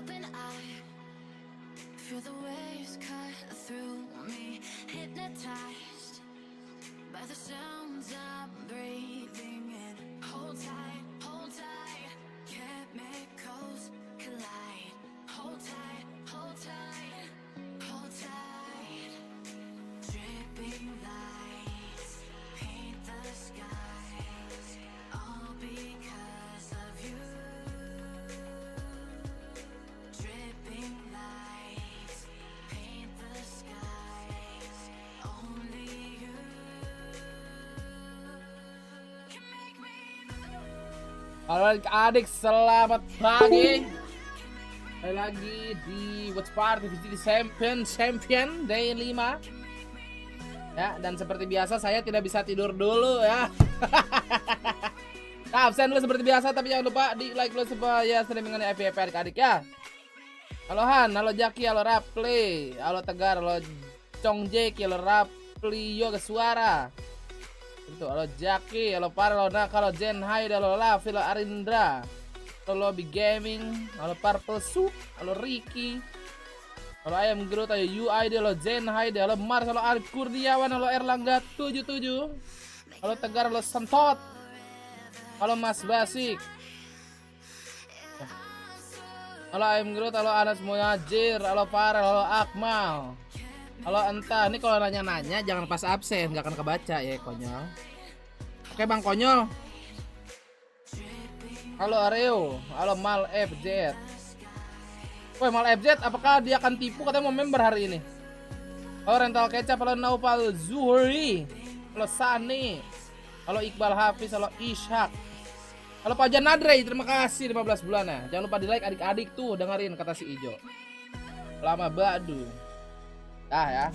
open eye, feel the waves cut through me, hypnotized by the sounds I'm breathing in. Hold tight, chemicals collide. Hold tight, hold tight, hold tight. Dripping lights paint the skies, all because of you. Dripping lights paint the skies, only you can make me move. Halo adik, selamat pagi. Kembali lagi di Watch Party VCD Champion Day 5. Ya, dan seperti biasa saya tidak bisa tidur dulu ya. Nah, absen dulu seperti biasa, tapi jangan lupa di like dulu supaya streamingannya FYP adik-adik ya. Halo Han, halo Jaki, halo Rapli, halo Tegar, halo Chong Jeki, halo Rapli, Yoga Suara. Itu, halo Jaki, halo Par, halo Nak, halo Jen Hai, halo Lavi, halo Arindra, halo Lobby Gaming, halo Purple Soup, halo Ricky, halo Ayam Gerut, halo UI, halo Jen Hai, halo Mars, halo Arif Kurniawan, halo Erlangga 77, halo Tegar, halo Sentot, halo Mas Basik, halo Ayam Gerut, halo Anas Muhajir, halo Farel, halo Akmal, halo Entah. Ini kalau nanya-nanya jangan pas absen, nggak akan kebaca ya konyol. Oke Bang Konyol. Halo Areo, halo Mal FZ. Woi Mal FZ, apakah dia akan tipu katanya mau member hari ini? Halo Rental Kecap, halo Naufal Zuhri, halo Sani, halo Iqbal Hafiz, halo Ishak, halo Pajan Nadre, terima kasih 15 bulan ya. Jangan lupa di like adik-adik tuh, dengerin kata si Ijo. Lama badu. Ya.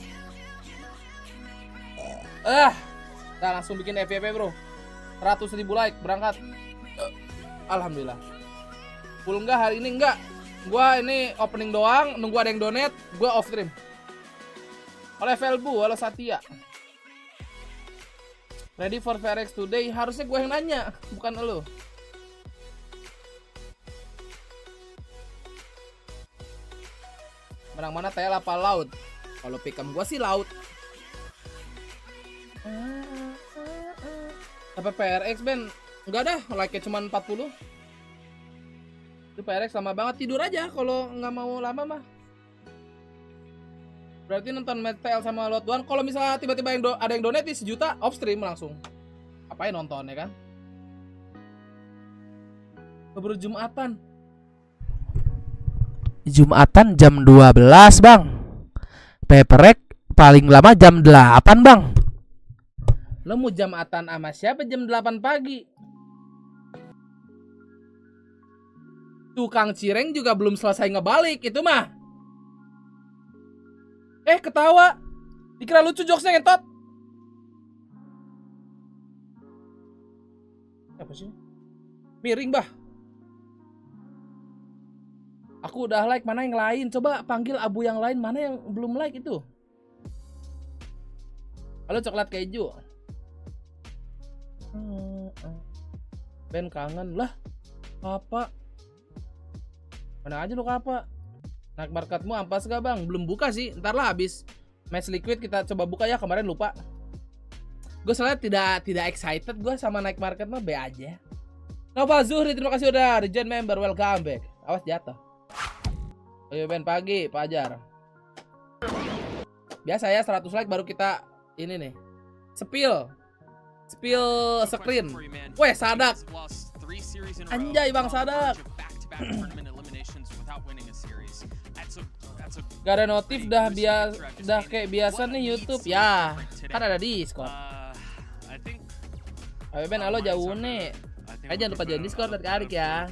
Nah langsung bikin FYP bro. 100.000 like berangkat. Alhamdulillah. Full enggak hari ini? Enggak. Gua ini opening doang, nunggu ada yang donate, gua off stream. Oleh Velbu, halo Satya. Ready for VRX today? Harusnya gue yang nanya, bukan elu. Menang mana TL apa laut? Kalau pick'em gua sih laut. Apa PRX Ben? Enggak dah, like-nya cuma 40. Itu PRX lama banget, tidur aja kalau nggak mau lama mah. Berarti nonton match TL sama lot doang. Kalau misalnya tiba-tiba ada yang donate 1 juta, off stream langsung. Apain nonton ya kan? Baru Jumatan jam 12 bang. Paperek paling lama jam 8 bang. Lo mau Jumatan sama siapa jam 8 pagi? Tukang cireng juga belum selesai ngebalik itu mah. Ketawa. Dikira lucu jokesnya ngentot. Apa sih? Miring bah. Aku udah like, mana yang lain? Coba panggil abu yang lain, mana yang belum like itu? Halo coklat keju. Ben kangen lah. Apa? Mana aja lu apa? Naik marketmu ampas gak bang? Belum buka sih, ntar lah habis match liquid kita coba buka ya, kemarin lupa. Gue soalnya tidak excited gue sama naik market mah, be aja. Nova Zuhri, terima kasih udah regen member, welcome back. Awas jatuh. Ayo Ben pagi, Pajar. Biasa ya 100 like baru kita ini nih. Spill screen. Weh, Sadak. Anjay Bang Sadak. Gak ada notif dah kayak biasa nih YouTube ya. Kan ada Discord. Ayo Ben, halo jauh nih. Jangan lupa join Discord adik-adik ya.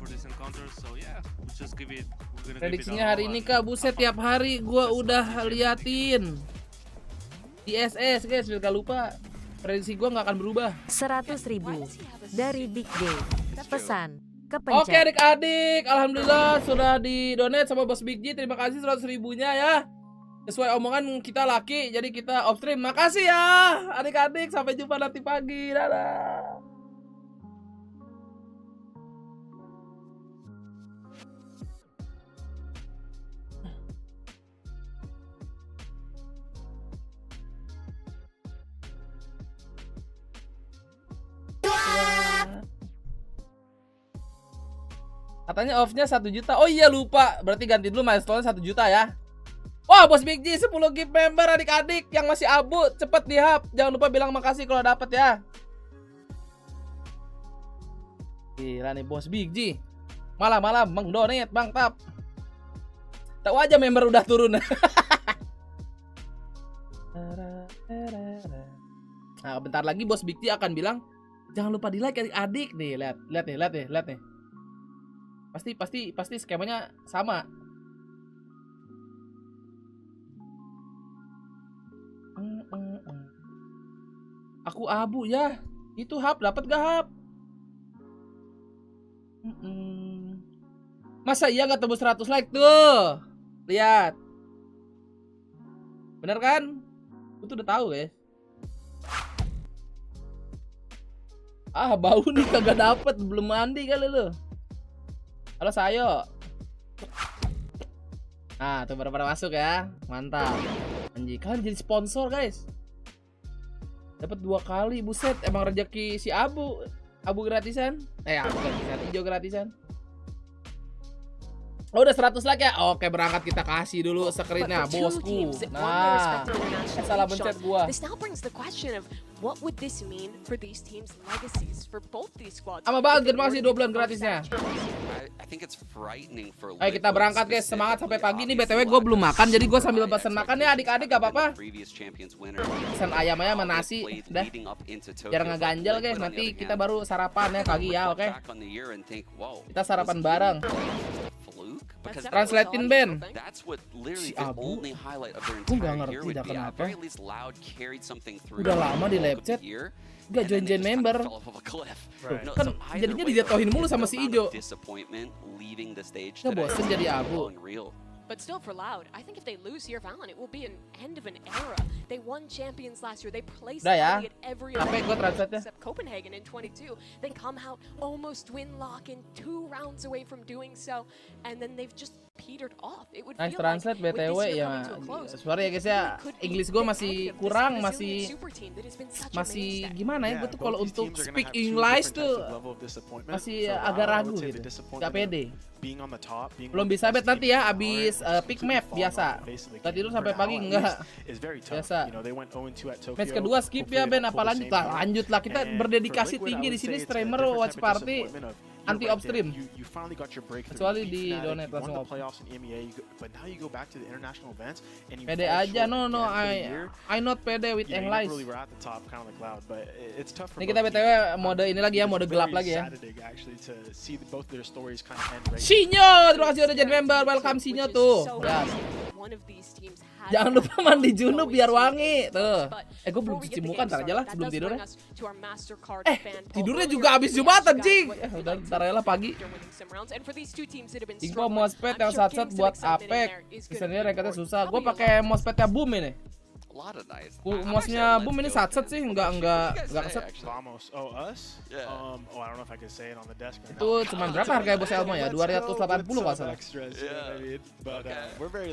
Prediksinya hari ini kak, buset tiap hari gua udah liatin di SS guys, biar gak lupa. Prediksi gua nggak akan berubah. 100.000 dari Big Day. Pesan kepencet. Oke adik-adik, alhamdulillah sudah didonate sama Bos Big G. Terima kasih 100.000-nya ya. Sesuai omongan kita laki, jadi kita off stream. Makasih ya adik-adik, sampai jumpa nanti pagi. Dadah. Katanya off-nya 1 juta. Oh iya lupa. Berarti ganti dulu milestone 1 juta ya. Wah, Bos Big G 10 gift member adik-adik yang masih abu, cepet di-hub. Jangan lupa bilang makasih kalau dapet ya. Gila nih Bos Big G. Malam-malam mengdonate Bang Tap. Tahu aja member udah turun. Nah, bentar lagi Bos Big G akan bilang, jangan lupa di-like adik-adik nih. Lihat nih. Pasti skemanya sama. Aku abu ya. Itu hub dapat gak hub? Masa iya gak tembus 100 like tuh? Lihat. Bener kan? Aku tuh udah tahu guys. Ah, bau nih kagak dapet, belum mandi kali lu. Halo Sayo. Nah, tuh pada masuk ya. Mantap. Anjir, kalian jadi sponsor guys. Dapat 2 kali, buset. Emang rezeki si Abu. Abu gratisan. Abu gratisan, hijau gratisan. Oh, udah 100 like ya? Oke, berangkat kita kasih dulu screennya, bosku. Nah, salah pencet gua. This now brings the question of what would this mean for these teams' legacies for both these squads. Sama banget, terima kasih 2 bulan gratisnya. Ayo kita berangkat guys, semangat sampai pagi nih. BTW gue belum makan, jadi gue sambil pesan makan ya adik-adik, gak apa-apa. Pesan ayam-ayam sama nasi, dah. Biar nggak ganjel guys, nanti kita baru sarapan ya pagi ya, oke? Kita sarapan bareng. Translatein Ben. Si Abu, gue gak ngerti dah kenapa. Udah lama di live chat, gak join member. Kan jadinya dijatuhin mulu sama si Ijo. Gak bosen jadi Abu. But still for Loud, I think if they lose here, Valorant, it will be an end of an era. They won champions last year. They placed ya. at every Capek gue translate-nya. except Copenhagen in 22. Then come out almost win lock in 2 rounds away from doing so, and then they've just petered off. It would Nice feel translate like with this BTW year ya. coming to a close, Sorry ya guys ya, English gue masih kurang, masih gimana ya? Gue tuh kalau untuk speak English tuh masih agak ragu gitu, gak pede. Belum bisa bet nanti ya, abis pick map biasa. Kita tidur sampai pagi enggak biasa. Match kedua skip ya Ben, apa lanjut lah? Lanjut lah, kita berdedikasi tinggi di sini, streamer watch party anti off stream. Kecuali di donate langsung off. Pede aja, no I not pede with English. Ini kita BTW mode ini lagi ya, mode gelap lagi ya. Sinyo, terima kasih udah jadi member. Welcome Sinyo tuh. Ya. Jangan lupa mandi junub biar wangi tuh. Gue belum cuci muka, ntar aja lah sebelum tidur ya. Tidurnya juga habis Jumatan cing. Udah ntar aja lah pagi. Info mousepad yang satset buat Apek. Misalnya ranketnya susah. Gue pakai mousepadnya Boom ini. Mouse-nya Boom ini satset sih, enggak keset. Itu cuma berapa harga bos Elmo ya? 280 kalau salah.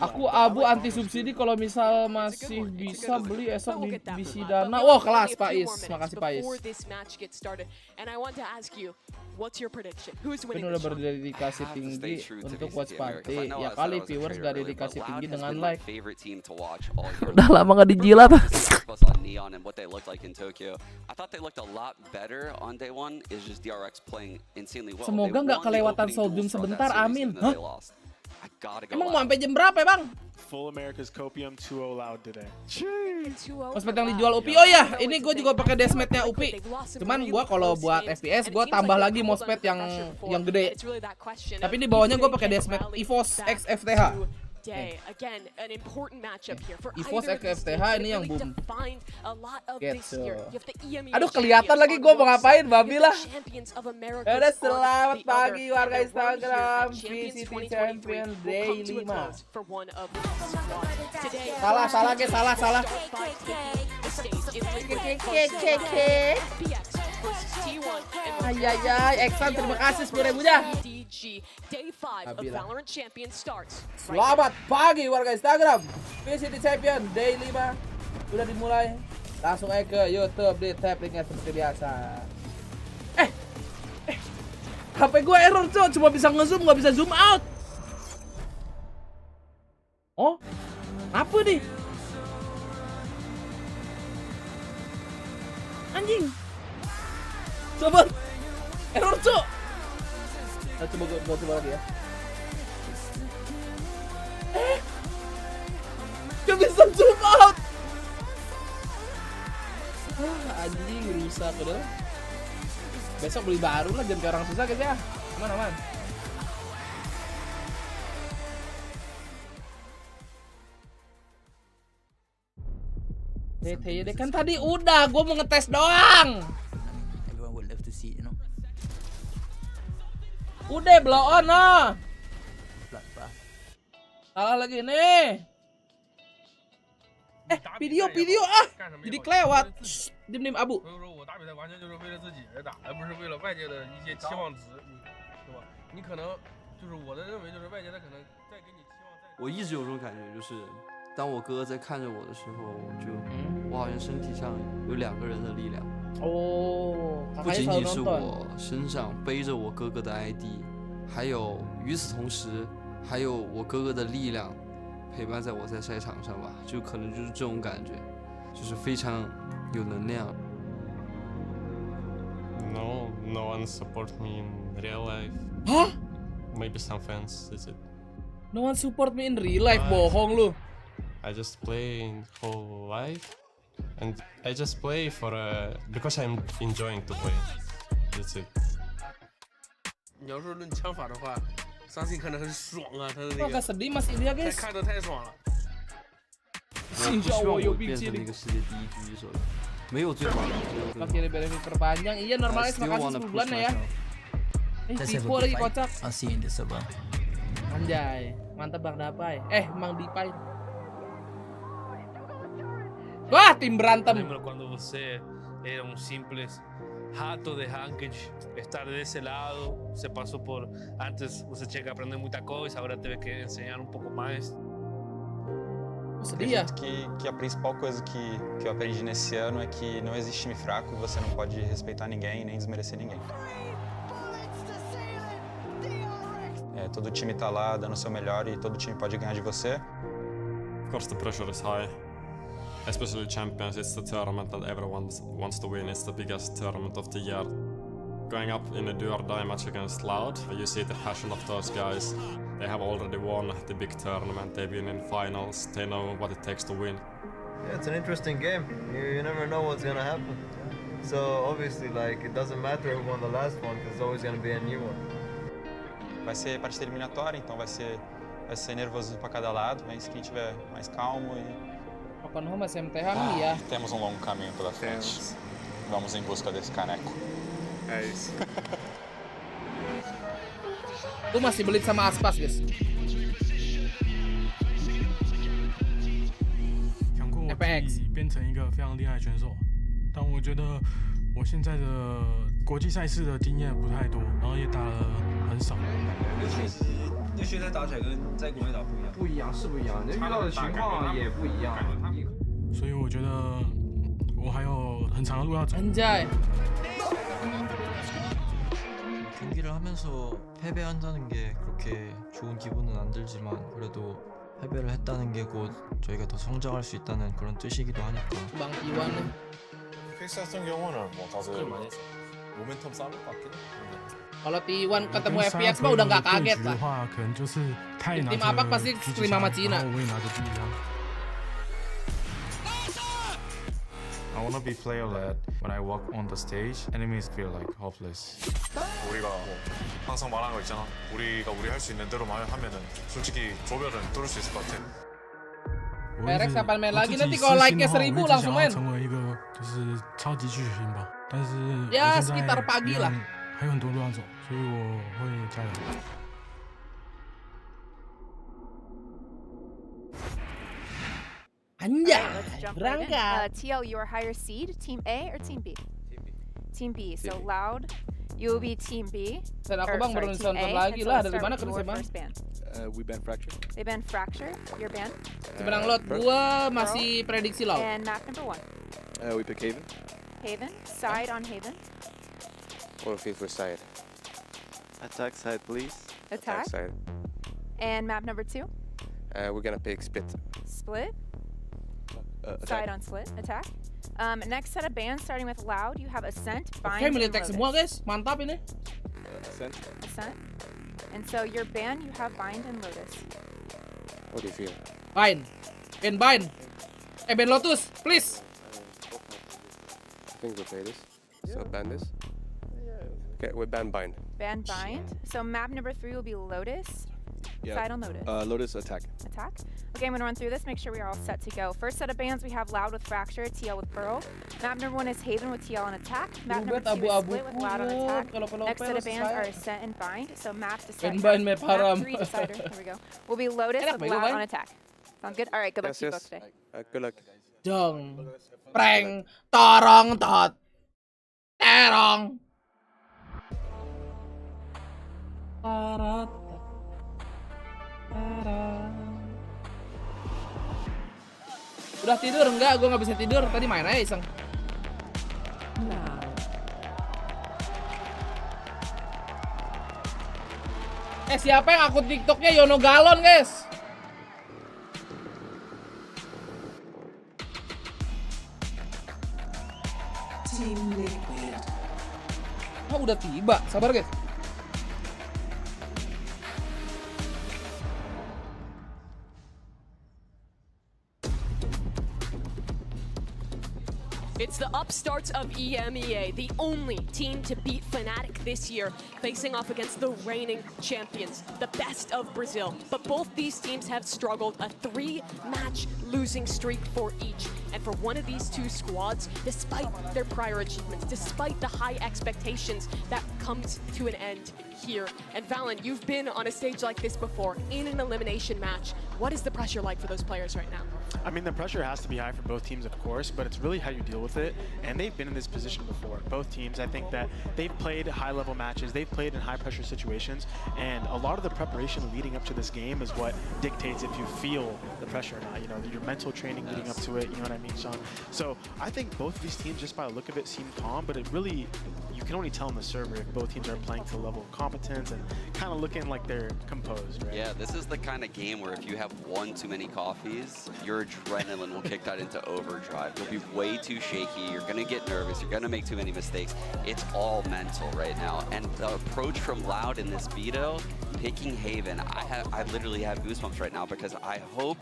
Aku Abu anti subsidi, kalau misal masih bisa beli esok di BC Dana. Wah, kelas Pak Is. Makasih Pak Is. Ben udah berdedikasi tinggi untuk watch party. Ya kali viewers gak dedikasi tinggi dengan like. Udah lama gak dijilat. Semoga nggak kelewatan Soldum sebentar, amin. Hah? Emang mau sampai jam berapa ya bang? Full America's Copium 2-0 Loud today. Mousepad yang dijual Upi. Oh ya, ini gue juga pakai desmetnya Upi. Cuman gue kalau buat FPS gue tambah lagi mousepad yang gede. Tapi di bawahnya gue pakai desmet EVOS X FTH. EVOS X FTH ini yang boom. Gitu. Aduh kelihatan lagi gue mau ngapain, babi lah. Udah selamat pagi warga Instagram. VCT Champion Day 5. Salah guys, salah. Ayayay, Eksan terima kasih 10.000 dah. Selamat pagi warga Instagram. VCT Champion Day 5 udah dimulai. Langsung aja ke YouTube, di tab linknya seperti biasa. HP gua error, Cok. Cuma bisa ngezoom, nggak bisa zoom out. Oh, apa nih? Anjing. Coba. Error, Cok. Nah, coba gua coba lagi ya. Gak bisa zoom out. Anjing rusak udah. Besok beli baru lah, jangan kayak orang susah guys ya. Aman. TTYD kan tadi udah, gue mau ngetes doang. Everyone would love to see it, you know. Udah blow on lah. Flat. Salah lagi nih. Video ah. Jadi kelewat. Dim Abu. 所以说我打比赛完全就是为了自己而打，而不是为了外界的一些期望值，对吧？你可能就是我的认为，就是外界他可能再给你期望再。我一直有种感觉，就是当我哥在看着我的时候，我好像身体上有2个人的力量。哦，不仅仅是我身上背着我哥哥的 ID， 还有与此同时，还有我哥哥的力量陪伴在我在赛场上吧，就可能就是这种感觉，就是非常有能量。 No one support me in real life. Hah? Maybe some fans, that's it. No one support me in real life, bohong lu. I just play in whole life, and I just play for because I'm enjoying to play. That's it. 你要说论枪法的话，相信看着很爽啊，他的那 Kok 个 agak sedih Mas Ilya 太 guys. 看着太爽了。我不希望我变成那个世界第一狙击手，没有最好的。 Pakai benefit perpanjang. Iya normalnya terima kasih 10 bulan ya. Let's have a Vivo good lagi fight. kocak. I'll see you in the server. Anjay, mantap Bang Dapai. Mang Dipai. Wah, tim berantem. Lembro cuando você era un simple rato de ranked, estar de ese lado, você passou por antes você tinha que aprender muita coisa, agora teve que ensinar um pouco mais. Sedih ya? Acredito que a principal coisa que eu aprendi nesse ano é que não existe time fraco e você não pode respeitar ninguém nem desmerecer ninguém. Todo time tá lá dando o seu melhor e todo time pode ganhar de você. Of course, the pressure is high. Especially champions, it's the tournament that everyone wants to win. It's the biggest tournament of the year. Going up in a do-or-die match against Loud, you see the passion of those guys. They have already won the big tournament. They've been in finals. They know what it takes to win. Yeah, it's an interesting game. You never know what's gonna happen. So obviously, like, it doesn't matter who won the last one, because there's always gonna be a new one. Vai ser partida eliminatória, então vai ser nervoso para cada lado, mas quem tiver mais calmo e temos um longo caminho pela frente. Vamos em busca desse caneco. É isso. Gue masih belit sama Aspas guys. 想过我自己变成一个非常厉害的选手，但我觉得我现在的国际赛事的经验不太多，然后也打了很少。那现在打起来跟在国内打不一样。不一样是不一样，人遇到的情况也不一样。所以我觉得我还有很长的路要走。 Anjay. 경기를 하면서 패배한다는 게 그렇게 좋은 기분은 안 들지만 그래도 패배를 했다는 게 곧 저희가 더 성장할 수 있다는 그런 뜻이기도 하니까. Bang Iwan. 픽스 같은 경우는 뭐 다들 모멘텀 싸울 것 같긴 해. Kalau T1 ketemu FPX mah udah nggak kaget lah. Tim apa pasti stream sama Cina. I wanna be player led. When I walk on the stage, enemies feel like hopeless. 우리가 항상 말하는 거 있잖아. 우리가 할 수 있는 대로만 하면은 솔직히 조별은 뚫을 수 있을 것 같아. Perex kapan main lagi nanti kalau like-nya 1000 langsung main. Ya sekitar pagi lah. 还有很多路要走，所以我会加油。 Anjay, berangkat. TL, your higher seed, Team A or Team B? Team B. So Loud, you will be Team B. Dan aku bang baru nonton lagi lah. Dari mana kerja bang? We banned Fracture. They banned Fracture. Your band? Sebenarnya Lot, gua masih prediksi Loud. And map number 1. We pick Haven. Haven. Side on Haven. Or faith for side. Attack side, please. Attack. side. And map number 2? We're gonna pick split. Split. Attack. Side on split. Attack. Next set of bans starting with Loud. You have Ascent, Bind, Oke, milih and tag Lotus. semua guys. Mantap ini. Ascent. Ascent. And so your ban, you have Bind and Lotus. What do you feel? Bind. Bind. Ben Lotus, please. I think we'll play this. So ban this. Okay, we ban bind. Ban Bind. So map number 3 will be Lotus. Side on Lotus. Lotus attack. Attack. Okay, I'm gonna run through this, make sure we are all set to go. First set of bans, we have Loud with Fracture, TL with Pearl. Map number 1 is Haven with TL on attack. Map number 2 is Split with Loud on attack. Next set of bans are Ascent and Bind. So map decider. Map 3 decider. Here we go. Will be Lotus with Loud on attack. Sounds good? All right, good luck to you both today. Good luck. Dong. Prank. Torong tot. Terong. Tarat. Udah tidur enggak? Gue nggak bisa tidur. Tadi main aja iseng. Nah. Siapa yang akun TikToknya Yono Galon, guys? Team Liquid. Oh, udah tiba. Sabar, guys. It's the upstarts of EMEA, the only team to beat Fnatic this year, facing off against the reigning champions, the best of Brazil. But both these teams have struggled, a 3-match losing streak for each. And for one of these two squads, despite their prior achievements, despite the high expectations, that comes to an end here. And Valen, you've been on a stage like this before, in an elimination match. What is the pressure like for those players right now? I mean, the pressure has to be high for both teams, of course, but it's really how you deal with it. And they've been in this position before. Both teams, I think that they've played high-level matches, they've played in high-pressure situations, and a lot of the preparation leading up to this game is what dictates if you feel the pressure or not. You know, your mental training leading up to it, you know what I mean, Sean? So I think both of these teams, just by the look of it, seem calm, but it really, you can only tell in the server if both teams are playing to the level of competence and kind of looking like they're composed, right? Yeah, this is the kind of game where if you have one too many coffees, your adrenaline will kick that into overdrive. You'll be way too shaky, you're gonna get nervous, you're gonna make too many mistakes. It's all mental right now. And the approach from Loud in this veto, picking Haven, I literally have goosebumps right now because I hope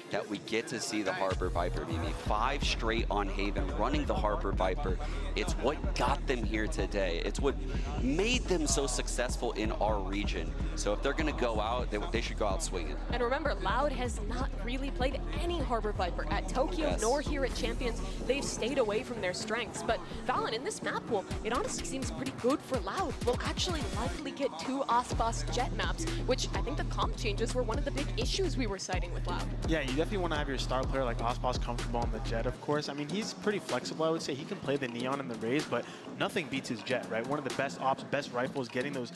that we get to see the Harbor Viper, Mimi. 5 straight on Haven, running the Harbor Viper. It's what got them here today. It's what made them so successful in our region. So if they're gonna go out, they should go out swinging. And remember, Loud has not really played any Harbor Viper at Tokyo, nor here at Champions. They've stayed away from their strengths. But Valen, in this map pool, it honestly seems pretty good for Loud. We'll actually likely get 2 Aspas Jet maps, which I think the comp changes were one of the big issues we were citing with Loud. Yeah, you definitely want to have your star player like Aspas comfortable on the Jet, of course. I mean, he's pretty flexible, I would say. He can play the Neon and the Raze, but nothing beats his Jet, right? One of the best ops, best rifles, getting those,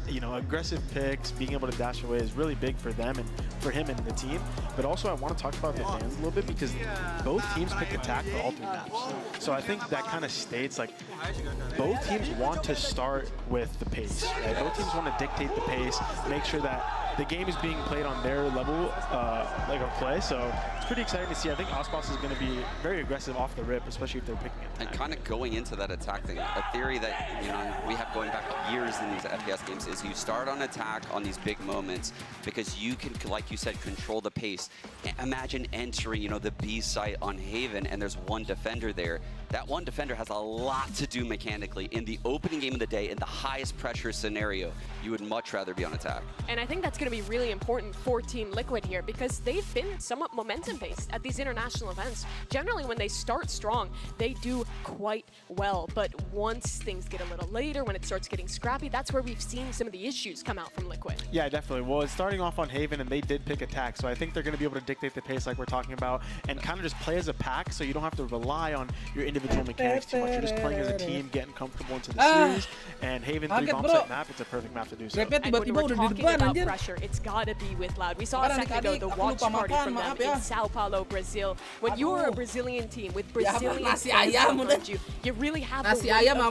you know, aggressive picks, being able to dash away is really big for them and for him and the team. But also I want to talk about the fans a little bit because both teams pick attack for all 3 maps. So I think that kind of states like both teams want to start with the pace, right? Both teams want to dictate the pace, make sure that the game is being played on their level like of play. So it's pretty exciting to see. I think Aspas is going to be very aggressive off the rip, especially if they're picking it. And kind of going into that attack thing, a theory that, you know, we have going back years in these FPS games is you start on attack on these big moments because you can, like you said, control the pace. Imagine entering, you know, the B site on Haven and there's one defender there. That one defender has a lot to do mechanically. In the opening game of the day, in the highest pressure scenario, you would much rather be on attack. And I think that's going to be really important for Team Liquid here because they've been somewhat momentum-based at these international events. Generally, when they start strong, they do quite well. But once things get a little later, when it starts getting scrappy, that's where we've seen some of the issues come out from Liquid. Yeah, definitely. Well, it's starting off on Haven, and they did pick attack, so I think they're going to be able to dictate the pace like we're talking about and kind of just play as a pack so you don't have to rely on your individual individual mechanics too much. You're just playing as a team, getting comfortable into the series. And Haven 3 bomb site map, it's a perfect map to do so. And when we're talking about pressure, it's gotta be with Loud. We saw a second ago the watch party from them in Sao Paulo, Brazil. When you're a Brazilian team with Brazilian fans behind you, you really have the weight of the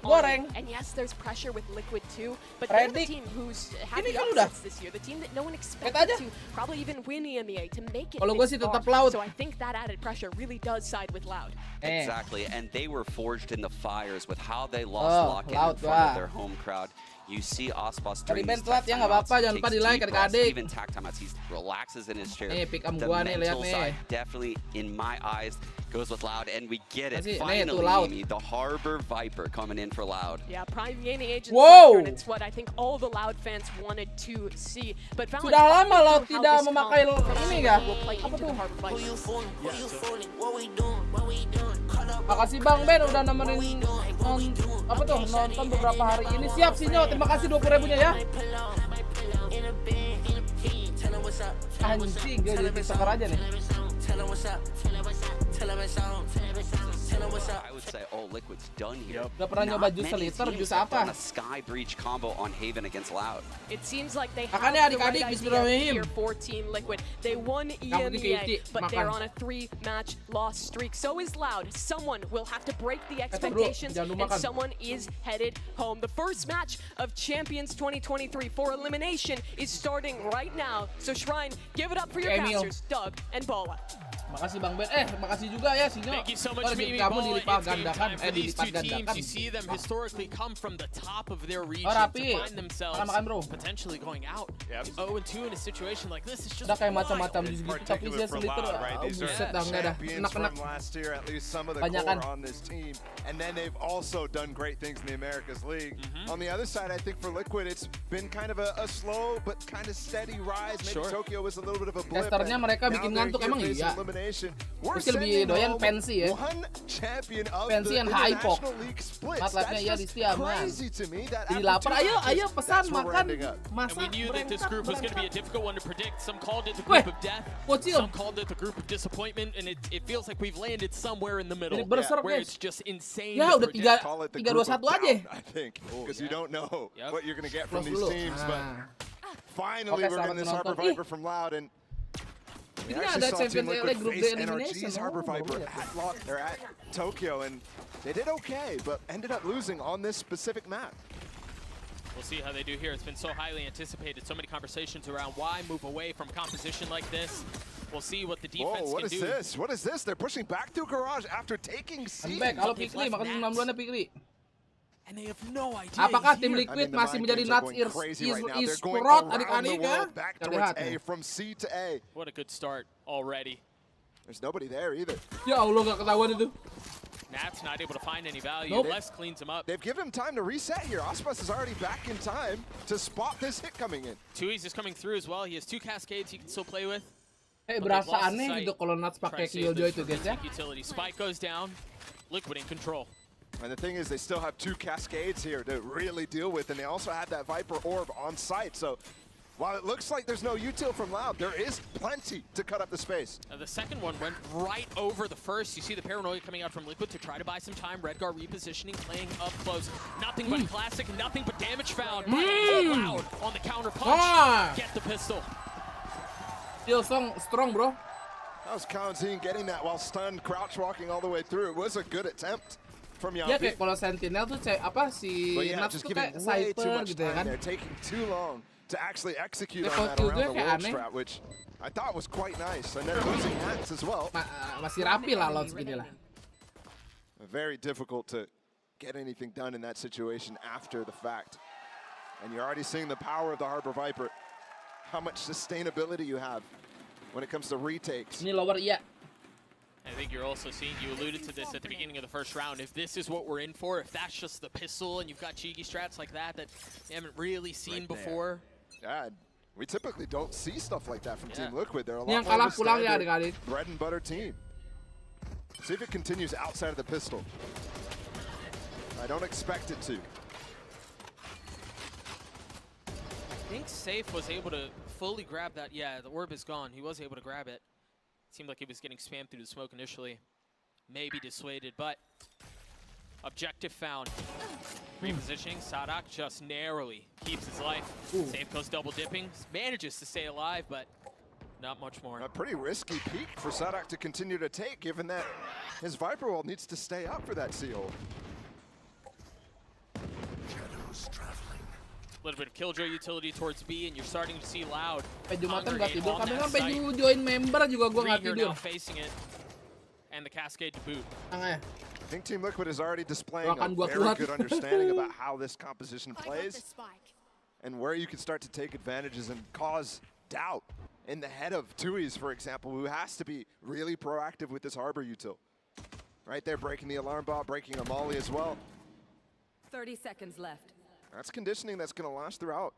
world on you. And yes, there's pressure with Liquid too, but they're the team who's had the upsets this year. The team that no one expected to probably even win EMEA, to make it this far. So I think that added pressure really does side with Loud. Exactly, and they were forged in the fires with how they lost lock-in in front of their home crowd. You see Aspas during these tech timeouts, even tech timeouts, he relaxes in his chair. The mental side definitely, in my eyes, goes with Loud, and we get it. Finally, Amy, the Harbor Viper coming in for Loud. Yeah, prime gaming agents, and it's what I think all the Loud fans wanted to see. But sudah lama Loud tidak memakai ini ya. Apa tuh? Makasih Bang Ben udah nemenin nonton beberapa hari ini. Siap Sinyo, terima kasih 20.000-nya ya. Anjing, gue jadi tiktoker aja nih. I would say, oh, Liquid's done here. Udah pernah nyoba jus seliter, jus apa? On a Sky Breach combo on Haven against Loud. It seems like they have the right idea here for Team Liquid. They won EMEA, but they're on a 3-match loss streak. So is Loud. Someone will have to break the expectations, and someone is headed home. The first match of Champions 2023 for elimination is starting right now. So Shrine, give it up for your casters, Doug and Bala. Makasih Bang Ben. Makasih juga ya Sinyo. Thank you so much, Mimi. Kamu dilipat gandakan. These two teams, you see them historically come from the top of their region Rapi. to find themselves potentially going out. 0-2 in a situation like this is just udah kayak macam-macam jus gitu, tapi dia seliter. Buset dah, enggak dah. Enak-enak. Banyakan. And then they've also done great things in the Americas League. On the other side, I think for Liquid, it's been kind of a slow but kind of steady rise. Maybe Tokyo was a little bit of a blip. Casternya mereka bikin ngantuk emang iya. Pasti lebih doyan Fancy ya. Fancy and Hypok. Matlatnya ya di Stiaman. Jadi lapar, ayo pesan makan. And we knew that this group was going to be a difficult one to predict. Some called it the group of death. Some called it the group of disappointment, and it feels like we've landed somewhere in the middle, where it's just insane. Ya udah 3-2-1 aja. I think, because you don't know what you're going to get from these teams, but finally we're getting this Harbor Viper from Loud, and we actually saw Team Liquid face NRG's Harbor Viper at Tokyo, and they did okay, but ended up losing on this specific map. We'll see how they do here. It's been so highly anticipated. So many conversations around why move away from composition like this. We'll see what the defense what can is do. This? What is this? They're pushing back through Garage after taking C. Halo Pikli, makasih 62-nya Pikli. And they have no idea. Apakah tim Liquid masih menjadi nuts e-sport adik-adik ya? Kita lihat. From C to A. What a good start already. There's nobody there either. Ya Allah, gak ketahuan itu. Nat's not able to find any value. Les cleans him up. They've given him time to reset here. Aspas is already back in time to spot this hit coming in. Tui's is coming through as well. He has 2 cascades he can still play with. Berasa aneh gitu kalau Nats pakai Killjoy itu guys ya. Utility. Spike goes down. Liquid in control. And the thing is, they still have 2 cascades here to really deal with, and they also have that Viper orb on site. So while it looks like there's no util from Loud, there is plenty to cut up the space. The second one went right over the first. You see the paranoia coming out from Liquid to try to buy some time. Redgar repositioning, playing up close. Nothing but classic, nothing but damage found. Loud on the counter punch. Get the pistol. Still strong, bro. That was Counting getting that while stunned, crouch walking all the way through. It was a good attempt from Yampi. Ya kayak kalau Sentinel tuh apa si Nats tuh kayak Cypher gitu ya kan. They're taking too long to actually execute on that around the world strat, which I thought was quite nice. And then losing Nats as well. Masih rapi lah lawan segini lah. Very difficult to get anything done in that situation after the fact. And you're already seeing the power of the Harbor Viper. How much sustainability you have when it comes to retakes. Ini lower iya. I think you're also seeing, you alluded to this at the beginning of the first round, if this is what we're in for, if that's just the pistol and you've got cheeky strats like that you haven't really seen before. Yeah, we typically don't see stuff like that from Team Liquid. They're a lot more of a standard bread and butter team. See if it continues outside of the pistol. I don't expect it to. I think Safe was able to fully grab that. Yeah, the orb is gone. He was able to grab it. Seemed like he was getting spammed through the smoke initially. may be dissuaded, but objective found. Repositioning, Sadak just narrowly keeps his life. Safe goes double dipping, manages to stay alive, but not much more. A pretty risky peak for Sadak to continue to take, given that his Viper Wall needs to stay up for that C-hole. A little bit of Killjoy utility towards B, and you're starting to see Loud. Jumatan gak tidur, kami sampai join member juga gua nggak tidur. Facing it, and the cascade to boot. I think Team Liquid is already displaying a very good understanding about how this composition plays and where you can start to take advantages and cause doubt in the head of Tui's, for example, who has to be really proactive with this Harbor util. Right there, breaking the alarm bot, breaking a molly as well. 30 seconds left. That's conditioning that's going to last throughout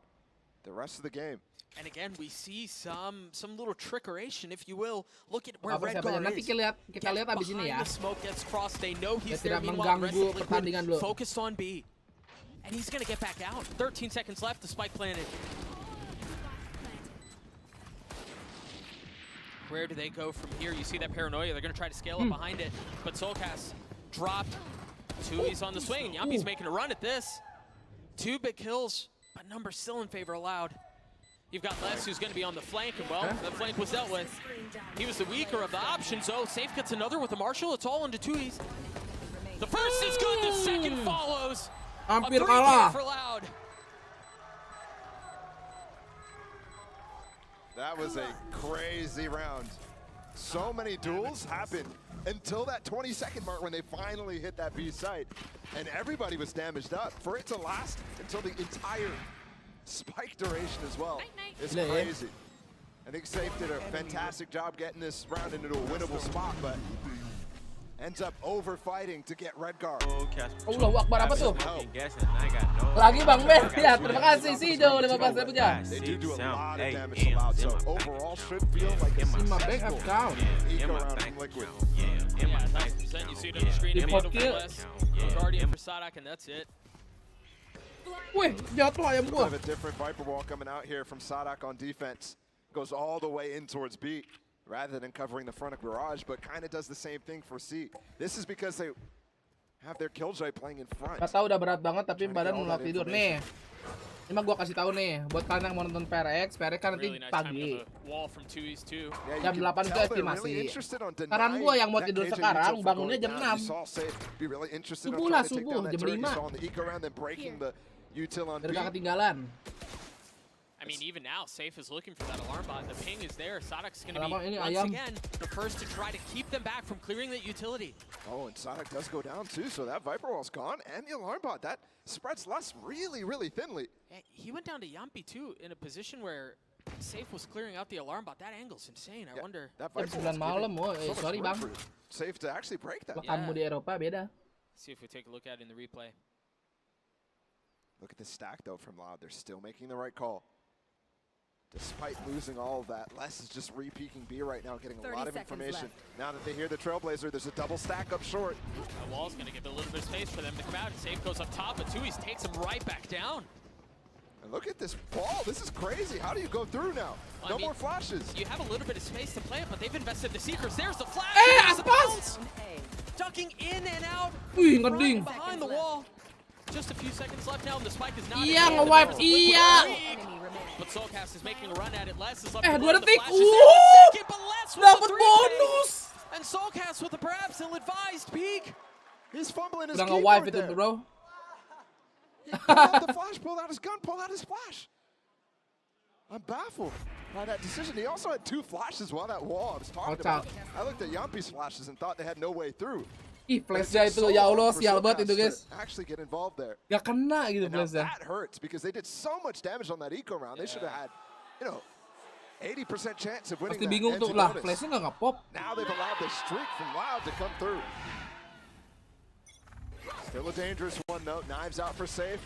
the rest of the game. And again, we see some little trickeration, if you will. Look at where Apa Redguard nanti is. kita lihat abis ini ya. The smoke gets crossed. They know he's Dia there. tidak Meanwhile, the rest mengganggu of Liquid pertandingan dulu. focused on B. And he's going to get back out. 13 seconds left. The spike planted. Where do they go from here? You see that paranoia. They're going to try to scale up behind it. But Soulcast dropped. Tui's on the swing. Yampi's making a run at this. 2 big kills, but numbers still in favor of Loud. You've got Les, who's going to be on the flank, and well, the flank was dealt with. He was the weaker of the options, though. Safe gets another with the Marshall. It's all into Tui's. The first is good. The second follows. Hampir A 3K kalah. for Loud. That was a crazy round. So many duels happened until that 20-second mark when they finally hit that B site, and everybody was damaged up. For it to last until the entire spike duration as well is crazy. I think Safe did a fantastic job getting this round into a winnable spot, but ends up over-fighting to get Redguard. Allahu Akbar, apa tuh? Lagi Bang Ben, ya terima kasih Sido 15.000 ya. They do a lot of damage to Loud, so overall should feel like a My backup count. eco round in Liquid. Yeah, 90%. You see it on the screen. Di Beautiful kill. Les. Guardian for Sadak, and that's it. Wih, jatuh ayam gua. Kind of a different Viper Wall coming out here from Sadak on defense. Goes all the way in towards B, rather than covering the front of Garage, but kind of does the same thing for C. This is because they have their Killjoy playing in front. Gak tau udah berat banget tapi badan mulai tidur nih. Ini mah gua kasih tahu nih buat kalian yang mau nonton PRX kan nanti pagi. Jam 8 itu estimasi. Saran gua yang mau tidur sekarang bangunnya jam 6. Subuh lah, subuh jam 5. Biar gak ketinggalan. I mean, even now, Safe is looking for that alarm bot. The ping is there. Sadak's going to Alamak, be, ini once ayam. again, the first to try to keep them back from clearing that utility. Oh, and Sadak does go down too, so that Viper Wall's gone, and the alarm bot, that spreads less really, really thinly. Yeah, he went down to Yampi, too, in a position where Safe was clearing out the alarm bot. That angle's insane. I wonder. That Jam 9 malam, sorry bang. Safe to actually break that. Kamu di Eropa beda. See if we take a look at it in the replay. Look at the stack, though, from Loud. They're still making the right call. Despite losing all of that, Les is just re-peeking B right now, getting a lot of information. Now that they hear the Trailblazer, there's a double stack up short. The wall's going to give a little bit of space for them to come out. Safe goes up top, but Tui's takes him right back down. And look at this ball. This is crazy. How do you go through now? Well, No more flashes. You have a little bit of space to play it, but they've invested the Seekers. There's the flash. Eh, There's the bounce. Ducking in and out. Wih, ngeding. Behind the wall. Just a few seconds left now, and the spike is not. Iya, nge-wipe, iya. But Soulcast is making a run at it. Les is up. 2 below. The detik. flash is there in a second, but Les with Dapat the 3K. bonus. And Soulcast with the perhaps ill-advised peek. He's fumbling his Udah keyboard nge-wipe itu there. bro. He pulled out the flash, pulled out his gun, pulled out his flash. I'm baffled by that decision. He also had 2 flashes while that wall I was talking about. I looked at Yampi's flashes and thought they had no way through. Ih, flashnya itu ya Allah, sial banget itu guys. Actually get involved there. Gak kena gitu And now flashnya. that hurts because they did so much damage on that eco round. They should have had, 80% chance of winning Pasti that. bingung and tuh to lah, bonus. flashnya gak nge-pop. Now they've allowed the streak from Loud to come through. Still a dangerous one though. Knives out for Safe.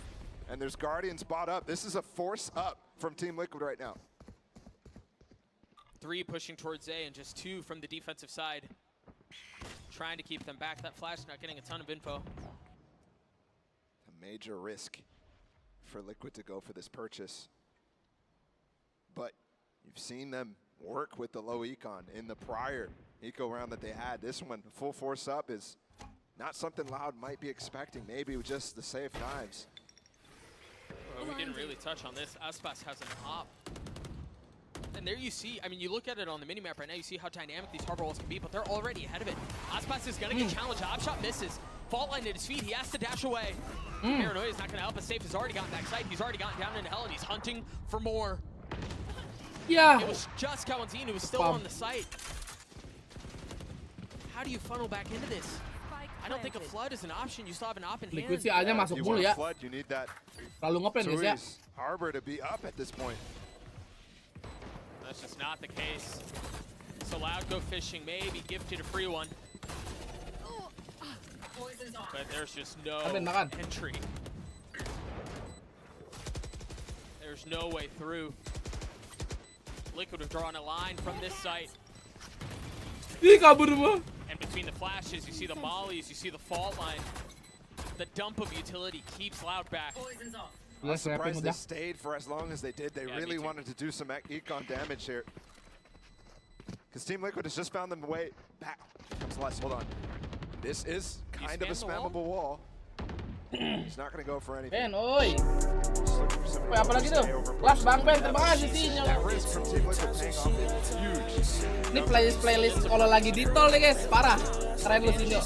And there's Guardians bought up. This is a force up from Team Liquid right now. 3 pushing towards A and just 2 from the defensive side. Trying to keep them back. That flash not getting a ton of info. A major risk for Liquid to go for this purchase. But you've seen them work with the low econ in the prior eco round that they had. This one, full force up, is not something Loud might be expecting. Maybe just the safe dives. Well, we didn't really touch on this. Aspas has an op. And there you see, I mean, you look at it on the minimap right now, you see how dynamic these harbor walls can be, but they're already ahead of it. Aspas is going to get challenged. Op shot misses. Fault line at his feet. He has to dash away. Paranoia is not going to help. As Safe has already gotten backside. He's already gotten down into hell, and he's hunting for more. Yeah. It was just Kawanzin who was still on the site. How do you funnel back into this? I don't think a flood is an option. You still have an op in hand. Liquid sih A-nya masuk mulu ya. Flood, you need that Terlalu ngepen guys ya. Harbor to be up at this point. That's just not the case. So Loud go fishing, maybe gifted a free one. But there's just no entry. There's no way through. Liquid have drawn a line from this site. And between the flashes, you see the mollies, you see the fault line. The dump of utility keeps Loud back. I'm surprised they stayed for as long as they did. They really wanted to do some econ damage here. Because Team Liquid has just found them way back. Here comes Les, hold on. This is kind of a spammable wall. He's not going to go for anything. Oi. Woi, apa lagi tuh? Las Bang Ben, terima kasih sih. Ini playlist kalau lagi di tol nih guys, parah. Keren lu sini.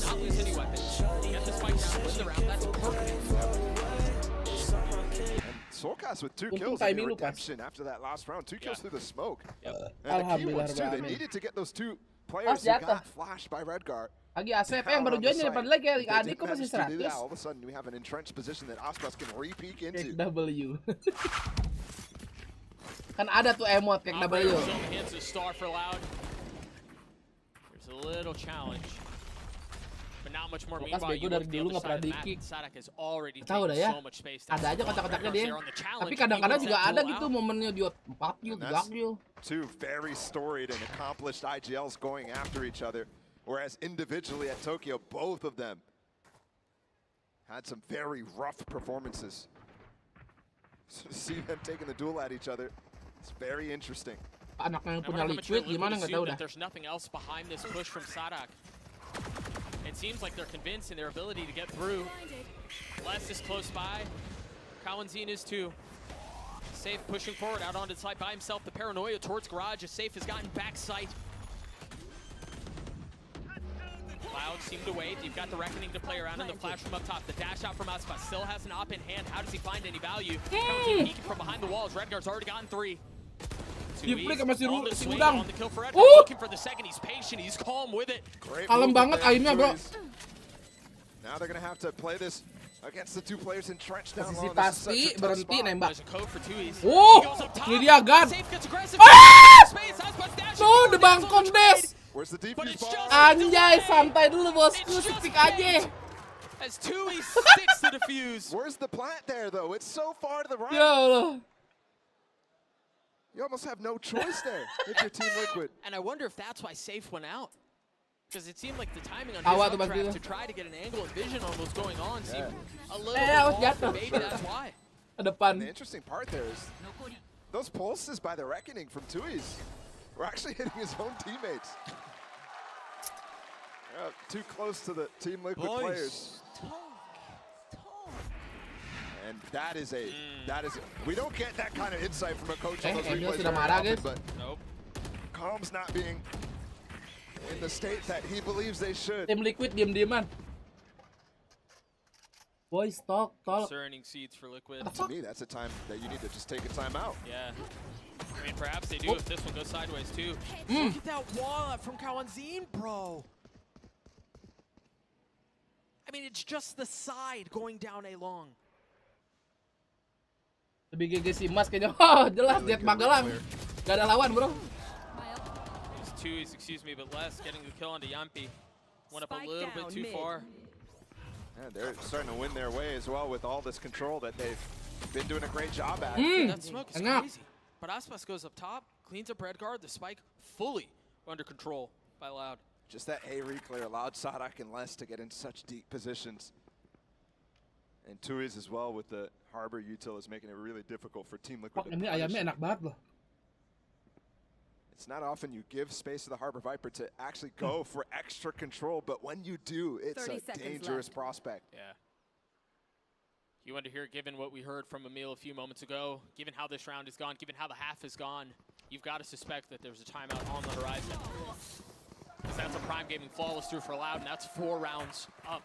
Solkas with 2 kills in redemption after that last round. 2 kills through the smoke. And the key ones too, they needed to get those 2 players who got flashed by Redguard. Lagi ASF yang baru join nih, padahal kayak adik kok masih 100. All of a sudden we have an entrenched position that Aspas can re-peek into. W. Kan ada tuh emot kayak W. Hits a star for Loud. There's a little challenge. But not much more. Meanwhile, you dari dulu nggak pernah di-kick. Tahu dah ya. Ada aja kotak-kotaknya dia. Tapi kadang-kadang juga ada gitu momennya dia 4 kill, 3 kill. 2 very storied and accomplished IGLs going after each other. Whereas individually at Tokyo, both of them had some very rough performances. So to see them taking the duel at each other, it's very interesting. Anaknya yang punya Liquid gimana nggak tahu dah. There's nothing else behind this push from Sadak. It seems like they're convinced in their ability to get through. Les is close by. Kawanzin is too. Safe pushing forward out onto the side by himself. The Paranoia towards Garage as Safe has gotten back sight. Loud seemed to wait. You've got the Reckoning to play around in the flash from up top. The dash out from Aspas still has an op in hand. How does he find any value? Kawanzin peeking from behind the walls. Redguard's already gotten 3. On the swing, on the kill for Redguard. Looking for the second. He's patient. He's calm with it. Kalem banget aimnya, bro. Now they're gonna have to play this against the 2 players entrenched down Posisi low. pasti berhenti nembak. Oh, ini dia guard. No, DBangkongS. Where's the defense ball? Anjay, santai dulu bosku, stick aja. As 2-he sticks to defuse. Where's the plant there though? It's so far to the right. Ya Allah. You almost have no choice there if you're Team Liquid. And I wonder if that's why Safe went out. Because it seemed like the timing on his updraft to try to get an angle and vision on what's going on seemed a little bit off, and maybe that's why. The interesting part there is those pulses by the Reckoning from Tui's were actually hitting his own teammates. Too close to the Team Liquid players. And that is we don't get that kind of insight from a coach on those replays very often, but Calm's not being in the state that he believes they should. Tim Liquid diam-diaman. Boys, talk. Concerning seeds for Liquid. To me, that's a time that you need to just take a time out. Yeah. I mean, perhaps they do if this one goes sideways too. Look at that wall up from Kawanzin, bro. I mean, it's just the side going down a long. Lebih GG si Mas kayaknya. Oh, jelas Jet Magelang. Gak ada lawan, bro. It's 2-he's, excuse me, but Les getting the kill onto Yampi. Went up a little bit too far. Yeah, they're starting to win their way as well with all this control that they've been doing a great job at. That smoke is crazy. But Aspas goes up top, cleans up Redguard, the spike fully under control by Loud. Just that A reclear allowed Sadak and Les to get in such deep positions. And Tui's as well with the Harbor util is making it really difficult for Team Liquid. Ini ayamnya enak banget loh. It's not often you give space to the Harbor Viper to actually go for extra control, but when you do, it's a dangerous prospect. Yeah. You wonder here, given what we heard from Emil a few moments ago, given how this round is gone, given how the half is gone, you've got to suspect that there's a timeout on the horizon. Because that's a prime gaming flawless through for Loud, and that's 4 rounds up.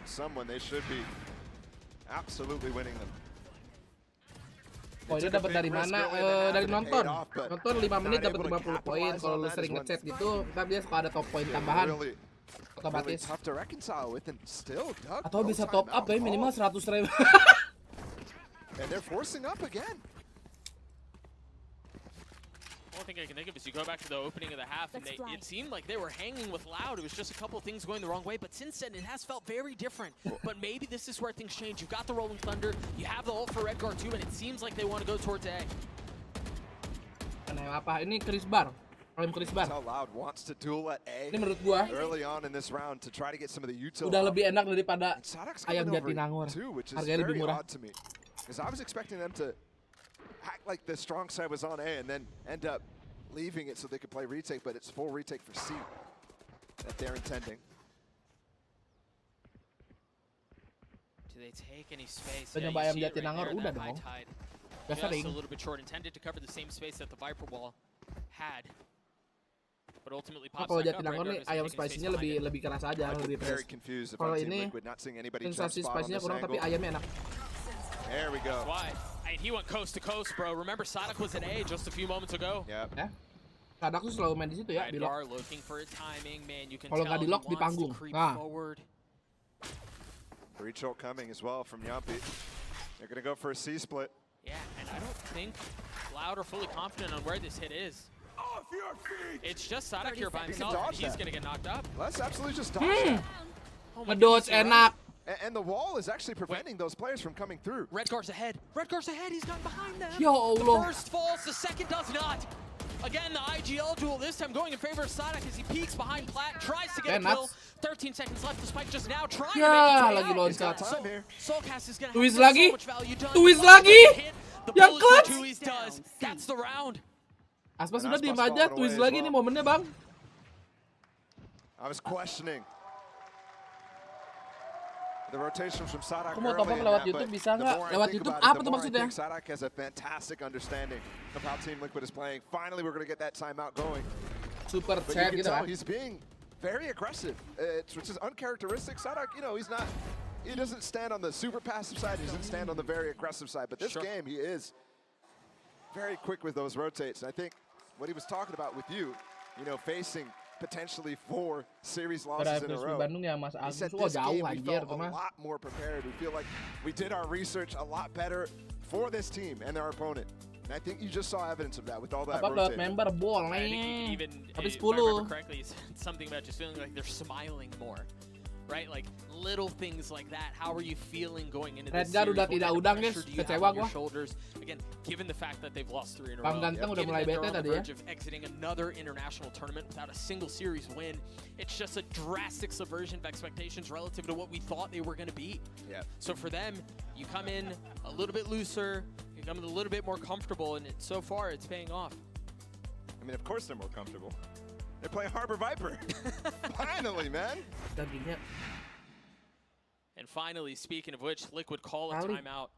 Someone they should be absolutely winning them. Poinnya dapat dari mana? Dari nonton. Nonton 5 menit dapat 50 poin. Kalau lu sering ngechat gitu, ntar dia suka ada top poin tambahan. Otomatis. Atau bisa top up ya minimal 100.000. And they're forcing up again. One thing I can think of is you go back to the opening of the half, and it seemed like they were hanging with Loud. It was just a couple of things going the wrong way, but since then it has felt very different. But maybe this is where things change. You've got the Rolling Thunder, you have the ult for Redguard too, and it seems like they want to go towards A. Aneh apa? Ini Chris Bar. Chris Bar. Loud wants to duel at A. Ini menurut gua early on in this round to try to get some of the util. Udah lebih enak daripada ayam Jatinangor. Harganya lebih murah. Because I was expecting them to act like the strong side was on A and then end up leaving it so they could play retake, but it's full retake for C that they're intending. Do they take any space? Penyembah ayam Jatinangor udah dong. Just a little bit short, intended to cover the same space that the Viper wall had. But ultimately pops kalau back up. Jatinangor nih ayam spicy-nya lebih keras aja, lebih pedas. Kalau ini sensasi spicy-nya kurang tapi ayamnya enak. There we go. That's why. And he went coast to coast, bro. Remember, Sadak was at A just a few moments ago. Yep. Ya. Sadak tuh selalu main di situ ya, di lock. Kalau nggak di lock, di panggung. Nah. Breach ult coming as well from Yampi. They're gonna go for a C split. Yeah, and I don't think Loud are fully confident on where this hit is. It's just Sadak here by himself, and he's gonna get knocked up. Let's absolutely just dodge that. Ngedodge enak. And the wall is actually preventing those players from coming through. Redguard's ahead. Redguard's ahead. He's gotten behind them. Ya Allah. The first falls, the second does not. Again, the IGL duel this time going in favor of Sadak as he peeks behind Plat, tries to get a kill. 13 seconds left. The Spike just now trying to make it lagi loncat. Soulcast is gonna Twist have lagi. so much value done. Twist lagi. Yang clutch. Twist does. That's the round. Aspas sudah diem aja. Twist lagi nih momennya, Bang. I was questioning the rotation from Sadak. Aku mau topang lewat YouTube bisa nggak? Lewat YouTube apa tuh maksudnya? Sadak has a fantastic understanding of how Team Liquid is playing. Finally, we're going to get that timeout going. Super chat gitu kan? He's being very aggressive, which is uncharacteristic. Sadak, you know, he doesn't stand on the super passive side. He doesn't stand on the very aggressive side. But this game, he is very quick with those rotates. And I think what he was talking about with you know, facing potentially 4 series losses in a row. He said this game we felt a lot more prepared. We feel like we did our research a lot better for this team and their opponent. And I think you just saw evidence of that with all that rotating. Member boleh. Even habis if I remember 10. correctly, he said something about just feeling like they're smiling more. Right, like little things like that. How are you feeling going into this series? Udah tidak udang guys, kecewa gua. Again, given the fact that they've lost 3 in a row, Bang Ganteng udah mulai bete tadi ya. of exiting another international tournament without a single series win, it's just a drastic subversion of expectations relative to what we thought they were going to be. Yeah. So for them, you come in a little bit looser, you come in a little bit more comfortable, and so far it's paying off. I mean, of course they're more comfortable. They're playing Harbor Viper. Finally, man. And finally, speaking of which, Liquid call a timeout.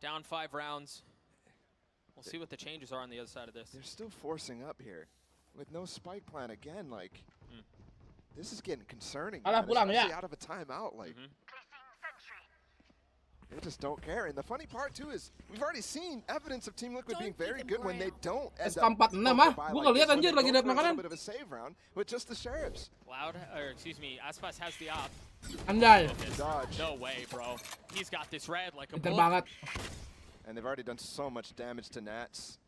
Down 5 rounds. We'll see what the changes are on the other side of this. They're still forcing up here with no spike plan again. Like, this is getting concerning. Especially out of a timeout. Like, they just don't care. And the funny part too is we've already seen evidence of Team Liquid being very good when they don't end up Gua ngeliat anjir lagi liat makanan. a bit of a save round with just the sheriffs. Loud, or excuse me, Aspas has the op. Anjay. Dodge. No way, bro. He's got this red like a Pinter book. banget. And they've already done so much damage to Nats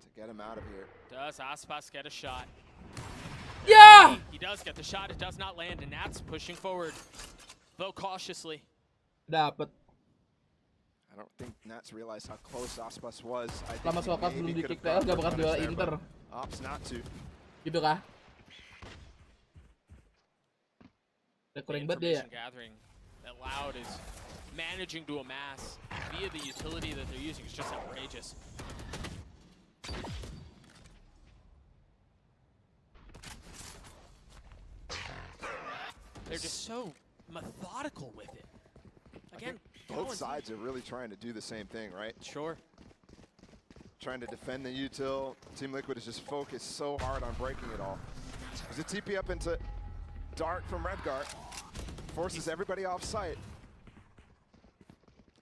to get him out of here. Does Aspas get a shot? Yeah! He does get the shot. It does not land, and Nats pushing forward, though cautiously. Dapat. I don't think Nats realized how close Aspas was. I think Lama Sokas belum di kick TL, gak bakal duel Inter. Ops not to. Gitu kah? Udah kering banget dia ya. Gathering that Loud is managing to amass via the utility that they're using is just outrageous. They're just so methodical with it. Again, both sides are really trying to do the same thing, right? Sure. Trying to defend the util. Team Liquid is just focused so hard on breaking it all. There's a TP up into Dark from Redguard. Forces everybody off site.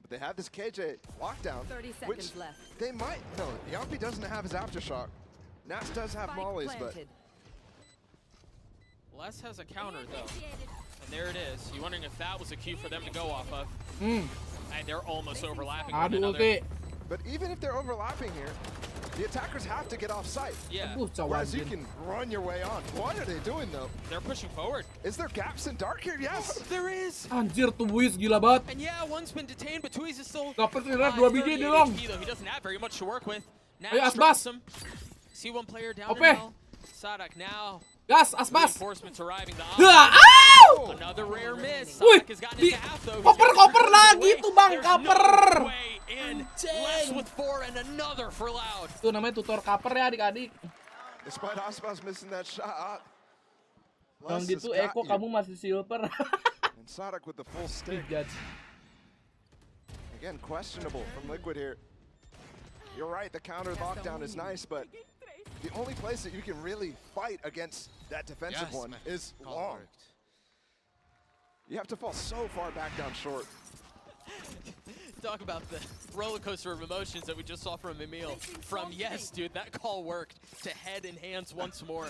But they have this KJ lockdown. 30 which seconds left. They might. No, Yampi doesn't have his Aftershock. Nats does have mollies, but Les has a counter though. And there it is. You're wondering if that was a cue for them to go off of. And they're almost overlapping one another. But even if they're overlapping here, the attackers have to get off site. Yeah. Whereas you can run your way on. What are they doing though? They're pushing forward. Is there gaps in Dark here? Yes. There is. Anjir tuh Wiz gila banget. And yeah, one's been detained, but Twiz is still. Dapat sih 2 biji dia dong. He doesn't have very much to work with. Now Ayo Asbas. See one player down Ope. now. Sadak now. Gas Asbas. Reinforcements arriving. Ow! Another rare miss. Wih, Sadak has gotten into half though. koper lagi tuh bang, koper. In less with 4 and another for Loud. Itu namanya tutor koper ya adik-adik. Despite Aspas missing that shot. Yang gitu Eko kamu masih silver. And Sadak with the full stick. Again, questionable from Liquid here. You're right, the counter lockdown is nice, but the only place that you can really fight against that defensive one is long. You have to fall so far back down short. Talk about the roller coaster of emotions that we just saw from Emil. From yes, dude, that call worked, to head and hands once more.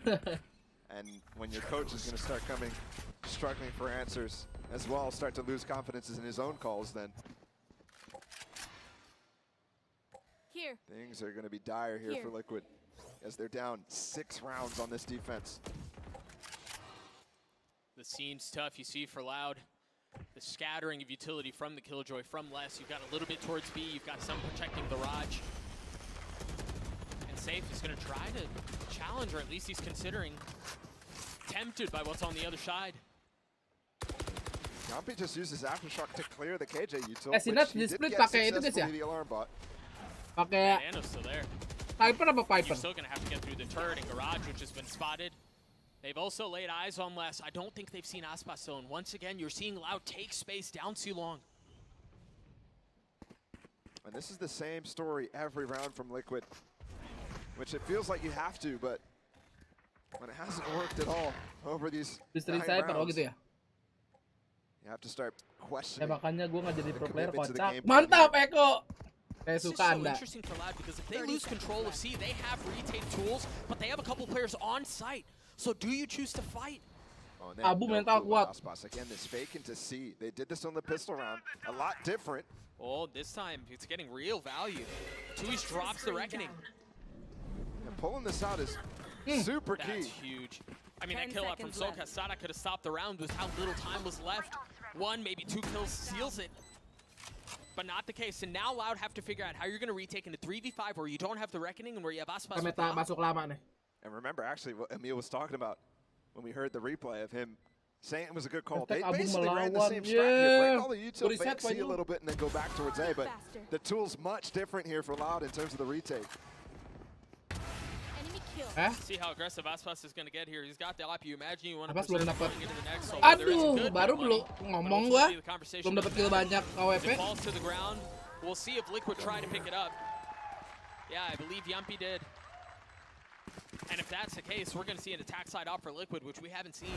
And when your coach is going to start struggling for answers as well, start to lose confidence in his own calls, then things are going to be dire here for Liquid as they're down 6 rounds on this defense. The scene's tough, you see, for Loud. The scattering of utility from the Killjoy, from Les. You've got a little bit towards B, you've got some protecting the Raj. And Safe is going to try to challenge, or at least he's considering, tempted by what's on the other side. Yampi just uses Aftershock to clear the KJ util, Si Nats di split pakai itu guys ya? Pakai Nano's still there. Piper apa Piper? You're still going to have to get through the turret and Garage, which has been spotted. They've also laid eyes on Les. I don't think they've seen Aspas zone. Once again, you're seeing Loud take space down too long. And this is the same story every round from Liquid, which it feels like you have to, but when it hasn't worked at all over these 9 rounds, gitu ya? you have to start questioning. Makanya gue nggak jadi pro player commitment to the kocak. game. Mantap Eko. Kayak This is suka so Anda. interesting for Loud because if they lose control of C, they have retake tools, but they have a couple players on site. So do you choose to fight? Oh, Abu mental kuat. Again, this fake into C. They did this on the pistol round. A lot different. Oh, this time it's getting real value. Tui's drops the Reckoning. And pulling this out is super key. That's huge. I mean, that kill out from Soka. Sada could have stopped the round with how little time was left. 1, maybe 2 kills seals it. But not the case. And now Loud have to figure out how you're going to retake into 3v5 where you don't have the Reckoning and where you have Aspas. Masuk lama nih. And remember, actually, what Emil was talking about when we heard the replay of him saying it was a good call. They basically ran the same strat here. Break all the util, fake C a little bit, and then go back towards A. But the tool's much different here for Loud in terms of the retake. See how aggressive Aspas is going to get here. He's got the op. You imagine you want to Aspas belum dapat. into the next. So Aduh, baru belum ngomong gua. Belum dapat kill banyak It AWP. falls to the ground. We'll see if Liquid try to pick it up. Yeah, I believe Yampi did. And if that's the case, we're going to see an attack side op for Liquid, which we haven't seen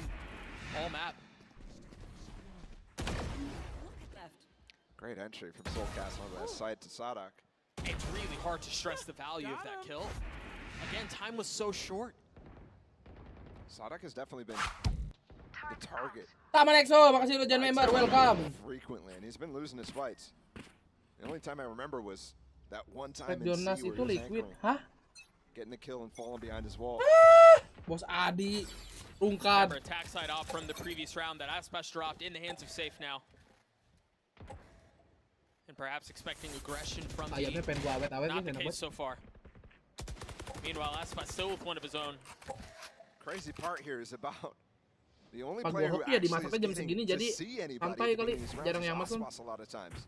all map. Great entry from Soulcast on that side to Sadak. It's really hard to stress the value of that kill. Again, time was so short. Sadak has definitely been the target. Taman Exo, makasih udah join member, welcome. Frequently, and he's been losing his fights. The only time I remember was that one time in Jonas C where itu he was Liquid, anchoring, hah? getting the kill and falling behind his wall. Bos Adi, rungkad. Remember, attack side off from the previous round that Aspas dropped in the hands of Safe now. And perhaps expecting aggression from the Ayamnya pengen gua awet-awet not nih, the case so far. Meanwhile, Aspas still with one of his own. Crazy part here is about The only Pas player gua who hoki ya actually dimasaknya is jam getting segini to jadi see anybody santai at the kali, beginning of these rounds jarang is yang masuk. Aspas a lot of times.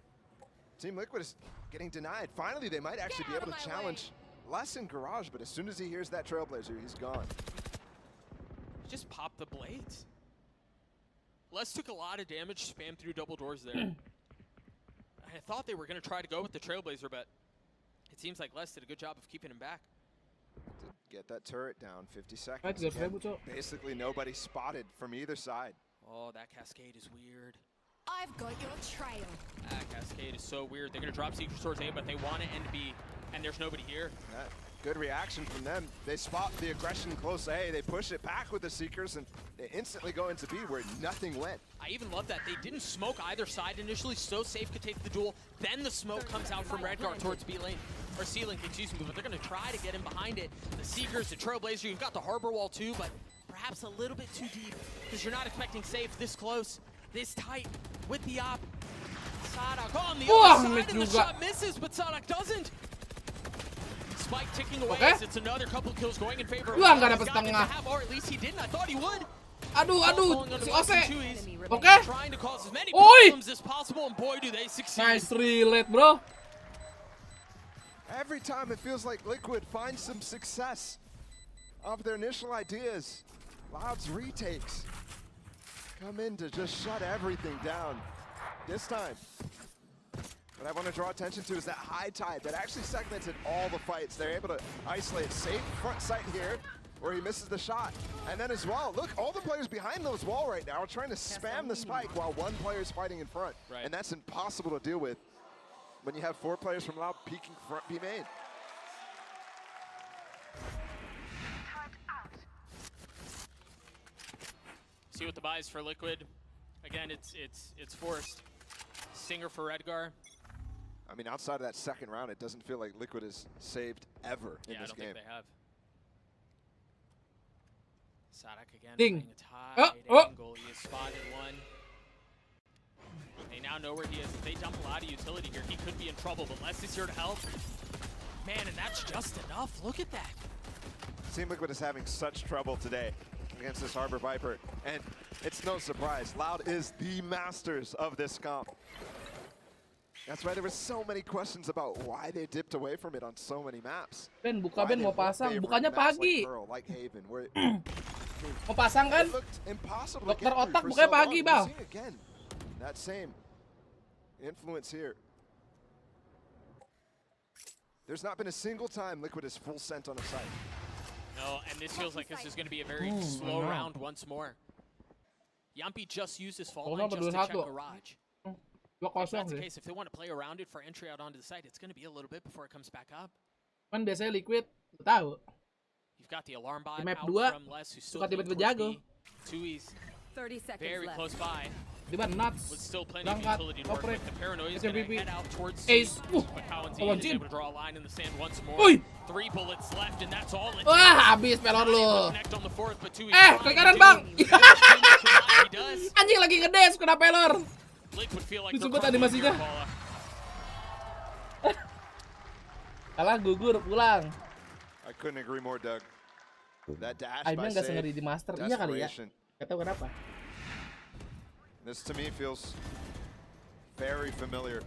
Team Liquid is getting denied. Finally, they might actually be able to challenge less in Garage, but as soon as he hears that Trailblazer, he's gone. Just pop the blades. Les took a lot of damage, spam through double doors there. I thought they were going to try to go with the Trailblazer, but it seems like Les did a good job of keeping him back. To get that turret down, 50 seconds. Good, Again, basically nobody spotted from either side. Oh, that cascade is weird. I've got your trail. That cascade is so weird. They're going to drop Secret towards A, but they want it end B, and there's nobody here. Good reaction from them. They spot the aggression close A, they push it back with the Seekers, and they instantly go into B where nothing went. I even love that they didn't smoke either side initially, so Safe could take the duel. Then the smoke comes out from Redguard towards B lane, or C lane, excuse me, but they're going to try to get him behind it. The Seekers, the Trailblazer, you've got the Harbor Wall too, but perhaps a little bit too deep, because you're not expecting Safe this close, this tight, with the op. Sadak on the other side, and the shot misses, but Sadak doesn't. Spike ticking away as it's another couple kills going in favor of nggak dapat setengah. or at least he didn't. I thought he would. Aduh, si Ose. Trying to cause as many Oi! problems as possible, and boy, do they succeed. Nice relate, bro. Every time it feels like Liquid finds some success of their initial ideas, Loud's retakes come in to just shut everything down. This time, what I want to draw attention to is that high tide that actually segmented all the fights. They're able to isolate Safe front sight here, where he misses the shot. And then as well, look, all the players behind those wall right now are trying to spam the spike while one player is fighting in front. And that's impossible to deal with when you have 4 players from Loud peeking front B main. See what the buy is for Liquid. Again, it's forced. Stinger for Redgar. I mean, outside of that second round, it doesn't feel like Liquid is saved ever in this game. I don't think they have. Sadak again Ding. playing a tight angle. He has spotted one. They now know where he is. If they dump a lot of utility here, he could be in trouble, but Les is here to help. Man, and that's just enough. Look at that. Team Liquid is having such trouble today against this Harbor Viper, and it's no surprise. Loud is the masters of this comp. That's why there were so many questions about why they dipped away from it on so many maps. Ben, buka Ben mau pasang, bukannya pagi. Like Haven, where Mau pasang kan? Dokter otak bukanya pagi, Bal. Again, that same influence here. There's not been a single time Liquid is full sent on a site. No, and this feels like this is going to be a very slow round once more. Yampi just used his fault line just to check Garage. If that's the case, if they want to play around it for entry out onto the site, it's going to be a little bit before it comes back up. Kan biasanya Liquid, tahu. You've got the alarm bot Map out 2, from Les, who's still suka tiba-tiba jago. 2E's 30 seconds very left. close by. Tiba nuts. With still plenty of Berangkat, utility to work oprek. with. The paranoia is going to head out towards Ace. but Cowan's Kawan is Jin. able to draw a line in the sand once more. Uy. 3 bullets left, and that's all it Wah, habis pelor lu. Connect on the 4th, but 2E's Ke kanan, Bang. Anjing lagi ngedes kena pelor. Liquid feel like Disebut animasinya. Kalah gugur pulang. I couldn't agree more, Doug. That dash Aimnya by nggak Safe, sengeri di master, iya kali ya. desperation. Gak tau kenapa. This to me feels very familiar.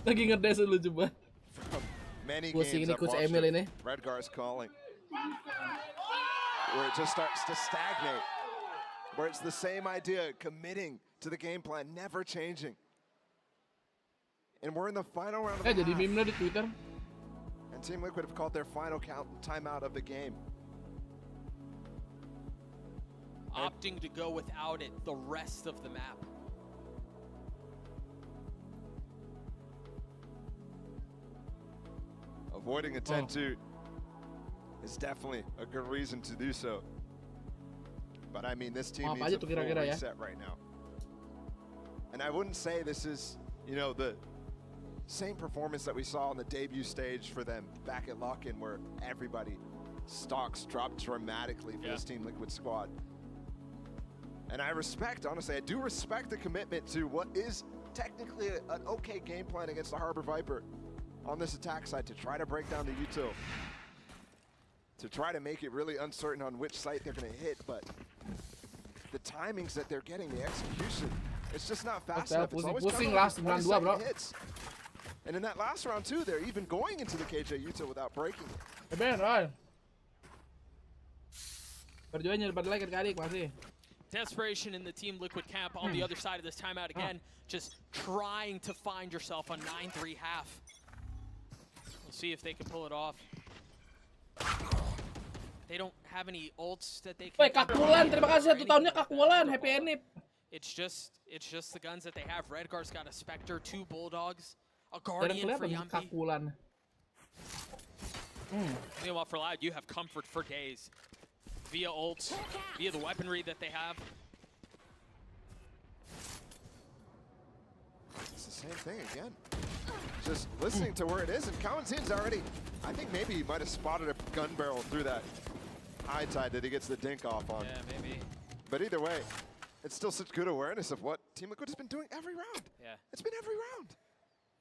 Lagi ngedes dulu coba. From many Pusing games ini I've Coach watched Emil of ini. Redgar's calling. Where it just starts to stagnate. Where it's the same idea, committing to the game plan, never changing. And we're in the final round of the Jadi half. meme di Twitter. And Team Liquid have called their final timeout of the game. Opting to go without it the rest of the map. Avoiding a 10-2 is definitely a good reason to do so. But I mean, this team needs a full reset right now. And I wouldn't say this is, you know, the same performance that we saw on the debut stage for them back at Lock-In, where everybody stocks dropped dramatically for this Team Liquid squad. And I respect, honestly, I do respect the commitment to what is technically an okay game plan against the Harbor Viper on this attack side to try to break down the util, to try to make it really uncertain on which site they're going to hit. But the timings that they're getting, the execution, it's just not fast Okay, enough. It's always pusing kind last of round 2, 20-second bro. hits. And in that last round too, they're even going into the KJ Utah without breaking it. Ben rồi. Perjuangan balik lagi adik masih. Desperation in the Team Liquid camp on the other side of this timeout again. Just trying to find yourself on 9-3 half. We'll see if they can pull it off. They don't have any ults that they can. Woi, Kakulan, terima kasih 1 tahunnya Kakulan, happy ending. It's just the guns that they have. Redgar's got a Spectre, 2 Bulldogs, a Guardian for Yampi. Kakulan. Meanwhile, for Loud, you have comfort for days. Via ults, via the weaponry that they have. It's the same thing again. Just listening to where it is, and Kawanzin's already, I think maybe he might have spotted a gun barrel through that high tide that he gets the dink off on. Yeah, maybe. But either way, it's still such good awareness of what Team Liquid has been doing every round. Yeah. It's been every round.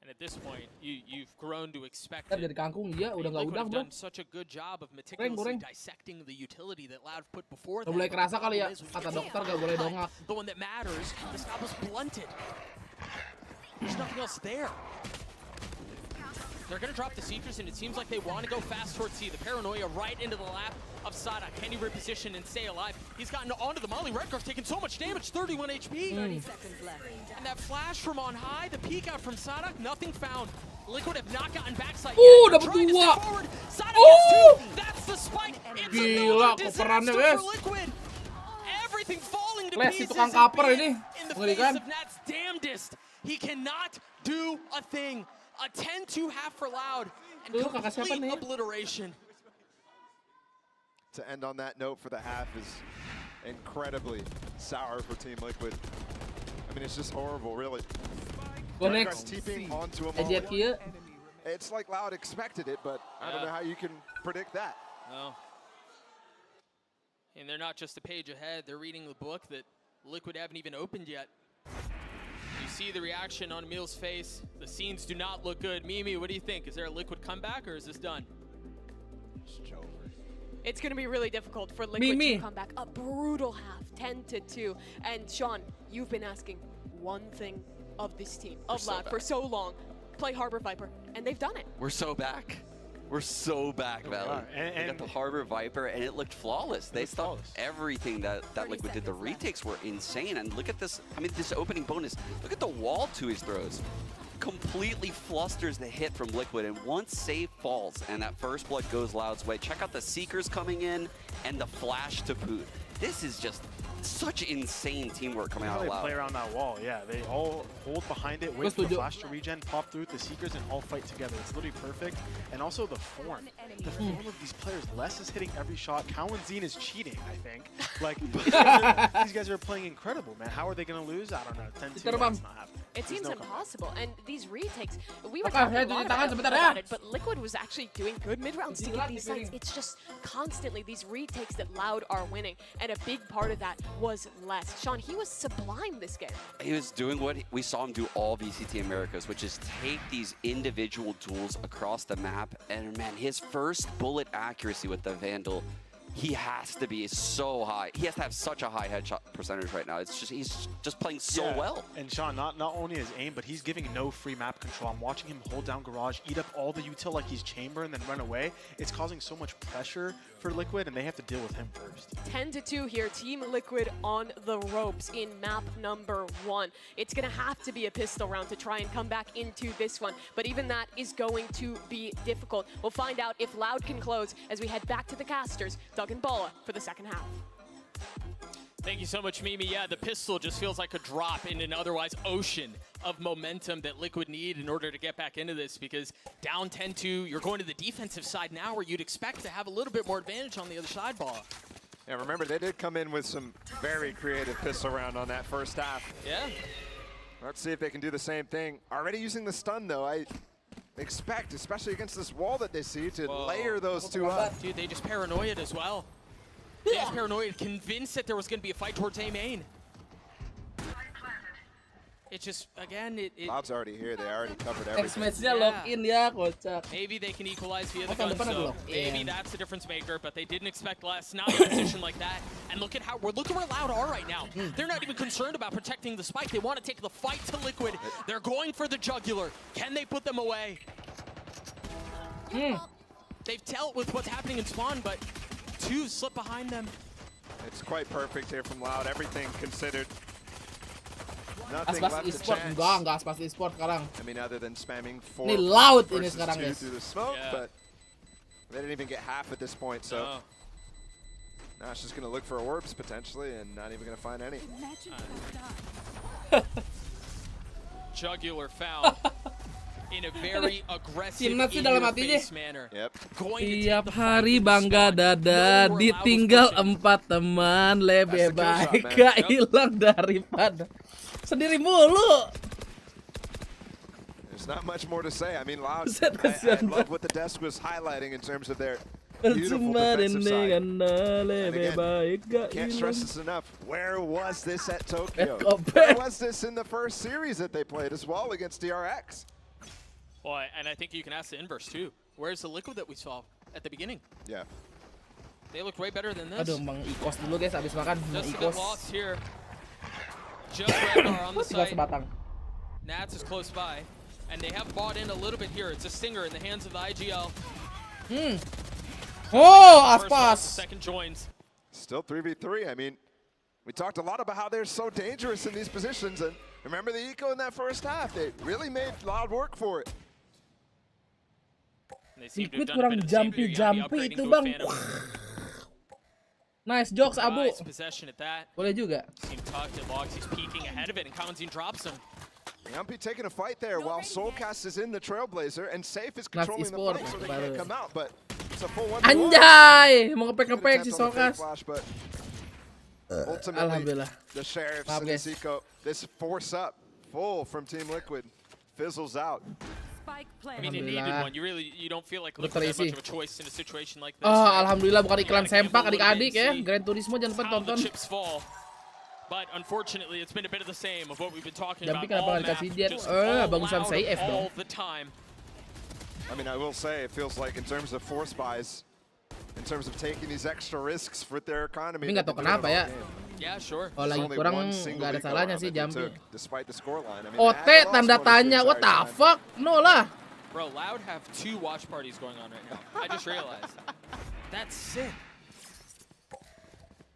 And at this point, you've grown to expect Kan it. jadi kangkung dia udah nggak Liquid udang have bro. done such a good job of meticulously dissecting the utility that Loud put before Gak them. boleh kerasa kali ya, The problem kata is, dokter gak boleh dongak. The one that matters, the stop was blunted. There's nothing else there. They're going to drop the Seekers, and it seems like they want to go fast towards C. The Paranoia right into the lap of Sadak. Can he reposition and stay alive? He's gotten onto the Molly. Redgar's taking so much damage, 31 HP. 30 seconds left. And that flash from on high, the peek out from Sadak, nothing found. Liquid have not gotten backside Ooh, yet. dapat Trying to dua. step forward. Sadak gets 2. That's the spike. It's Gila, another koperannya, disaster guys. for Liquid. Everything falling to Les, pieces. si tukang and kaper being ini. in the Mengerikan. face of Nat's damnedest. He cannot do a thing. A 10-2 half for Loud. And Tuh, kakak siapa complete nih? obliteration. To end on that note for the half is incredibly sour for Team Liquid. I mean, it's just horrible, really. Go Redgar's next. TPing onto a Ejek Molly. kieu. It's like Loud expected it, but I don't know how you can predict that. No. And they're not just a page ahead. They're reading the book that Liquid haven't even opened yet. You see the reaction on Emil's face. The scenes do not look good. Mimi, what do you think? Is there a Liquid comeback or is this done? It's going to be really difficult for Liquid to come back. A brutal half, 10-2. And Sean, you've been asking one thing of this team, of Loud, for so long. Play Harbor Viper, and they've done it. We're so back. We're so back, Valley. They got the Harbor Viper, and it looked flawless. They stopped everything that Liquid did. The retakes were insane. And look at this. I mean, this opening bonus. Look at the wall to his throws. Completely flusters the hit from Liquid. And once save falls and that first blood goes Loud's way, check out the Seekers coming in and the flash to boot. This is just such insane teamwork coming out of They Loud. play around that wall, yeah. They all hold behind it, wait for the flash to regen, pop through with the Seekers, and all fight together. It's literally perfect. And also the form. The form of these players. Les is hitting every shot. Kawanzin is cheating, I think. Like, these guys are playing incredible, man. How are they going to lose? I don't know. 10-2, that's not happening. It seems no impossible. And these retakes, we were Okay, talking a hey, lot tangan sebentar about ya. it, but Liquid was actually doing good mid-rounds to get these sites. It's just constantly these retakes that Loud are winning. And a big part of that was Les. Sean, he was sublime this game. He was doing what we saw him do all VCT Americas, which is take these individual duels across the map. And man, his first bullet accuracy with the Vandal, he has to be so high. He has to have such a high headshot percentage right now. It's just he's just playing so well. And Sean, not only his aim, but he's giving no free map control. I'm watching him hold down Garage, eat up all the util like he's Chamber, and then run away. It's causing so much pressure for Liquid, and they have to deal with him first. 10-2 here, Team Liquid on the ropes in map number 1. It's going to have to be a pistol round to try and come back into this one, but even that is going to be difficult. We'll find out if Loud can close as we head back to the casters, Doug and Balla, for the second half. Thank you so much, Mimi. Yeah, the pistol just feels like a drop in an otherwise ocean of momentum that Liquid need in order to get back into this, because down 10-2, you're going to the defensive side now where you'd expect to have a little bit more advantage on the other side, Balla. Yeah, remember, they did come in with some very creative pistol round on that first half. Yeah. Let's see if they can do the same thing. Already using the stun, though. I expect, especially against this wall that they see, to layer those two up. Dude, they just paranoid as well. They just paranoid, convinced that there was going to be a fight towards A main. It just, again, it Loud's already here. They already covered everything. X-Match-nya lock-in ya, kocak. Maybe they can equalize via the tahun gun, depan ada so lock-in. maybe that's the difference maker, but they didn't expect less. Not in a position like that. And look where Loud are right now. They're not even concerned about protecting the spike. They want to take the fight to Liquid. They're going for the jugular. Can they put them away? They've dealt with what's happening in spawn, but two slip behind them. It's quite perfect here from Loud. Everything considered. Nothing Aspas left to e-sport chance. enggak Aspas e-sport sekarang. I mean, other than spamming 4 Ini Loud ini versus sekarang, 2 guys. through the smoke, but they didn't even get half at this point, so now it's just going to look for orbs potentially and not even going to find any. Jugular found in a very aggressive in-your-face manner. Tiap hari bangga dada, ditinggal 4 teman, lebih baik gak hilang daripada sendiri mulu. There's not much more to say. I mean, Loud, I love what the desk was highlighting in terms of their beautiful defensive side. And again, can't stress this enough. Where was this at Tokyo? Where was this in the first series that they played as well against DRX? Well, and I think you can ask the inverse too. Where's the Liquid that we saw at the beginning? Yeah. They look way better than this. Aduh, Bang Ikos dulu guys, abis makan Bang Just a Ikos. bit lost here. Just Redgar on the site. Sebatang. Nats is close by, and they have bought in a little bit here. It's a stinger in the hands of the IGL. Oh, Aspas. Second joins. Still 3v3. I mean, we talked a lot about how they're so dangerous in these positions, and remember the eco in that first half. They really made Loud work for it. Liquid kurang jumpy itu bang. Nice jokes Abu. Boleh juga. He's peeking ahead of it, and Kamanzin drops him. Yumpy taking a fight there while Soulcast is in the Trailblazer and Safe is controlling the fight so they can't come out, but it's a full 1v1. Anjay, mau ngepek si Soulcast. Ultimately, the Sheriffs and the Zico, this force up full from Team Liquid fizzles out. I mean, it needed one. You don't feel like Liquid had much of a choice in a situation like this. Oh, alhamdulillah bukan iklan sempak adik-adik ya. Gran Turismo jangan lupa tonton. But unfortunately, it's been a bit of the same of what we've been talking Jampi about all kenapa map. dikasih jet? Just all Bagusan Loud saya F dong. all the time. I mean, I will say it feels like in terms of force buys, in terms of taking these extra risks for their economy. Tapi nggak tahu kenapa ya. Yeah, sure. Oh, lagi kurang nggak ada salahnya sih Jampi. Despite the scoreline. I mean, OT tanda tanya, what the fuck? No lah. Bro, Loud have 2 watch parties going on right now. I just realized. That's sick.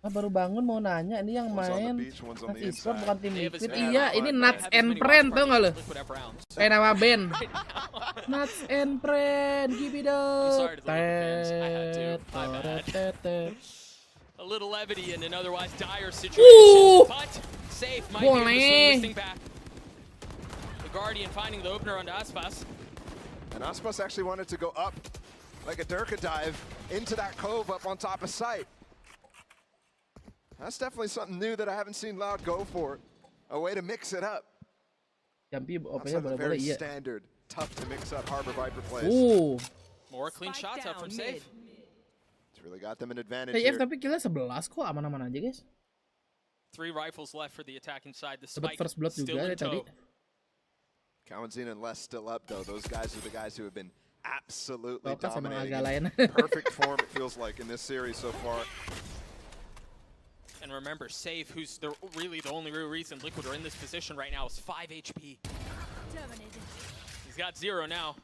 Baru bangun mau nanya, ini yang main Nats e-sport bukan tim Liquid. Iya, ini Nats and Friend, tau gak lo? Kayak nama band. Nats and Friend, give it up. A little levity in an otherwise dire situation, but Safe might be able to swing this thing back. The Guardian finding the opener onto Aspas. And Aspas actually wanted to go up like a Durka dive into that cove up on top of site. That's definitely something new that I haven't seen Loud go for. A way to mix it up. Jampi Outside of the very standard, tough to mix up Harbor Viper plays. More clean shots out from Safe. It's really got them an advantage TF here. tapi killnya 11 kok, aman-aman aja guys. 3 rifles left for the attacking side. The Dapat spike first blood still juga in ya tadi. tow. Kawanzin and Les still up though. Those guys are the guys who have been absolutely Soulcast emang dominating. agak lain. Perfect form it feels like in this series so far. And remember, Safe, who's really the only real reason Liquid are in this position right now, is 5 HP. He's got 0 now.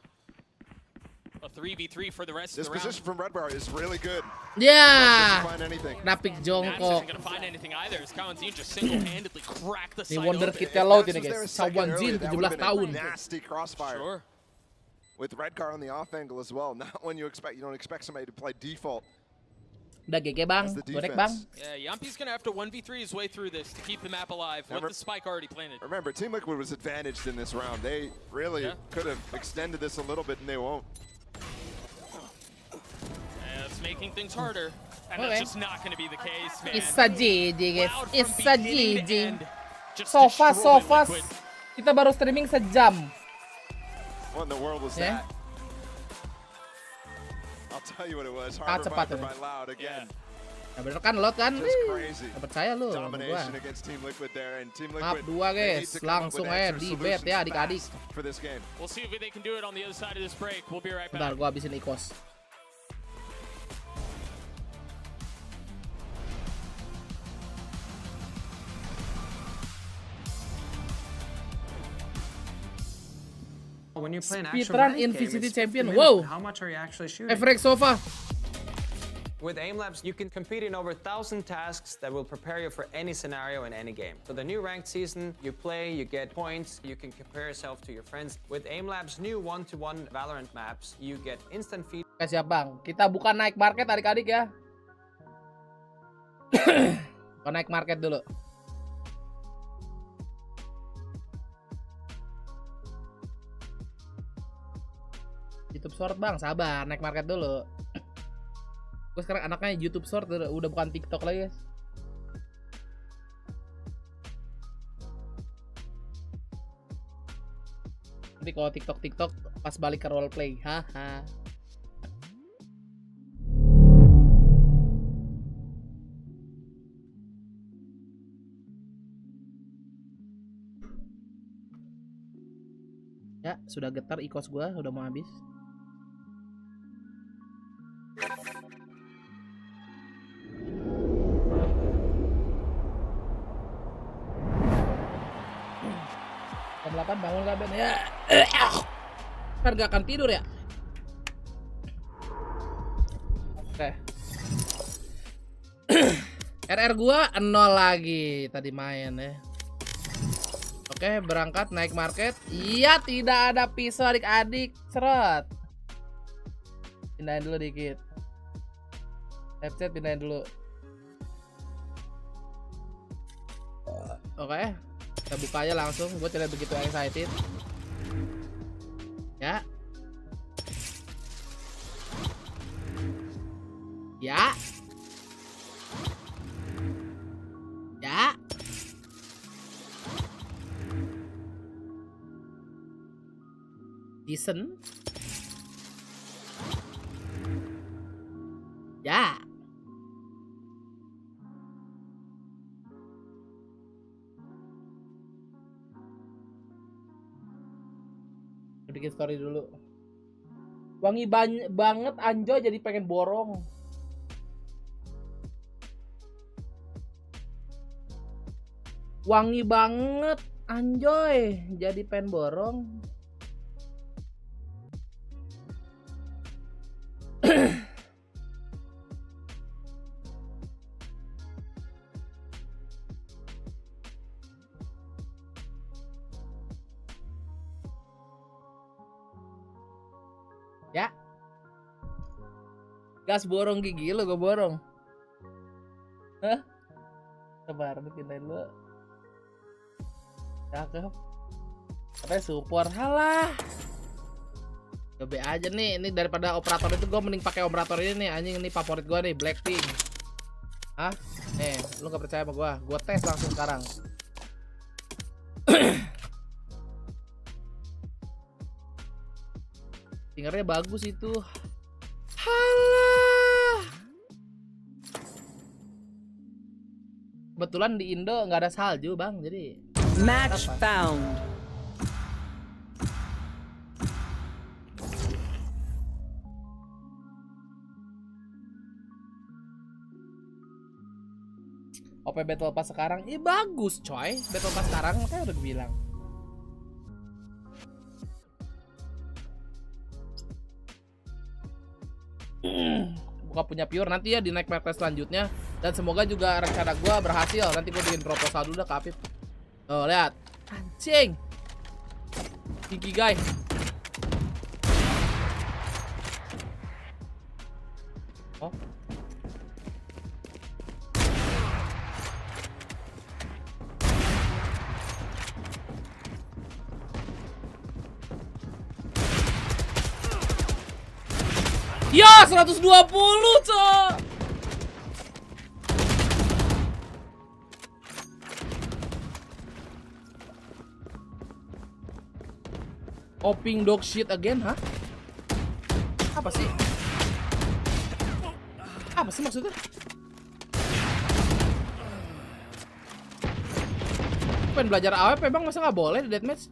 A 3v3 for the rest of the round. This position from Red Bar is really good. Yeah. Find anything. Napik Nats jongkok. isn't going to find anything either. As Kawanzin just single-handedly cracked the Ini side wonder open. kid Loud ini guys. Kawanzin 17 tahun. Nasty crossfire. Sure. With Redcar on the off angle as well. Not when you don't expect somebody to play default. Udah GG bang, bonek bang. Yeah, Yumpy's going to have to 1v3 his way through this to keep the map alive with the spike already planted. Remember, Team Liquid was advantaged in this round. They really could have extended this a little bit and they won't. It's making things harder, and that's just not going to be the case, man. It's a GG guys, it's a GG. So fast. Kita baru streaming sejam. What in the world was that? I'll tell you what it was. Harbor Viper by Loud again. Ya bener kan lot kan? Gak percaya lu sama gua. Domination against Team Liquid there, and Team Map Liquid 2 they need guys, to come up langsung with aja answer di bet solutions ya adik-adik. fast for this game. We'll see if they can do it on the other side of this break. We'll be right back. Bentar, gua habisin ikos. When you're playing Speedrun Infinity Champion. Wow. How much are you actually shooting? Average sofa. With AimLabs, you can compete in over 1,000 tasks that will prepare you for any scenario in any game. So the new ranked season, you play, you get points, you can compare yourself to your friends. With AimLabs' new 1-to-1 Valorant maps, you get instant feedback. Oke siap bang, kita bukan naik market adik-adik ya. Bukan naik market dulu. YouTube Short bang, sabar, naik market dulu. Gue sekarang anaknya YouTube Short udah bukan TikTok lagi guys. Nanti kalau TikTok pas balik ke roleplay, haha. Ya sudah getar ikos gue, udah mau habis. Jam 8 bangun gak Ben ya? Kan gak akan tidur ya? Oke. RR gua 0 lagi tadi main ya. Oke, berangkat naik market. Iya, tidak ada pisau adik-adik. Seret. Pindahin dulu dikit. Headset pindahin dulu. Oke. Kita buka aja langsung. Gue tidak begitu excited. Ya. Ya. Ya. Decent. Ya. Bikin story dulu. Wangi banget Anjo jadi pengen borong. Wangi banget Anjoy jadi pengen borong. Ya. Gas borong gigi lo, gue borong. Hah? Sabar, pindahin dulu. Cakep. Katanya support. Halah. Coba aja nih, ini daripada operator itu gue mending pakai operator ini nih, anjing ini favorit gue nih, Blackpink. Hah? Nih, lu gak percaya sama gue tes langsung sekarang. Fingernya bagus itu. Halah. Kebetulan di Indo nggak ada salju bang, jadi match found. OP Battle Pass sekarang, bagus coy. Battle Pass sekarang makanya udah gue bilang. Buka punya pure nanti ya di naik market selanjutnya, dan semoga juga rencana gue berhasil. Nanti gue bikin proposal dulu ke Afif. Oh lihat, anjing, tinggi guys. Oh. Ya 120 cok. Opping dog shit again, hah? Apa sih? Apa sih maksudnya? Pengen belajar AWP bang, masa nggak boleh di deathmatch?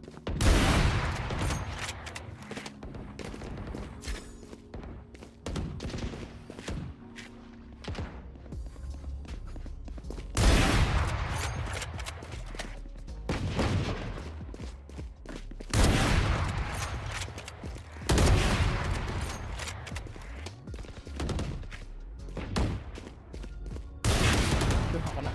Aduh, nggak kena.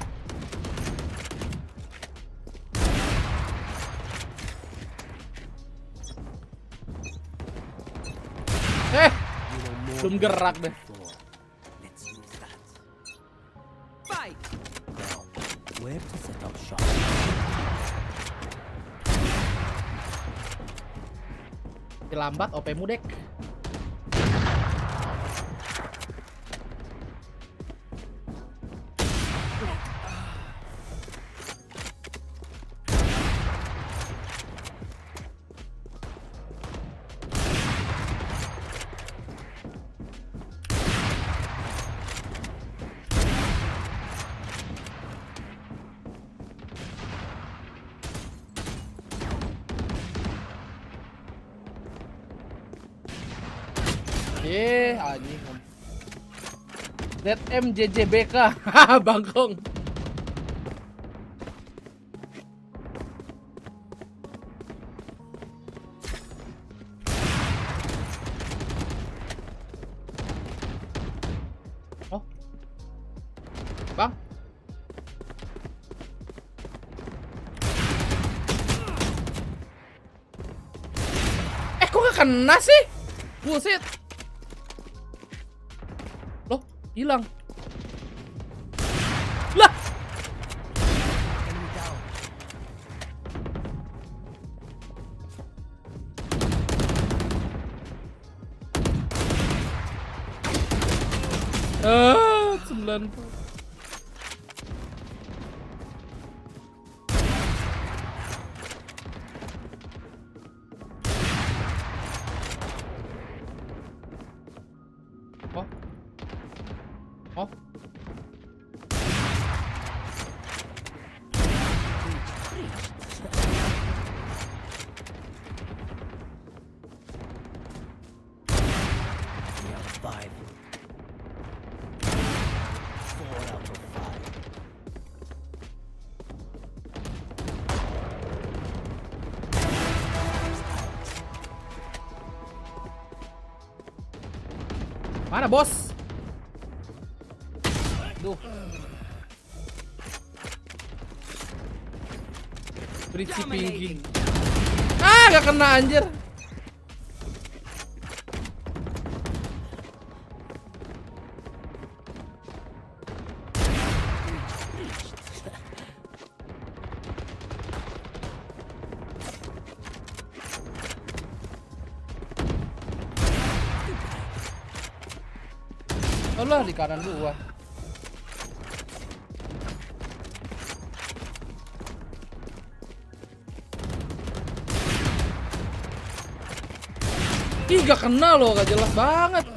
Belum gerak deh. Fight. Now, where to set up shop? Lambat OP-mu dek. Anjing. ZMJJBK. Bangkong. Oh. Bang. Kok gak kena sih? Buset. Loh, hilang. Lah. Ah, 9. Oh. Oh. We have 5. 4 out of 5. Mana bos? Duh. Berisi pingging. Ah, gak kena anjir. Allah, di kanan gua. Ih, gak kena loh, gak jelas banget.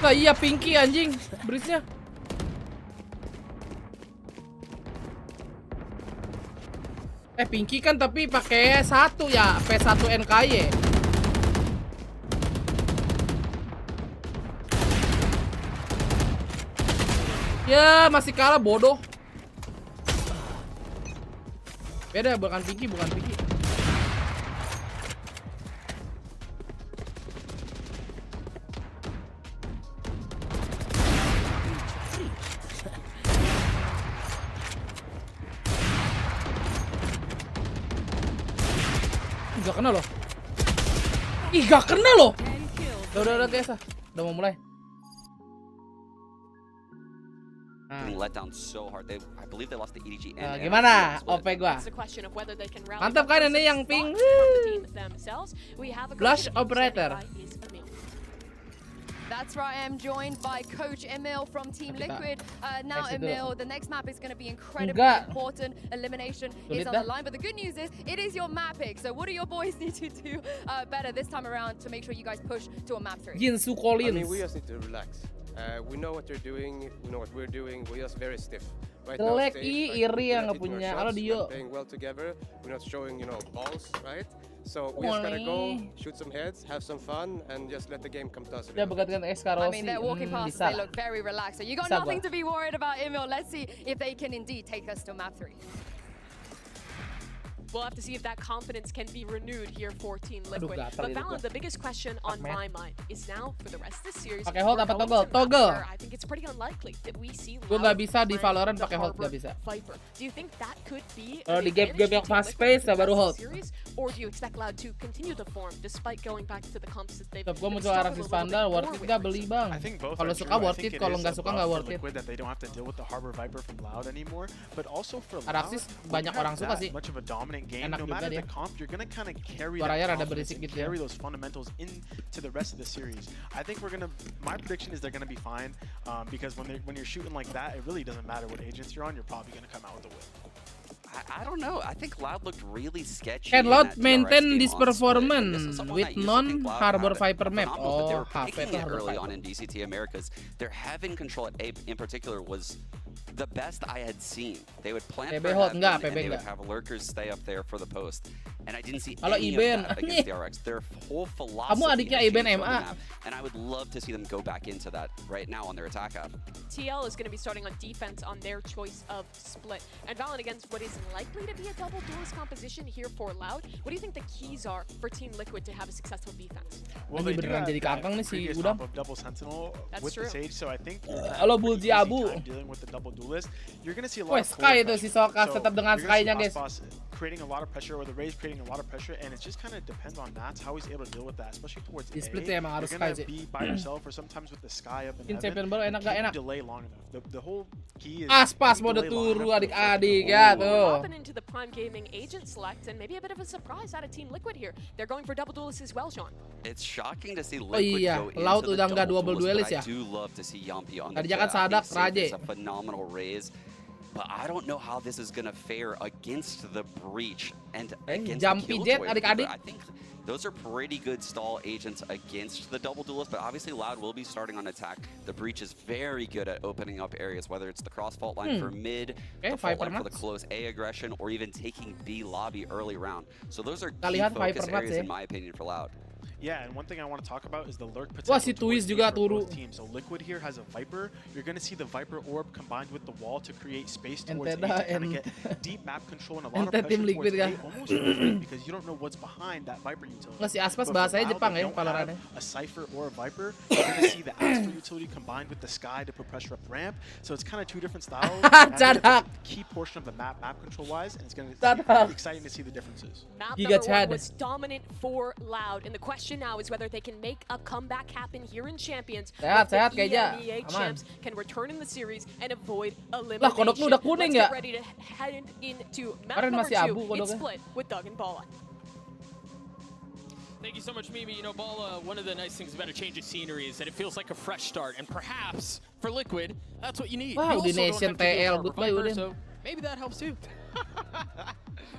Lah iya Pinky anjing, bridge-nya. Pinky kan tapi pakai 1 ya, P1 NKY. Ya, masih kalah bodoh. Beda, bukan Pinky, bukan Pinky. Gak kena loh. Ih, gak kena loh. Udah guys, udah mau mulai. Let down so hard. I believe they lost the EDG. Gimana OP gua? Mantap kan ini yang pink. Blush operator. That's right, I'm joined by Coach Emil from Team Liquid. Now, Emil, the next map is going to be incredibly important. Elimination is on the line, but the good news is it is your map pick. So what do your boys need to do better this time around to make sure you guys push to a map 3? I mean, we just need to relax. We know what they're doing, we know what we're doing, we're just very stiff. Right now, iri yang nggak punya. Halo Dio. Playing well together, we're not showing, balls, right? So we just gotta go, shoot some heads, have some fun, and just let the game come to us. I mean, they're walking past, they look very relaxed. So you got nothing to be worried about, Emil. Let's see if they can indeed take us to map 3. We'll have to see if that confidence can be renewed here for Team Liquid. But Valorant, the biggest question on my mind is now for the rest of the series. Pakai hold apa toggle? I think it's pretty unlikely that we see Gue nggak bisa di Valorant pakai hold, nggak bisa. Viper. Do you think that could be kalau di game yang fast pace baru hold? Or do you expect Loud to continue the form despite going back to the comps that they've gue muncul Araxis Panda, worth it nggak beli bang? Kalau suka worth it, kalau nggak suka nggak worth it. That they don't have to deal with the Harbor Viper from Loud anymore, but also for Araxis banyak orang suka sih. Much of a dominant game, no matter the comp, you're gonna kind of carry carry those fundamentals into the rest of the series. I think my prediction is they're gonna be fine, because when you're shooting like that, it really doesn't matter what agents you're on, you're probably gonna come out with a win. I don't know. I think Loud looked really sketchy. Can Loud maintain this performance with non-Harbor Viper map? Oh, taking it early on in DCT Americas. Their having control at A in particular was the best I had seen. They would plant for heaven, and they would have lurkers stay up there for the post. And I didn't see any of that against the RX. Their whole philosophy has changed on the map, and I would love to see them go back into that right now on their attack half. TL is going to be starting on defense on their choice of split. And Valorant against what is likely to be a double duelist composition here for Loud. What do you think the keys are for Team Liquid to have a successful defense? Well, they do have that previous comp of double sentinel with the Sage, so I think halo Bulji Abu dealing with the double duelist, you're going to see a lot of Sky itu si Sokas tetap dengan Sky-nya guys. Creating a lot of pressure, or the Raze creating a lot of pressure, and it just kind of depends on Nats how he's able to deal with that, especially towards A. You're going to be by yourself, or sometimes with the Sky up in heaven. Enak delay long enough. The whole key is Aspas mode turu adik-adik ya tuh. Hopping into the Prime Gaming agent select, and maybe a bit of a surprise out of Team Liquid here. They're going for double duelists as well, Sean. It's shocking to see Liquid go into Laut the udah nggak double duelist, ya. but I do love to see Yampi on the Tadinya kan Sadak Raje. It's a phenomenal raise. But I don't know how this is going to fare against the Breach and against Jumpy the Jet, Killjoy. adik-adik. I think those are pretty good stall agents against the double duelist, but obviously Loud will be starting on attack. The Breach is very good at opening up areas, whether it's the cross fault line for mid, the fault line for the close A aggression, or even taking B lobby early round. So those are key focus areas in my opinion for Loud. Yeah, and one thing I want to talk about is the lurk potential. Wah, si Twist juga turu. So Liquid here has a Viper. You're going to see the Viper orb combined with the wall to create space towards A to kind of get deep map control and a lot of pressure towards A, almost because you don't know what's behind that Viper utility. Nggak, si Aspas bahasanya Jepang ya, Valorant. A Cypher or a Viper, you're going to see the Asper utility combined with the Sky to put pressure up ramp. So it's kind of two different styles. It's a key portion of the map control-wise, and it's going to be exciting to see the differences. Map number 1 was dominant for Loud, and the question now is whether they can make a comeback happen here in Champions. Sehat kayaknya. Aman. Champs can return in the series and avoid elimination. Lah, kodok lu udah kuning ya? Let's get ready to head into map number 2 in split with Doug and Bala. Thank you so much, Mimi. You know, Bala, one of the nice things about a change of scenery is that it feels like a fresh start, and perhaps for Liquid, that's what you need. Wow, the Nation TL, good play with him. So maybe that helps too.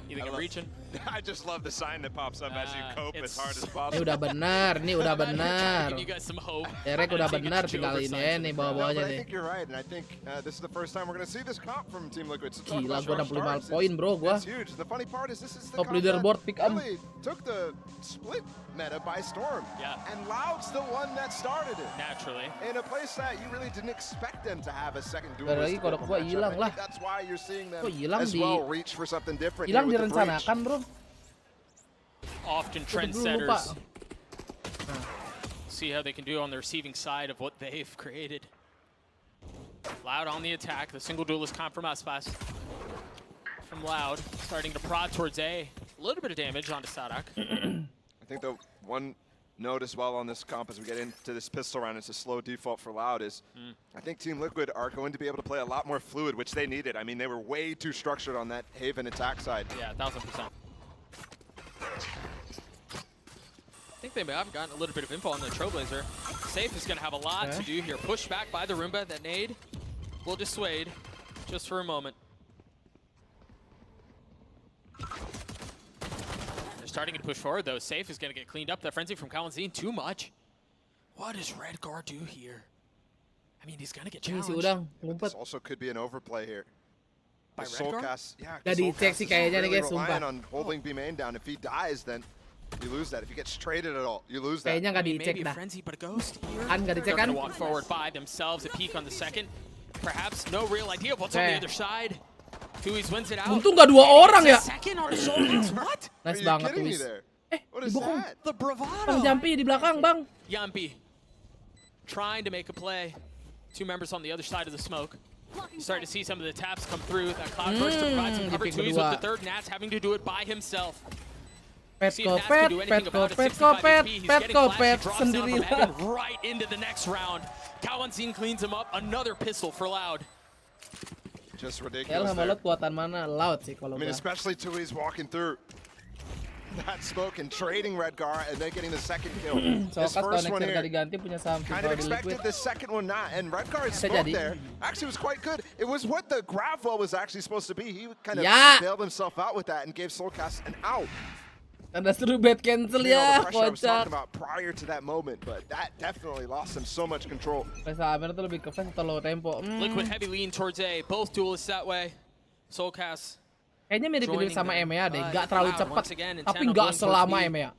You think I'm reaching? I just love the sign that pops up as you cope as hard as possible. Ini udah benar, Give you guys some hope. Derek udah benar, tinggal ini bawa-bawanya I nih. think you're right, and I think this is the first time we're going to see this comp from Team Liquid. So gila, gua 65 poin bro, gua. It's huge. The funny part is this is the top leaderboard pick up. Really took the split meta by storm. Yeah. And Loud's the one that started it. Naturally. In a place that you really didn't expect them to have a second Lagi duelist. kodok gua hilang lah. That's why you're seeing them hilang as well reach for something different. Hilang direncanakan, bro. Often trendsetters see how they can do on the receiving side of what they've created. Loud on the attack, the single duelist comp from Aspas. From Loud, starting to prod towards A. A little bit of damage onto Sadak. I think the one note as well on this comp as we get into this pistol round, it's a slow default for Loud, is I think Team Liquid are going to be able to play a lot more fluid, which they needed. I mean, they were way too structured on that Haven attack side. Yeah, 1000%. I think they may have gotten a little bit of info on the Trailblazer. Safe is going to have a lot to do here. Pushed back by the Roomba. That nade will dissuade just for a moment. They're starting to push forward, though. Safe is going to get cleaned up. That frenzy from KaiOneZ, too much. What does Redgar do here? I mean, he's going to get challenged. This also could be an overplay here. By Soulcast, yeah, Jadi cek sih kayaknya nih guys, relying sumpah. on holding B main down. If he dies, then you lose that. If he gets traded at all, you lose that. Kayaknya nggak dicek dah. Kan nggak dicek kan? They're going to walk forward by themselves. A peek on the second. Perhaps no real idea of what's on the other side. Tui's wins it out. Untung nggak 2 orang ya. Second on the shoulders. What? Nice banget Tuis. Dibokong. The bravado. Bang Jampi di belakang, Bang. Yampi trying to make a play. 2 members on the other side of the smoke. You start to see some of the taps come through. That cloud burst to provide some cover. Tui's with the third. Nats having to do it by himself. Petko pet sendirian. Right into the next round. KaiOneZ cleans him up. Another pistol for Loud. Just ridiculous. Kuatan mana? Loud sih kalau I mean, especially Tui's walking through that smoke and trading Redgar and then getting the second kill. His first one here, kind of expected, the second one not. And Redgar's smoke there actually was quite good. It was what the grab wall was actually supposed to be. He kind of bailed himself out with that and gave Soulcast an out. Ada seru bad cancel ya, I was talking kocak. about prior to that moment, but that definitely lost him so much control. Saber tuh lebih ke fast atau low tempo. Liquid heavy lean towards A. Both duelists that way. Soulcast. Kayaknya mirip-mirip sama EMEA deh, nggak terlalu cepat, tapi nggak selama EMEA.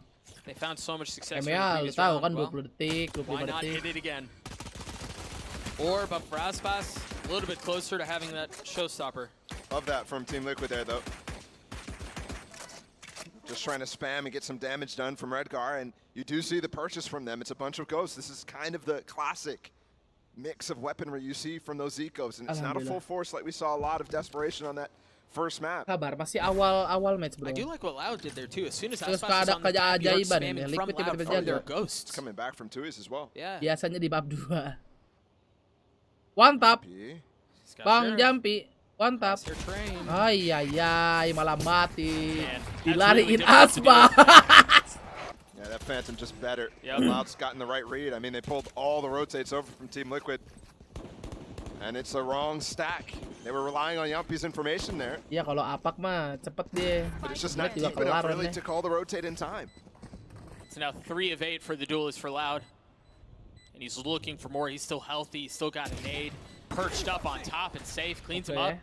They found so much success. EMEA, lu tahu kan 20 detik, 25 Why not detik. hit it again? Orb up for Aspas, a little bit closer to having that showstopper. Love that from Team Liquid there, though. Just trying to spam and get some damage done from Redgar, and you do see the purchase from them. It's a bunch of ghosts. This is kind of the classic mix of weaponry you see from those ecos, and it's not a full force like we saw a lot of desperation on that first map. Kabar masih awal match, bro. I do like what Loud did there too. As soon as Terus Aspas is on the map, you heard keajaiban spamming ini, from Liquid Loud tiba-tiba from their jaga. ghosts. Coming back from Tuis as well. Yeah. Biasanya di bab 2. One tap. Bang Jampi. One tap. Ay, malah mati. Dilariin Aspas. Yeah, that Phantom just better. Loud's gotten the right read. I mean, they pulled all the rotates over from Team Liquid. And it's the wrong stack. They were relying on Yampi's information there. Ya kalau Apak mah cepet dia. But it's just not deep enough really to call the rotate in time. So now 3 of 8 for the duelist for Loud. And he's looking for more. He's still healthy. He's still got a nade. Perched up on top and safe. Cleans him up.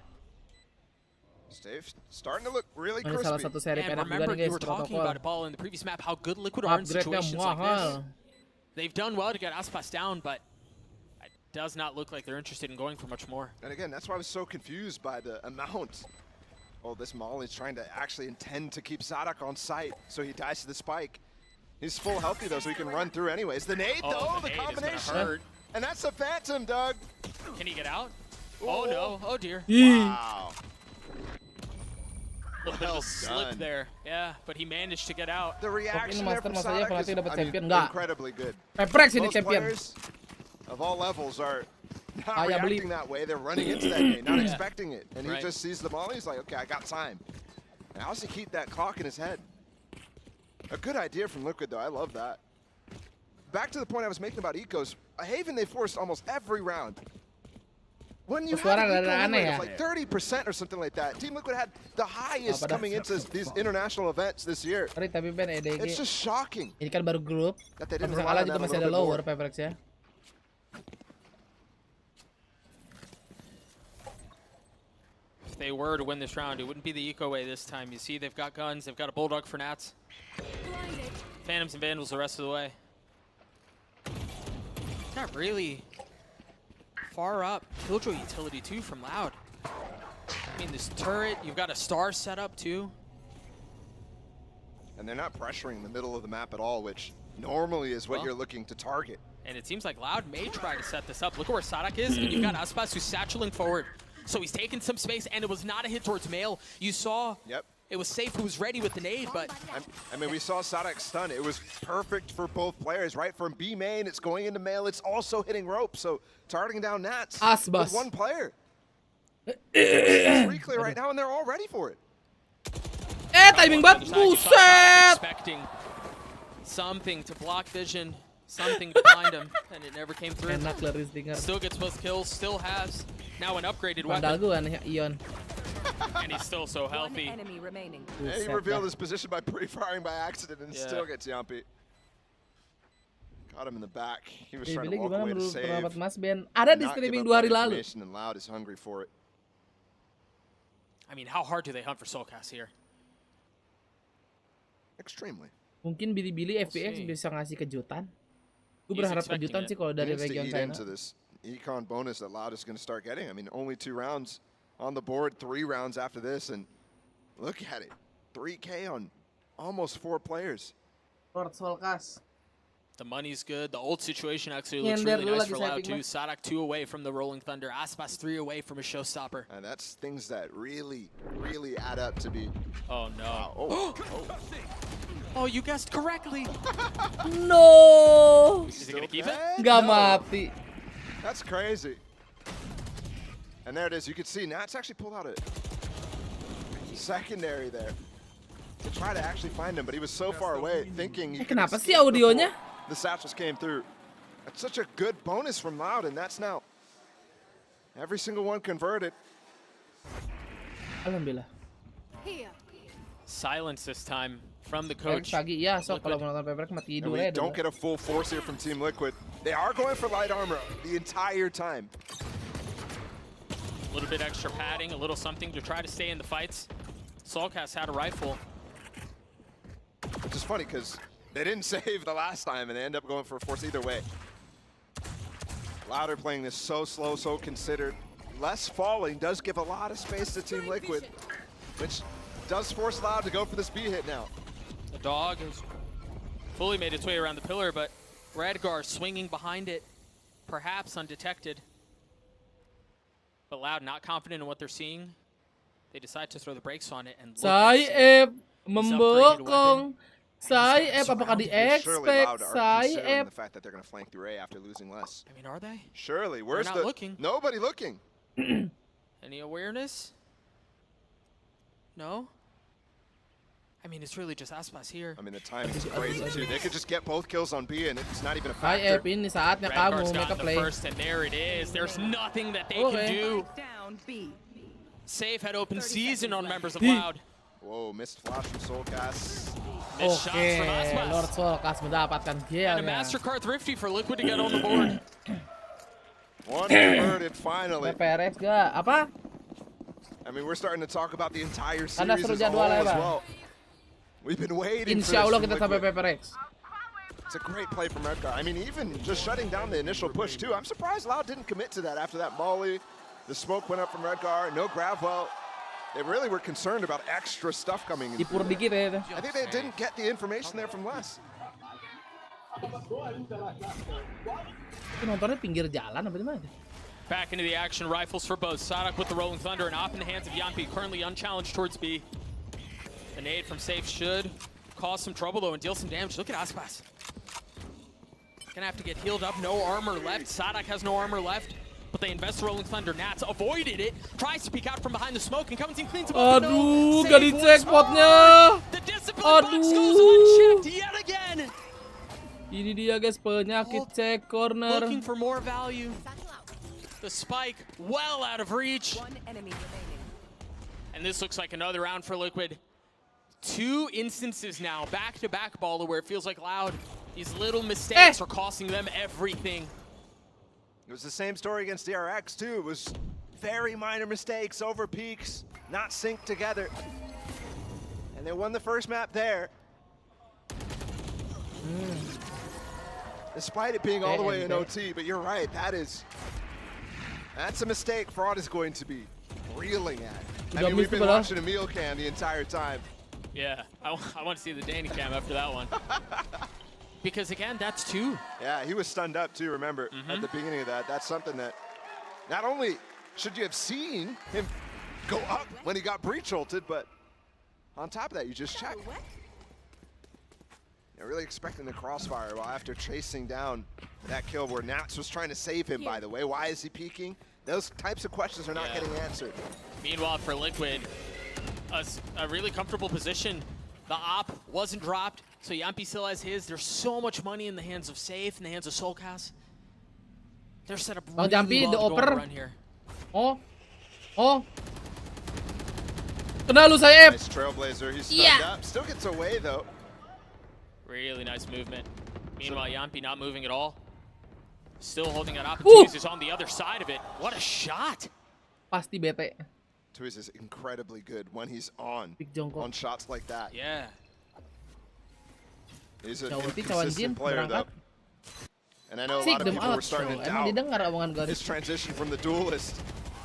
Stave starting to look really crispy. Salah satu seri and penak remember, juga nih guys, you were talking protokol. about it, Ball, in the previous map, how good Liquid are in situations like this. They've done well to get Aspas down, but it does not look like they're interested in going for much more. And again, that's why I was so confused by the amount. Oh, this Molly's trying to actually intend to keep Sadak on site, so he dies to the spike. He's full healthy though, so he can run through anyways. The nade though, the combination. And that's a Phantom, Doug. Can he get out? Oh no, oh dear. Wow. A little bit of a slip there. Yeah, but he managed to get out. The reaction there from Sadak is incredibly good. Most players of all levels are not reacting that way. They're running into that nade, not expecting it. And he just sees the molly, he's like, okay, I got time. Now, how does he keep that clock in his head? A good idea from Liquid, though. I love that. Back to the point I was making about ecos. A Haven they forced almost every round. When you have an eco limit of like 30% or something like that, Team Liquid had the highest coming into these international events this year. It's just shocking. Ini kan baru grup. That they didn't Kalau rely on juga that a masih little ada bit lower more. Pavrex ya. If they were to win this round, it wouldn't be the eco way this time. You see, they've got guns. They've got a Bulldog for Nats. Phantoms and Vandals the rest of the way. Not really far up. Killjoy utility too from Loud. I mean, this turret, you've got a star set up too. And they're not pressuring the middle of the map at all, which normally is what you're looking to target. And it seems like Loud may try to set this up. Look at where Sadak is, and you've got Aspas who's satcheling forward. So he's taking some space, and it was not a hit towards Mail. You saw it was Safe who was ready with the nade, but... I mean, we saw Sadak stun. It was perfect for both players, right? From B main, it's going into Mail. It's also hitting rope, so targeting down Nats with one player. It's reclear right now, and they're all ready for it. Timing banget, buset! Expecting something to block vision. something to blind him, and it never came through. Enak Laris Dinger. Still gets both kills, still has now an upgraded Padahal weapon. gue aneh Ion. And he's still so healthy. Enemy remaining. And he revealed his position by pre-firing by accident and still gets Yampi. Got him in the back. He was trying to walk away to save. Mas Ben ada di streaming 2 hari lalu. And Loud is hungry for it. I mean, how hard do they hunt for Soulcast here? Extremely. Mungkin Billy FPX bisa ngasih kejutan. Gue berharap kejutan sih kalau dari region China. Into this econ bonus that Loud is going to start getting. I mean, only 2 rounds on the board, 3 rounds after this, and look at it, 3K on almost 4 players. Lord Soulcast. The money's good. The old situation actually looks really nice for Loud too. Sadak 2 away from the Rolling Thunder. Aspas 3 away from a showstopper. And that's things that really, really add up to be. Oh no. Oh, oh, you guessed correctly. No. Is he gonna keep it? Gak mati. That's crazy. And there it is. You can see Nats actually pulled out a secondary there to try to actually find him, but he was so far away, thinking. Kenapa sih audionya? The satchels came through. That's such a good bonus from Loud, and that's now every single one converted. Alhamdulillah. Silence this time from the coach. Pagi ya, so kalau mau nonton Paperback mati tidur We ya. don't get a full force here from Team Liquid. They are going for light armor the entire time. A little bit extra padding, a little something to try to stay in the fights. Soulcast had a rifle. Which is funny because they didn't save the last time and they end up going for a force either way. Louder playing this so slow, so considered. Less falling does give a lot of space to Team Liquid, which does force Loud to go for this B hit now. The dog has fully made its way around the pillar, but Redgar swinging behind it, perhaps undetected. But Loud not confident in what they're seeing. They decide to throw the brakes on it and Saif membokong. Saif apakah di-expect? Saif. The fact that they're going to flank through A after losing less. I mean, are they? Surely. Where's not looking. Nobody looking. Any awareness? No? I mean, it's really just Aspas here. I mean, the timing is crazy too. They could just get both kills on B and it's not even a Saif factor. ini saatnya kamu make a play. First, and there it is. There's nothing that they can do. Safe had open season on members of Loud. Whoa, missed flash from Soulcast. Missed shots from Aspas. Lord Soulcast mendapatkan kill. And a MasterCard Thrifty for Liquid to get on the board. One converted finally. PRX gak? Apa? I mean, we're starting to talk about the entire Anda series seru as a whole jadwal ya, as Bang? well. We've been waiting for this Insya Allah from kita sampai Liquid. PRX. It's a great play from Redgar. I mean, even just shutting down the initial push too. I'm surprised Loud didn't commit to that after that molly. The smoke went up from Redgar. No grab well. They really were concerned about extra stuff coming in. Dipur dikit ya itu. I think they didn't get the information there from Les. Nontonnya pinggir jalan apa di mana? Back into the action, rifles for both. Sadak with the Rolling Thunder and off in the hands of Yampi, currently unchallenged towards B. The nade from Safe should cause some trouble though and deal some damage. Look at Aspas. Gonna have to get healed up, no armor left. Sadak has no armor left, but they invest the Rolling Thunder. Nats avoided it, tries to peek out from behind the smoke and comes in cleans him up. Aduh, gak dicek spotnya. The discipline box goes unchecked yet again. Ini dia guys, penyakit check corner. Looking for more value. The spike well out of reach. One enemy remaining. And this looks like another round for Liquid. 2 instances now, back-to-back baller, where it feels like Loud, these little mistakes are costing them everything. It was the same story against DRX too. It was very minor mistakes, over peaks, not synced together. And they won the first map there. Despite it being all the way in OT, but you're right, that's a mistake Fraud is going to be reeling at. I mean, we've been watching a meal can the entire time. Yeah, I want to see the Danny cam after that one. Because again, that's 2. Yeah, he was stunned up too, remember, at the beginning of that. That's something that not only should you have seen him go up when he got breach ulted, but on top of that, you just check. They're really expecting the crossfire while after chasing down that kill where Nats was trying to save him, by the way. Why is he peeking? Those types of questions are not getting answered. Meanwhile, for Liquid, a really comfortable position. The op wasn't dropped, so Yampi still has his. There's so much money in the hands of Safe, in the hands of Soulcast. They're set up really Yampi, well the to go on a upper. run here. Oh. Kena lu Saif. Nice Trailblazer. He's stunned up. Still gets away though. Really nice movement. Meanwhile, Yampi not moving at all. Still holding out opportunities. Is on the other side of it. What a shot! Pasti bete. Twiz is incredibly good when he's on shots like that. Yeah. He's an inconsistent player though. And I know a lot of people were starting to doubt his transition from the duelist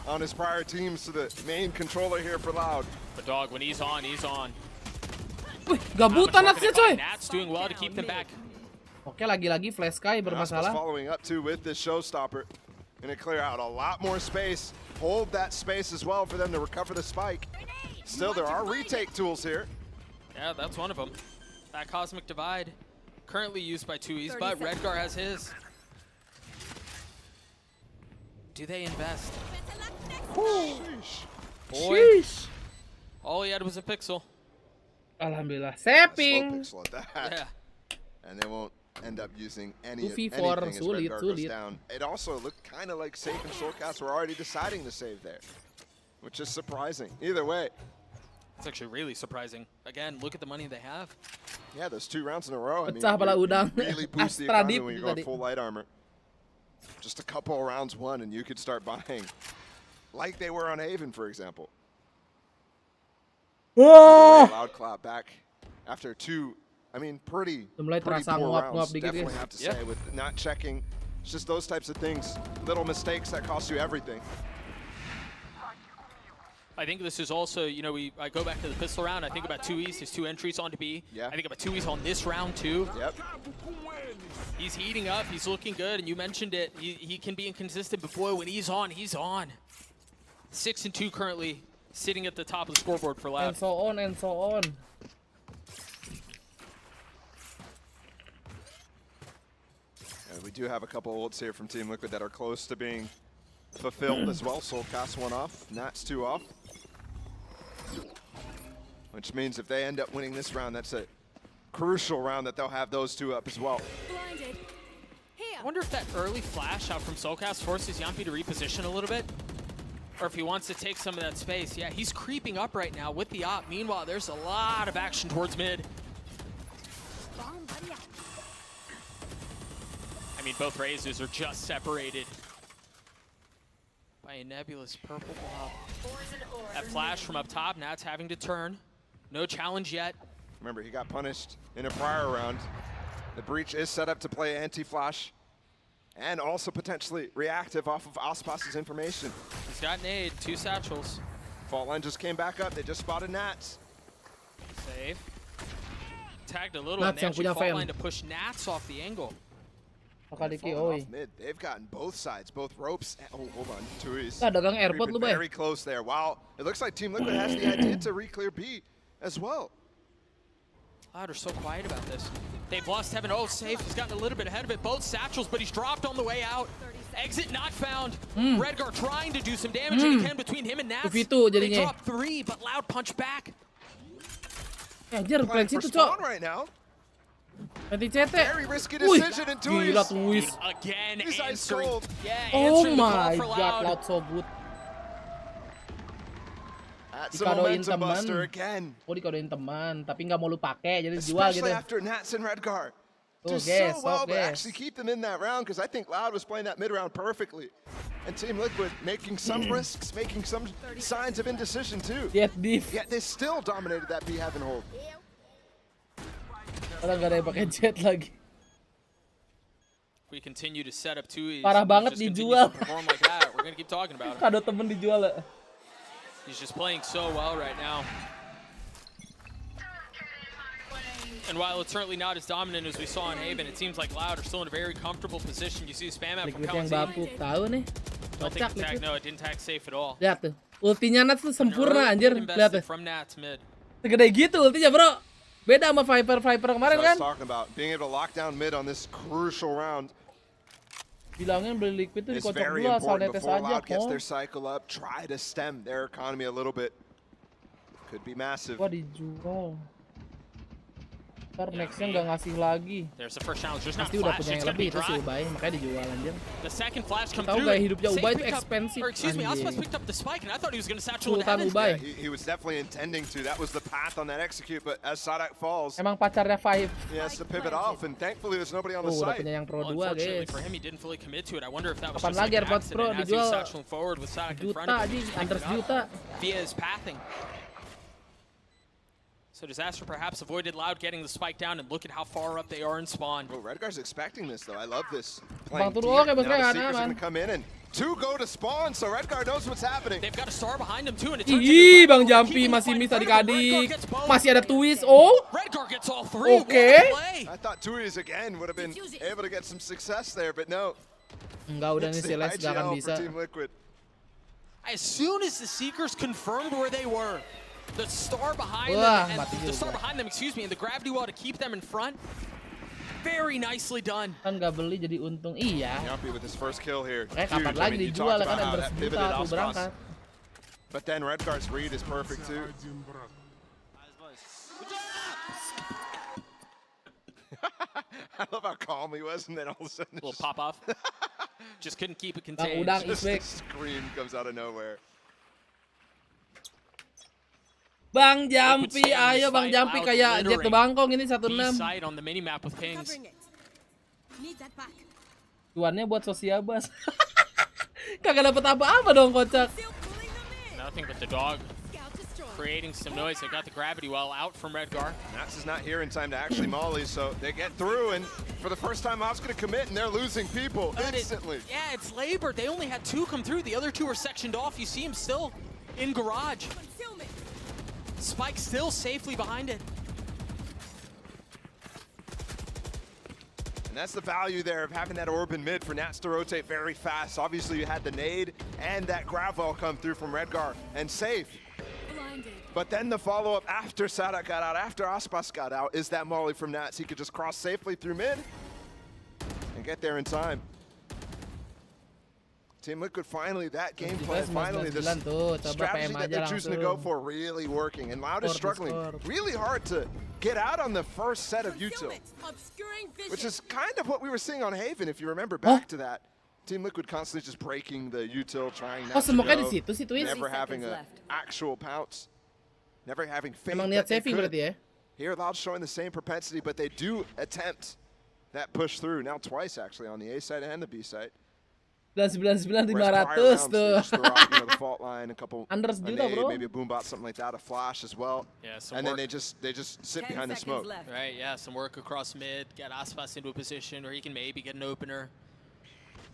on his prior teams to the main controller here for Loud. But dog, when he's on, he's on. Wih, gabutan Natsnya coy. Nats doing well to keep them back. Oke, lagi-lagi Flash Sky bermasalah. Following up too with this showstopper. Gonna clear out a lot more space. Hold that space as well for them to recover the spike. Still, there are retake tools here. Yeah, that's one of them. That Cosmic Divide, currently used by 2Es, but Redgar has his. Do they invest? Boy, all he had was a pixel. Alhamdulillah. Slow Sapping. pixel at that. Yeah. And they won't end up using any 2v4, anything as sulit, Redgar goes sulit. down. It also looked kind of like Safe and Soulcast were already deciding to save there, which is surprising. Either way. It's actually really surprising. Again, look at the money they have. Yeah, those 2 rounds in a row. I mean, Pecah pala udang. really boost the economy when you're going full light armor. Just a couple of rounds won, and you could start buying, like they were on Haven, for example. Loud Clap back after 2, I mean, pretty poor rounds. Definitely have to say, with not checking. It's just those types of things, little mistakes that cost you everything. I think this is also, you know, I go back to the pistol round. I think about 2Es, his 2 entries onto B. Yeah. I think about 2Es on this round too. Yep. He's heating up. He's looking good, and you mentioned it. He can be inconsistent, but boy, when he's on, he's on. 6 and 2 currently, sitting at the top of the scoreboard for Loud. And so on and so on. And we do have a couple ults here from Team Liquid that are close to being fulfilled as well. Soulcast 1 off, Nats 2 off. Which means if they end up winning this round, that's a crucial round that they'll have those 2 up as well. I wonder if that early flash out from Soulcast forces Yampi to reposition a little bit. Or if he wants to take some of that space. Yeah, he's creeping up right now with the op. Meanwhile, there's a lot of action towards mid. I mean, both Razors are just separated by a nebulous purple blob. That flash from up top, Nats having to turn. No challenge yet. Remember, he got punished in a prior round. The breach is set up to play anti-flash and also potentially reactive off of Aspas's information. He's got nade, 2 satchels. Fault line just came back up. They just spotted Nats. Save. Tagged a little, and they actually fault line to push Nats off the angle. Off mid. They've gotten both sides, both ropes. Oh, hold on. 2Es. Dagang airport lu, very close there. Wow. It looks like Team Liquid has the idea to re-clear B as well. Loud are so quiet about this. They've lost Heaven. Oh, Safe. He's gotten a little bit ahead of it. Both satchels, but he's dropped on the way out. Exit not found. Redgar trying to do some damage, and he can between him and Nats. They drop 3, but Loud punch back. Anjir, plan situ, Cok. Right now. Nanti CT. Very risky decision in 2Es. Gila, Twiz. Again, He's ice answering. cold. Yeah, Oh answering the call my for god, Loud so good. That's a momentum buster again. Oh, dikodoin teman, tapi nggak mau lu pakai, jadi dijual gitu. Especially after Nats and Redgar. Do so well to actually keep them in that round, because I think Loud was playing that mid round perfectly. And Team Liquid making some risks, making some signs of indecision too. Yet they still dominated that B Heaven hold. Orang nggak ada yang pakai jet lagi. We continue to set up 2Es. Parah banget dijual. Perform like that. We're gonna keep talking about it. Kado temen dijual ya. He's just playing so well right now. And while it's certainly not as dominant as we saw in Haven, it seems like Loud are still in a very comfortable position. You see spam out from Liquid yang baku tahu nih. Don't think the tag, no, it didn't tag Safe at all. Lihat tuh, ultinya Nats tuh sempurna anjir. Lihat tuh. From Nats mid. Segede gitu ultinya, bro. Beda sama Viper kemarin kan. Talking about being able to lock down mid on this crucial round. Bilangin beli Liquid tuh It's dikocok very dulu asal important netes before aja Loud gets kok. their cycle up. Try to stem their economy a little bit. Could be massive. Wah dijual. Nextnya nggak ngasih lagi. There's the first challenge. There's not Pasti udah flash. punya It's yang gonna be lebih itu si dry. Ubay, makanya dijual anjir. The second flash come Tahu through. gak hidupnya Safe Ubay itu picked up- expensive. Or excuse me, Aspas anjing. picked up the spike, and I thought he was gonna satchel into Sultan heaven. Ubay. He was definitely intending to. That was the path on that execute, but as Sadak falls, Emang pacarnya Five. he has to pivot off, and thankfully there's nobody on the Udah site. punya yang Pro 2 Unfortunately guys. for him, he didn't fully commit to it. I wonder if that was Kapan just lagi like an AirPods Pro accident as he was dijual satcheling forward with Sadak in juta front of him. anjing, Just under picked it juta. up via his pathing. So Disaster perhaps avoided Loud getting the spike down, and look at how far up they are in spawn. Oh, Redgar's expecting this though. I love this. Bang Playing Turu, deep. oke, Now bos, the kan, Seekers are aman. going to come in, and two go to spawn, so Redgar knows what's happening. They've got a star behind him too, and it Ih, Bang Jampi masih miss adik-adik. Masih ada twist. Oh. Redgar gets all three. Oke. I thought Tui's again would have been able to get some success there, but no. Enggak, udah nih It's si the Les gak akan IGL bisa. for Team Liquid. As soon as the Seekers confirmed where they were, the star behind Wah, them, mati and the star juga. behind them, excuse me, and the gravity wall to keep them in front. Very nicely done. Kan gak beli jadi untung. Iya. Yuppie with his first kill here. Kayak kapan Huge. I lagi mean, you dijual talked kan about how Ember that sejuta pivoted tuh Aspas. berangkat. But then Redgar's read is perfect too. I love how calm he was, and then all of a sudden, Little pop off. Just couldn't keep it Bang contained. Udang just is a back. scream comes out of nowhere. Bang Jampi, ayo Bang Jampi kayak Jet to Bangkong ini 1-6. B-side on the minimap with pings. Tuannya buat Sosiabas. Kagak dapet apa-apa dong kocak. Nothing but the dog creating some noise. They got the gravity well out from Redgar. Nax is not here in time to actually molly, so they get through, and for the first time, Op's going to commit, and they're losing people instantly. Yeah, it's labor. They only had two come through. The other two were sectioned off. You see him still in garage. Spike still safely behind it. And that's the value there of having that orb in mid for Nats to rotate very fast. Obviously, you had the nade and that grab wall come through from Redgar, and safe. But then the follow-up after Sadak got out, after Aspas got out, is that molly from Nats. He could just cross safely through mid and get there in time. Team Liquid finally, that gameplay, finally, the strategy that they're choosing to go for really working. And Loud is struggling really hard to get out on the first set of util, which is kind of what we were seeing on Haven, if you remember back to that. Team Liquid constantly just breaking the util, trying not to go, never having an actual pounce, never having faith that they could. Here, Loud's showing the same propensity, but they do attempt that push through. Now twice, actually, on the A side and the B side. 99.500 tuh. The fault line, a couple, Under a sejuta, nade, bro. maybe a boom bot, something like that, a flash as well. Yeah, some and work. then they just sit behind the smoke. Right, yeah, some work across mid, get Aspas into a position where he can maybe get an opener.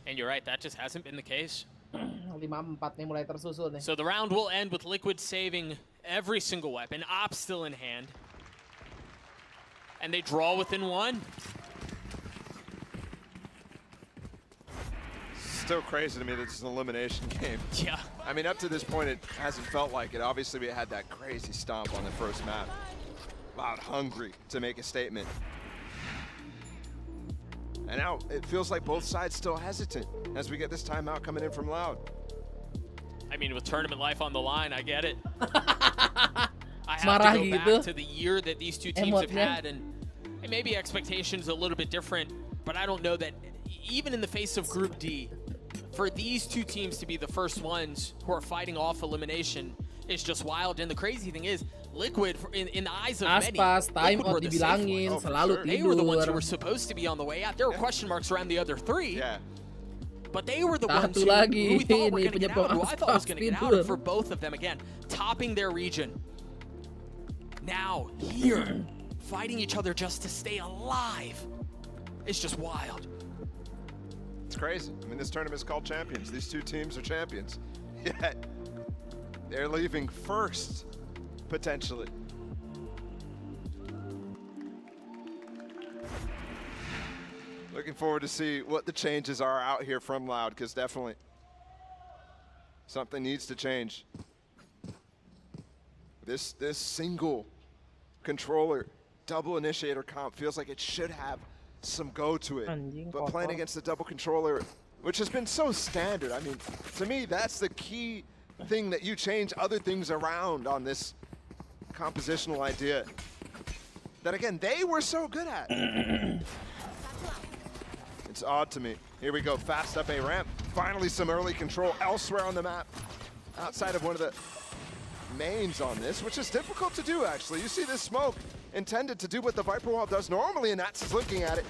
And you're right, that just hasn't been the case. 5-4 nih mulai tersusul nih. So the round will end with Liquid saving every single weapon, Op still in hand. And they draw within one. Still crazy to me that it's an elimination game. Yeah. I mean, up to this point, it hasn't felt like it. Obviously, we had that crazy stomp on the first map. Loud hungry to make a statement. And now it feels like both sides still hesitant as we get this timeout coming in from Loud. I mean, with tournament life on the line, I get it. I have to go back to the year that these two teams have had, and maybe expectations a little bit different, but I don't know that even in the face of Group D, for these two teams to be the first ones who are fighting off elimination is just wild. And the crazy thing is, Liquid, in the eyes of many, Aspas, time Liquid out were the safe dibilangin, ones. selalu tidur. They were the ones who were supposed to be on the way out. There were question marks around the other three. Yeah. But they were the ones who we thought were going to get out, who I thought was going to get out. For both of them, again, topping their region. Now, here, fighting each other just to stay alive. It's just wild. It's crazy. I mean, this tournament is called Champions. These two teams are champions. Yet, they're leaving first, potentially. Looking forward to see what the changes are out here from Loud, because definitely something needs to change. This single controller double initiator comp feels like it should have some go to it. But playing against the double controller, which has been so standard, I mean, to me, that's the key thing that you change other things around on this compositional idea. that, again, they were so good at. It's odd to me. Here we go, fast up a ramp. Finally some early control elsewhere on the map. Outside of one of the mains on this, which is difficult to do, actually. You see this smoke intended to do what the Viper Wall does normally, and Nats is looking at it.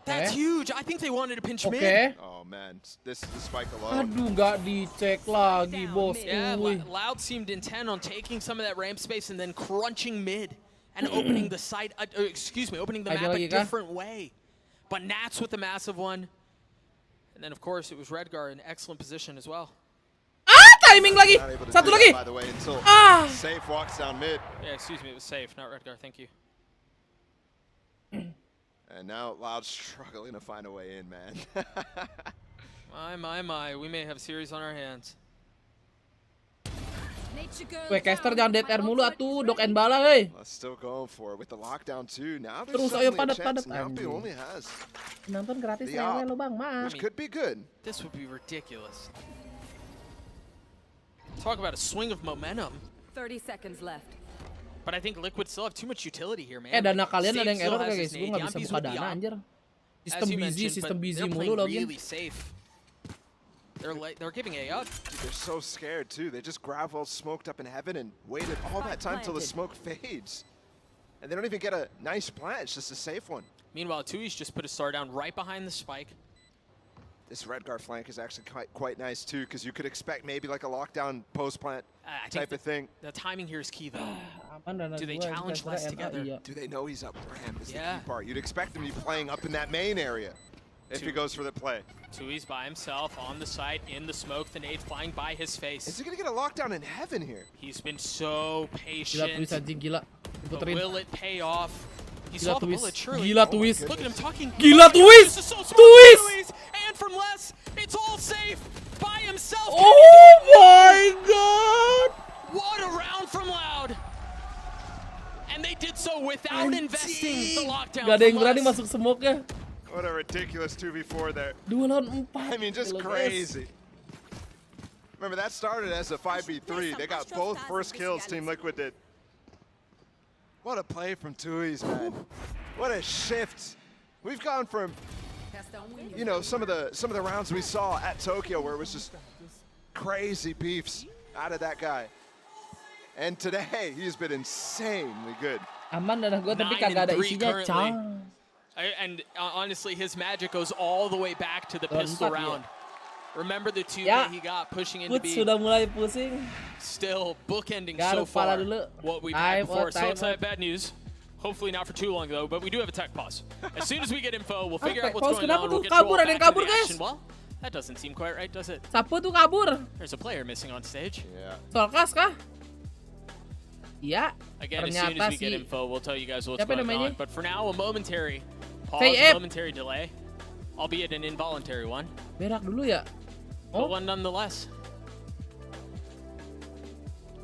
That's huge. I think they wanted to pinch mid. Oh, man. This spike alone. Aduh, nggak dicek lagi, bos. Yeah, Loud seemed intent on taking some of that ramp space and then crunching mid and opening the site, opening the map a different way. But Nats with the massive one. And then, of course, it was Redgar in excellent position as well. Timing lagi. Satu lagi. By the way, until Safe walks down mid. Yeah, excuse me, it was Safe, not Redgar. Thank you. And now Loud struggling to find a way in, man. My. We may have a series on our hands. Weh, caster jangan dead air mulu atuh, dok and bala, hey. Still going for it with the lockdown too. Now Terus there's ayo suddenly a chance. padat-padat Naomi anjing. only has Nonton gratis the lewe op, lo, Bang. Maaf. which could be good. This would be ridiculous. Talk about a swing of momentum. 30 seconds left. But I think Liquid still have too much utility here, man. Dana kalian Safe ada yang still error has guys, his gue nggak nade. bisa Yampi's buka with the dana op. anjir. As Sistem you busy, mentioned, sistem but busy they're mulu playing login. really safe. They're giving A up. Dude, they're so scared too. They just gravel smoked up in heaven and waited all that time till the smoke fades. And they don't even get a nice plant, it's just a safe one. Meanwhile, Tui's just put a star down right behind the spike. This Redgar flank is actually quite nice too, because you could expect maybe like a lockdown post plant type of thing. The timing here is key though. Do they challenge less together? Do they know he's up ramp is the key part. You'd expect him to be playing up in that main area if he goes for the play. Tui's by himself on the site, in the smoke, the nade flying by his face. Is he going to get a lockdown in heaven here? He's been so Gila patient. twist anjing, gila. But Diputerin. will it pay off? He Gila saw the twist. bullet, surely. Gila twist. Look at him talking. Gila Oh, twist. this is so smart. Twist. Tuis, and from less, it's all safe by himself. Oh my god. What a round from Loud. And they did so without investing the lockdown. Gak ada yang from berani Less. masuk smoke-nya. What a ridiculous 2v4 there. 2 lawan 4. I mean, just crazy. Remember, that started as a 5v3. They got both first kills Team Liquid did. What a play from Tui's, man. What a shift. We've gone from, you know, some of the rounds we saw at Tokyo where it was just crazy beefs out of that guy. And today, he's been insanely good. Aman dana gue tapi kagak ada isinya, cang. And honestly, his magic goes all the way back to the pistol round. Remember the two that he got pushing into B. Sudah mulai pusing. Still bookending Garuk so far pala dulu. what we've had before. So let's have bad news. Hopefully not for too long though, but we do have a tech pause. As soon as we get info, we'll figure out what's going on. We'll get you all Kabur, ada yang back kabur, into the guys. action. Well, that doesn't seem quite right, does it? Siapa tuh kabur? There's a player missing on stage. Yeah. Solkas kah? Iya. Again, as soon as we get info, we'll tell you guys what's Siapa going namanya? on. But for now, a momentary pause, Say a F. momentary delay, albeit an involuntary one. Berak dulu ya. But one nonetheless.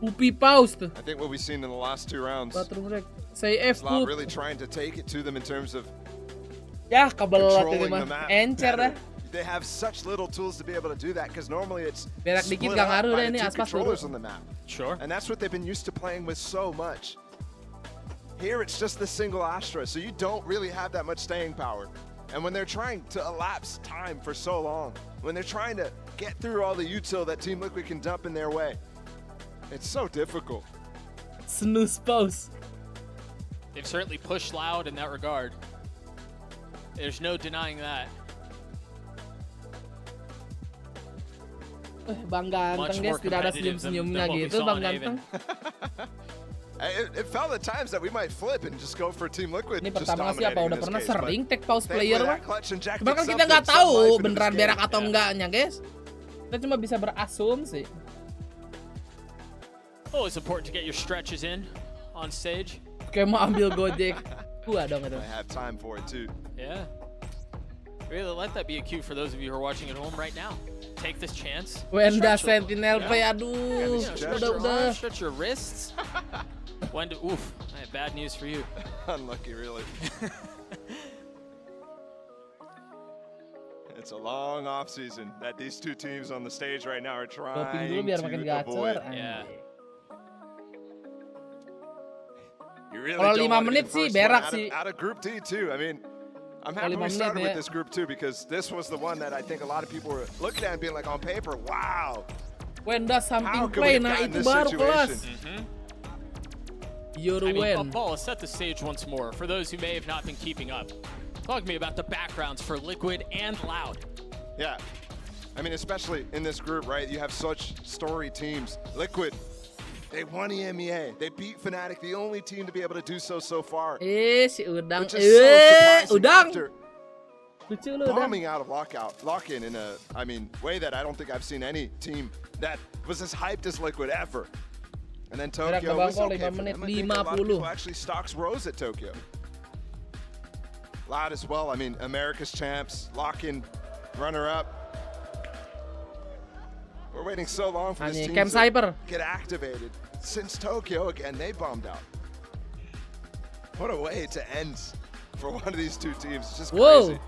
Upi pause tuh. I think what we've seen in the last 2 rounds. Bathroom break. Say F Loud tuh. really trying to take it to them in terms of Ya, kabelat controlling ini the mah. map. Encer dah. They have such little tools to be able to do that because normally it's Berak dikit split gak up ngaruh by deh the ini 2 aspas controllers dulu. on the map. Sure. And that's what they've been used to playing with so much. Here it's just the single Astra, so you don't really have that much staying power. And when they're trying to elapse time for so long, when they're trying to get through all the util that Team Liquid can dump in their way, it's so difficult. Snooze pause. They've certainly pushed Loud in that regard. There's no denying that. Bang Ganteng guys, tidak ada senyum-senyumnya gitu Bang Ganteng. It felt at times that we might flip and just go for Team Liquid. Ini just pertama siapa udah dominating in pernah this case, sering but take pause thankfully player that mah. clutch injected Cuma kan kita something, nggak some tahu life into beneran this berak game. atau enggaknya guys. Kita cuma bisa berasumsi. Oh, it's important to get your stretches in on stage. Kayak mau ambil Gojek. Gua dong itu. I have time for it too. Yeah. Really let that be a cue for those of you who are watching at home right now. Take this chance. Wenda Stretch Sentinel play, aduh. Udah. Stretch your wrists. Wenda, oof. I have bad news for you. Unlucky, really. It's a long off season that these 2 teams on the stage right now are trying Doping dulu biar makin to gacor. avoid. Yeah. You really Kalau don't 5 want to be menit the sih first berak one sih. out of Group D too. I mean, I'm happy Kalau we 5 started menit with ya. this Group 2 because this was the one that I think a lot of people were looking at and being like, on paper, wow. When does How something could we play? have Nah gotten itu this baru kelas. situation? You're I mean, win. Paul, let's set the stage once more for those who may have not been keeping up. Talk to me about the backgrounds for Liquid and Loud. Yeah. I mean, especially in this group, right? You have such storied teams. Liquid, they won EMEA. They beat Fnatic, the only team to be able to do so far. Si Udang. Which is so surprising Udang. after Lucu lu, Udang. bombing out of lock-in in a, I mean, way that I don't think I've seen any team that was as hyped as Liquid ever. And then Gerak ke Tokyo was bangkok okay 5 for menit them. I think a lot of 50. people actually stocks Rose at Tokyo. Loud as well. I mean, America's champs, lock-in, runner-up. We're waiting so long for this team Camp to Cyber. get activated. Since Tokyo, again, they bombed out. What a way to end for one of these two teams. It's just crazy.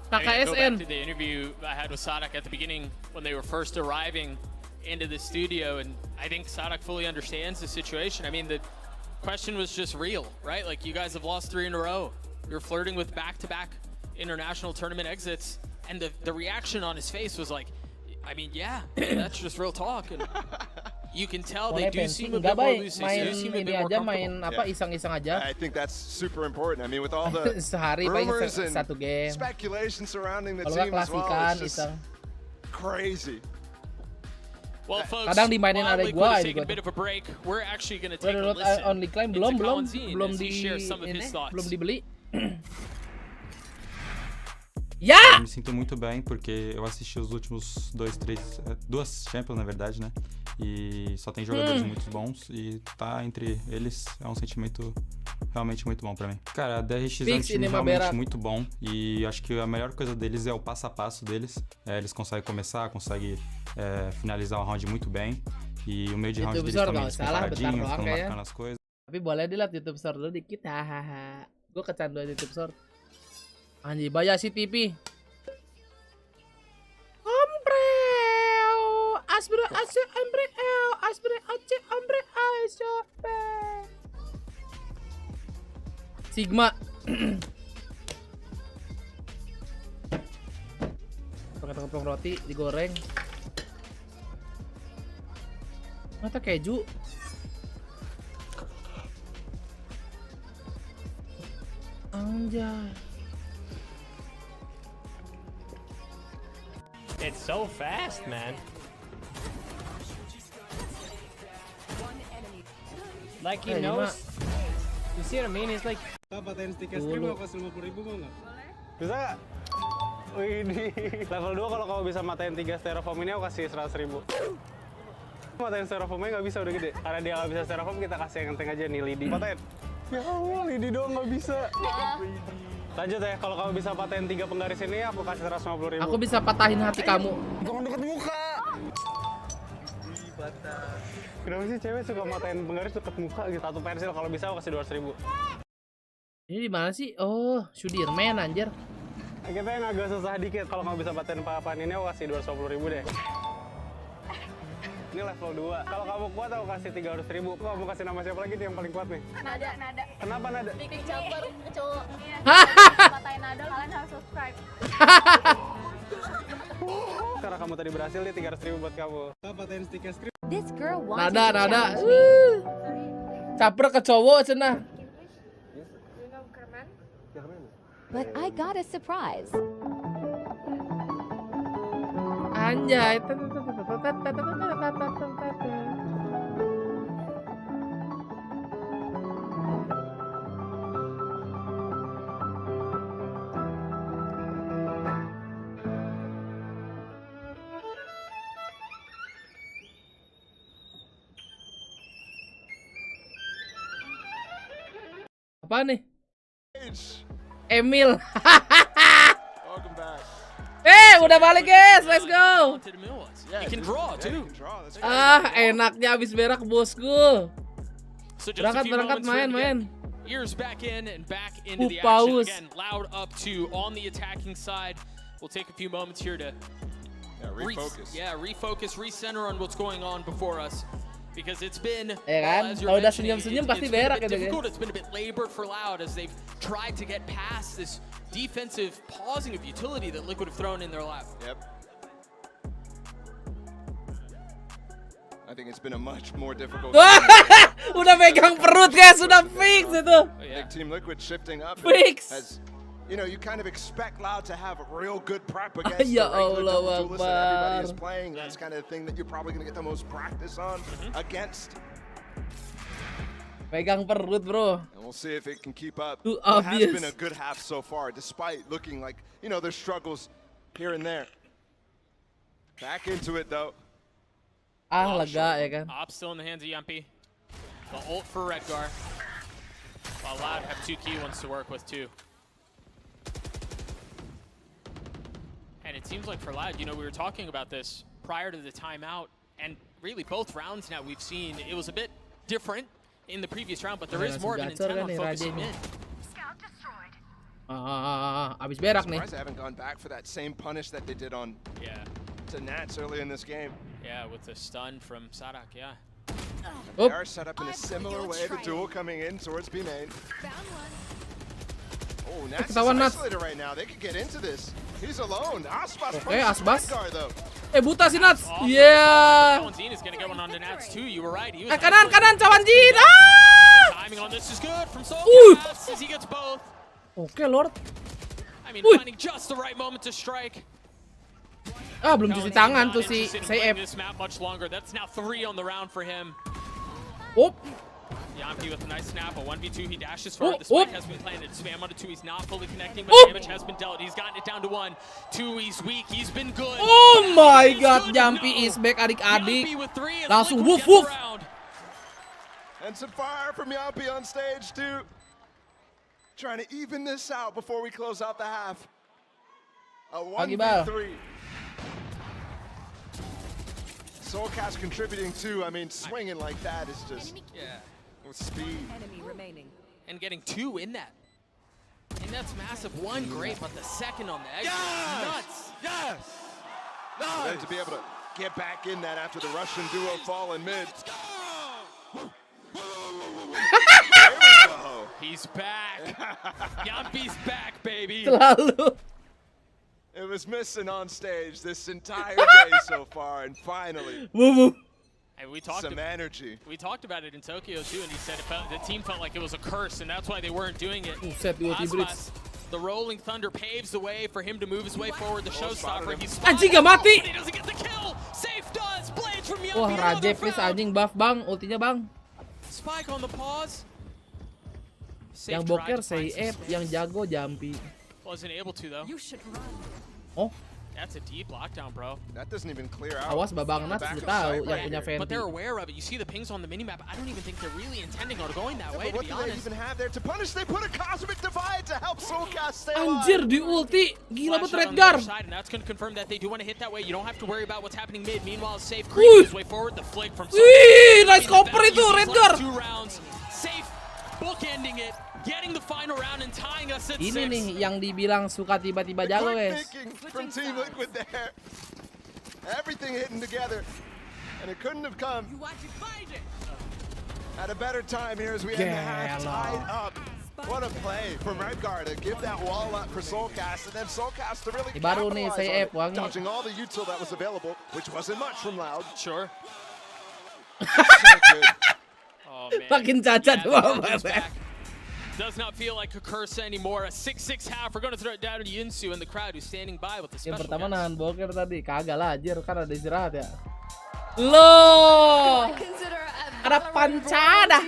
I mean, go back KSN. to the interview I had with Sadak at the beginning when they were first arriving into the studio, and I think Sadak fully understands the situation. I mean, the question was just real, right? Like, you guys have lost 3 in a row. You're flirting with back-to-back international tournament exits, and the reaction on his face was like, I mean, yeah, that's just real talk. And you can tell they do seem a bit more loose. They seem a bit more comfortable. Iseng-iseng aja. I think that's super important. I mean, with all the Sehari paling rumors and 1 game. speculation surrounding the Kalau team nggak as well, klasikan it's just iseng. crazy. Well, folks, Kadang dimainin while adek Liquid gua is ini taking a gua bit of a break, we're actually going to Udah take a download listen only claim into belum Collinzine belum as he shares some of his thoughts. belum dibeli. Eu me sinto muito bem porque eu assisti os últimos 2 Champions, na verdade, né? E só tem jogadores muito bons e tá entre eles é um sentimento realmente muito bom pra mim. Cara, a DRX é um time realmente muito bom e acho que a melhor coisa deles é o passo a passo deles. Eles conseguem começar, conseguem finalizar o round muito bem e o meio de round deles também eles ficam paradinhos, ficam marcando as coisas. Tapi boleh dilihat YouTube Store dulu dikit, hahaha. Gue kecanduan YouTube Store. Anjir, Bayashi TV. Ombreo, asbre ace ombreo, asbre ace ombreo, Sigma. Pakai tepung roti digoreng. Mata keju. Anjay. It's so fast, man. Like he knows. You see what I mean? He's like. Paten stiker skrimo apa 50.000 mau nggak? Bisa nggak? Wih, level 2 kalau kamu bisa matain 3 styrofoam ini aku kasih 100.000. Matain styrofoamnya nggak bisa udah gede. Karena dia nggak bisa styrofoam kita kasih yang penting aja nih lidi. Paten. Ya Allah, lidi doang nggak bisa. Lanjut ya, kalau kamu bisa paten 3 penggaris ini aku kasih 150.000. Aku bisa patahin hati kamu. Jangan deket muka. Kenapa sih cewek suka matain penggaris deket muka gitu? 1 pensil kalau bisa aku kasih 200.000. Ini di mana sih? Oh, Sudirman anjir. Kita yang agak susah dikit kalau kamu bisa paten apa-apaan ini aku kasih 250.000 deh. Ini level 2. Kalau kamu kuat aku kasih 300.000. Kamu kasih nama siapa lagi nih yang paling kuat nih? Nada. Kenapa Nada? Bikin caper cowok. Iya. Matain Nada, kalian harus subscribe. Karena kamu tadi berhasil nih 300.000 buat kamu. Paten stiker skrimo. This girl wants Nada. Caper ke cowok cenah. But I got a surprise. Anjay. Apa nih? Emil. Udah balik guys, let's go. Enaknya abis berak bosku. Berangkat main. Ears back in and back into the action again. Loud up to on the attacking side. We'll take a few moments here to refocus, recenter on what's going on before us. Because it's been, Ya kan? as you're Kalau udah mentioning, senyum-senyum it's pasti been a berak bit gitu kan. difficult. It's been a bit labored for Loud as they've tried to get past this defensive pausing of utility that Liquid have thrown in their lap. Yep. I think it's been a much more difficult. Udah pegang perut guys, sudah fix itu. Big Team Liquid shifting up. Fix. As, you know, you kind of expect Loud to have a real good prep against Ya the regular double Allah duelist that everybody is Akbar. playing. That's kind of the thing that you're probably going to get the most practice on against. Pegang perut, bro. And we'll see if it can keep up. Too It has obvious. been a good half so far, despite looking like, you know, there's struggles here and there. Back into it, though. Lega ya kan. Op still in the hands of Yumpy. The ult for Redgar. While Loud have two key ones to work with too. And it seems like for Loud, you know, we were talking about this prior to the timeout, and really both rounds now we've seen it was a bit different in the previous round, but there is more of an intent on focusing in. Abis berak nih. Surprised they haven't gone back for that same punish that they did on to Nats early in this game. Yeah, with the stun from Sadak, yeah. They are set up in a similar way, the duel coming in towards B main. Oh, Nats is isolated right now. They could get into this. He's alone. Aspas Aspas. Redgar, though. Buta si Nats. Yeah. Cawanzin is gonna get one on the Nats too. You were right. He was Kanan Cawanzin. timing on this is good from Soul as he gets both. Oke, Lord. I mean, finding just the right moment to strike. Belum cuci tangan tuh si Sayep. This map much longer. That's now 3 on the round for him. Yumpy with a nice snap, a 1v2, he dashes forward, the spike has been planted, spam onto 2, he's not fully connecting, but damage has been dealt, he's gotten it down to 1, 2, he's weak, he's been good. Oh my god, Yumpy is back adik-adik. Langsung woof woof. And some fire from Yumpy on stage too. Trying to even this out before we close out the half. A 1v3. Soulcast contributing too. I mean, swinging like that is just with speed. Enemy remaining. And getting 2 in that. And that's massive. 1 great, but the second on the exit. Nuts. Yes. For them to be able to get back in that after the Russian duo fall in mid. There we go. He's back. Yumpy's back, baby. Selalu. It was missing on stage this entire day so far, and finally, And we talked some energy. We talked about it in Tokyo too, and he said the team felt like it was a curse, and that's why they weren't doing it. Aspas, the Rolling Thunder paves the way for him to move his way forward. The showstopper, he's Anjing gak mati. He doesn't get the kill. Safe does. Blades from Yumpy. Wah, Raje please anjing buff bang, ultinya bang. Spike on the pause. Yang boker Sayep, yang jago Yumpy. Wasn't able to though. You should run. Oh. That's a deep lockdown, bro. That doesn't even clear out. Awas babang Nats udah tahu yang punya Fenty. But they're aware of it. You see the pings on the minimap. I don't even think they're really intending on going that way, to What be do they honest. even have there to punish? They put a Cosmic Divide to help Soulcast stay Anjir alive. di ulti, gila Flash banget out on the Redgar. other side, and that's going to confirm that they do want to hit that way. You don't have to worry about what's happening mid. Meanwhile, Safe creeping his way forward. The flick from Wih, nice cover itu Redgar. 2 rounds. Safe bookending it, getting the final round and tying us at 6. Ini nih yang dibilang suka tiba-tiba jago, guys. From Team Liquid there. Everything hitting together. And it couldn't have come at a better time here as we end the half tied up. What a play from Redgar to give that wall up for Soulcast, and then Soulcast to really Baru nih capitalize Sayep on it, wangi. dodging all the util that was available, which wasn't much from Loud. Sure. So good. Oh, man. Makin cacat Redgar's back. Does not feel like a curse anymore. A 6-6 half. We're going to throw it down to Yinsu and the crowd who's standing by with the special Yang pertama guest. nahan boker tadi, kagak lah anjir kan ada istirahat ya. Loh. Ada pancada.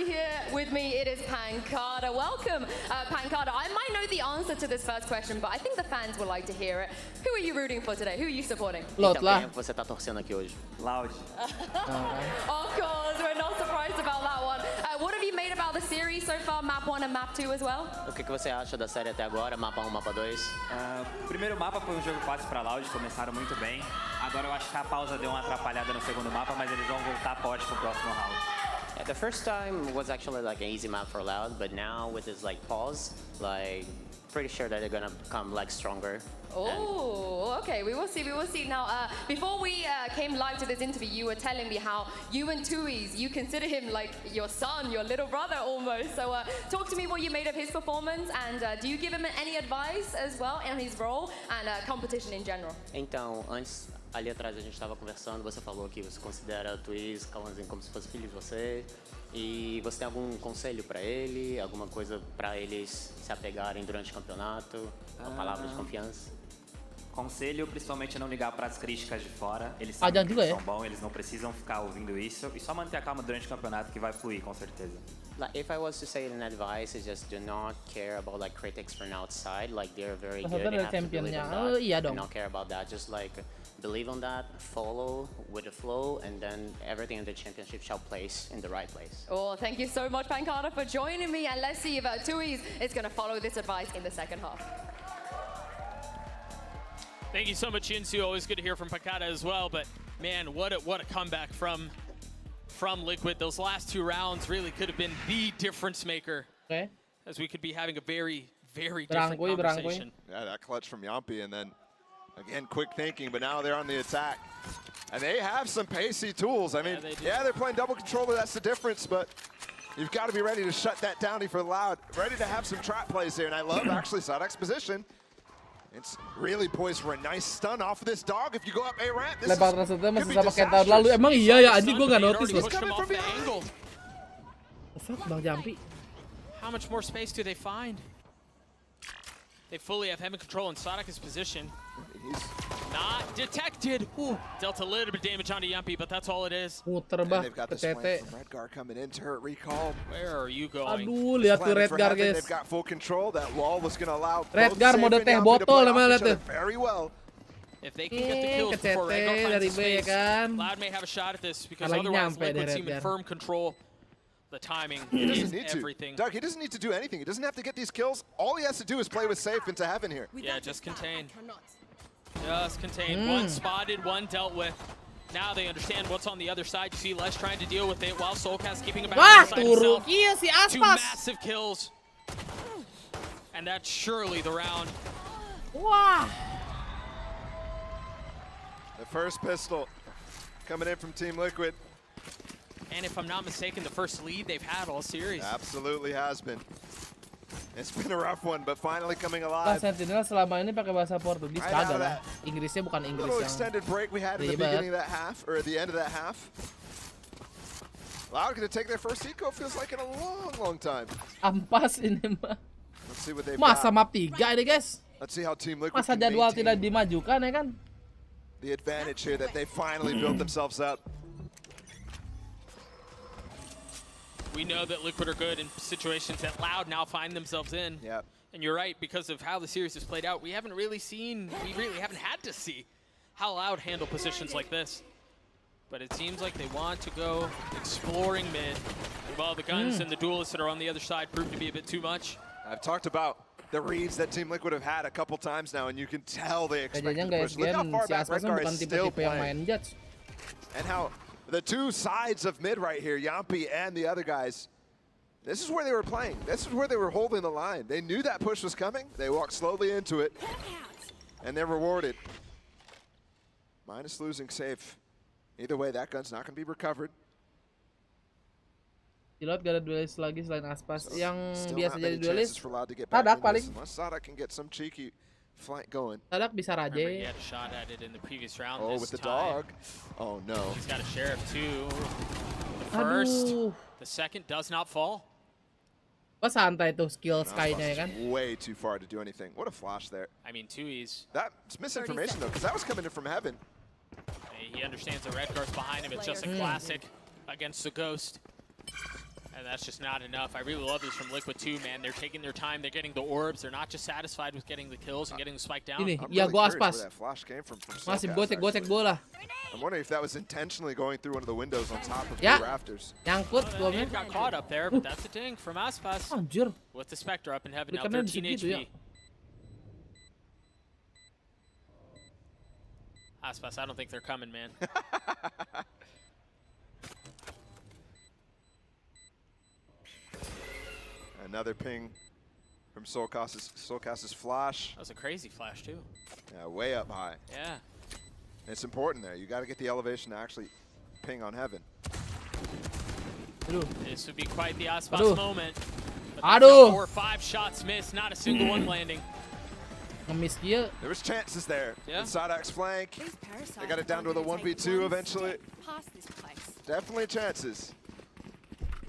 With me, it is Pancada. Welcome, Pancada. I might know the answer to this first question, but I think the fans would like to hear it. Who are you rooting for today? Who are you supporting? Lot lah. Você tá torcendo aqui hoje? Loud. Of course, we're not surprised about that one. What have you made about the series so far, map 1 and map 2 as well? O que você acha da série até agora, mapa 1, mapa 2? O primeiro mapa foi um jogo fácil para Loud, começaram muito bem. Agora eu acho que a pausa deu uma atrapalhada no segundo mapa, mas eles vão voltar forte pro próximo round. Yeah, the first time was actually like an easy map for Loud, but now with this like pause, like pretty sure that they're gonna come like stronger. Oh, okay. We will see. We will see. Now, before we came live to this interview, you were telling me how you and Tui's, you consider him like your son, your little brother almost. So, talk to me what you made of his performance, and do you give him any advice as well in his role and competition in general? Então, antes, ali atrás a gente estava conversando, você falou que você considera Tui's, Kawanzin como se fosse filho de você. E você tem algum conselho para ele, alguma coisa para eles se apegarem durante o campeonato, uma palavra de confiança? Conselho, principalmente não ligar para as críticas de fora. Eles sabem que eles são bons, eles não precisam ficar ouvindo isso. E só manter a calma durante o campeonato que vai fluir, com certeza. Like, if I was to say an advice, is just do not care about like critics from outside. Like they're very good, they have to believe in that. Do not care about that. Just like believe on that, follow with the flow, and then everything in the championship shall place in the right place. Oh, thank you so much, Pankata, for joining me. And let's see if Tui's is going to follow this advice in the second half. Thank you so much, Yinsu. Always good to hear from Pankata as well. But man, what a comeback from Liquid. Those last 2 rounds really could have been the difference maker. Okay. As we could be having a very, very different conversation. Yeah, that clutch from Yampi, and then again, quick thinking, but now they're on the attack. And they have some pacey tools. I mean, yeah, they're playing double controller, that's the difference, but you've got to be ready to shut that down for Loud. Ready to have some trap plays here, and I love actually Sadak's position. It's really poised for a nice stun off of this dog. If you go up A ramp, this masih sama kayak tahun lalu. Emang iya ya, anjing gue nggak notice loh. Bang Jampi. How much more space do they find? They fully have him in control, and Sadak's position. He's not detected. Ooh, dealt a little bit of damage onto Yumpy, but that's all it is. They've got this flank from Redgar coming in, turret recall. Where are you going? Aduh, lihat tuh Redgar, guys. They've got full control. That wall was going to allow Redgar mode teh botol namanya lihat tuh. Very well. If they can get the kills before Redgar finds space, Loud may have a shot at this because otherwise Liquid team in firm control. The timing is everything. Doug, he doesn't need to do anything. He doesn't have to get these kills. All he has to do is play with safe into heaven here. Yeah, just contain. Just contain. One spotted, one dealt with. Now they understand what's on the other side. You see Les trying to deal with it while Soulcast keeping him back inside himself. Two massive kills. And that's surely the round. Wow. The first pistol coming in from Team Liquid. And if I'm not mistaken, the first lead they've had all series. Absolutely has been. It's been a rough one, but finally coming alive. Sentinel selama ini pakai bahasa Portugis kagak lah. Inggrisnya bukan Inggris little yang extended break we had at the beginning of that half, or at the end of that half. Loud going to take their first eco, feels like in a long time. Ampas ini mah. Let's see what they've Masa got. map 3 ini guys. Let's see how Team Liquid Masa can jadwal maintain tidak dimajukan ya kan? the advantage here that they finally built themselves up. We know that Liquid are good in situations that Loud now find themselves in. Yep. And you're right, because of how the series has played out, we really haven't had to see how Loud handle positions like this. But it seems like they want to go exploring mid. And while the guns and the duelists that are on the other side prove to be a bit too much. I've talked about the reads that Team Liquid have had a couple times now, and you can tell they expect to push. Look how far back Redgar is still playing. And how the two sides of mid right here, Yampi and the other guys, this is where they were playing. This is where they were holding the line. They knew that push was coming. They walked slowly into it, and they're rewarded. Minus losing safe. Either way, that gun's not going to be recovered. Di Laut gak ada duelis lagi selain Aspas. Yang biasa jadi duelis, Sadak paling. Sadak can get some cheeky flank going. Sadak bisa Raje. He had a shot at it in the previous round. Oh, with the dog. Oh no. He's got a Sheriff too. The first, the second does not fall. Pas santai tuh skill Sky-nya ya kan? Way too far to do anything. What a flash there. I mean, Tui's. That's misinformation though, because that was coming in from heaven. He understands the Redgar's behind him. It's just a classic against the Ghost. And that's just not enough. I really love this from Liquid too, man. They're taking their time. They're getting the orbs. They're not just satisfied with getting the kills and getting the spike down. Ini, I'm ya really gua curious Aspas. where that flash came from Masih Soulcast, gocek bola. I'm wondering if that was intentionally going through one of the windows on top of Ya. the rafters. Nyangkut Well, he got caught up there, but that's a ding from Aspas. Anjir. With the Spectre up in heaven now, Bukannya 13 segitu HP. ya. Aspas, I don't think they're coming, man. Another ping from Soulcast's flash. That was a crazy flash too. Yeah, way up high. Yeah. It's important there. You got to get the elevation to actually ping on heaven. This would be quite the Aspas moment. But 4 or 5 shots missed, not a single one landing. There was chances there. Yeah. Inside X flank. They got it down to the 1v2 eventually. Definitely chances.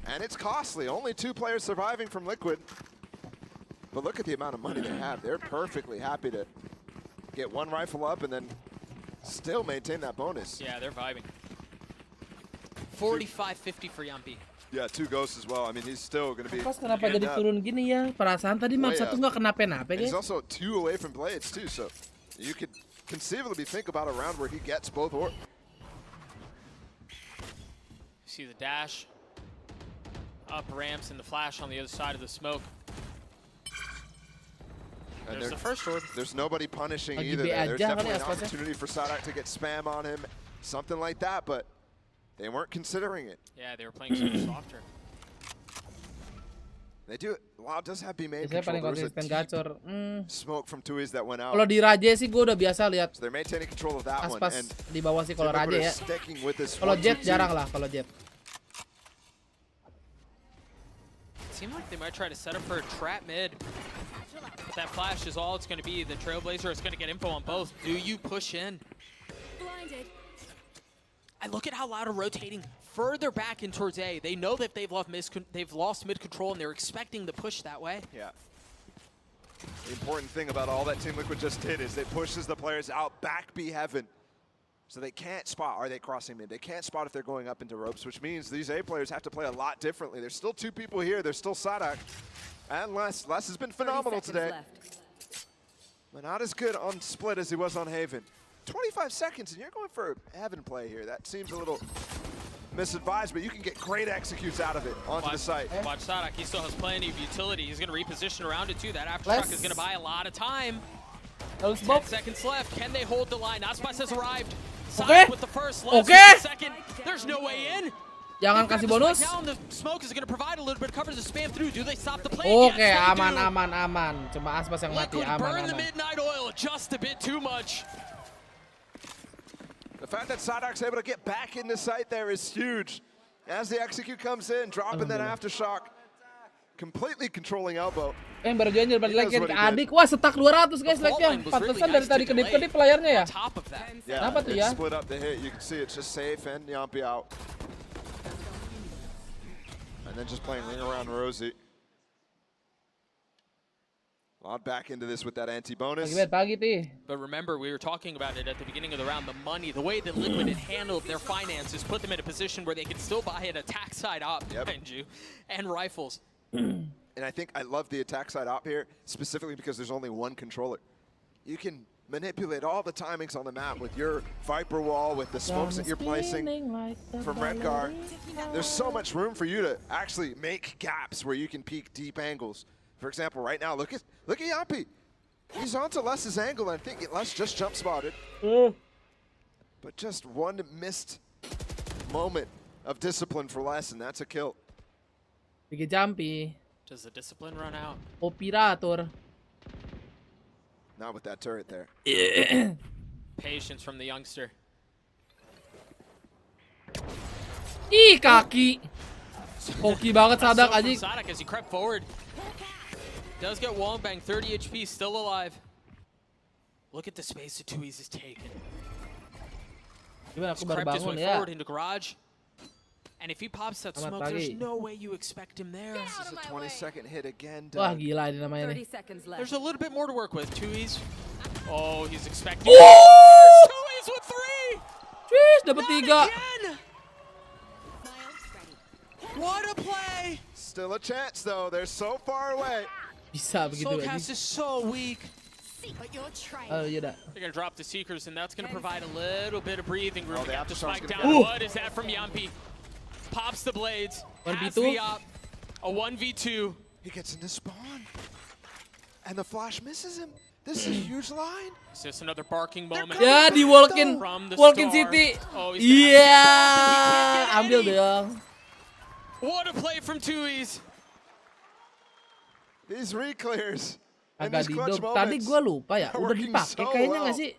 And it's costly. Only 2 players surviving from Liquid. But look at the amount of money they have. They're perfectly happy to get 1 rifle up and then still maintain that bonus. Yeah, they're vibing. 45-50 for Yampi. Yeah, 2 ghosts as well. I mean, he's still going to be. Pas kenapa jadi turun gini ya? Perasaan tadi map 1 nggak kenapa-napa guys. He's also 2 away from blades too, so you could conceivably think about a round where he gets both or. See the dash. Up ramps and the flash on the other side of the smoke. And there's the first orb. There's nobody punishing either. There's definitely an opportunity for Sadak to get spam on him, something like that, but they weren't considering it. Yeah, they were playing so softer. They do. Loud does have B-main control. There was a deep smoke from Tuis that went out. Kalau di Raja sih gue udah biasa lihat. So they're maintaining control of that one. Aspas di bawah sih kalau Raja ya. Kalau Jet jarang lah kalau Jet. Seemed like they might try to set up for a trap mid. But that flash is all it's going to be. The Trailblazer is going to get info on both. Do you push in? Blinded. I look at how Loud are rotating further back in towards A. They know that they've lost mid control and they're expecting the push that way. Yeah. The important thing about all that Team Liquid just did is they pushes the players out back B heaven. So they can't spot, are they crossing mid? They can't spot if they're going up into ropes, which means these A players have to play a lot differently. There's still 2 people here. There's still Sadak. And Les has been phenomenal today. But not as good on split as he was on Haven. 25 seconds, and you're going for a Heaven play here. That seems a little misadvised, but you can get great executes out of it onto the site. Watch Sadak, he still has plenty of utility. He's going to reposition around it too. That aftershock is going to buy a lot of time. 10 seconds left. Can they hold the line? Aspas has arrived. Sadak with the first, Les with the second. There's no way in. Jangan kasih bonus. Now the smoke is going to provide a little bit of cover to spam through. Do they stop the play? Oke, aman. Cuma Aspas yang mati, aman. Burn the midnight oil just a bit too much. The fact that Sadak's able to get back into sight there is huge. As the execute comes in, dropping that aftershock, completely controlling elbow. Baru Jonjil balik lagi ke adik. Wah, setak 200 guys like-nya. Pantesan dari tadi kedip-kedip layarnya ya. Kenapa tuh ya? Split up the hit. You can see it's just safe and Yampi out. And then just playing ring around Rosie. Loud back into this with that anti-bonus. But remember, we were talking about it at the beginning of the round, the money, the way that Liquid had handled their finances, put them in a position where they could still buy an attack side op behind you and rifles. And I think I love the attack side op here, specifically because there's only 1 controller. You can manipulate all the timings on the map with your Viper wall, with the smokes that you're placing from Redgar. There's so much room for you to actually make gaps where you can peek deep angles. For example, right now, look at Yampi. He's onto Les's angle, and I think Les just jump spotted. But just 1 missed moment of discipline for Les, and that's a kill. Big Jumpy. Does the discipline run out? Operator. Not with that turret there. Patience from the youngster. Ih, kaki. Hoki banget Sadak anjing. Sadak as he crept forward. Does get wall bang, 30 HP, still alive. Look at the space that Tuis is taking. Gimana aku baru Crept his bangun way ya. forward into garage. And if he pops that smoke, there's no way you expect him there. This is a 20-second hit again. Wah, gila ini namanya nih. There's a little bit more to work with. Tuis. Oh, he's expecting. Oh! Tuis with 3. Tuis dapat 3. What a play! Still a chance though. They're so far away. Bisa begitu Soulcast is so weak. Oh, iya dah. They're gonna drop the Seekers, and that's gonna provide a little bit of breathing room. They have to spike down. Ooh. What is that from Yampi? Pops the blades. 1v2. A 1v2. He gets into spawn, and the flash misses him. This is a huge line. Is this another barking moment? Ya, di Walkin City. Oh, Iya, ambil dong. What a play from Tuis. These reclears in Agak these clutch didop. Tadi moments gue lupa ya. are Udah working dipakai so kayaknya well nggak sih?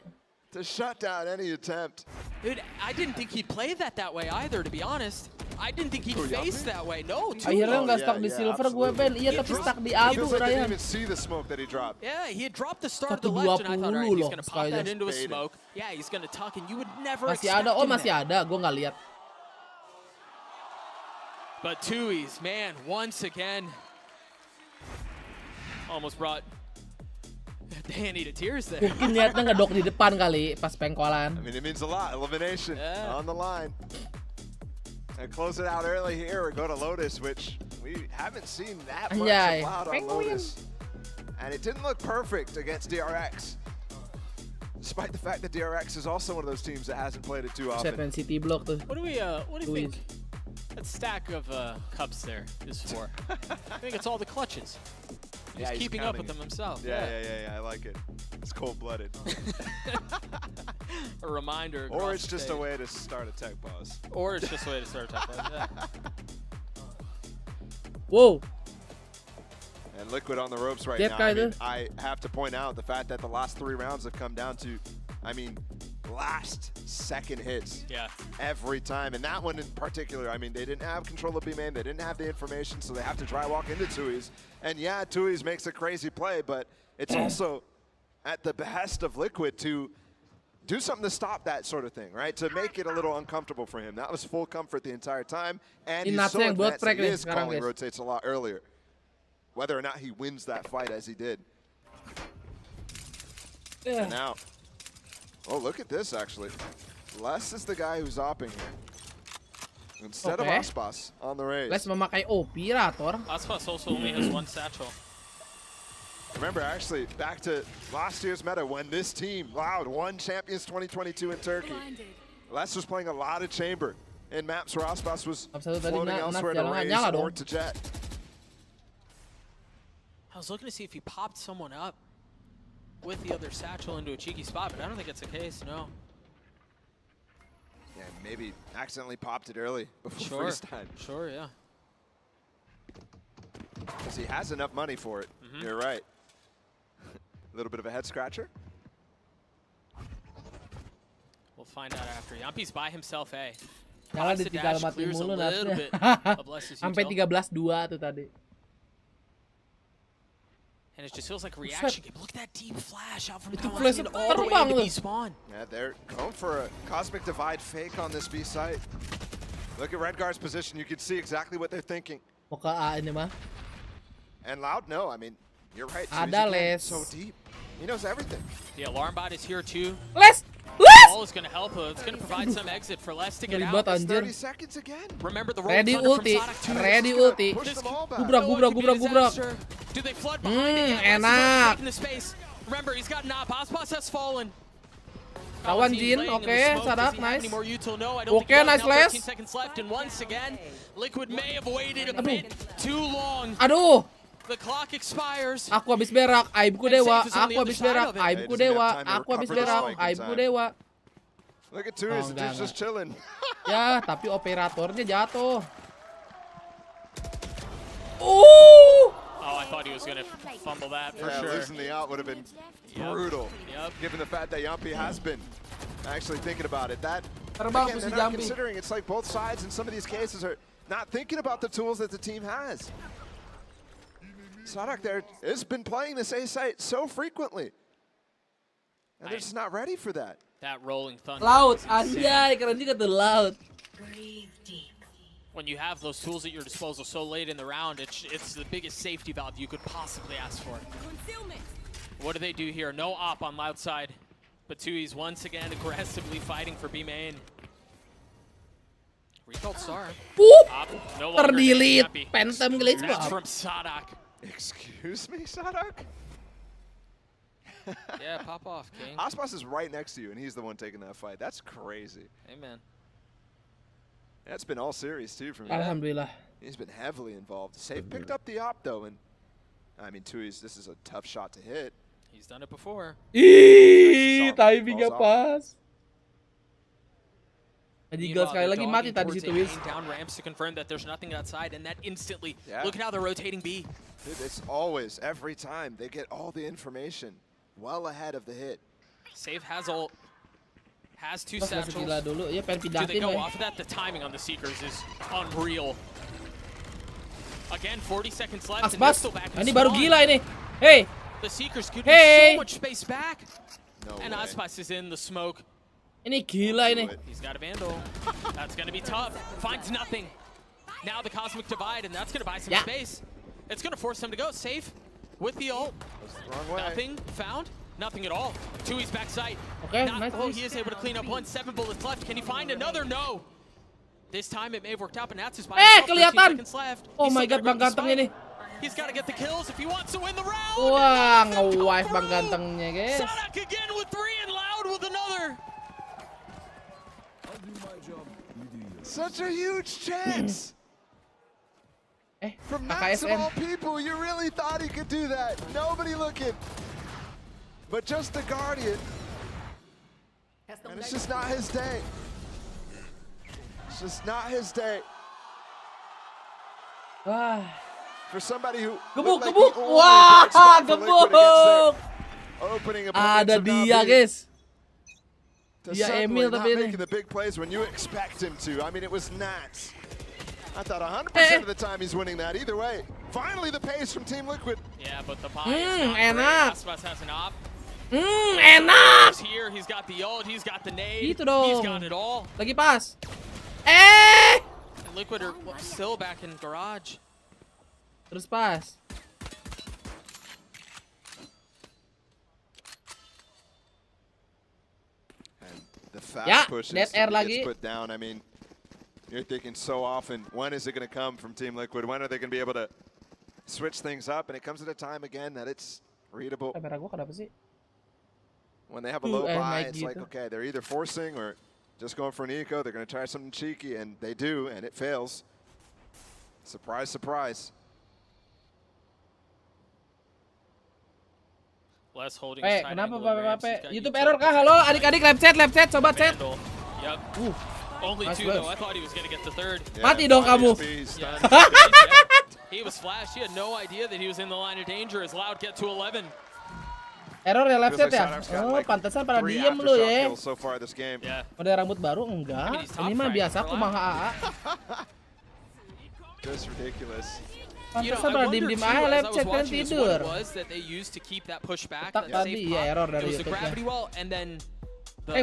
to shut down any attempt. Dude, I didn't think he'd play that way either, to be honest. I didn't think he'd face that way. No, Akhirnya nggak stuck di silver gue Ben. Iya tapi stuck di abu Feels like they Ryan. didn't even see the smoke that he dropped. Yeah, he had dropped the start of the left, and I thought, all right, he's going to pop that into a Faded. smoke. Yeah, he's going to tuck, and you would never Masih expect ada. Oh him masih that. ada. Gue nggak lihat. But Tui's, man, once again, almost brought Danny to tears there. Mungkin niatnya ngedok di depan kali pas pengkolan. I mean, it means a lot. Elimination on the line. And close it out early here or go to Lotus, which we haven't seen that much Anjay. of Loud on Lotus. And it didn't look perfect against DRX. Despite the fact that DRX is also one of those teams that hasn't played it too often. Set City block tuh. What do you think that stack of cups there is for? I think it's all the clutches. He's keeping up with them himself. Yeah, I like it. It's cold-blooded. A reminder. Or it's just a way to start a tech pause. Or it's just a way to start a tech pause. Yeah. Whoa. And Liquid on the ropes right now. I mean, I have to point out the fact that the last 3 rounds have come down to, I mean, last second hits. Yeah. Every time. And that one in particular, I mean, they didn't have control of B-Main. They didn't have the information, so they have to dry walk into Tui's. And yeah, Tui's makes a crazy play, but it's also at the behest of Liquid to do something to stop that sort of thing, right? To make it a little uncomfortable for him. That was full comfort the entire time. And he's so advanced that his calling rotates a lot earlier. Whether or not he wins that fight as he did. And now, oh, look at this, actually. Les is the guy who's opping here. Instead of Aspas on the raise. Les memakai operator. Aspas also only has 1 satchel. Remember, actually, back to last year's meta when this team, Loud, won Champions 2022 in Turkey. Les was playing a lot of chamber in maps where Aspas was floating elsewhere to raise or to jet. I was looking to see if he popped someone up with the other satchel into a cheeky spot, but I don't think it's the case, no. Yeah, maybe accidentally popped it early before freeze time. Sure, yeah. Because he has enough money for it. You're right. A little bit of a head scratcher. We'll find out after. Yampi's by himself, eh? Kalah ditinggal mati mulu nasnya. Sampai 13-2 tuh tadi. And it just feels like a reaction game. Look at that deep flash out from Itu flash all the way into terbang B spawn. Yeah, they're going for a Cosmic Divide fake on this B site. Look at Redguard's position. You can see exactly what they're thinking. Mau ke A ini mah. And Loud, no. I mean, you're right. Ada Les. So deep. He knows everything. The alarm bot is here too. Les! All is going to help. It's going to provide some exit for Les to get Ribet, out. anjir. 30 seconds again. Remember the Ready roll ulti. from Ready ulti. Gubrak. Do they flood behind it? Enak. In the space. Remember, he's got Nop. Aspas has fallen. Kawan Jin, oke, Sadak, nice. Oke, nice Les. 13 seconds left, and once again, Liquid may have waited a bit too long. Aduh. The clock expires. Aku habis berak, aibku dewa. Aku habis berak, aibku dewa. Aku habis berak, aibku dewa. Look at Tui's, dude's just chilling. Ya, tapi operatornya jatuh. Oh, I thought he was going to fumble that for sure. Losing the out would have been brutal, given the fact that Yampi has been actually thinking about it. That, again, they're not considering it's like both sides in some of these cases are not thinking about the tools that the team has. Sadak there has been playing this A site so frequently. And they're just not ready for that. That rolling thunder. Laut, anjay, keren juga tuh laut. When you have those tools at your disposal so late in the round, it's the biggest safety valve you could possibly ask for. What do they do here? No op on Loud side, but Tui's once again aggressively fighting for B main. Recalled star. Op, no longer Terdelete. Phantom glitch. That's from Sadak. Excuse me, Sadak? Yeah, pop off, King. Aspas is right next to you, and he's the one taking that fight. That's crazy. Amen. That's been all series, too, from him. Alhamdulillah. He's been heavily involved. Safe picked up the op, though, and I mean, Tui's, this is a tough shot to hit. He's done it before. Ih, timingnya pas. Eagle sekali lagi mati tadi situ, Wiz. Down ramps to confirm that there's nothing outside, and that instantly. Look at how they're rotating B. Dude, it's always, every time, they get all the information well ahead of the hit. Save has ult. Has 2 satchels. Dulu. Ya, pengen Do pindahin, they go off of that? The timing on the Seekers is unreal. Again, 40 seconds left. Aspas, and still back ini in baru spawn. gila ini. Hey. The Seekers could Hey. so much space back. No and way. Aspas is in the smoke. Ini gila ini. He's got a Vandal. That's going to be tough. Finds nothing. Now the Cosmic Divide, and that's going to buy some space. It's going to force him to go safe with the ult. Nothing found. Nothing at all. Tui's back sight. Okay, nice. He is able to clean up 7 bullets left. Can he find another? No. This time it may have worked out, but Nats is by himself. 13 kelihatan. seconds left. Oh my god, Bang Ganteng ini. He's got to get the kills if he wants to win the round. Wah, nge-wife Bang Gantengnya, guys. Sadak again with 3 and Loud with another. Such a huge chance. From Max of all people, you really thought he could do that. Nobody looking. But just the Guardian. And it's just not his day. It's just not his day. For somebody who Gebuk. like the only Wah, bright spot for Liquid against gebuk. their opening Ada opponents dia, guys. to Dia suddenly Emil not tapi ini. making the big plays when you expect him to. I mean, it was Nats. I thought 100% of the time he's winning that. Either way, finally the pace from Team Liquid. Yeah, but the buy is not enak. great. Aspas has an op. Enak. He's here. He's got the ult. He's got the nade. Gitu dong. He's got it all. Lagi pas. And Liquid are still back in garage. Terus pas. The fast push dead air lagi. gets put down. I mean, you're thinking so often, when is it going to come from Team Liquid? When are they going to be able to switch things up? And it comes at a time again that it's readable. Kamera gua kenapa sih? When they have a low buy, naik it's like, gitu. okay, they're either forcing or just going for an eco. They're going to try something cheeky, and they do, and it fails. Surprise, surprise. Less holding. Kenapa Bapak? YouTube error kah? Halo, adik-adik, lab chat, coba chat. Yep. Only nice 2 though. I thought he was going to get the 3rd. Mati dong kamu. Yeah. He was flashed. He had no idea that he was in the line of danger as Loud get to 11. Error ya lab chat ya? Oh, pantesan pada diem lu ya. So far this game. Yeah. Udah rambut baru enggak? Ini mah biasa kumaha AA. Just ridiculous. Pantesan pada diem-diem aja lab chat kan tidur. Tak tadi ya error dari YouTube-nya.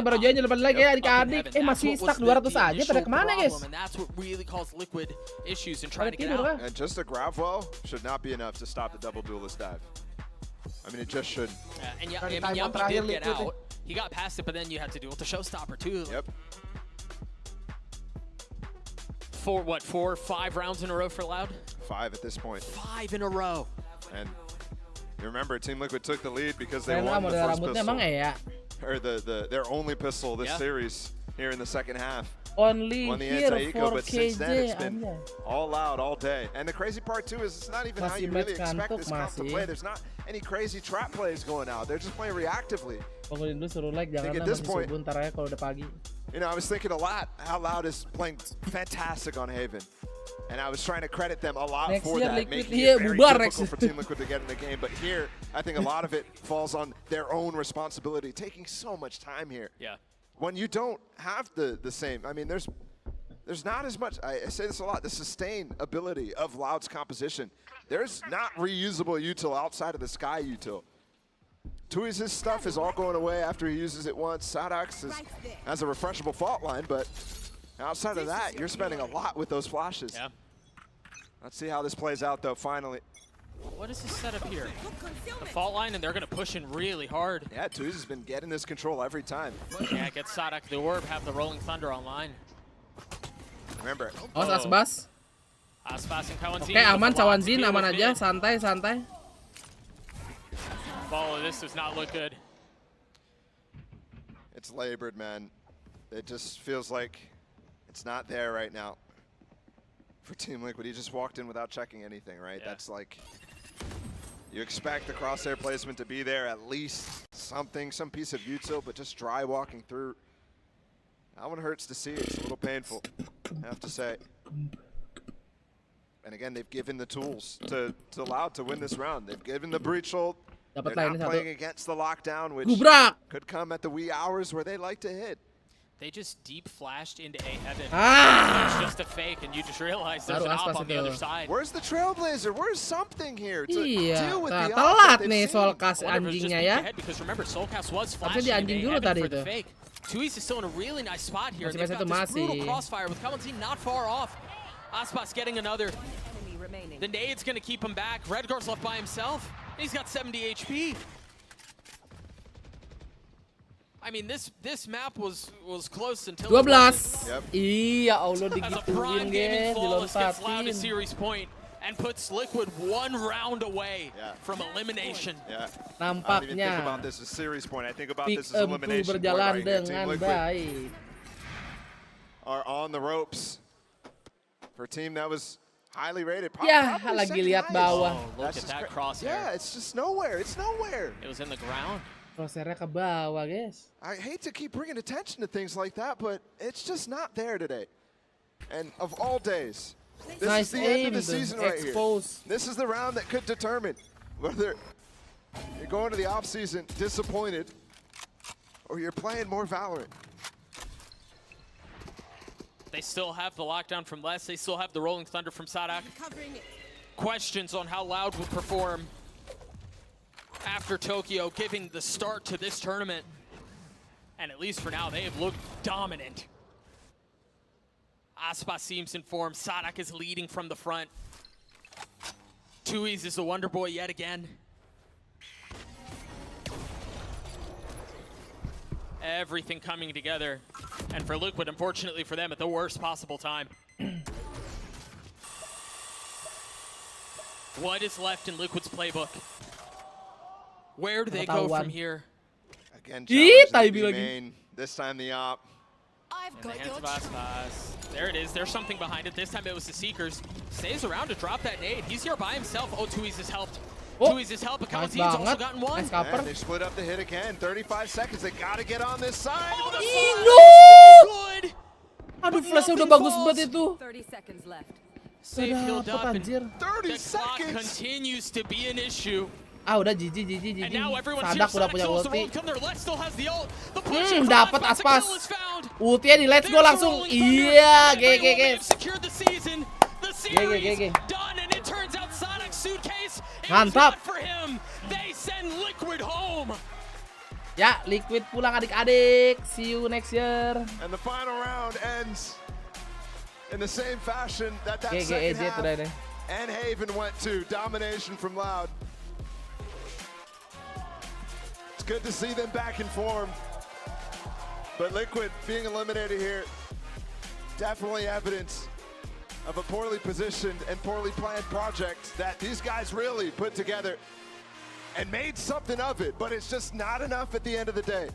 Baru join lepas lagi ya adik-adik. Masih stuck 200 aja pada kemana guys? Pada tidur kah? And just a grab well should not be enough to stop the double duelist dive. I mean, it just shouldn't. And Yami did get out. He got past it, but then you had to do it to showstopper too. Yep. For what, 4 or 5 rounds in a row for Loud? 5 at this point. 5 in a row. And you remember, Team Liquid took the lead because they won the first pistol. Or their only pistol this series here in the second half. Only won the here anti-eco, but 4KJ. since then it's been all Loud all day. And the crazy part too is it's not even how you really expect this comp to play. There's not any crazy trap plays going out. They're just playing reactively. Pokoknya dulu suruh like jangan at this point, subuh ntar aja kalau udah pagi. You know, I was thinking a lot how Loud is playing fantastic on Haven. And I was trying to credit them a lot for that, making it very difficult for Team Liquid to get in the game. But here, I think a lot of it falls on their own responsibility, taking so much time here. Yeah. When you don't have the same, I mean, there's not as much, I say this a lot, the sustain ability of Loud's composition. There's not reusable util outside of the Sky util. Tui's his stuff is all going away after he uses it once. Sadax has a refreshable fault line, but outside of that, you're spending a lot with those flashes. Yeah. Let's see how this plays out, though, finally. What is this setup here? The fault line, and they're going to push in really hard. Yeah, Tui's has been getting this control every time. Yeah, get Sadak the orb, have the Rolling Thunder online. Remember. Asbas. Asbas and Kawanzin. Oke, aman Cawanzin, aman aja, santai. Follow, this does not look good. It's labored, man. It just feels like it's not there right now. For Team Liquid, he just walked in without checking anything, right? Yeah. That's like, you expect the crosshair placement to be there, at least something, some piece of util, but just dry walking through. That one hurts to see. It's a little painful, I have to say. And again, they've given the tools to Loud to win this round. They've given the breach ult. They're not playing against the lockdown, which could come at the wee hours where they like to hit. They just deep flashed into A heaven. It's just a fake, and you just realize there's an op on the other side. Where's the Trailblazer? Where's something here to deal with the telat nih Soulcast anjingnya ya. Because remember, Soulcast was flashing into A heaven for the fake. Tui's is still in a really nice spot here. They've got this brutal crossfire with Kamalzi not far off. Aspas getting another. The nade's going to keep him back. Redgar's left by himself. He's got 70 HP. I mean, this map was close until 12. Iya Allah digituin guys, Loud a series point and puts Liquid 1 round away from elimination. Nampaknya I don't even think about this as series point. I think about this as elimination point berjalan right here. dengan Team baik. Liquid are on the ropes for a team that was highly rated. Ya, lagi lihat bawah. Oh, look at that crosshair. Yeah, it's just nowhere. It's nowhere. It was in the ground. Crosshairnya ke bawah, guys. I hate to keep bringing attention to things like that, but it's just not there today. And of all days, this is the end of the season right here. This is the round that could determine whether you're going to the off-season disappointed or you're playing more Valorant. They still have the lockdown from Les. They still have the Rolling Thunder from Sadak. Questions on how Loud would perform after Tokyo, giving the start to this tournament. And at least for now, they have looked dominant. Aspas seems informed. Sadak is leading from the front. Tui's is the Wonder Boy yet again. Everything coming together. And for Liquid, unfortunately for them, at the worst possible time. What is left in Liquid's playbook? Where do they go from here? Again, challenge the main. This time the op. In the hands of Aspas. There it is. There's something behind it. This time it was the Seekers. Stays around to drop that nade. He's here by himself. Oh, Tui's has helped. Tui's has helped. But Kamalzi's also gotten one. And they split up the hit again. 35 seconds. They got to get on this side. Oh, the Good. Aduh, flashnya udah bagus banget itu. 30 seconds left. Safe healed up. And 30 the clock continues to be an issue. Ah, udah GG. And now everyone's Sadak here. udah punya Sadak ulti. come there. Let's still has the ult. The push in Dapat front, but the Aspas. kill is found. Ultinya di let's go langsung. Iya, GG guys. Secured the season. The series done, and it turns out Sadak's suitcase is not for him. They send Liquid home. Ya, Liquid pulang adik-adik. See you next year. And the final round ends in the same fashion that second half and Haven went to. Domination from Loud. It's good to see them back in form. But Liquid being eliminated here, definitely evidence of a poorly positioned and poorly planned project that these guys really put together and made something of it, but it's just not enough at the end of the day.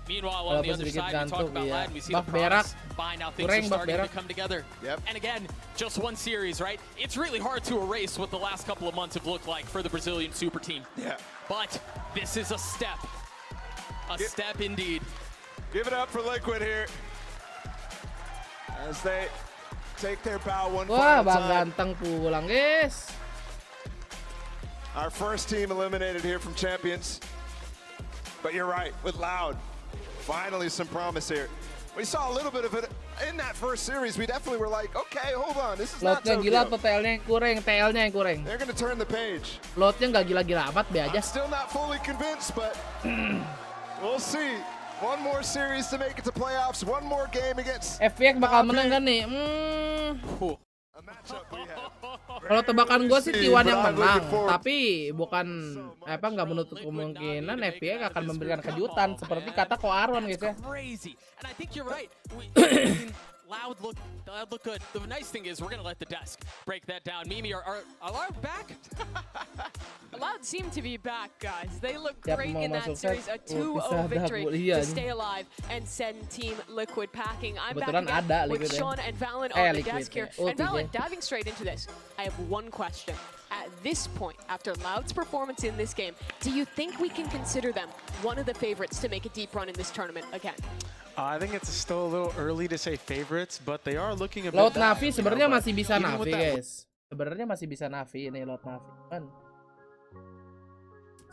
Meanwhile, on the other side, we talk about Lad, we see the promise by now things are starting to come together. And again, just one series, right? It's really hard to erase what the last couple of months have looked like for the Brazilian super team. But this is a step. A step indeed. Give it up for Liquid here as they take their bow one Wah, final Bang time. Ganteng pulang, guys. Our first team eliminated here from Champions. But you're right, with Loud, finally some promise here. We saw a little bit of it in that first series. We definitely were like, okay, hold on, this is not Loadnya gila Tokyo. atau TL-nya yang kurang, TL-nya yang kurang. They're going to turn the page. Loadnya nggak gila-gila amat, be aja. I'm still not fully convinced, but we'll see. One more series to make it to playoffs. One more game against. FPX bakal menang kan nih? Kalau tebakan gue sih T1 yang menang, tapi bukan nggak menutup kemungkinan FPX akan memberikan kejutan seperti kata Ko Aaron guys ya. And I think you're right. Loud look good. The nice thing is we're gonna let the desk break that down. Mimi, are Loud back? Loud seem to be back, guys. They look great in that series. A 2-0 victory to stay alive and send Team Liquid packing. I'm back again with Sean and Valen on the desk here. And Valen, diving straight into this, I have one question. At this point, after Loud's performance in this game, do you think we can consider them one of the favorites to make a deep run in this tournament again? I think it's still a little early to say favorites, but they are looking a bit Laut bad, Navi you know, sebenarnya but masih bisa even Navi with that- guys. Sebenarnya masih bisa Navi ini Laut Navi kan.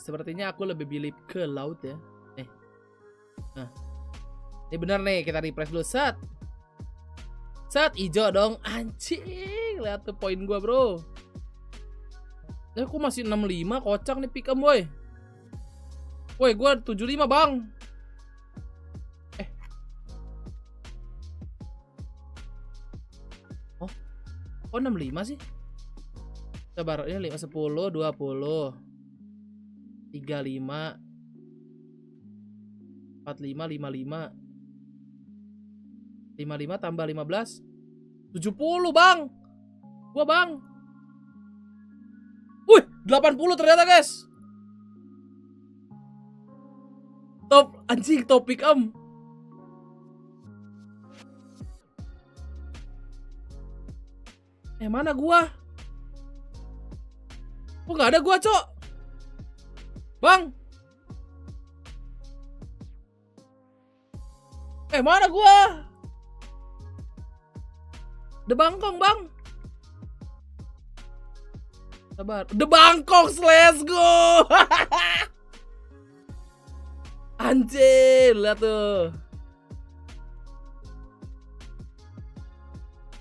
Sepertinya aku lebih pilih ke Laut ya. Nah. Ini bener nih, kita refresh dulu. Set hijau dong. Anjing, lihat tuh poin gua, bro. Aku masih 65, kocak nih pick 'em, boy. Woi, gua 75, Bang. Oh. Kok 65 sih? Sabar, ini 10, 20. 35 45 55 55 tambah 15 70 bang. Gua bang. Wih 80 ternyata guys. Top anjing top pick 'em. Mana gua? Kok nggak ada gua cok? Bang. Mana gua? DBangkongS bang. Sabar. DBangkongS, let's go. Anjir, lihat tuh.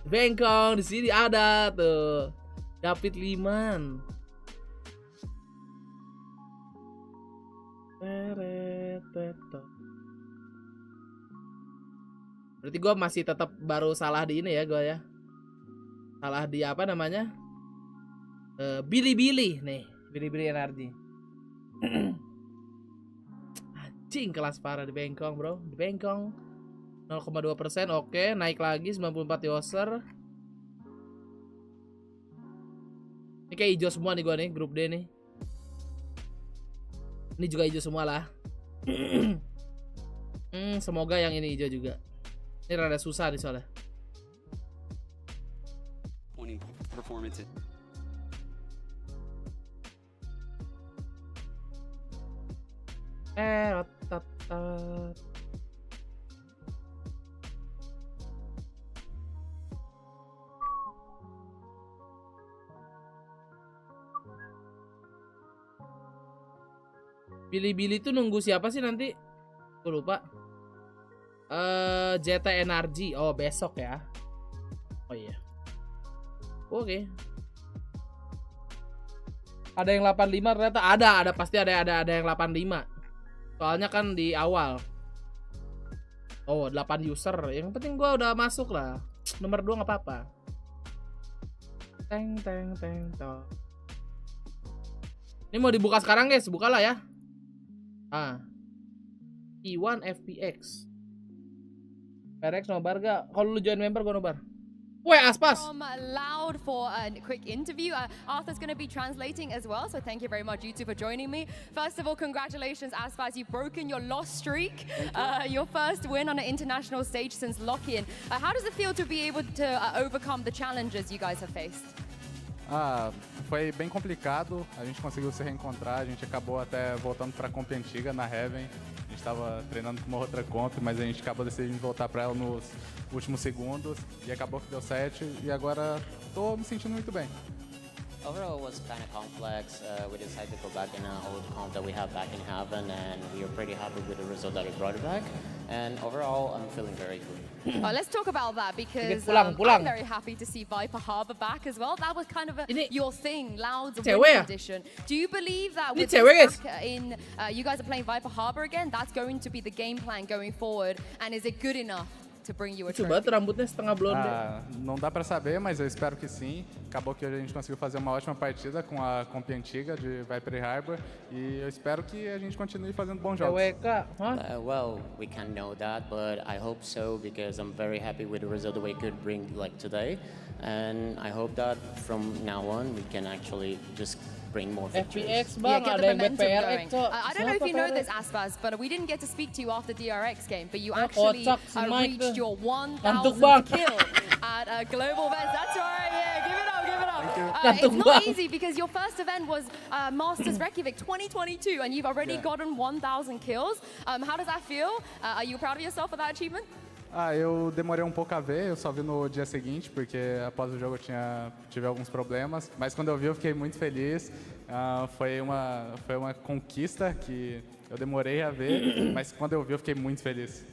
DBangkongS di sini ada tuh. David Liman. Berarti gue masih tetap baru salah di ini ya gue ya. Salah di apa namanya? Bili-bili nih, bili-bili energi. Anjing kelas parah di Bangkok bro, di Bangkok 0,2%, oke naik lagi 94 user. Ini kayak hijau semua nih gue nih, grup D nih. Ini juga hijau semua lah. Semoga yang ini hijau juga. Ini rada susah nih soalnya. Performance. Billy tuh nunggu siapa sih nanti? Gue lupa. JT Energy. Oh, besok ya. Oh iya. Oke. Ada yang 85 ternyata ada pasti ada yang 85. Soalnya kan di awal. Oh, 8 user. Yang penting gua udah masuk lah. Nomor 2 enggak apa-apa. Teng. Ini mau dibuka sekarang, guys. Bukalah ya. Iwan FPX. PRX nobar gak? Kalau lu join member gue nobar. Woi Aspas. From Loud for a quick interview. Arthur's going to be translating as well, so thank you very much, you two, for joining me. First of all, congratulations, Aspas. You've broken your loss streak. Your first win on an international stage since lock-in. How does it feel to be able to overcome the challenges you guys have faced? Foi bem complicado. A gente conseguiu se reencontrar. A gente acabou até voltando para a comp antiga na Heaven. A gente estava treinando com uma outra comp, mas a gente acabou decidindo voltar para ela nos últimos segundos e acabou que deu certo. E agora tô me sentindo muito bem. Overall, it was kind of complex. We decided to go back in an old comp that we have back in Heaven, and we are pretty happy with the result that we brought it back. And overall, I'm feeling very good. Let's talk about that because pulang. I'm very happy to see Viper Harbor back as well. That was kind of your thing, Loud's winning edition. Do you believe that with this back in, you guys are playing Viper Harbor again, that's going to be the game plan going forward? And is it good enough to bring you a trophy? Rambutnya setengah blonde. Não dá pra saber, mas eu espero que sim. Acabou que a gente conseguiu fazer uma ótima partida com a comp antiga de Viper Harbor e eu espero que a gente continue fazendo bons jogos. Well, we can't know that, but I hope so because I'm very happy with the result that we could bring like today, and I hope that from now on we can actually just bring more FPX victories. bang, get ada the yang momentum PRX, going. I don't know if you know this, Aspas, but we didn't get to speak to you after DRX game, but you actually reached your 1,000th kill at Global Vest. That's right, yeah, give it up. It's not easy because your first event was Masters Reykjavik 2022 and you've already gotten 1,000 kills. How does that feel? Are you proud of yourself for that achievement? Eu demorei um pouco a ver, eu só vi no dia seguinte, porque após o jogo eu tive alguns problemas. Mas quando eu vi, eu fiquei muito feliz. Foi uma conquista que eu demorei a ver, mas quando eu vi, eu fiquei muito feliz.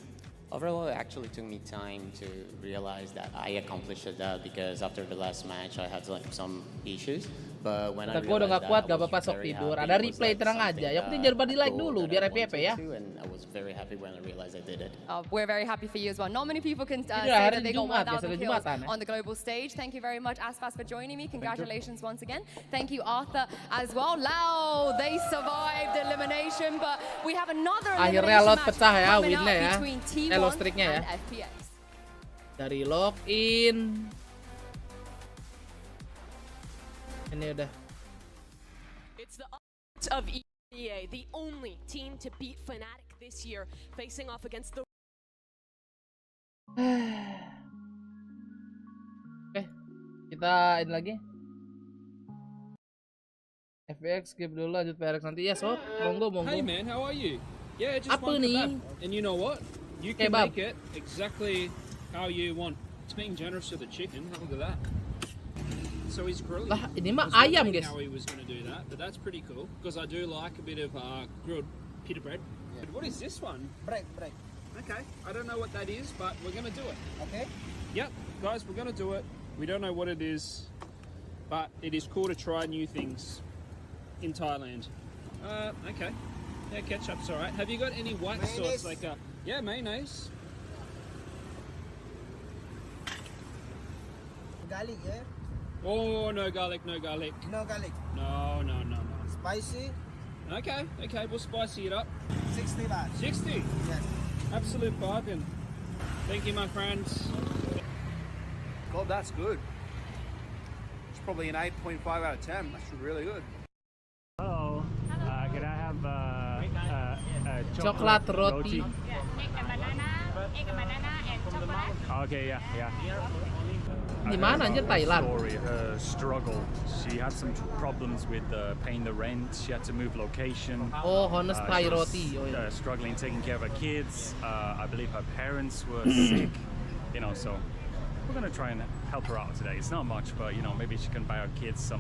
Overall, it actually took me time to realize that I accomplished that because after the last match, I had like some issues. But when I Gue udah gak kuat, gak apa-apa sok tidur. Ada replay terang aja. Yang penting jangan lupa di like dulu biar FYP ya. And I was very happy when I realized I did it. We're very happy for you as well. Not many people can say that they got 1,000 kills on the global stage. Thank you very much, Aspas, for joining me. Congratulations once again. Thank you, Arthur, as well. Lau, they survived elimination, but we have another elimination match coming up between T1 and FPS. Dari login. Ini udah. It's the upset of EDG, the only team to beat Fnatic this year, facing off against the. Oke, kita ini lagi. FX skip dulu, lanjut PRX nanti ya sob. Monggo. Hey man, how are you? Yeah, just Apa nih? And you know what? You can make it exactly how you want. It's being generous to the chicken. Look at that. So he's grilled. Lah, ini mah ayam, guys. How he was going to do that, but that's pretty cool because I do like a bit of grilled pita bread. Yeah. What is this one? Bread. Okay, I don't know what that is, but we're going to do it. Okay. Yep, guys, we're going to do it. We don't know what it is, but it is cool to try new things in Thailand. Okay. Yeah, ketchup's all right. Have you got any white sauce like mayonnaise? Garlic, yeah? Oh, no garlic, no garlic. No garlic. No. Spicy? Okay, we'll spicy it up. 60 baht. 60? Yes. Absolute bargain. Thank you, my friends. God, that's good. It's probably an 8.5 out of 10. That's really good. Hello. Can I have Coklat roti. Egg banana and chocolate. Okay, yeah. Di mana aja Thailand? Her struggle. She had some problems with paying the rent. She had to move location. Oh, honest Thai roti. Struggling taking care of her kids. I believe her parents were sick. So we're gonna try and help her out today. It's not much, but maybe she can buy her kids a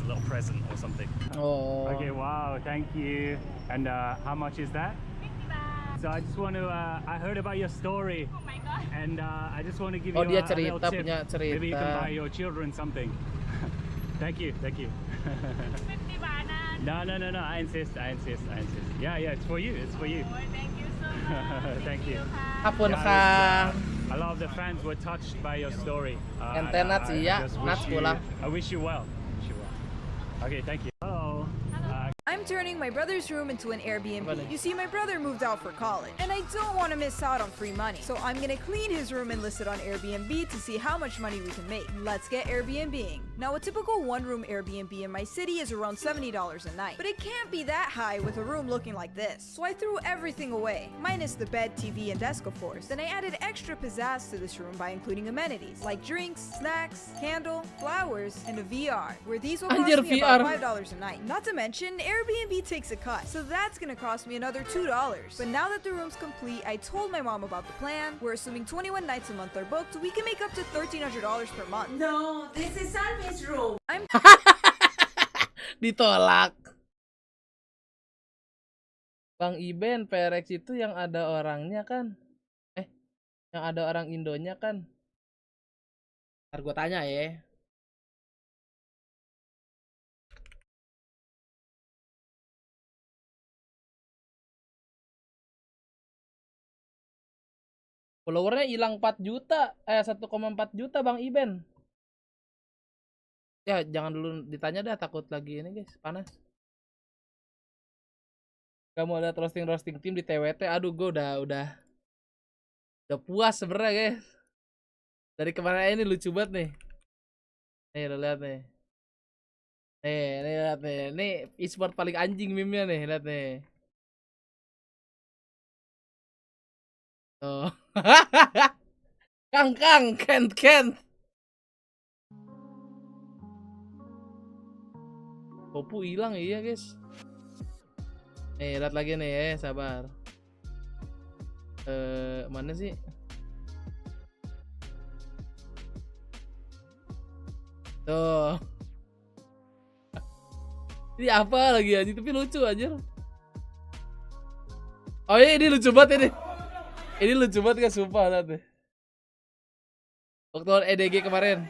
little present or something. Oh. Okay, wow, thank you. And how much is that? 50 baht. So I just want to, I heard about your story. Oh my god. And I just want to give you dia a cerita, little tip. punya cerita. Maybe you can buy your children something. Thank you. 50 baht. No, I insist. Yeah, it's for you. Oh, thank you so much. Thank you. Apun ka. A lot of the fans were touched by your story. Ente Nats ya, Nats pulang. I wish you well. Okay, thank you. Hello. I'm turning my brother's room into an Airbnb. You see, my brother moved out for college, and I don't want to miss out on free money. So I'm gonna clean his room and list it on Airbnb to see how much money we can make. Let's get Airbnb-ing. Now, a typical one-room Airbnb in my city is around $70 a night, but it can't be that high with a room looking like this. So I threw everything away, minus the bed, TV, and desk, of course. Then I added extra pizzazz to this room by including amenities like drinks, snacks, candle, flowers, and a VR, where these will cost me about $5 a night. Not to mention, Airbnb takes a cut, so that's gonna cost me another $2. But now that the room's complete, I told my mom about the plan. We're assuming 21 nights a month are booked, we can make up to $1,300 per month. No, this is Salmi's room. Ditolak. Bang Iben, PRX itu yang ada orangnya kan? Yang ada orang Indonya kan? Ntar gue tanya ya. Followernya hilang 4 juta, 1,4 juta Bang Iben. Ya jangan dulu ditanya dah, takut lagi ini guys, panas. Kamu ada roasting tim di TWT, aduh gue udah puas sebenarnya guys. Dari kemarin ini lucu banget nih. Nih lo lihat nih. Nih lihat nih, ini e-sport paling anjing meme-nya nih, lihat nih. Oh. Kang, Kent. Popu hilang iya guys. Lihat lagi nih sabar. Mana sih? Tuh. Ini apa lagi anjing, tapi lucu aja. Oh iya, ini lucu banget ini. Ini lucu banget kan, sumpah nanti. Waktu lawan EDG kemarin.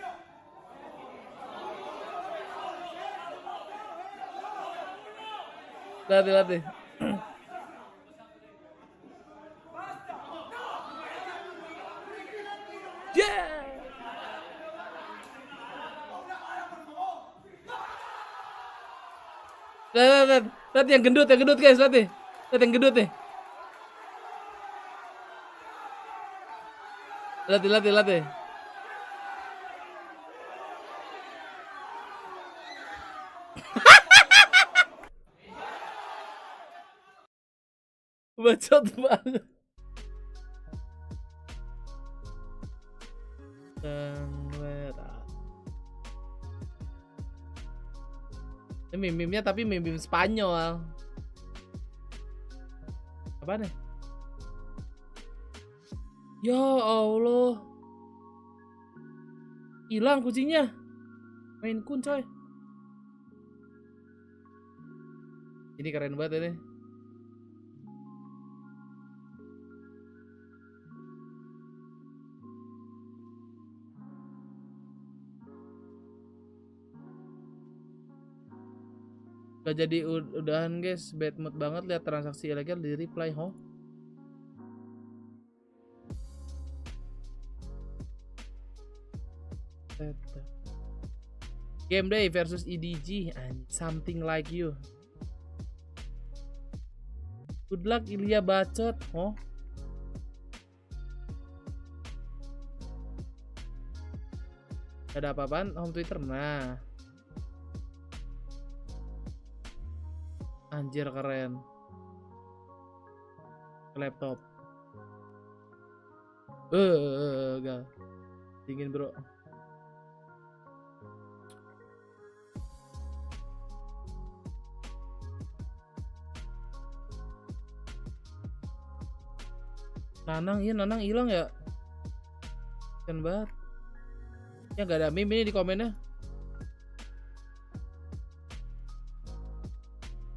Latih. Yeah. Lihat yang gendut guys, lihat yang gendut nih. Latih. Bacot banget. Ini meme-nya tapi meme Spanyol. Apa nih? Ya Allah. Hilang kucingnya. Main kun coy. Ini keren banget ini. Gak jadi udahan guys, bad mood banget lihat transaksi ilegal di reply Game day versus EDG and something like you. Good luck Ilya bacot. Ada apa-apaan? Home Twitter. Nah. Anjir keren. Laptop. Gal. Dingin bro. Nanang hilang ya. Keren banget. Ya gak ada meme ini di komennya.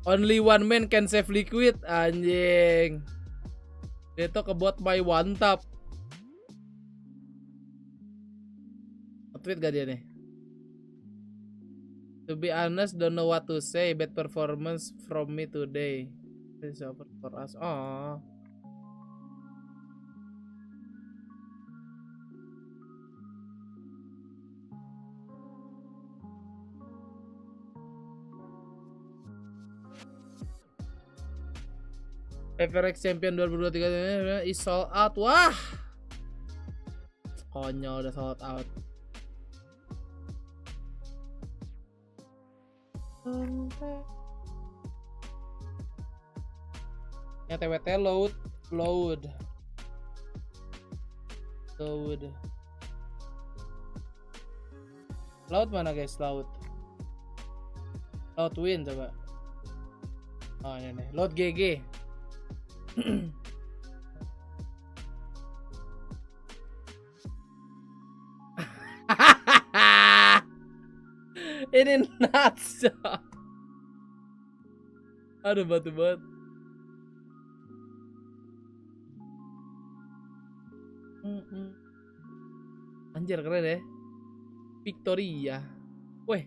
Only one man can save Liquid, anjing. Itu kebot by one tap. Tweet gak dia nih? To be honest, don't know what to say. Bad performance from me today. This is over for us. Oh. FRX Champion 2023 is sold out. Wah, konyol udah sold out. Yang TWT load mana guys? Loud win coba. Oh ini nih, load GG. Ini nuts. Aduh batu banget. Anjir keren ya. Victoria. Weh.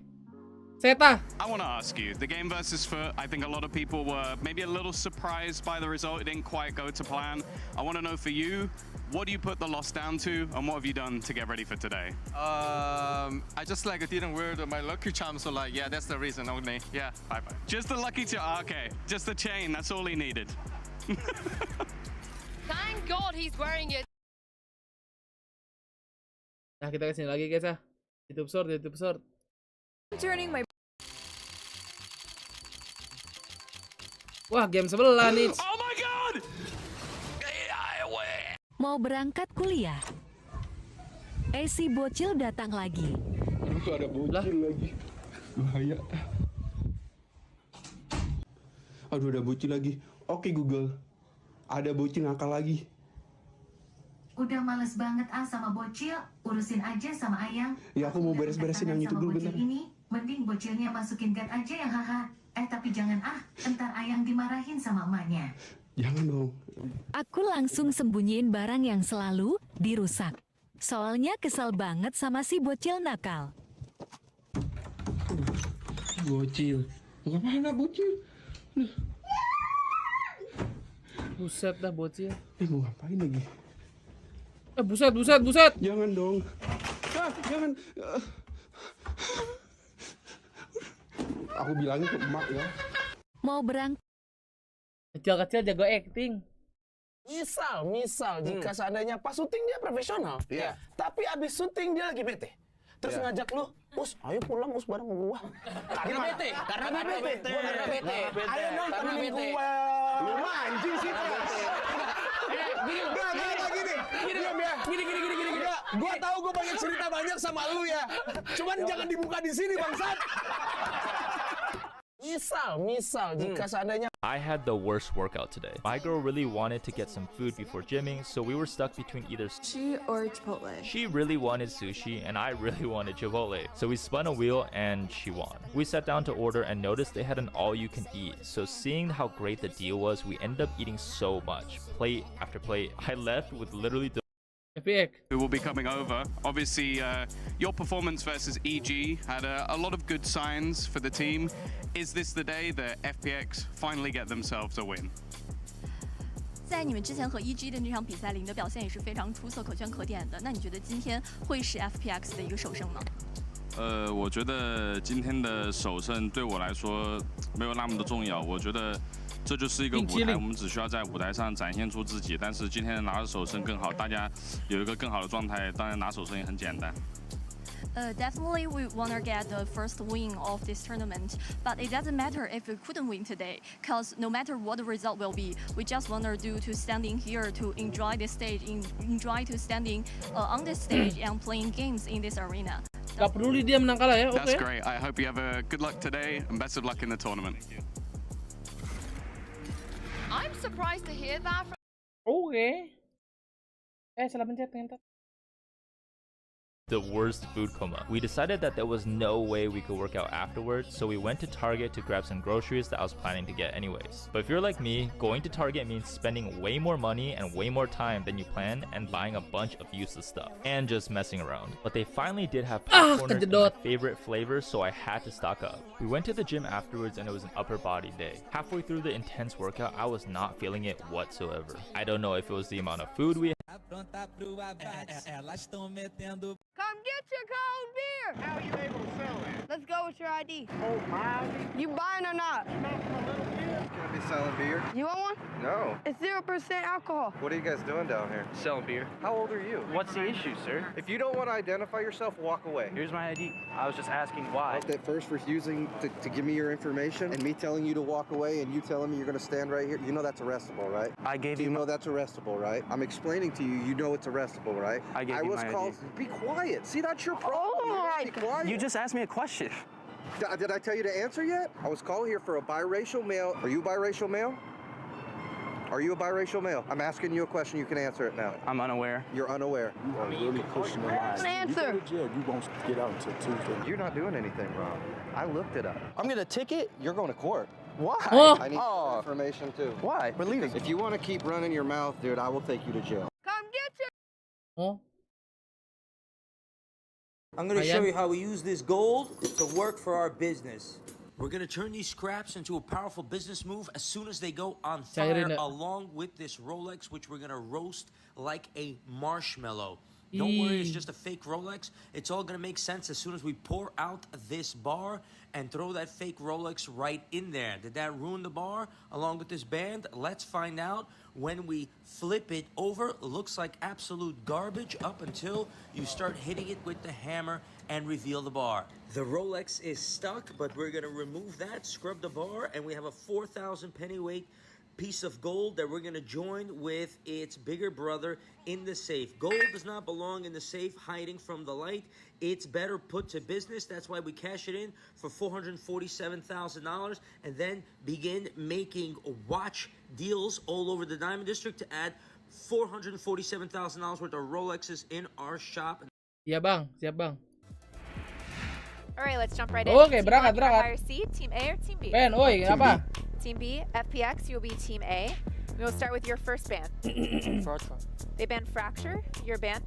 Seta. I want to ask you, the game versus Foot, I think a lot of people were maybe a little surprised by the result. It didn't quite go to plan. I want to know for you, what do you put the loss down to, and what have you done to get ready for today? I just didn't wear my lucky charm, so yeah, that's the reason only. Yeah, bye. Just the lucky charm, okay. Just the chain, that's all he needed. Thank God he's wearing it. Nah kita kesini lagi guys ya. YouTube short. Turning my Wah, game sebelah nih. Oh my god! Mau berangkat kuliah. Si bocil datang lagi. Aduh, ada bocil lagi. Bahaya. Aduh, ada bocil lagi. Oke Google, ada bocil nakal lagi. Udah males banget sama bocil, urusin aja sama ayang. Ya aku mau beres-beresin yang itu dulu bentar. Ini, mending bocilnya masukin gat aja yang haha. Tapi jangan entar ayang dimarahin sama emaknya. Jangan dong. Aku langsung sembunyiin barang yang selalu dirusak. Soalnya kesel banget sama si bocil nakal. Bocil. Kemana bocil? Buset dah bocil. Mau ngapain lagi? Buset. Jangan dong. Jangan. Aku bilangin ke emak ya. Mau berangkat. Kecil-kecil jago acting. Misal jika seandainya pas syuting dia profesional, tapi abis syuting dia lagi bete. Terus ngajak lu, Us, ayo pulang Us bareng gua. Karena bete. Ayo dong temenin gua. Lu anjing sih, Gini. Gua tahu gua pengen cerita banyak sama lu ya. Cuman jangan dibuka di sini, bangsat. Misal jika seandainya I had the worst workout today. My girl really wanted to get some food before gymming, so we were stuck between either sushi or Chipotle. She really wanted sushi and I really wanted Chipotle. So we spun a wheel and she won. We sat down to order and noticed they had an all-you-can-eat. So seeing how great the deal was, we ended up eating so much, plate after plate. I left with literally who will be coming over. Obviously, your performance versus EG had a lot of good signs for the team. Is this the day that FPX finally get themselves a win? 在你们之前和 EG 的那场比赛里，你的表现也是非常出色、可圈可点的。那你觉得今天会是 FPX 的一个首胜吗？我觉得今天的首胜对我来说没有那么的重要。我觉得这就是一个舞台，我们只需要在舞台上展现出自己。但是今天拿着首胜更好，大家有一个更好的状态，当然拿首胜也很简单。Definitely we want to get the first win of this tournament, but it doesn't matter if we couldn't win today, because no matter what the result will be, we just want to do to standing here to enjoy this stage, enjoy to standing on this stage and playing games in this arena. Gak peduli dia menang kalah ya, oke. That's great. I hope you have a good luck today and best of luck in the tournament. I'm surprised to hear that from... Oke. Salah pencet ternyata. The worst food coma. We decided that there was no way we could work out afterwards, so we went to Target to grab some groceries that I was planning to get anyways. But if you're like me, going to Target means spending way more money and way more time than you planned and buying a bunch of useless stuff and just messing around. But they finally did have popcorn in my favorite flavor, so I had to stock up. We went to the gym afterwards and it was an upper body day. Halfway through the intense workout, I was not feeling it whatsoever. I don't know if it was the amount of food we had. Come get your cold beer! How are you able to sell it? Let's go with your ID. Oh, my. You buying or not? Gonna be selling beer? You want one? No. It's 0% alcohol. What are you guys doing down here? selling beer. How old are you? What's the issue, sir? If you don't want to identify yourself, walk away. Here's my ID. I was just asking why. At first refusing to give me your information and me telling you to walk away and you telling me you're going to stand right here, you know that's arrestable, right? I gave you know that's arrestable, right? I'm explaining to you, you know it's arrestable, right? I gave you was my called. ID. Be quiet. See, that's your problem. Be quiet. You just asked me a question. Did I tell you to answer yet? I was called here for a biracial male. Are you a biracial male? Are you a biracial male? I'm asking you a question. You can answer it now. I'm unaware. You're unaware. You are really pushing the line. Answer. You go to jail, you won't get out until Tuesday. You're not doing anything wrong. I looked it up. I'm gonna ticket. You're going to court. Why? I need information too. Why? We're leaving. If you want to keep running your mouth, dude, I will take you to jail. Come get your... I'm going to show you how we use this gold to work for our business. We're going to turn these scraps into a powerful business move as soon as they go on fire, along with this Rolex, which we're going to roast like a marshmallow. Don't worry, it's just a fake Rolex. It's all going to make sense as soon as we pour out this bar and throw that fake Rolex right in there. Did that ruin the bar along with this band? Let's find out when we flip it over. It looks like absolute garbage up until you start hitting it with the hammer and reveal the bar. The Rolex is stuck, but we're going to remove that, scrub the bar, and we have a 4,000 pennyweight piece of gold that we're going to join with its bigger brother in the safe. Gold does not belong in the safe hiding from the light. It's better put to business. That's why we cash it in for $447,000 and then begin making watch deals all over the Diamond District to add $447,000 worth of Rolexes in our shop. Iya bang, siap bang. Alright, let's jump right in. Oke, Team berangkat, one, berangkat. Higher seed, Team A or Team B? Ben, oi, kenapa? Team B, FPX, you'll be Team A. We will start with your first ban. They ban Fracture, your ban.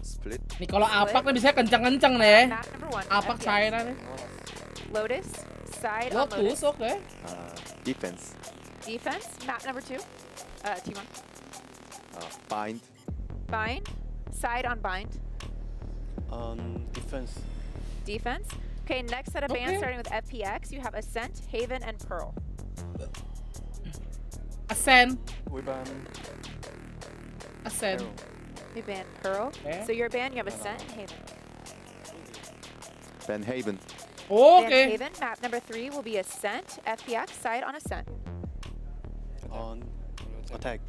Split. Nih kalau apak nih bisa kencang-kencang nih. Map number 1. Apak saya nih. Lotus, side on Lotus. Lotus, oke. Defense. Defense, map number 2. T1. Bind. Bind, side on Bind. Defense. Defense. Okay, next set of bans starting with FPX. You have Ascent, Haven, and Pearl. Ascent. We ban. Ascent. We ban Pearl. Okay. So your ban, you have Ascent and Haven. Ban Haven. Okay. Ban Haven. Map number 3 will be Ascent, FPX, side on Ascent. On attack.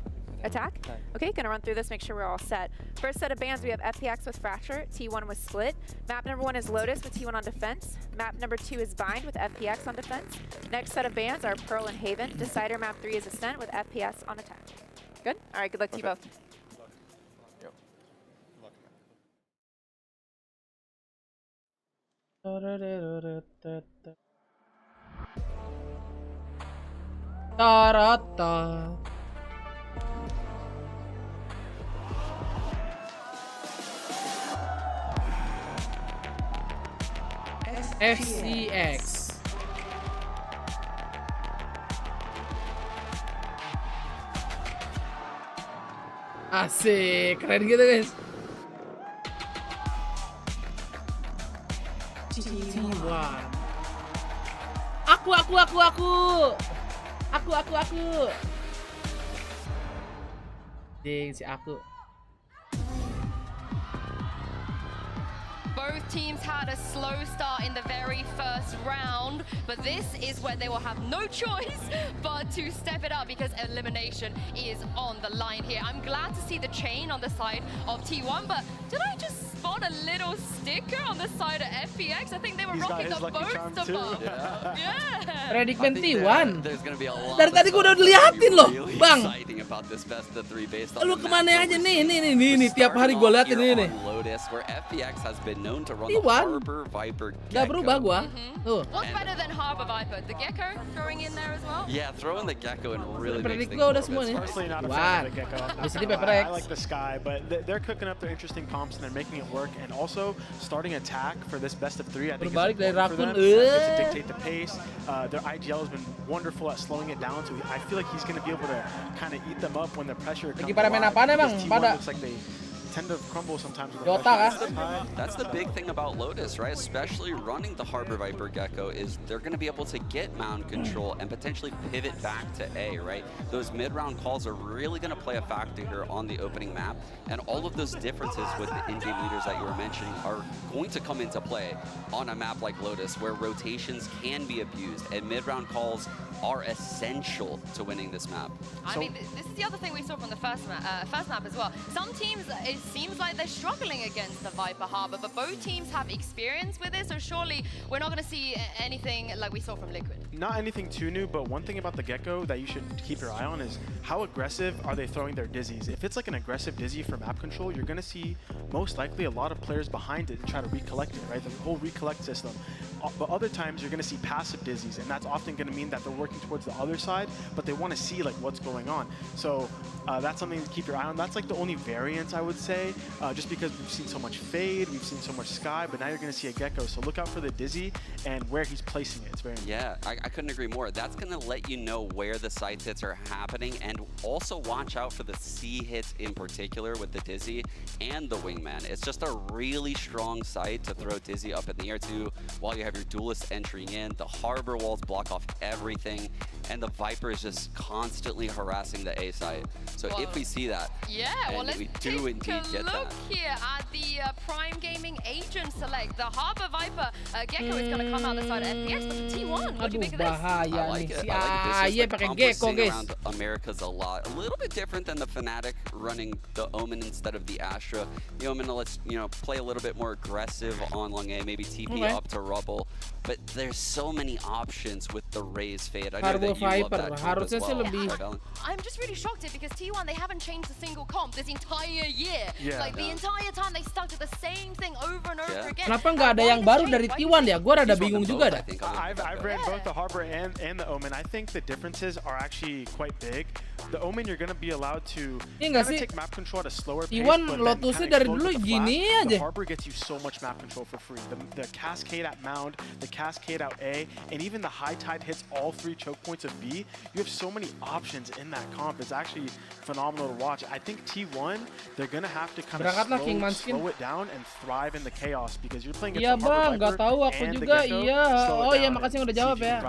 Attack? Okay, gonna run through this, make sure we're all set. First set of bans, we have FPX with Fracture, T1 with Split. Map number 1 is Lotus with T1 on defense. Map number 2 is Bind with FPX on defense. Next set of bans are Pearl and Haven. Decider map 3 is Ascent with FPS on attack. Good? All right, good luck to you both. Tarata. FCX. Asik, keren gitu guys. T1. Aku. Ding si aku. Both teams had a slow start in the very first round, but this is where they will have no choice but to step it up because elimination is on the line here. I'm glad to see the chain on the side of T1, but did I just spot a little sticker on the side of FPX? I think they were rocking the boats above. Yeah. Predicament T1. There's gonna be a lot Dari tadi gue udah liatin loh, Bang. exciting about this best of 3 based on Lu the kemana map. aja nih, tiap hari gue liatin ini. Lotus, where FPX has been known to run T1. the Harbor Viper Gak Gecko. berubah gua. Tuh. What's better than Harbor Viper? The Gecko throwing in there as well? Yeah, throwing the Gecko and really makes Predik things gua a udah little semua bit nih. Personally, not a One. fan of the Gecko. Di sini Paper I X. like the Sky, but they're cooking up their interesting pumps and they're making it work. And also starting attack for this best of 3, I think Berbalik is dari important for them. Raccoon. Gets to dictate the pace. Their IGL has been wonderful at slowing it down, so I feel like he's going to be able to kind of eat them up when the pressure comes. Lagi pada main alive, apaan emang? because T1 Pada looks like they tend to crumble sometimes with the Dota pressure. kah? That's the big thing about Lotus, right? Especially running the Harbor Viper Gecko is they're going to be able to get mound control and potentially pivot back to A, right? Those mid-round calls are really going to play a factor here on the opening map, and all of those differences with the in-game leaders that you were mentioning are going to come into play on a map like Lotus, where rotations can be abused, and mid-round calls are essential to winning this map. I mean, this is the other thing we saw from the first map as well. Some teams, it seems like they're struggling against the Viper Harbor, but both teams have experience with it, so surely we're not going to see anything like we saw from Liquid. Not anything too new, but one thing about the Gecko that you should keep your eye on is how aggressive are they throwing their dizzies. If it's like an aggressive dizzy for map control, you're going to see most likely a lot of players behind it and try to recollect it, right? The whole recollect system. But other times you're going to see passive dizzies, and that's often going to mean that they're working towards the other side, but they want to see like what's going on. So that's something to keep your eye on. That's like the only variance I would say, just because we've seen so much fade, we've seen so much sky, but now you're going to see a Gecko. So look out for the dizzy and where he's placing it. It's very important. Yeah, I couldn't agree more. That's going to let you know where the side hits are happening, and also watch out for the C hits in particular with the Dizzy and the Wingman. It's just a really strong sight to throw Dizzy up in the air to while you have have your duelists entering in, the harbor walls block off everything, and the Viper is just constantly harassing the A site. So if we see that, well, let's we take do indeed a get look that. here at the Prime Gaming agent select. The Harbor Viper Gecko is going to come out the side of FPX, but the T1, what do you make of this? I like it. I like it. This is the combo sitting around America's a lot. A little bit different than the Fnatic running the Omen instead of the Astra. The Omen lets, play a little bit more aggressive on long A, maybe TP up to Rubble. But there's so many options with the Raze Fade. I know that you love that comp as well. I'm just really shocked it because T1, they haven't changed a single comp this entire year. Like the entire time they stuck to the same thing over and over again. Kenapa nggak ada yang baru dari T1 ya? Gue rada bingung juga dah. I've read both the Harbor and the Omen. I think the differences are actually quite big. The Omen, you're going to be allowed to kind of take map control at a slower pace. T1 Lotusnya dari dulu gini aja. The Harbor gets you so much map control for free. The cascade at Mound, the cascade out A, and even the high tide hits all 3 choke points of B. You have so many options in that comp. It's actually phenomenal to watch. I think T1, they're going to have to kind of slow it down and thrive in the chaos because you're playing against the Harbor Viper and the Gecko. Oh iya, makasih udah jawab ya.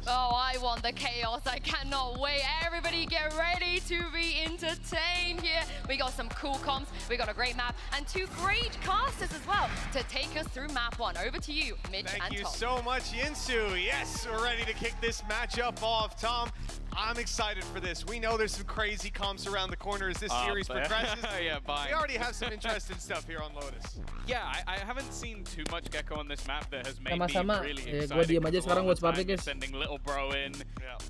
Oh, I want the chaos. I cannot wait. Everybody get ready to be entertained here. We got some cool comps. We got a great map and 2 great casters as well to take us through map 1. Over to you, Mitch and Tom. Thank you so much, Yinsu. Yes, we're ready to kick this matchup off. Tom, I'm excited for this. We know there's some crazy comps around the corner as this series progresses. We already have some interesting stuff here on Lotus. Yeah, I haven't seen too much Gecko on this map that has made me really excited. Gue diem aja sekarang buat Spartacus. Sending little bro in,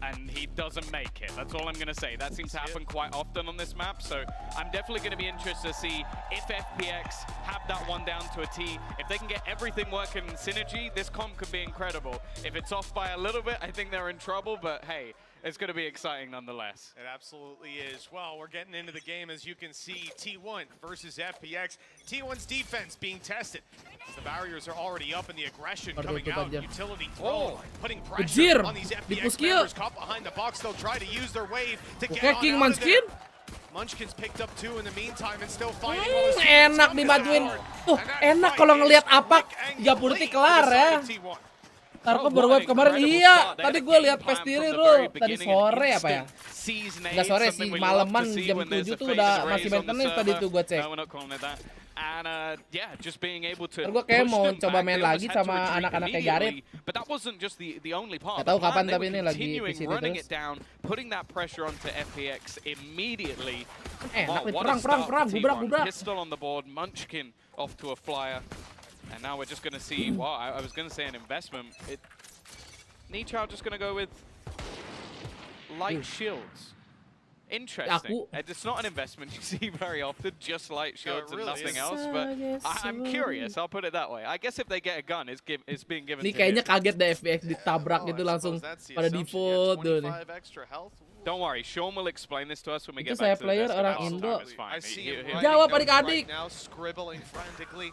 and he doesn't make it. That's all I'm going to say. That seems to happen quite often on this map, so I'm definitely going to be interested to see if FPX have that one down to a T. If they can get everything working in synergy, this comp could be incredible. If it's off by a little bit, I think they're in trouble, but hey, it's going to be exciting nonetheless. It absolutely is. Well, we're getting into the game, as you can see, T1 versus FPX. T1's defense being tested. The barriers are already up and the aggression coming out. Utility throw, putting pressure on these FPX members. Caught behind the box, they'll try to use their wave to get on out of there. Munchkin's picked up 2 in the meantime and still fighting. Enak dimajuin. Tuh, enak kalau ngelihat apa 30 detik kelar ya. Tarko baru web kemarin, iya. Tadi gue lihat pestiri bro. Tadi sore apa ya? Enggak sore sih, malaman jam 7 tuh udah masih maintenance tadi tuh gue cek. And yeah, just being able to gue kayak mau coba main lagi sama anak-anak kayak Gareth. But that wasn't just the only part. Gak tahu kapan tapi ini lagi continuing running it down, putting that pressure onto FPX immediately. Enak nih, perang, gubrak. Pistol on the board, Munchkin off to a flyer. And now we're just going to see, well, I was going to say an investment. Nichao just going to go with light shields. Interesting. It's not an investment you see very often, just light shields and nothing else. But I'm curious, I'll put it that way. I guess if they get a gun, it's being given to Nih kayaknya kaget deh FPX ditabrak gitu langsung pada default tuh nih. Don't worry, Sean will explain this to us when we get back to the player desk. orang Indo. I see him Jawab adik-adik. now, scribbling frantically.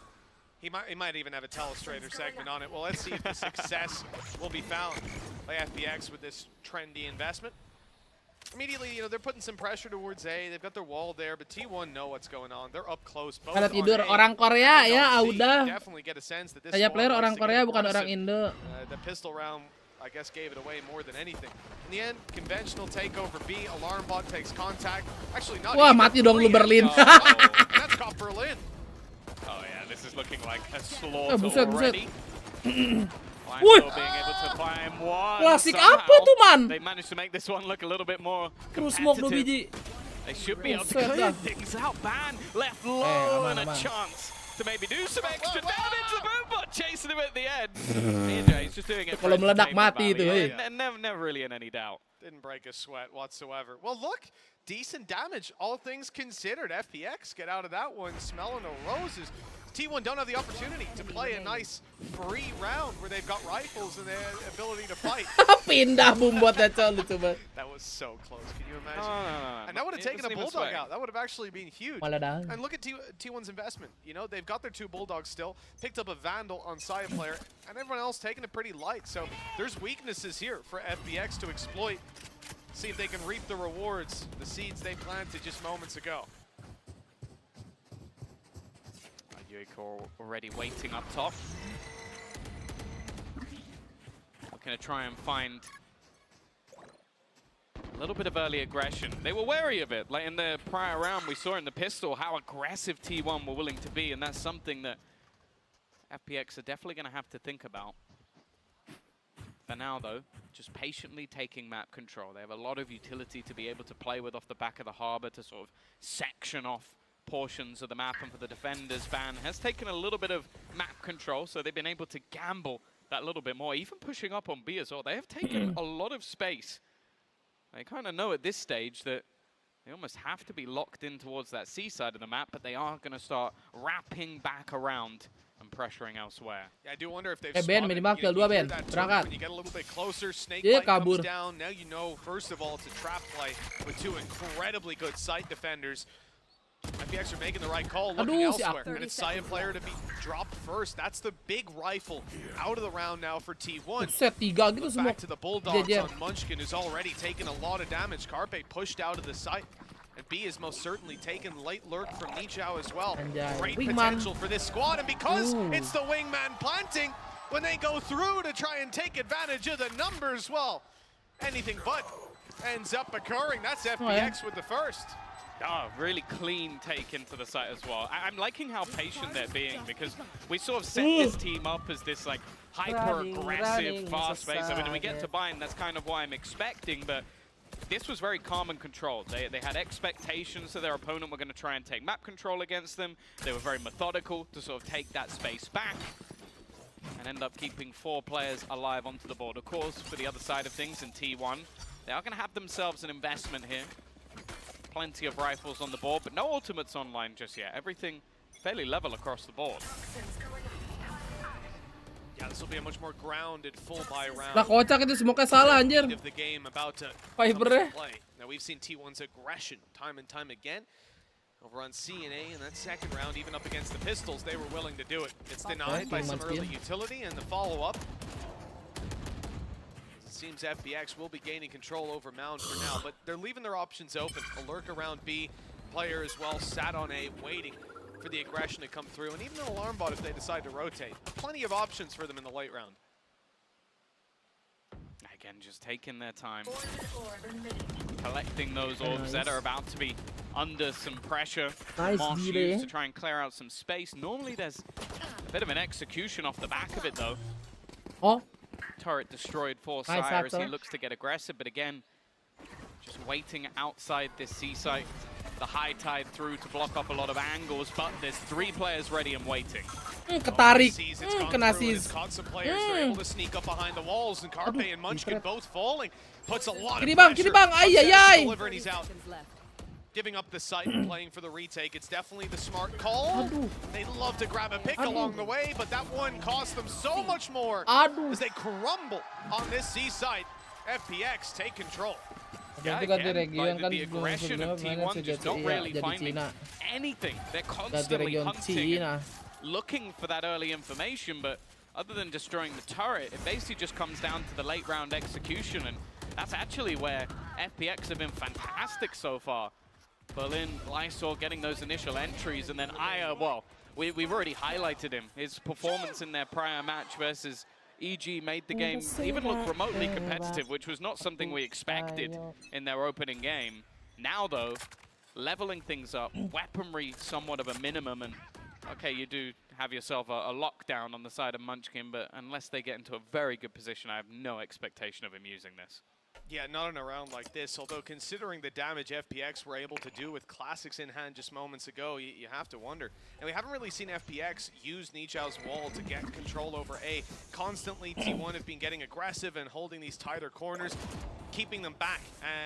He might even have a Telestrator segment on it. Well, let's see if the success will be found by FPX with this trendy investment. Immediately, they're putting some pressure towards A. They've got their wall there, but T1 know what's going on. They're up close. Pada tidur orang Korea ya, udah. Definitely get a sense that this Kayak player orang Korea bukan orang Indo. The pistol round, I guess, gave it away more than anything. In the end, conventional takeover B. Alarm bot takes contact. Actually, not. Wah, mati dong lu Berlin. That's got Berlin. Oh yeah, this is looking like a slaughter already. Being able to climb one. Klasik apa tuh man? They managed to make this one look a little bit more Terus smoke 2 biji. They should be able to clear things out. Ban left low and a chance to maybe do some extra damage. The Boombot chasing him at the end. He's just doing it. Kalau meledak mati itu. Never really in any doubt. Didn't break a sweat whatsoever. Well, look, decent damage, all things considered. FPX get out of that one, smelling no roses. T1 don't have the opportunity to play a nice free round where they've got rifles and the ability to fight. Pindah Boombotnya lucu banget. That was so close. Can you imagine? And that would have taken a Bulldog out. That would have actually been huge. And look at T1's investment. They've got their 2 Bulldogs still, picked up a Vandal on side player, and everyone else taking it pretty light. So there's weaknesses here for FPX to exploit. See if they can reap the rewards, the seeds they planted just moments ago. Yuiko already waiting up top. Going to try and find a little bit of early aggression. They were wary of it. Like in the prior round, we saw in the pistol how aggressive T1 were willing to be, and that's something that FPX are definitely going to have to think about. For now, though, just patiently taking map control. They have a lot of utility to be able to play with off the back of the harbor to sort of section off portions of the map, and for the defenders, Ban has taken a little bit of map control, so they've been able to gamble that little bit more, even pushing up on B as well. They have taken a lot of space. They kind of know at this stage that they almost have to be locked in towards that C side of the map, but they are going to start wrapping back around and pressuring elsewhere. Yeah, I do wonder if they've Ben, minimal kill 2 Ben. Berangkat. When you get a little bit closer, Snake Dia Bite comes kabur. down. Now you know, first of all, it's a trap play with 2 incredibly good sight defenders. FPX are making the right call, looking elsewhere, and it's Saya player to be dropped first. That's the big rifle out of the round now for T1. Set 3 gitu semua. Back to the Bulldogs on Munchkin, who's already taken a lot of damage. Carpe pushed out of the site, and B is most certainly taken late lurk from Nichao as well. Great potential for this squad, and because it's the wingman planting, when they go through to try and take advantage of the numbers, well, anything but ends up occurring. That's FPX with the first. Oh, really clean take into the site as well. I'm liking how patient they're being, because we sort of set this team up as this like hyper-aggressive, fast pace. I mean, when we get to Bind, that's kind of why I'm expecting, but this was very calm and controlled. They had expectations that their opponent were going to try and take map control against them. They were very methodical to sort of take that space back and end up keeping 4 players alive onto the board. Of course, for the other side of things in T1, they are going to have themselves an investment here. Plenty of rifles on the board, but no ultimates online just yet. Everything fairly level across the board. Yeah, this will be a much more grounded full buy round. Lah kocak itu semua salah anjir. Of the game about to Fiber. play. Now we've seen T1's aggression time and time again. Over on C and A in that second round, even up against the pistols, they were willing to do it. It's denied by some early utility, and the follow-up. Seems FPX will be gaining control over Mound for now, but they're leaving their options open. A lurk around B, player as well sat on A, waiting for the aggression to come through, and even an alarm bot if they decide to rotate. Plenty of options for them in the late round. Again, just taking their time, collecting those orbs that are about to be under some pressure. Marsh used to try and clear out some space. Normally there's a bit of an execution off the back of it though. Oh. Turret destroyed for Sire as he looks to get aggressive, but again, just waiting outside this C site. The high tide through to block up a lot of angles, but there's 3 players ready and waiting. Ketarik. Kena sis. Caught some players, they're able to sneak up behind the walls, and Carpe and Munchkin both falling. Puts a lot of pressure. Kini bang, ay. Delivering, he's out. Giving up the site and playing for the retake. It's definitely the smart call. They'd love to grab a pick along the way, but that one cost them so much more as they crumble on this C site. FPX take control. Yeah, again, like the aggression of T1 just not really finding anything. They're constantly hunting, looking for that early information, but other than destroying the turret, it basically just comes down to the late round execution, and that's actually where FPX have been fantastic so far. Berlin, Lysor getting those initial entries, and then Aya, well, we've already highlighted him. His performance in their prior match versus EG made the game even look remotely competitive, which was not something we expected in their opening game. Now, though, leveling things up, weaponry somewhat of a minimum, and okay, you do have yourself a lockdown on the side of Munchkin, but unless they get into a very good position, I have no expectation of him using this. Yeah, not in a round like this, although considering the damage FPX were able to do with classics in hand just moments ago, you have to wonder. And we haven't really seen FPX use Nichao's wall to get control over A. Constantly, T1 have been getting aggressive and holding these tighter corners, keeping them back,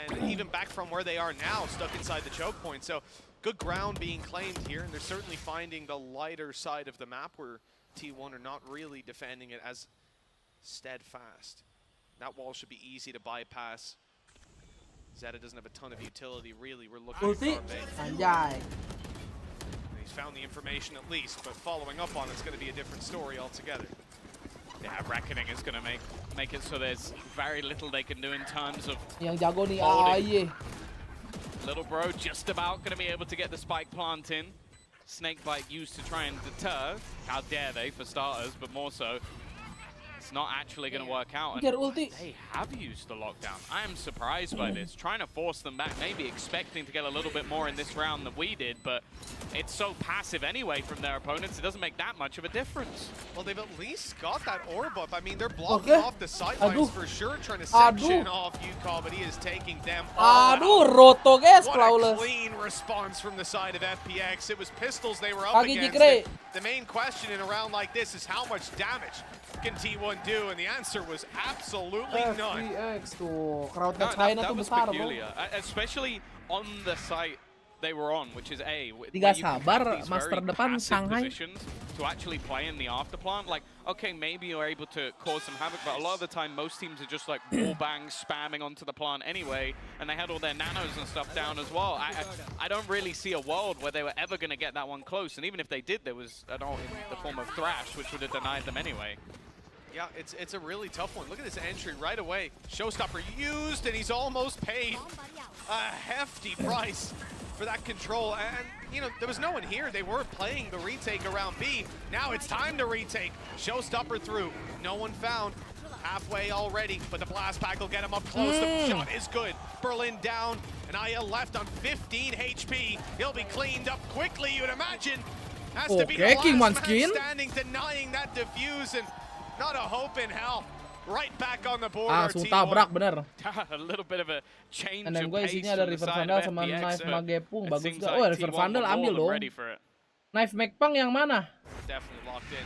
and even back from where they are now, stuck inside the choke point. So good ground being claimed here, and they're certainly finding the lighter side of the map where T1 are not really defending it as steadfast. That wall should be easy to bypass. Zeta doesn't have a ton of utility, really. We're looking at Carpe. He's found the information at least, but following up on it's going to be a different story altogether. Yeah, Reckoning is going to make it so there's very little they can do in terms of Yang jago nih, holding. Little Bro just about going to be able to get the spike plant in. Snakebite used to try and deter. How dare they, for starters, but more so. it's not actually going to work out. Get And ulti. they have used the lockdown. I am surprised by this. Trying to force them back, maybe expecting to get a little bit more in this round than we did, but it's so passive anyway from their opponents, it doesn't make that much of a difference. Well, they've at least got that orb up. I mean, they're blocking off the sidelines for sure, trying to section off UCall, but he is taking them all Aduh, out. Roto guys, What a flawless. clean response from the side of FPX. It was pistols they were up against. The main question in a round like this is how much damage can T1 do, and the answer was absolutely none. FPX tuh, crowd No, China that tuh was besar, bro. peculiar, especially on the site they were on, which is A. Tiga sabar, master depan Shanghai. To actually play in the afterplant, like, okay, maybe you're able to cause some havoc, but a lot of the time, most teams are just like wall bang spamming onto the plant anyway, and they had all their nanos and stuff down as well. I don't really see a world where they were ever going to get that one close, and even if they did, there was an ult in the form of Thrash, which would have denied them anyway. Yeah, it's a really tough one. Look at this entry right away. Showstopper used, and he's almost paid a hefty price for that control. And, you know, there was no one here. They were playing the retake around B. Now it's time to retake. Showstopper through. No one found. Halfway already, but the blast pack will get him up close. The shot is good. Berlin down, and Aya left on 15 HP. He'll be cleaned up quickly, you'd imagine. Has to be the last man standing, denying that defuse, and not a hope in hell. Right back on the board. Langsung tabrak, bener. A little bit of a change Dan of gue pace isinya ada from the River side Vandal of sama FPX. Knife Magepung, It bagus seems gak? like Oh, River T1 Vandal were more ambil than dong. ready for it. Knife Magpang yang mana? Definitely locked in.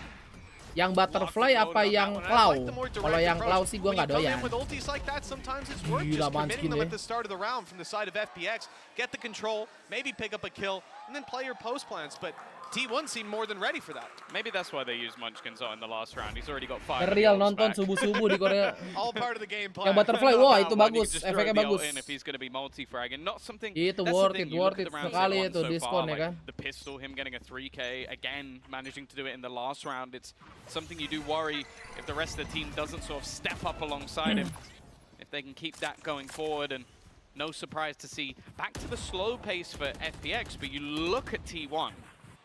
Yang butterfly apa yang claw? Kalau yang claw sih gue nggak doyan. Gila manskin deh. At the start of the round from the side of FPX, get the control, maybe pick up a kill, and then play your post plans. But T1 seemed more than ready for that. Maybe that's why they used Munchkins in the last round. He's already got 5. Real nonton subuh-subuh di Korea. All part of the game plan. Yang butterfly, wah itu bagus, efeknya bagus. If he's going to be multi-fragging, not something. Itu worth it sekali itu diskon ya kan. The pistol, him getting a 3K again, managing to do it in the last round. It's something you do worry if the rest of the team doesn't sort of step up alongside him. If they can keep that going forward, and no surprise to see back to the slow pace for FPX. But you look at T1.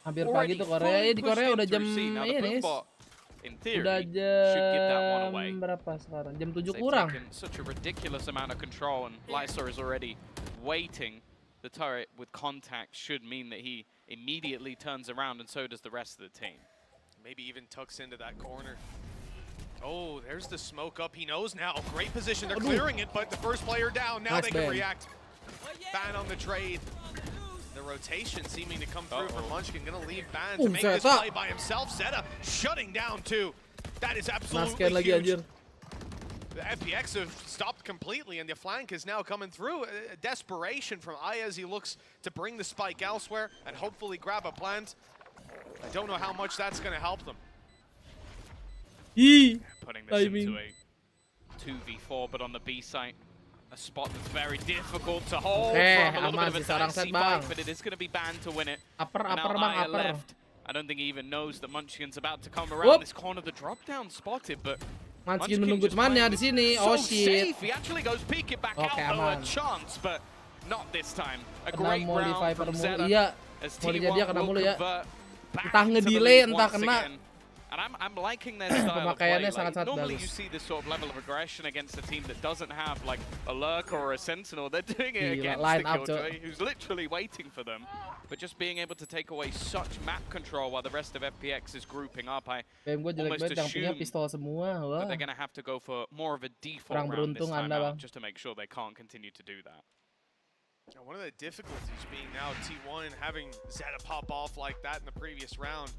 Hampir pagi tuh Korea. Di Korea udah jam ini. Udah jam berapa sekarang? Jam 7 kurang. Such a ridiculous amount of control, and Lysor is already waiting. The turret with contact should mean that he immediately turns around, and so does the rest of the team. Maybe even tucks into that corner. Oh, there's the smoke up. He knows now. Great position. They're clearing it, but the first player down. Now they can react. Ban on the trade. The rotation seeming to come through for Munchkin. Gonna leave Ban to make this play by himself. Zeta shutting down too. That is absolutely huge. The FPX have stopped completely, and the flank is now coming through. Desperation from Aya as he looks to bring the spike elsewhere and hopefully grab a plant. I don't know how much that's going to help them. Putting this into a 2v4, but on the B site, a spot that's very difficult to hold from a little bit of a dicey fight, but it is going to be banned to win it. Upper, left. I don't think he even knows that Munchkin's about to come around this corner. The drop down spotted, but Munchkin menunggu temannya di sini. Oh shit. He actually goes peek it back out though, a chance, but not this time. A great round from Zeta. Iya. Mau dia kena mulu ya. Entah ngedelay, entah kena. And I'm liking their style of play. Like, normally you bagus. see this sort of level of aggression against a team that doesn't have like a lurker or a sentinel. They're doing it against the Killjoy, who's literally waiting for them. But just being able to take away such map control while the rest of FPX is grouping up, I almost assume that they're going to have to go for more of a default round this time out, just to make sure they can't continue to do that. One of the difficulties being now T1 having Zeta pop off like that in the previous round.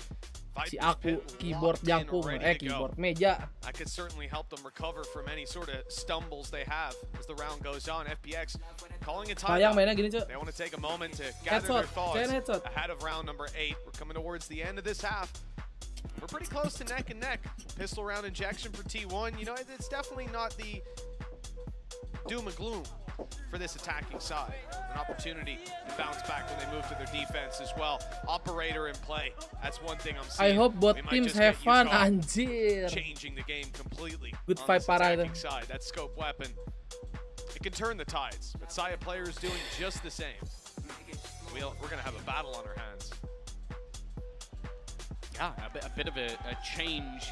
Si aku keyboard jangkung, keyboard meja. I could certainly help them recover from any sort of stumbles they have as the round goes on. FPX calling a timeout. They want to take a moment to gather their thoughts ahead of round number 8. We're coming towards the end of this half. We're pretty close to neck and neck. Pistol round injection for T1. You know, it's definitely not the doom and gloom for this attacking side. An opportunity to bounce back when they move to their defense as well. Operator in play. That's one thing I'm seeing. I hope both teams have fun, anjir. Changing the game completely. Good fight parah itu. Side. That scope weapon, it can turn the tides. But Saya players doing just the same. We're going to have a battle on our hands. Yeah, a bit of a change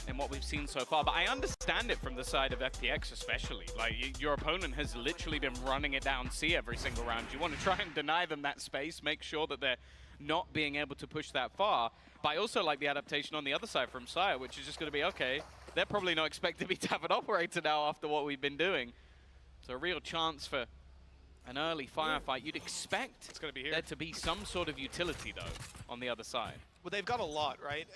in what we've seen so far, but I understand it from the side of FPX especially. Like, your opponent has literally been running it down C every single round. You want to try and deny them that space, make sure that they're not being able to push that far. But I also like the adaptation on the other side from Sire, which is just going to be, okay, they're probably not expecting me to have an operator now after what we've been doing. So a real chance for an early firefight. You'd expect it's gonna be here. There to be some sort of utility, though, on the other side. Well, they've got a lot, right?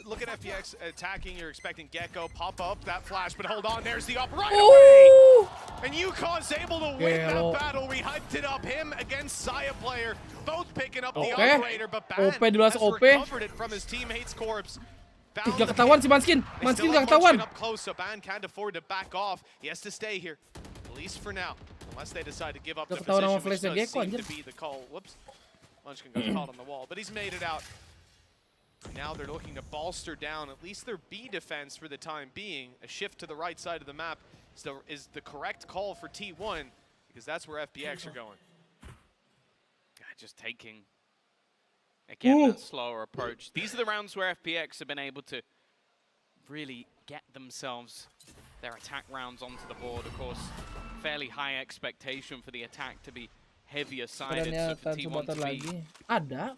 Look at FPX attacking. You're expecting Gecko pop up that flash, but hold on, there's the up right away! And UConn's able to win that battle. We hyped it up. Him against Saya player, both picking up the operator, but Ban has recovered it from his teammate's corpse. Gak ketahuan si Manskin. Manskin gak ketahuan. Up close, so Ban can't afford to back off. He has to stay here, at least for now, unless they decide to give up the position, which does seem to be the call. Whoops, Munchkin got caught on the wall, but he's made it out. Now they're looking to bolster down at least their B defense for the time being. A shift to the right side of the map is the correct call for T1, because that's where FPX are going. Just taking, again, that slower approach. These are the rounds where FPX have been able to really get themselves their attack rounds onto the board. Of course, fairly high expectation for the attack to be heavier sided, so for T1 to be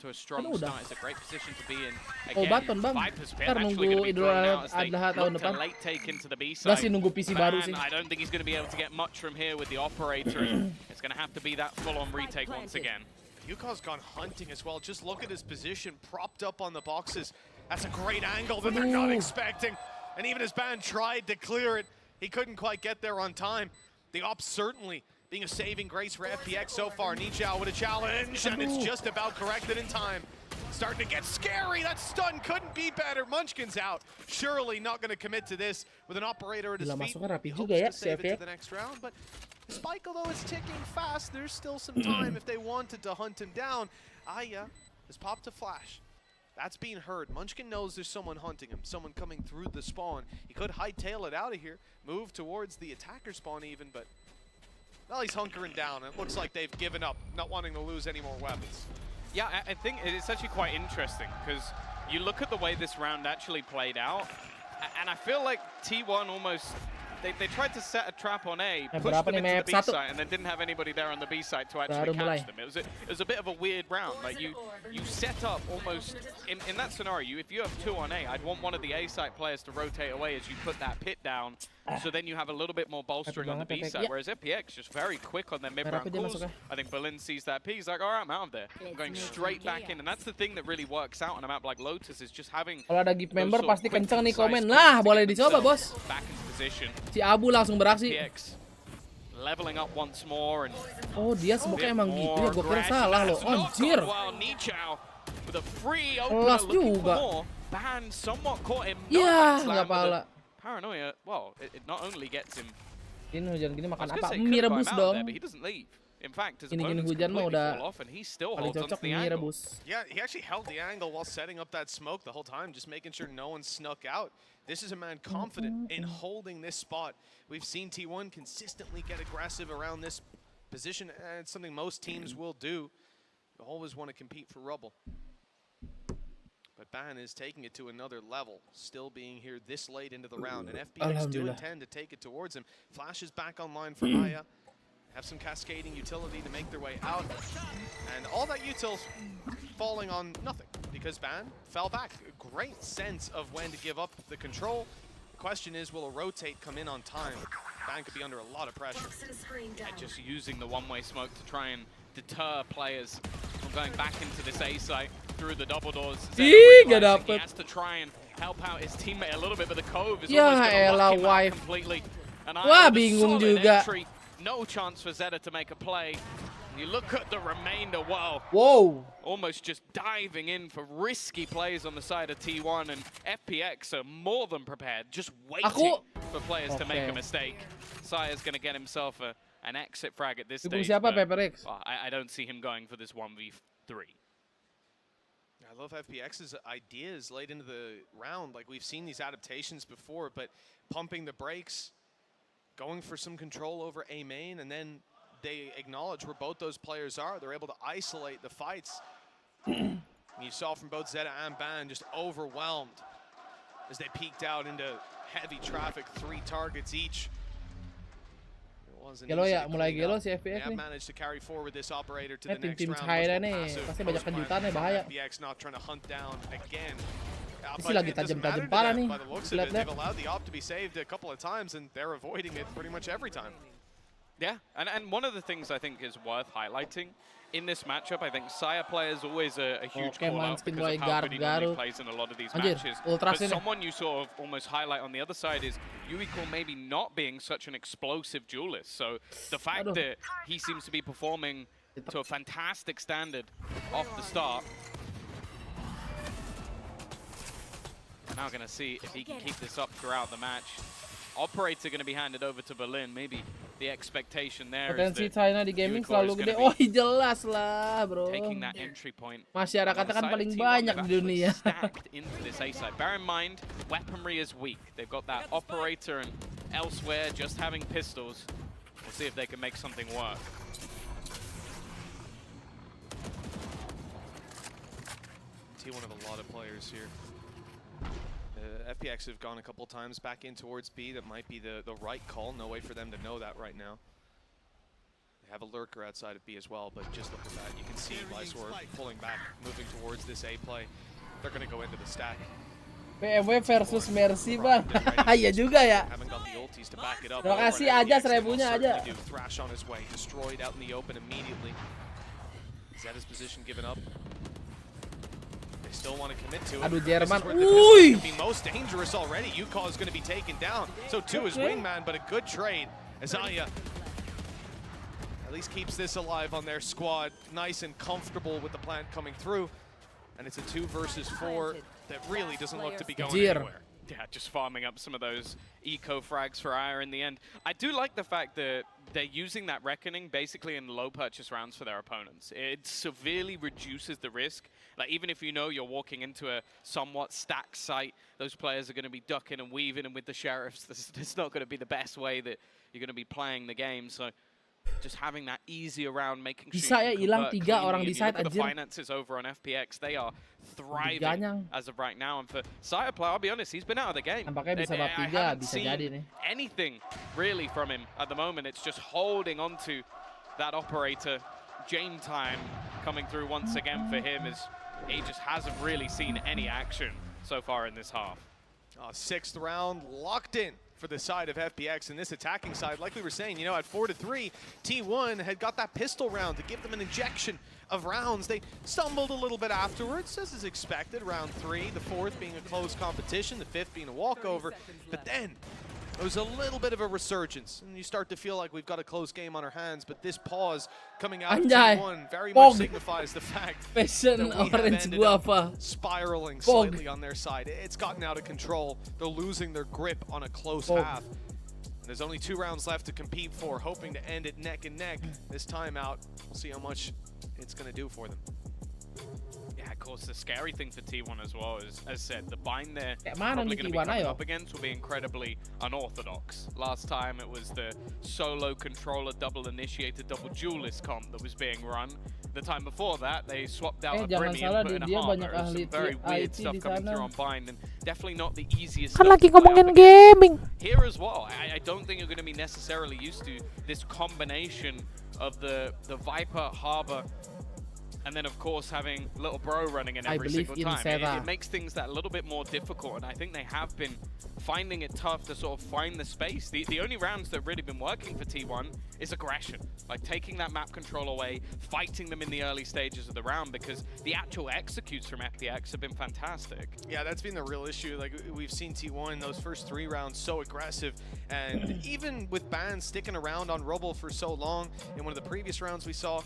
to a strong start is a great position to be in. Again, Baton bang. Viper's Pit Ntar actually going to nunggu be Idul thrown out as they Adha tahun look to depan. late take into the B Gak side. sih nunggu PC baru sih. I don't think he's going to be able to get much from here with the operator. And it's going to have to be that full-on retake once again. Yuka's gone hunting as well. Just look at his position, propped up on the boxes. That's a great angle that they're not expecting. And even as Ban tried to clear it, he couldn't quite get there on time. The op certainly being a saving grace for FPX so far. Nichao with a challenge, and it's just about corrected in time. Starting to get scary. That stun couldn't be better. Munchkin's out. Surely not going to commit to this with an operator at his feet. He hopes to save it to the next round, but Spike, although it's ticking fast, there's still some time if they wanted to hunt him down. Aya has popped a flash. That's being heard. Munchkin knows there's someone hunting him, someone coming through the spawn. He could hightail it out of here, move towards the attacker spawn even, but well, he's hunkering down. It looks like they've given up, not wanting to lose any more weapons. Yeah, I think it's actually quite interesting because you look at the way this round actually played out, and I feel like T1 almost, they tried to set a trap on A, pushed them into the B site, and then didn't have anybody there on the B site to actually catch them. It was a bit of a weird round. Like you set up almost, in that scenario, if you have 2 on A, I'd want one of the A site players to rotate away as you put that pit down, so then you have a little bit more bolstering on the B side, whereas FPX just very quick on their mid-round calls. I think Berlin sees that P, he's like, all right, I'm out of there. I'm going straight back in, and that's the thing that really works out on a map like Lotus, is just having Kalau ada gift member pasti kenceng nih komen. Lah, boleh dicoba, bos. Back into position. Si Abu langsung beraksi. FPX leveling up once more, and oh, dia smoke emang gitu ya, gua kira salah loh. Anjir. Nichao with a free Kelas opener looking for juga. more. Ban somewhat caught him. Ya, nggak pala. Paranoia, well, it not only gets him. Ini hujan gini makan I was gonna apa? say, Mie could've got rebus him out dong. there, but he doesn't leave. In fact, his Gini-gini opponents hujan mah completely udah fall off, and he still paling holds onto cocok the mie angle. rebus. Yeah, he actually held the angle while setting up that smoke the whole time, just making sure no one snuck out. This is a man confident in holding this spot. We've seen T1 consistently get aggressive around this position, and it's something most teams will do. You always want to compete for rubble. But Ban is taking it to another level, still being here this late into the round, and FPX do intend to take it towards him. Flash is back online for Aya. Have some cascading utility to make their way out. And all that util falling on nothing, because Ban fell back. A great sense of when to give up the control. The question is, will a rotate come in on time? Ban could be under a lot of pressure. And just using the one-way smoke to try and deter players from going back into this A site through the double doors. He has to try and help out his teammate a little bit, but the Cove is almost going to lock him out completely. And Wah, bingung juga. Entry, no chance for Zeta to make a play. You look at the remainder, wow. Whoa. Almost just diving in for risky plays on the side of T1, and FPX are more than prepared, just waiting for players to make a mistake. Sire's going to get himself an exit frag at this stage. Siapa PPX? I don't see him going for this 1v3. I love FPX's ideas late into the round. Like, we've seen these adaptations before, but pumping the brakes, going for some control over A main, and then they acknowledge where both those players are. They're able to isolate the fights. You saw from both Zeta and Ban just overwhelmed as they peeked out into heavy traffic, 3 targets each. Gelo ya, mulai gelo si FPX nih. Tim China nih, pasti banyak kejutan nih, bahaya. Pasti lagi tajam-tajam parah nih. Lihat-lihat. Yeah, and one of the things I think is worth highlighting in this matchup, I think Saya player is always a huge call out because of how good he normally plays in a lot of these matches. But someone you sort of almost highlight on the other side is Yuiko maybe not being such an explosive duelist. So the fact that he seems to be performing to a fantastic standard off the start. We're now going to see if he can keep this up throughout the match. Operator going to be handed over to Berlin. Maybe the expectation there Potensi is that China di gaming selalu gede. Oh, jelas lah, bro. taking that entry point. Masyarakatnya kan paling banyak di dunia. Into this A side. Bear in mind, weaponry is weak. They've got that operator and elsewhere just having pistols. We'll see if they can make something work. T1 have a lot of players here. FPX have gone a couple times back in towards B. That might be the right call. No way for them to know that right now. They have a lurker outside of B as well, but just look at that. You can see Lysor pulling back, moving towards this A play. They're going to go into the stack. BMW versus Mercy, bang. Iya juga ya. Terima kasih aja, 1000-nya aja. Thrash on his way, destroyed out in the open immediately. Zeta's position given up. Still want to commit to it. Aduh, Jerman. Uy! Be most dangerous already. Yuko is going to be taken down. So too is Wingman, but a good trade as Aya at least keeps this alive on their squad. Nice and comfortable with the plant coming through. And it's a 2 versus 4 that really doesn't look to be going anywhere. Yeah, just farming up some of those eco frags for Aya in the end. I do like the fact that they're using that Reckoning basically in low purchase rounds for their opponents. It severely reduces the risk. Like, even if you know you're walking into a somewhat stacked site, those players are going to be ducking and weaving, and with the sheriffs, it's not going to be the best way that you're going to be playing the game. So just having that easy around, making sure you hilang 3 orang di side the anjir. finances over on FPX, they are thriving as of right now. And for Saya player, I'll be honest, he's been out of the game. Nampaknya bisa bab 3, bisa jadi nih. Anything really from him at the moment. It's just holding on to that operator. Jane time coming through once again for him, as he just hasn't really seen any action so far in this half. 6th round locked in for the side of FPX, and this attacking side, like we were saying, you know, at 4-3, T1 had got that pistol round to give them an injection of rounds. They stumbled a little bit afterwards, as is expected. Round 3, the 4th being a close competition, the 5th being a walkover. But then there was a little bit of a resurgence, and you start to feel like we've got a close game on our hands. But this pause coming out of T1 very much signifies the fact that we have ended up spiraling slightly on their side. It's gotten out of control. They're losing their grip on a close half. And there's only 2 rounds left to compete for, hoping to end it neck and neck. This timeout, we'll see how much it's going to do for them. Yeah, of course, the scary thing for T1 as well is, as said, the bind they're probably going to be coming up against will be incredibly unorthodox. Last time it was the solo controller, double initiator, double duelist comp that was being run. The time before that, they swapped out a Brimmy and put in a Harbor. Some very weird stuff coming through on bind, and definitely not the easiest stuff to play up against. Here as well, I don't think you're going to be necessarily used to this combination of the Viper, Harbor, and then, of course, having Little Bro running in every single time. It makes things that a little bit more difficult, and I think they have been finding it tough to sort of find the space. The only rounds that have really been working for T1 is aggression, like taking that map control away, fighting them in the early stages of the round, because the actual executes from FPX have been fantastic. Yeah, that's been the real issue. Like, we've seen T1 those first 3 rounds so aggressive, and even with bans sticking around on Rubble for so long, in one of the previous rounds we saw,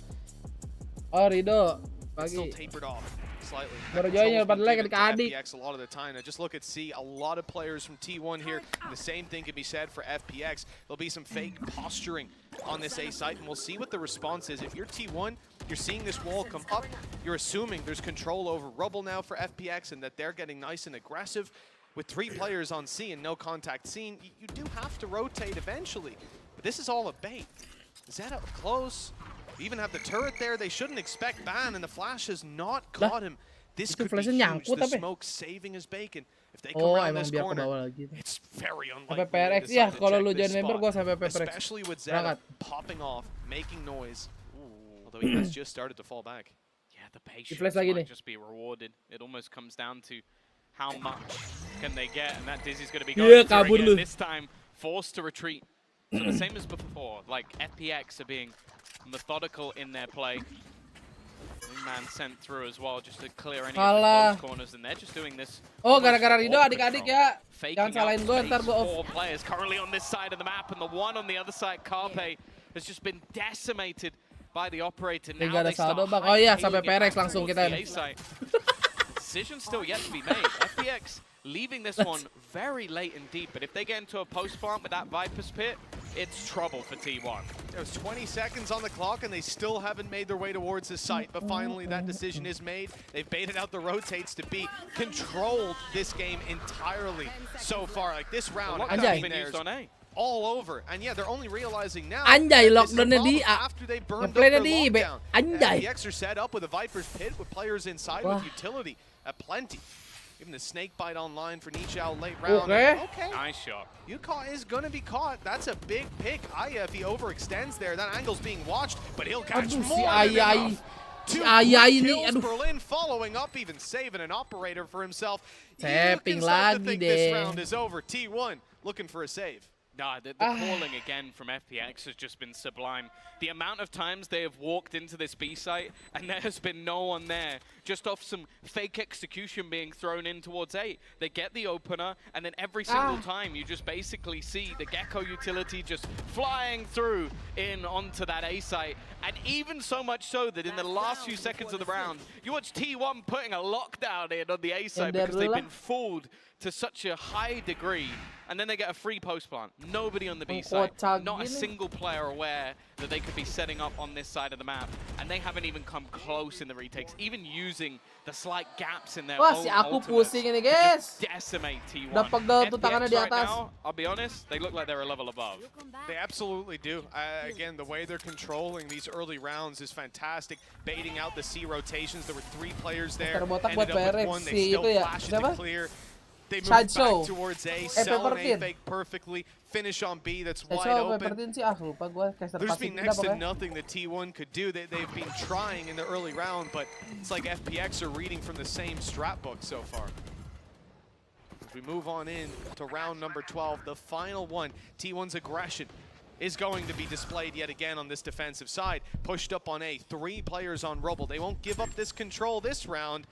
Rido, still tapered off slightly. FPX a lot of the time. Now just look at C. A lot of players from T1 here. And the same thing can be said for FPX. There'll be some fake posturing on this A site, and we'll see what the response is. If you're T1, you're seeing this wall come up. You're assuming there's control over Rubble now for FPX, and that they're getting nice and aggressive. With 3 players on C and no contact seen, you do have to rotate eventually. But this is all a bait. Zeta up close. We even have the turret there. They shouldn't expect ban, and the flash has not caught him. This could be huge. The smoke saving his bacon. If they come around this biar ke corner, bawah lagi. it's very unlikely Sampai PRX they ya, decide to kalau check lu this join member spot. gua sampai PRX. Especially with Zeta popping off, making noise. Although he has just started to fall back. Yeah, the patience flash lagi might nih. just be rewarded. It almost comes down to how much can they get, and that Dizzy's going to be going through again. This time, forced to retreat. So the same as before, like FPX are being methodical in their play. Man sent through as well just to clear any of the close corners, and they're just doing this. Oh, gara-gara Rido adik-adik ya. Jangan Faking salahin out gue, space. ntar gue off. 4 players currently on this side of the map, and the one on the other side, Carpe, has just been decimated by the operator. Now Tinggal ada they start saldo bang. Oh iya, sampai high-tailing it PRX back langsung towards kita the ini. A site. Decision still yet to be made. FPX leaving this one very late and deep, but if they get into a post plant with that Viper's Pit, it's trouble for T1. There's 20 seconds on the clock and they still haven't made their way towards the site, but finally that decision is made. They've baited out the rotates to be controlled this game entirely so far. Like this round, Anjay. Been used on A. all over. And yeah, they're only realizing now Anjay, that this is a lockdown-nya problem di A. after they burned up Nge-play-nya their di B. lockdown. Anjay. FPX are set up with a Viper's Pit with players inside with utility at plenty. Even the snake bite online for Nichao late round. Okay. Nice shot. Yuka is going to be caught. That's a big pick. Aya, if he overextends there, that angle's being watched, but he'll catch Aduh, more si than Aya enough. Two Aya quick ini, kills, aduh. Berlin following up, even saving an operator for himself. You Tapping can start to lagi think this deh. round is over. T1 looking for a save. Nah, the calling again from FPX has just been sublime. The amount of times they have walked into this B site and there has been no one there, just off some fake execution being thrown in towards A. They get the opener, and then every single time you just basically see the Gecko utility just flying through in onto that A site. And even so much so that in the last few seconds of the round, you watch T1 putting a lockdown in on the A site because they've been fooled to such a high degree. And then they get a free post plant. Nobody on the B side. Not a single player aware that they could be setting up on this side of the map. And they haven't even come close in the retakes, even using the slight gaps in their Wah, own si aku ultimates pusing ini, to guys. just decimate T1. Udah pegel tuh tangannya di FPX right atas. now, I'll be honest, they look like they're a level above. They absolutely do. Again, the way they're controlling these early rounds is fantastic. Baiting out the C rotations. There were 3 players there. Terbotak Ended buat up with PRX 1. They si still itu ya. flash it Siapa? to clear. They move Chacho. back towards A, Peppertin. sell an A fake perfectly, finish on B that's wide open. Peppertin sih, lupa gue. Caster There's pasif been udah next to pokoknya. nothing that T1 could do. They've been trying in the early round, but it's like FPX are reading from the same strat book so far. As we move on in to round number 12, the final one, T1's aggression is going to be displayed yet again on this defensive side. Pushed up on A, 3 players on Rubble. They won't give up this control this round.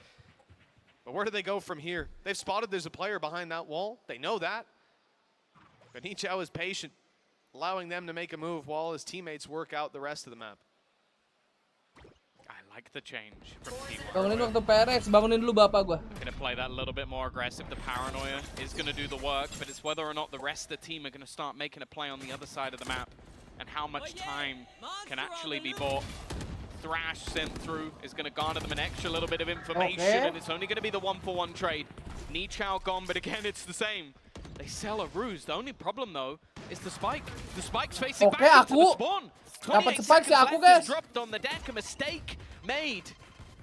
But where do they go from here? They've spotted there's a player behind that wall. They know that. But Nichao is patient, allowing them to make a move while his teammates work out the rest of the map. I like the change from T1. Bangunin waktu PRX, bangunin dulu bapak gue. Going to play that a little bit more aggressive. The paranoia is going to do the work, but it's whether or not the rest of the team are going to start making a play on the other side of the map and how much time can actually be bought. Thrash sent through is going to garner them an extra little bit of information, and it's only going to be the 1-for-1 trade. Nichao gone, but again, it's the same. They sell a ruse. The only problem, though, is the spike. The spike's facing back into the spawn. 28 seconds left is dropped on the deck. A mistake made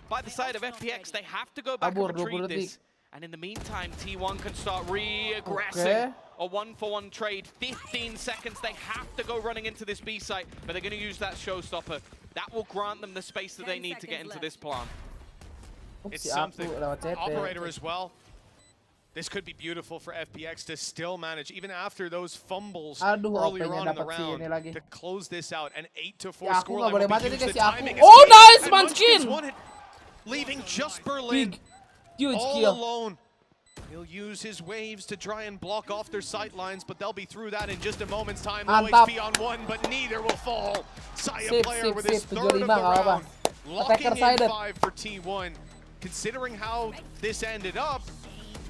by the side of FPX. They have to go back and retrieve this. And in the meantime, T1 can start re-aggressing. A 1-for-1 trade, 15 seconds. They have to go running into this B site, but they're going to use that showstopper. That will grant them the space that they need to get into this plant. It's something. Operator as well. This could be beautiful for FPX to still manage, even after those fumbles earlier on in the round, to close this out. An 8-4 scoreline will be used. The timing is nice, Munchkin! Leaving just Berlin Huge all kill. alone. He'll use his waves to try and block off their sight lines, but they'll be through that in just a moment's time. Low HP on 1, but neither will fall. Saya player with his 3rd of the round. Locking in 5 for T1. Considering how this ended up,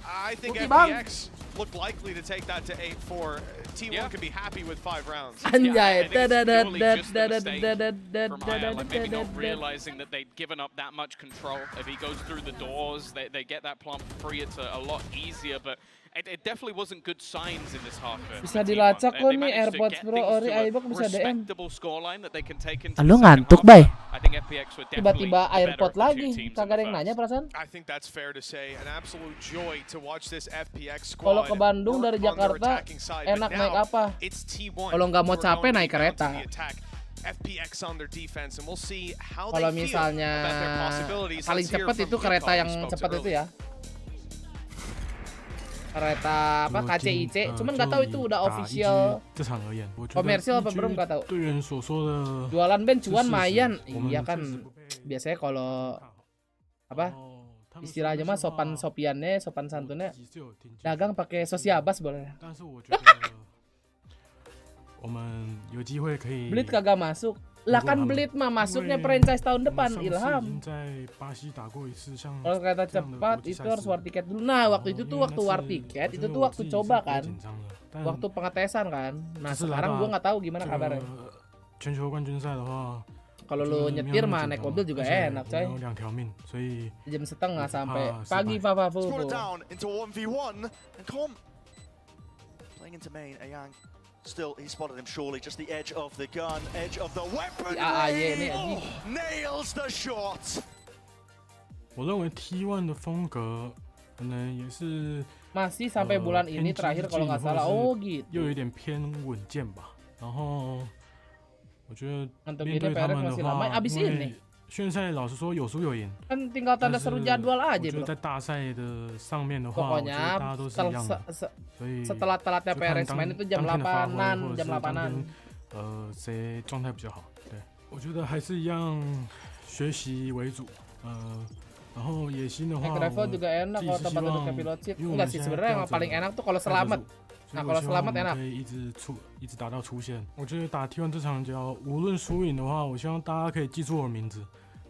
I think FPX look likely to take that to 8-4. T1 can be happy with 5 rounds. Anjay. Maybe not realizing that they'd given up that much control. If he goes through the doors, they get that plant for free. It's a lot easier. But it definitely wasn't good signs in this half. Bisa dilacak loh nih AirPods Pro Ori Aibok bisa DM. Lu ngantuk, Bay? Tiba-tiba AirPod lagi, kagak ada yang nanya perasaan. Kalau ke Bandung dari Jakarta enak naik apa? Kalau nggak mau capek naik kereta. Kalau misalnya paling cepat itu kereta yang cepat itu ya. Kereta apa KCIC, cuman nggak tahu itu udah official komersial apa belum, nggak tahu. Jualan band cuan mayan, iya kan biasanya kalau apa istilahnya mah sopan santunnya dagang pakai sosiabas boleh. Blit kagak masuk. Lah kan Blit mah masuknya franchise tahun depan, Ilham. Kalau kereta cepat itu harus war tiket dulu. Nah, waktu itu tuh waktu war tiket, itu tuh waktu coba kan. Waktu pengetesan kan. Nah, sekarang gua nggak tahu gimana kabarnya. Kalau lu nyetir mah naik mobil juga enak, coy. Jam setengah sampai pagi Fafafu. Still, he spotted him surely, just the edge of the gun, edge of the weapon. Nails the shot. 我认为 T1 的风格可能也是 masih sampai bulan ini terakhir kalau nggak salah. Oh gitu. 又有点偏稳健吧。然后我觉得 untuk 面 ini 对他 Perez 们的 masih 话， lama. Abis 因 ini 为现赛老实说有输有赢。 kan tinggal tanda seru jadwal 我 aja 觉得 bro. 在大赛的上面的话，我觉得 Pokoknya 大家都是一样的。所以 setelah telatnya 就看 Perez 当 main itu jam 当天的发挥 8-an, 或者 jam 是当 8-an. 天谁状态比较好。对，我觉得还是一样学习为主。然后野心的话， Naik gravel juga enak kalau tempat duduknya pilot seat. Enggak sih sebenarnya yang paling enak tuh kalau selamat. Nah kalau selamat enak. 可以一直打到出线。我觉得打 T1 这场就无论输赢的话，我希望大家可以记住我的名字，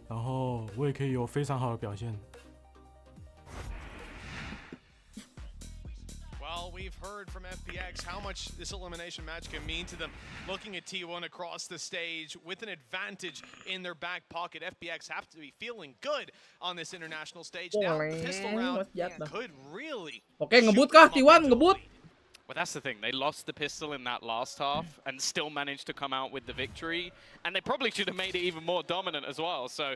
然后我也可以有非常好的表现。 Well, we've heard from FPX how much this elimination match can mean to them. Looking at T1 across the stage with an advantage in their back pocket, FPX have to be feeling good on this international stage. Now, the pistol round could really... Oke, ngebut kah T1? Ngebut? Well, that's the thing. They lost the pistol in that last half and still managed to come out with the victory. And they probably should have made it even more dominant as well. So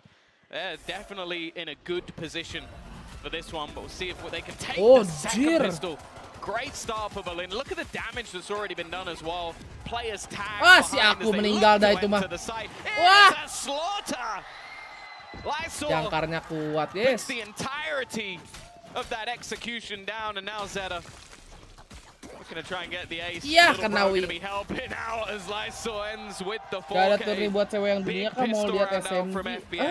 they're definitely in a good position for this one. But we'll see if they can take the second pistol. Great start for Berlin. Look at the damage that's already been done as well. Players tagged behind as they look to enter the site. It's a slaughter! Lysol jangkarnya kuat, yes. puts the entirety of that execution down, and now Zeta looking to try and get the ace. Iya, Little kena Bro Wi. gonna be helping out as Lysol ends with the 4K. Gak ada turni buat cewek yang dunia kan mau lihat SMG.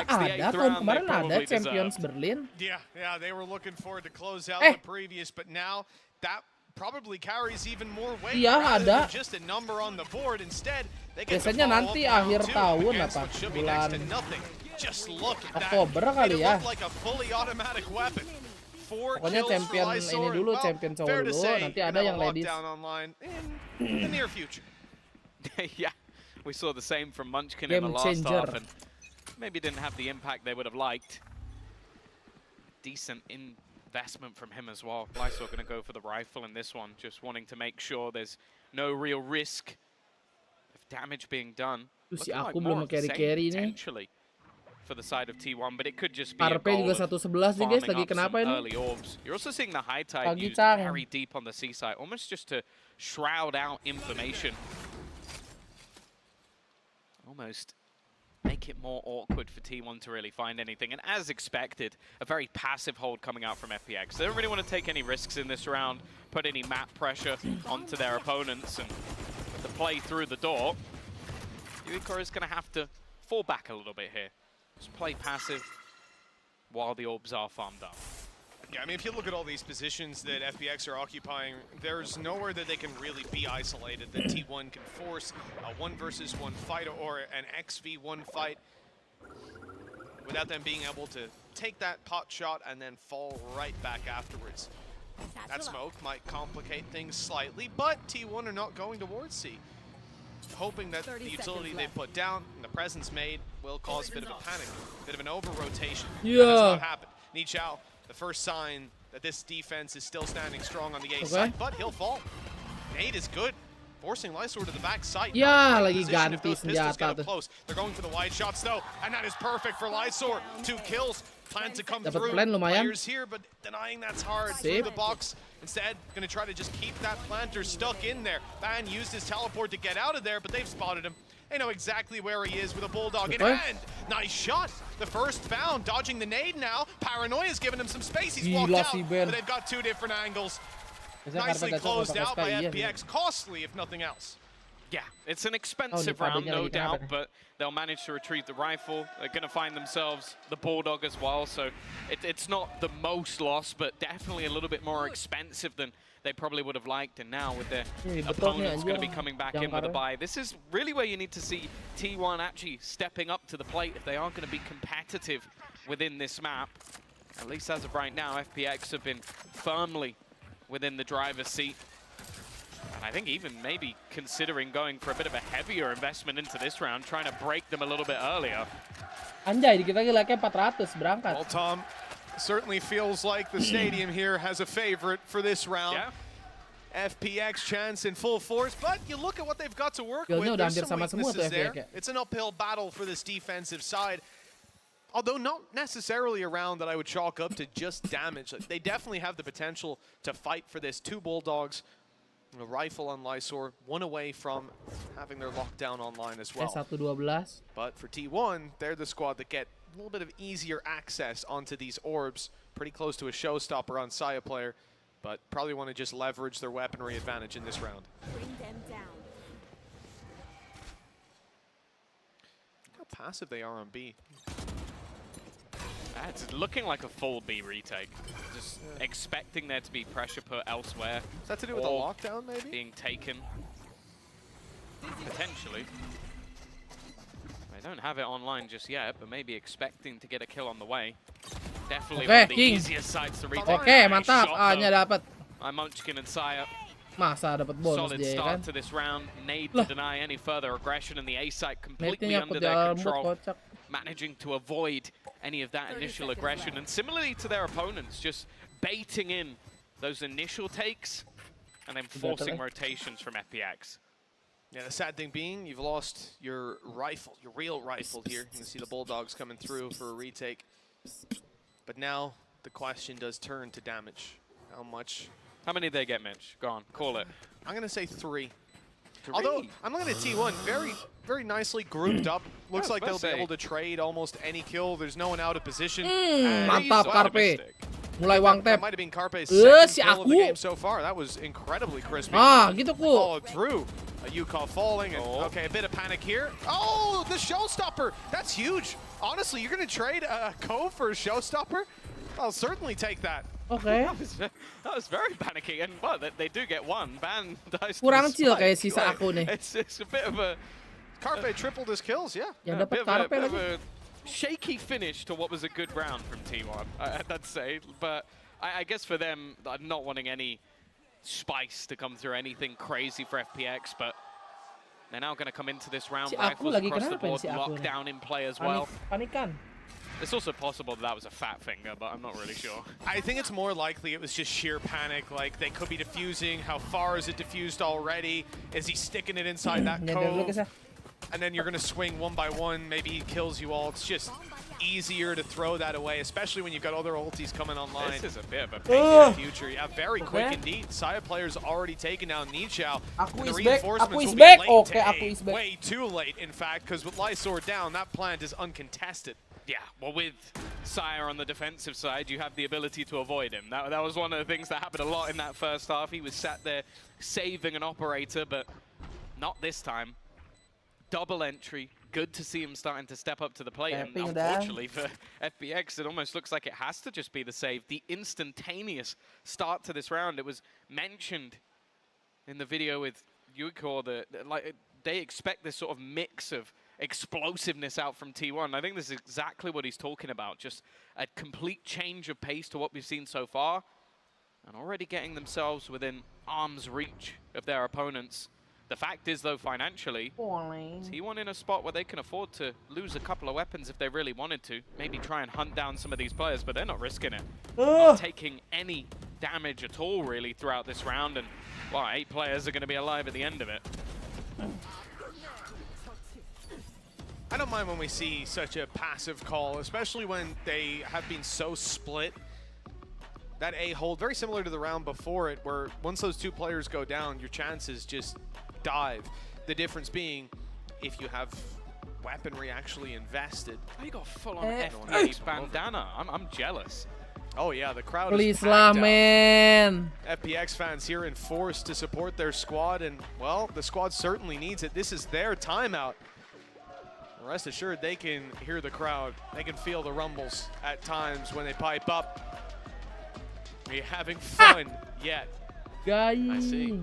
Ada tahun kemarin ada Champions Berlin. Yeah, they were looking forward to close out the previous, but now that probably carries even more weight. Iya, rather ada. than just a number on the board. Instead, they get Biasanya to follow nanti up round akhir two tahun against apa what should be next to bulan nothing. Just look at that. Oktober kali It ya. looked like a fully automatic weapon. 4 Pokoknya kills champion for Lysol, ini dulu, well, champion cowok fair to dulu, say, nanti you're ada gonna yang have a ladies. lockdown online in the near future. Yeah, we saw the same from Munchkin Game in the last changer. half, and maybe didn't have the impact they would have liked. Decent investment from him as well. Lysol going to go for the rifle in this one, just wanting to make sure there's no real risk of damage being done. Si Looking like aku more belum of the same carry-carry nih. potentially for the side of T1, but it could just be a RP goal juga of 111 nih guys, farming lagi up some kenapa ini? early orbs. You're also seeing the high tide Pagi used cang. very deep on the seaside, almost just to shroud out information. Almost make it more awkward for T1 to really find anything. And as expected, a very passive hold coming out from FPX. They don't really want to take any risks in this round, put any map pressure onto their opponents, and to play through the door. Uikor is going to have to fall back a little bit here. Just play passive while the orbs are farmed up. Yeah, I mean, if you look at all these positions that FPX are occupying, there's nowhere that they can really be isolated, that T1 can force a 1-versus-1 fight or an XV1 fight without them being able to take that pot shot and then fall right back afterwards. That smoke might complicate things slightly, but T1 are not going towards C. Hoping that the utility they put down and the presence made will cause a bit of a panic, a bit of an over-rotation. Yeah. That has not happened. Nichao, the first sign that this defense is still standing strong on the A side, but he'll fall. Nade is good. Forcing Lysor to the back side. Ya, lagi ganti senjata tuh. Close. They're going for the wide shots though, and that is perfect for Lysor. 2 kills. Plan to come Dapat through. plan lumayan. Players here, but denying that's hard. Through the box. Instead, going to try to just keep that planter stuck in there. Ban used his teleport to get out of there, but they've spotted him. They know exactly where he is with a bulldog in hand. Nice shot. The first found, dodging the nade now. Paranoia's giving him some space. He's walked out, but they've got 2 different angles. Nicely closed out by FPX. Costly, if nothing else. Yeah, it's an expensive round, no doubt, but they'll manage to retrieve the rifle. They're going to find themselves the bulldog as well, so it's not the most loss, but definitely a little bit more expensive than they probably would have liked. And now with their opponents going to be coming back in with a buy, this is really where you need to see T1 actually stepping up to the plate if they are going to be competitive within this map. At least as of right now, FPX have been firmly within the driver's seat. And I think even maybe considering going for a bit of a heavier investment into this round, trying to break them a little bit earlier. Anjay, dikit lagi like 400 berangkat. Well, Tom, certainly feels like the stadium here has a favorite for this round. Yeah. FPX chance in full force, but you look at what they've got to work with. There's some weaknesses there. It's an uphill battle for this defensive side. Although not necessarily a round that I would chalk up to just damage. They definitely have the potential to fight for this. 2 bulldogs. A rifle on Lysor, 1 away from having their lockdown online as well. But for T1, they're the squad that get a little bit of easier access onto these orbs. Pretty close to a showstopper on Saya player, but probably want to just leverage their weaponry advantage in this round. Bring them down. Look how passive they are on B. It's looking like a full B retake. Just expecting there to be pressure put elsewhere. Is that to do with the lockdown, maybe? Being taken. Potentially. I don't have it online just yet, but maybe expecting to get a kill on the way. Definitely one of the easiest sides to retake. Oke, mantap. A-nya dapat. Munchkin and Saya. Masa dapat bonus Solid dia start kan. to this round. Nade to deny any further aggression, and the A site completely Nade-nya under di their dalam control. kocak. Managing to avoid any of that initial aggression, and similarly to their opponents, just baiting in those initial takes and then forcing rotations from FPX. Yeah, the sad thing being, you've lost your rifle, your real rifle here. You can see the Bulldogs coming through for a retake. But now the question does turn to damage. How much? How many did they get, Mitch? Go on, call it. I'm going to say 3. Although, I'm looking at T1, very nicely grouped up. Looks like they'll be able to trade almost any kill. There's no one out of position. Mantap, Carpe. Mulai one That tap. might have been Carpe's second kill of the game so far. That was incredibly crispy. Gitu ku. Followed through. A Yukov falling. And, okay, a bit of panic here. Oh, the showstopper. That's huge. Honestly, you're going to trade a Cove for a showstopper? I'll certainly take that. Okay. That was very panicky, and well, they do get one. Ban dies. Kurang chill kayak sisa aku nih. It's a bit of a Carpe tripled his kills, yeah. Ya a dapat bit Carpe of lagi. a shaky finish to what was a good round from T1, I'd say. But I guess for them, not wanting any spice to come through, anything crazy for FPX, but they're now going to come into this round. Rifles across the board, lockdown in play as well. Panikan. It's also possible that was a fat finger, but I'm not really sure. I think it's more likely it was just sheer panic. Like, they could be defusing. How far is it diffused already? Is he sticking it inside that cove? And then you're going to swing 1 by 1. Maybe he kills you all. It's just easier to throw that away, especially when you've got other ultis coming online. This is a bit of a pain in the future. Yeah, very quick indeed. Saya players already taken down Nichao. Aku the is back. reinforcements Aku is will be back. late Okay, to aku A. is back. Way too late, in fact, because with Lysor down, that plant is uncontested. Yeah, well, with Sire on the defensive side, you have the ability to avoid him. That was one of the things that happened a lot in that first half. He was sat there saving an operator, but not this time. Double entry. Good to see him starting to step up to the plate. And unfortunately for FPX, it almost looks like it has to just be the save. The instantaneous start to this round. It was mentioned in the video with Yuko that like they expect this sort of mix of explosiveness out from T1. I think this is exactly what he's talking about. Just a complete change of pace to what we've seen so far. And already getting themselves within arm's reach of their opponents. The fact is, though, financially, T1 in a spot where they can afford to lose a couple of weapons if they really wanted to. Maybe try and hunt down some of these players, but they're not risking it. Not taking any damage at all, really, throughout this round. And, well, 8 players are going to be alive at the end of it. I don't mind when we see such a passive call, especially when they have been so split. That A hold, very similar to the round before it, where once those 2 players go down, your chances just dive. The difference being, if you have weaponry actually invested. Oh, you got full-on FPX bandana. I'm jealous. Oh yeah, the crowd Please is lah, packed out. man. FPX fans here in force to support their squad, and well, the squad certainly needs it. This is their timeout. Rest assured, they can hear the crowd. They can feel the rumbles at times when they pipe up. Are you having fun yet? I see.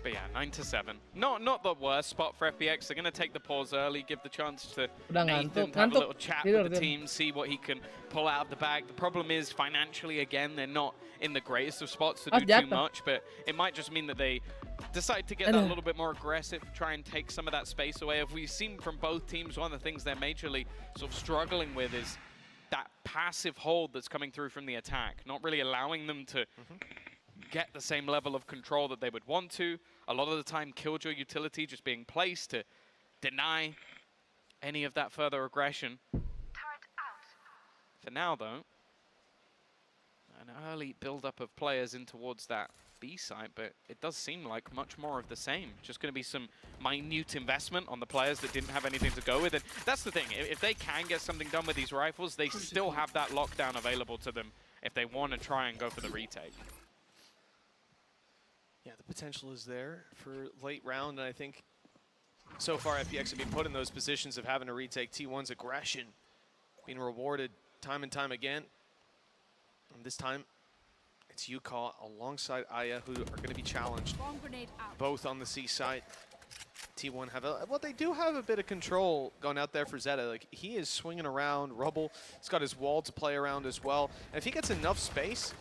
But yeah, 9-7. Not the worst spot for FPX. They're going to take the pause early, give the chance to Nathan to have a little chat with the team, see what he can pull out of the bag. The problem is, financially, again, they're not in the greatest of spots to do too much, but it might just mean that they decide to get that a little bit more aggressive, try and take some of that space away. If we've seen from both teams, one of the things they're majorly sort of struggling with is that passive hold that's coming through from the attack, not really allowing them to get the same level of control that they would want to. A lot of the time, Killjoy utility just being placed to deny any of that further aggression. For now, though, an early build-up of players in towards that B site, but it does seem like much more of the same. Just going to be some minute investment on the players that didn't have anything to go with. And that's the thing, if they can get something done with these rifles, they still have that lockdown available to them if they want to try and go for the retake. Yeah, the potential is there for late round, and I think so far FPX have been put in those positions of having to retake. T1's aggression being rewarded time and time again. And this time, it's Yuka alongside Aya who are going to be challenged, both on the C side. T1 have they do have a bit of control going out there for Zeta. Like, he is swinging around Rubble. He's got his wall to play around as well. And if he gets enough space,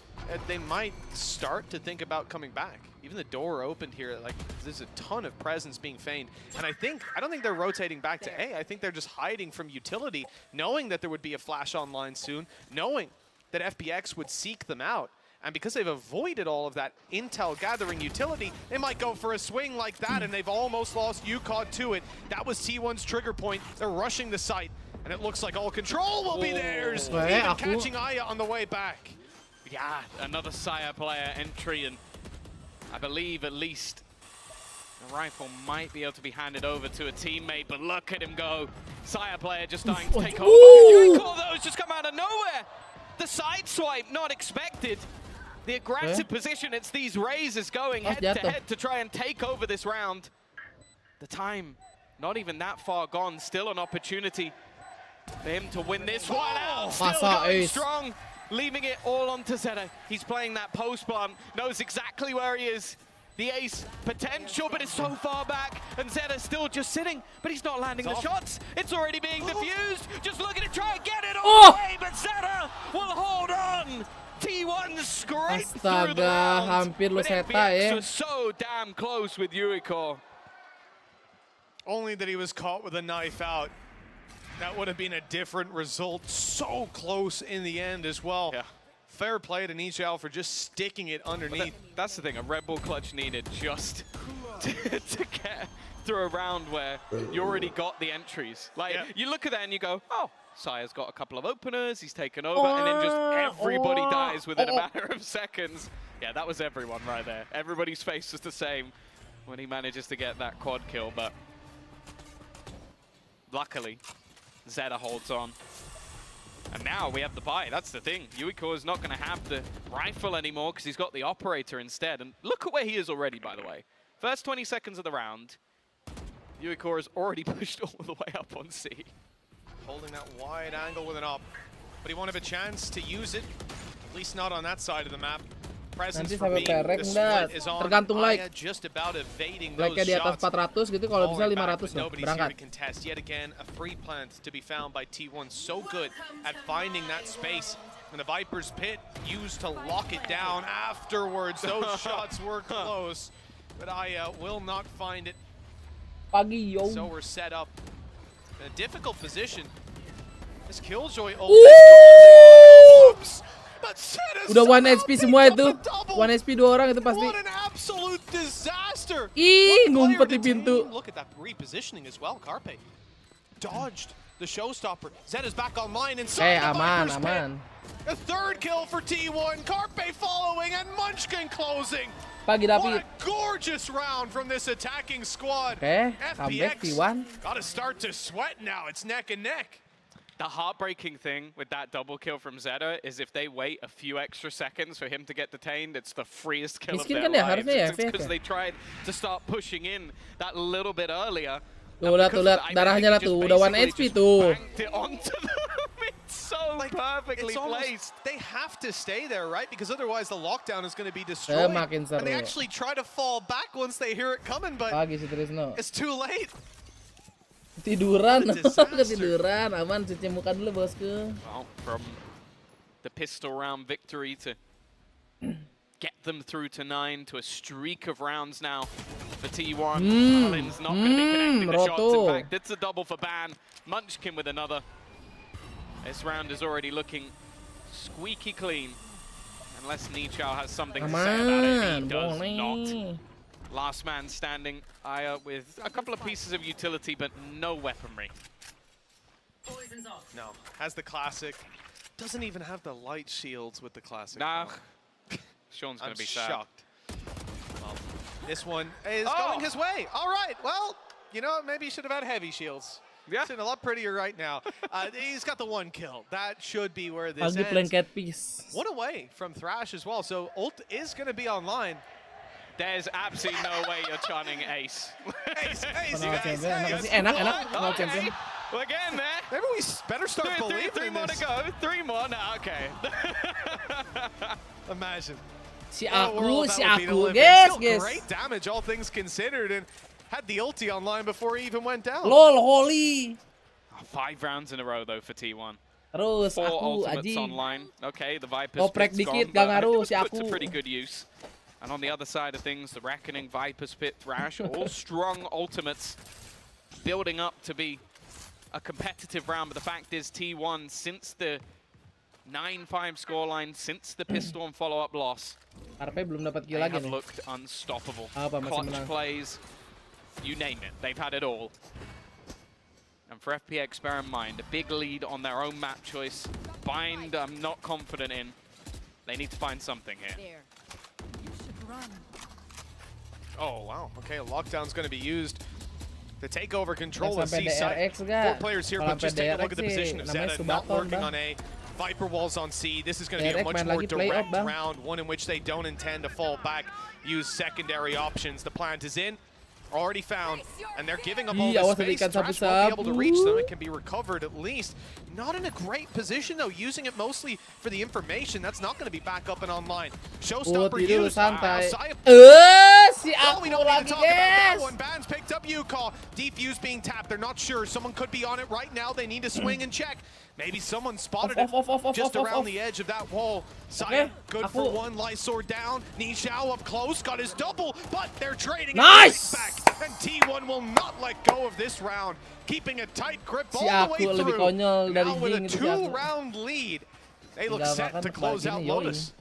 they might start to think about coming back. Even the door opened here, like, there's a ton of presence being feigned. And I don't think they're rotating back to A. I think they're just hiding from utility, knowing that there would be a flash online soon, knowing that FPX would seek them out. And because they've avoided all of that intel gathering utility, they might go for a swing like that, and they've almost lost UCOD to it. That was T1's trigger point. They're rushing the site, and it looks like all control will be theirs. Even catching Aya on the way back. Yeah, another Saya player entry, and I believe at least the rifle might be able to be handed over to a teammate, but look at him go. Saya player just starting to take over. Yuko, though, has just come out of nowhere. The side swipe, not expected. The aggressive position, it's these Razors going head to head to try and take over this round. The time, not even that far gone, still an opportunity for him to win this one out. Still going strong, leaving it all onto Zeta. He's playing that post plant, knows exactly where he is. The ace potential, but it's so far back, and Zeta's still just sitting, but he's not landing the shots. It's already being diffused. Just look at it, try and get it all the way, but Zeta will hold on. T1 scraped through the round, hampir lu but Zeta FPX ya. was so damn close with Yuiko. Only that he was caught with a knife out. That would have been a different result. So close in the end as well. Yeah. Fair play to Nichao for just sticking it underneath. That's the thing, a Red Bull clutch needed just to get through a round where you already got the entries. Like, you look at that and you go, oh, Saya's got a couple of openers, he's taken over, and then just everybody dies within a matter of seconds. Yeah, that was everyone right there. Everybody's face was the same when he manages to get that quad kill, but luckily, Zeta holds on. And now we have the buy. That's the thing. Yuiko is not going to have the rifle anymore because he's got the operator instead. And look at where he is already, by the way. First 20 seconds of the round, Yuiko has already pushed all the way up on C. Holding that wide angle with an op. But he won't have a chance to use it, at least not on that side of the map. Presence for me, the split is on. Tergantung like. Just about evading Like-nya di atas 400 gitu, kalau bisa 500 loh, nobody's here to berangkat. contest. Yet again, a free plant to be found by T1. So good at finding that space. And the Viper's pit used to lock it down afterwards. Those shots were close. but I will not find it. Pagi yo. So we're set up in a difficult position. This Killjoy Udah 1 HP semua itu. 1 HP 2 orang itu pasti. What an absolute disaster. Ih, ngumpet di pintu. Look at that repositioning as well. Carpe dodged the showstopper. Zed is back online inside the Viper's pit. A third kill for T1. Carpe following and Munchkin closing. Pagi David. What a gorgeous round from this attacking squad. Comeback T1. Gotta start to sweat now. It's neck and neck. The heartbreaking thing with that double kill from Zeta is if they wait a few extra seconds for him to get detained, it's the freest kill of their lives. It's because they tried to start pushing in that little bit earlier. Tuh, lihat darahnya lah tuh, udah 1 HP tuh. It's so perfectly placed. They have to stay there, right? Because otherwise the lockdown is going to be destroyed. And they actually try to fall back once they hear it coming, but it's too late. Tiduran, ketiduran, aman cuci muka dulu bosku. Well, from the pistol round victory to get them through to 9 to a streak of rounds now for T1. Alin's not going to be connecting the shots. In fact, it's a double for Ban. Munchkin with another. This round is already looking squeaky clean. Unless Nichao has something to say about it, he does not. Last man standing, Aya with a couple of pieces of utility, but no weaponry. No, has the classic. Doesn't even have the light shields with the classic. Nah, Sean's going to be sad. Shocked. Well, this one is going his way. All right, well, you know, maybe he should have had heavy shields. Yeah. It's a lot prettier right now. He's got the 1 kill. That should be where this ends. One away from Thrash as well, so ult is going to be online. There's absolutely no way you're chanting ace. Ace. Okay. We're getting there. Maybe we better start believing three more to go. 3 more now. Okay. Imagine. Si aku, guys. Great damage, all things considered, and had the ulti online before he even went down. Lol, holy. 5 rounds in a row though for T1. Terus 4 aku ultimates aji. online. Okay, the Viper's Oprek pit's dikit, gone, gak ngaruh si but aku. it's a pretty good use. And on the other side of things, the Reckoning, Viper's Pit, Thrash, all strong ultimates building up to be a competitive round. But the fact is, T1, since the 9-5 scoreline, since the pistol and follow-up loss, they have looked unstoppable. Clutch plays, you name it, they've had it all. And for FPX, bear in mind, a big lead on their own map choice. Bind, I'm not confident in. They need to find something here. Oh, wow. Okay, lockdown's going to be used to take over control of C side. 4 players here, but just take a look at the position of Zeta. Not lurking on A. Viper walls on C. This is going to be a much more direct round, one in which they don't intend to fall back, use secondary options. The plant is in. Already found, and they're giving up all the space. Thrash won't be able to reach them. It can be recovered at least. Not in a great position though, using it mostly for the information. That's not going to be back up and online. Showstopper used. Si aku lagi, guys. Ban's picked up Yukon. Defuse being tapped. They're not sure. Someone could be on it right now. They need to swing and check. Maybe someone spotted it just around the edge of that wall. Saya, good for 1. Lysor down. Nichao up close. Got his double, but they're trading nice! Back. And T1 will not let go of this round. Keeping a tight grip all the way through. Now with a 2-round lead. They look set to close out Lotus.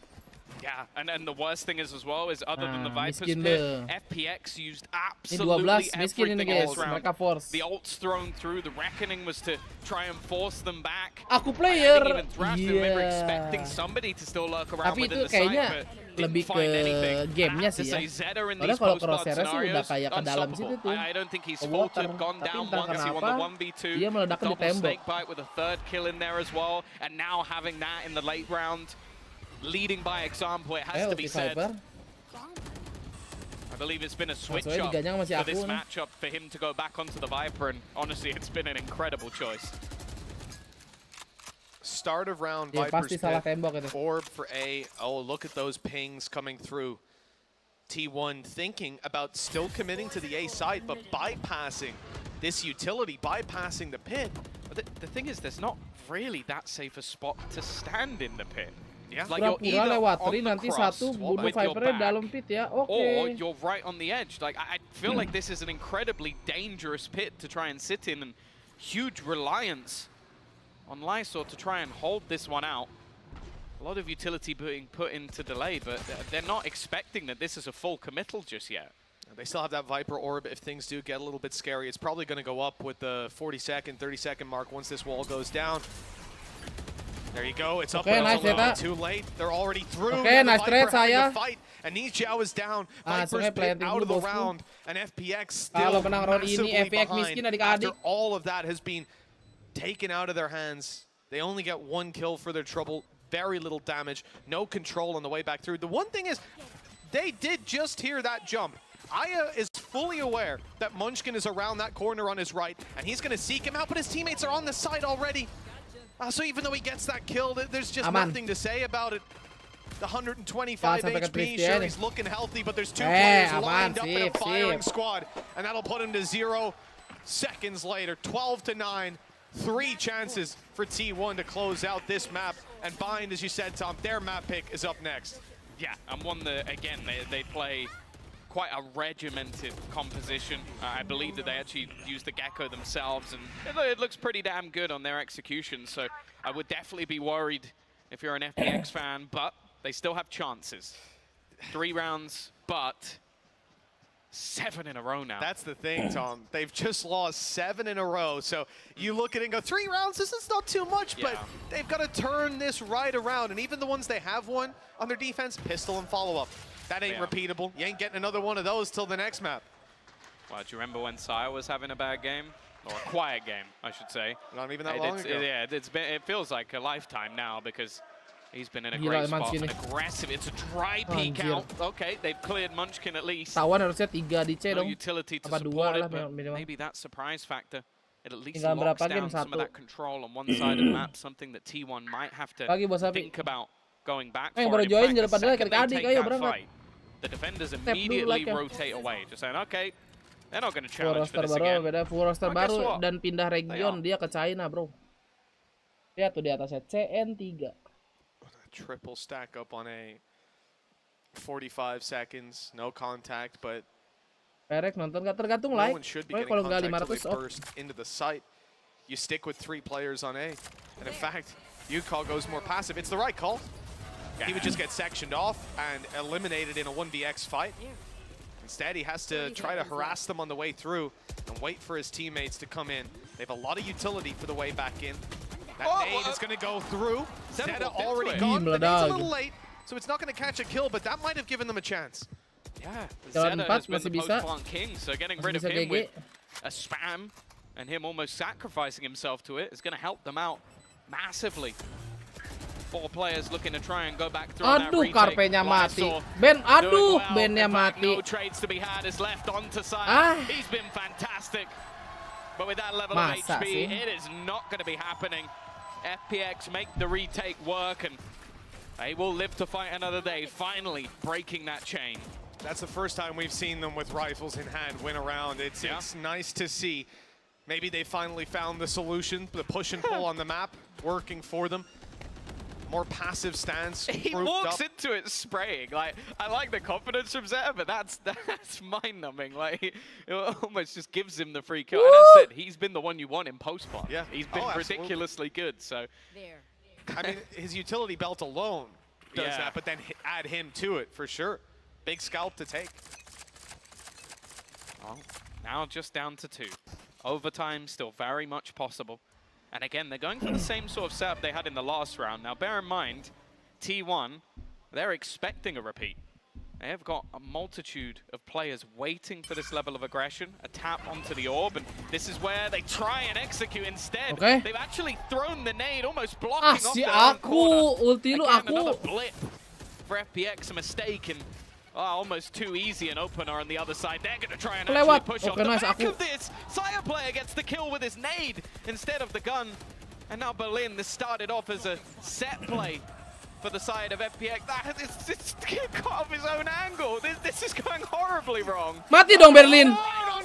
Yeah, and the worst thing is as well is other than the Viper's Pit, FPX used absolutely everything in this round. The ults thrown through, the Reckoning was to try and force them back. Aku player. I think even Thrash, they were expecting somebody to still lurk around within the site, but lebih ke gamenya sih ya. Padahal kalau crosshair sih udah kayak ke dalam situ tuh. I don't think he's faltered, gone down once, he won the 1v2. Dia meledak di tembok. Snakebite with a 3rd kill in there as well, and now having that in the late round. Leading by example, it has to be said. I believe it's been a switch up for this matchup for him to go back onto the Viper, and honestly, it's been an incredible choice. Start of round, Viper's Pit, orb for A. Oh, look at those pings coming through. T1 thinking about still committing to the A side, but bypassing this utility, bypassing the pit. But the thing is, there's not really that safe a spot to stand in the pit. Pura-pura lewat Tri, nanti satu bunuh Viper-nya dalam pit ya. Oke. Or you're right on the edge. Like I feel like this is an incredibly dangerous pit to try and sit in, and huge reliance on Lysor to try and hold this one out. A lot of utility being put into delay, but they're not expecting that this is a full committal just yet. They still have that Viper orb if things do get a little bit scary. It's probably going to go up with the 40-second, 30-second mark once this wall goes down. There you go. It's up, but it's a little bit too late. They're already through. Okay, nice trade saya. Fight, and Nijiao is down. Viper's bit out of the round, and FPX still Kalau menang round ini, massively FPX behind. miskin adik-adik. After all of that has been taken out of their hands, they only get 1 kill for their trouble. Very little damage, no control on the way back through. The one thing is, they did just hear that jump. Aya is fully aware that Munchkin is around that corner on his right, and he's going to seek him out, but his teammates are on the side already. So even though he gets that kill, there's just nothing to say about it. The 125 HP, sure, he's looking healthy, but there's 2 players lined up in a firing squad, and that'll put him to 0 seconds later. 12-9, 3 chances for T1 to close out this map. And Bind, as you said, Tom, their map pick is up next. Yeah, and one that, again, they play quite a regimented composition. I believe that they actually use the Gecko themselves, and it looks pretty damn good on their execution. So I would definitely be worried if you're an FPX fan, but they still have chances. 3 rounds, but 7 in a row now. That's the thing, Tom. They've just lost 7 in a row. So you look at it and go, 3 rounds, this is not too much, but they've got to turn this right around. And even the ones they have won on their defense, pistol and follow-up. That ain't repeatable. You ain't getting another one of those till the next map. Well, do you remember when Sire was having a bad game? Or a quiet game, I should say. Not even that long ago. Yeah, it feels like a lifetime now because he's been in a great spot and aggressive. It's a dry peek out. Okay, they've cleared Munchkin at least. Tawan harusnya 3 di C no dong. utility to Apa support 2 it, lah but minimal. maybe that surprise factor. It at least Tinggal locks berapa game? down some of 1. that control on one side of the map, something that T1 might have to think about going back for. Baru In join fact, the daripada second they adik-adik, take ayo that berangkat. fight, the defenders immediately rotate away, just saying, okay, they're not going to Full challenge for roster this baru, again. beda full roster Well, guess baru what? dan pindah region dia ke China, bro. Lihat tuh di atasnya CN3. Triple stack up on A. 45 seconds, no contact, but Perek nonton nggak tergantung no like. one should be Pokoknya getting kalau nggak contact till 500 they off. burst into the site. You stick with 3 players on A. And in fact, Yukal goes more passive. It's the right call. He would just get sectioned off and eliminated in a 1vx fight. Instead, he has to try to harass them on the way through and wait for his teammates to come in. They have a lot of utility for the way back in. That nade is going to go through. Zeta already gone. The nade's a little late, so it's not going to catch a kill, but that might have given them a chance. Yeah, Jalan Zeta has 4 been masih the bisa. post-plant king, so getting Masih rid of bisa him GG. with a spam and him almost sacrificing himself to it is going to help them out massively. 4 players looking to try and go back through that Aduh, retake. Karpenya mati. Lysor Ben, aduh, doing well. Bennya In fact, mati. no trades to be had is left onto side. Ah. He's been fantastic. But with that level Masa of HP, sih? it is not going to be happening. FPX make the retake work, and they will live to fight another day, finally breaking that chain. That's the first time we've seen them with rifles in hand win around. It's nice to see. Maybe they finally found the solution, the push and pull on the map, working for them. More passive stance. He walks into it spraying. Like, I like the confidence from Zeta, but that's mind-numbing. Like, it almost just gives him the free kill. And as I said, he's been the one you want in post-plant. Yeah. He's been ridiculously good. So, I mean, his utility belt alone does that, but then add him to it for sure. Big scalp to take. Well, now just down to 2. Overtime still very much possible. And again, they're going for the same sort of setup they had in the last round. Now, bear in mind, T1, they're expecting a repeat. They have got a multitude of players waiting for this level of aggression, a tap onto the orb, and this is where they try and execute instead. Okay. They've actually thrown the nade, almost blocking off Si their own aku, corner. ulti lu Again, aku. another blip for FPX, a mistake, and almost too easy an opener on the other side. They're going to try and actually push off the back of this. Sire player gets the kill with his nade instead of the gun. And now Berlin, this started off as a set play for the side of FPX. It's cut off his own angle. This is going horribly wrong. Mati dong Berlin.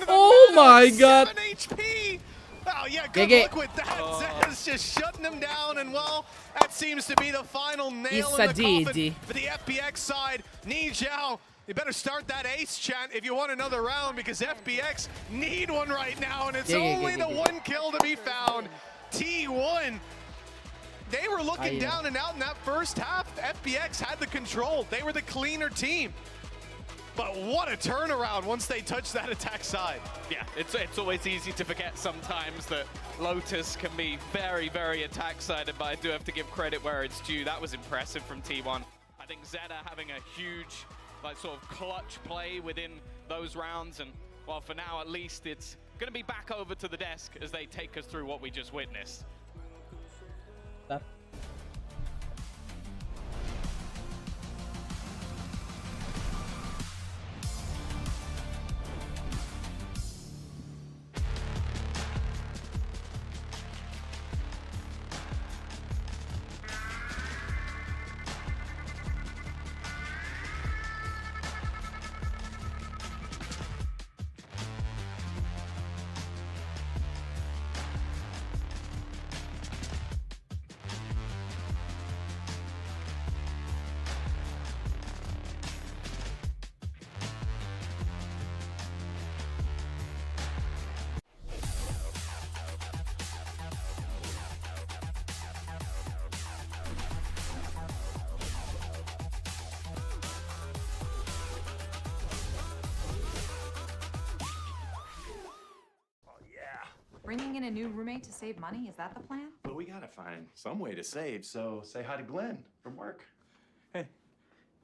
Oh my god. 7 HP. Oh, yeah, good luck with that. Zed's just shutting him down, and well, that seems to be the final nail in the coffin for the FPX side. Nijao, you better start that ace chant if you want another round, because FPX need one right now, and it's only the one kill to be found. T1, they were looking down and out in that first half. FPX had the control. They were the cleaner team. But what a turnaround once they touch that attack side. Yeah, it's always easy to forget sometimes that Lotus can be very, very attack-sided, but I do have to give credit where it's due. That was impressive from T1. I think Zeta having a huge, like, sort of clutch play within those rounds, and, well, for now at least, it's going to be back over to the desk as they take us through what we just witnessed. Bringing in a new roommate to save money, is that the plan? Well, we gotta find some way to save, so say hi to Glenn from work. Hey,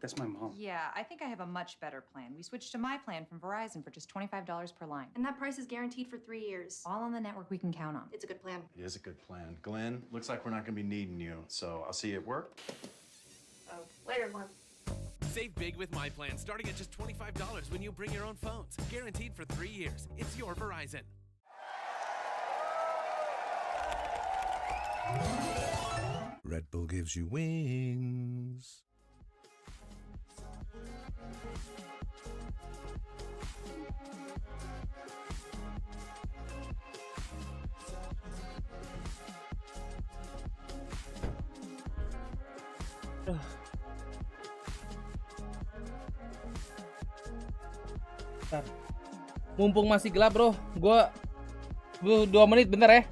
that's my mom. Yeah, I think I have a much better plan. We switched to my plan from Verizon for just $25 per line. And that price is guaranteed for 3 years. All on the network we can count on. It's a good plan. It is a good plan. Glenn, looks like we're not gonna be needing you, so I'll see you at work. Oh, later, Glenn. Save big with my plan, starting at just $25 when you bring your own phones. Guaranteed for 3 years. It's your Verizon. Red Bull gives you wings. Mumpung masih gelap, bro. Gua 2 menit bentar ya.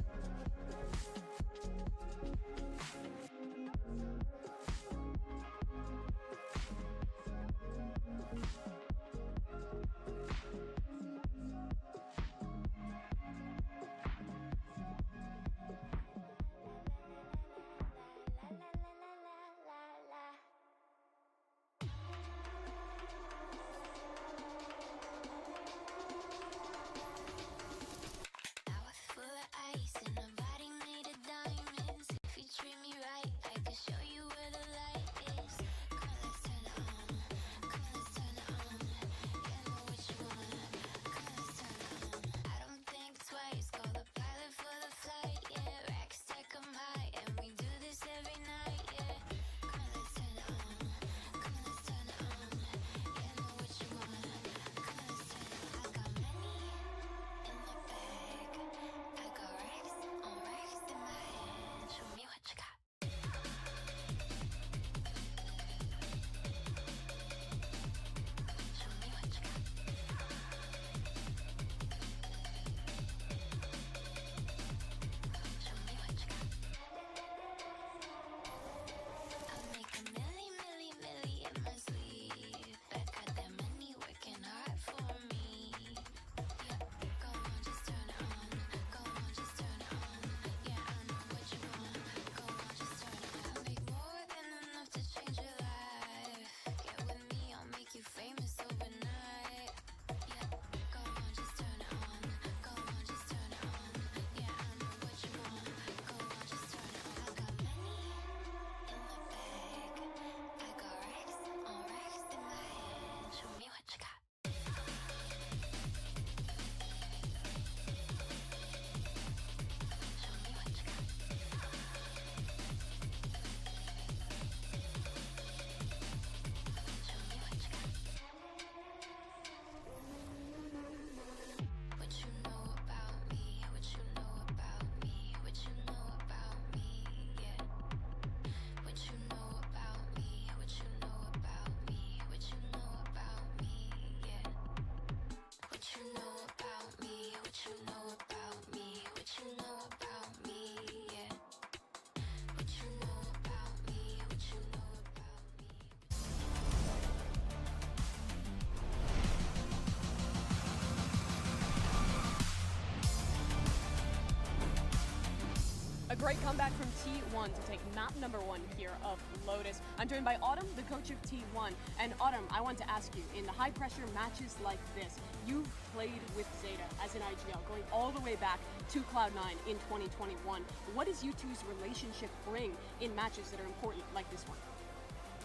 A great comeback from T1 to take map number 1 here of Lotus. I'm joined by Autumn, the coach of T1. And Autumn, I want to ask you, in the high-pressure matches like this, you've played with Zeta as an IGL, going all the way back to Cloud9 in 2021. What does you two's relationship bring in matches that are important like this one?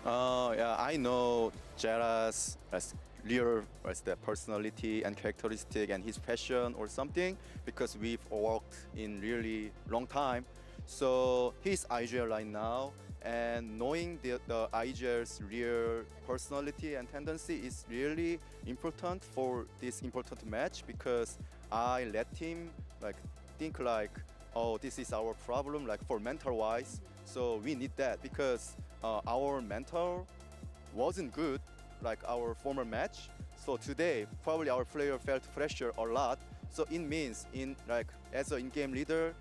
Yeah, I know Jera's real personality and characteristic and his passion or something because we've worked in really long time. So he's IGL right now, and knowing the IGL's real personality and tendency is really important for this important match because I let him think oh, this is our problem for mental wise. So we need that because our mental wasn't good our former match. So today probably our player felt pressure a lot. So it means as an in-game leader,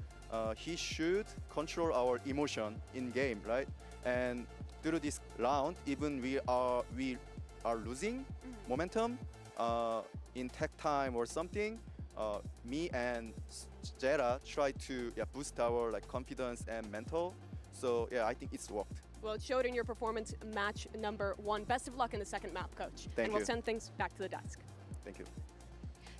he should control our emotion in game, right? And through this round, even we are losing momentum in tech time or something. Me and Jera try to boost our confidence and mental. So yeah, I think it's worked. Well, it showed in your performance match number 1. Best of luck in the second map, Coach. Thank and we'll you. send things back to the desk. Thank you.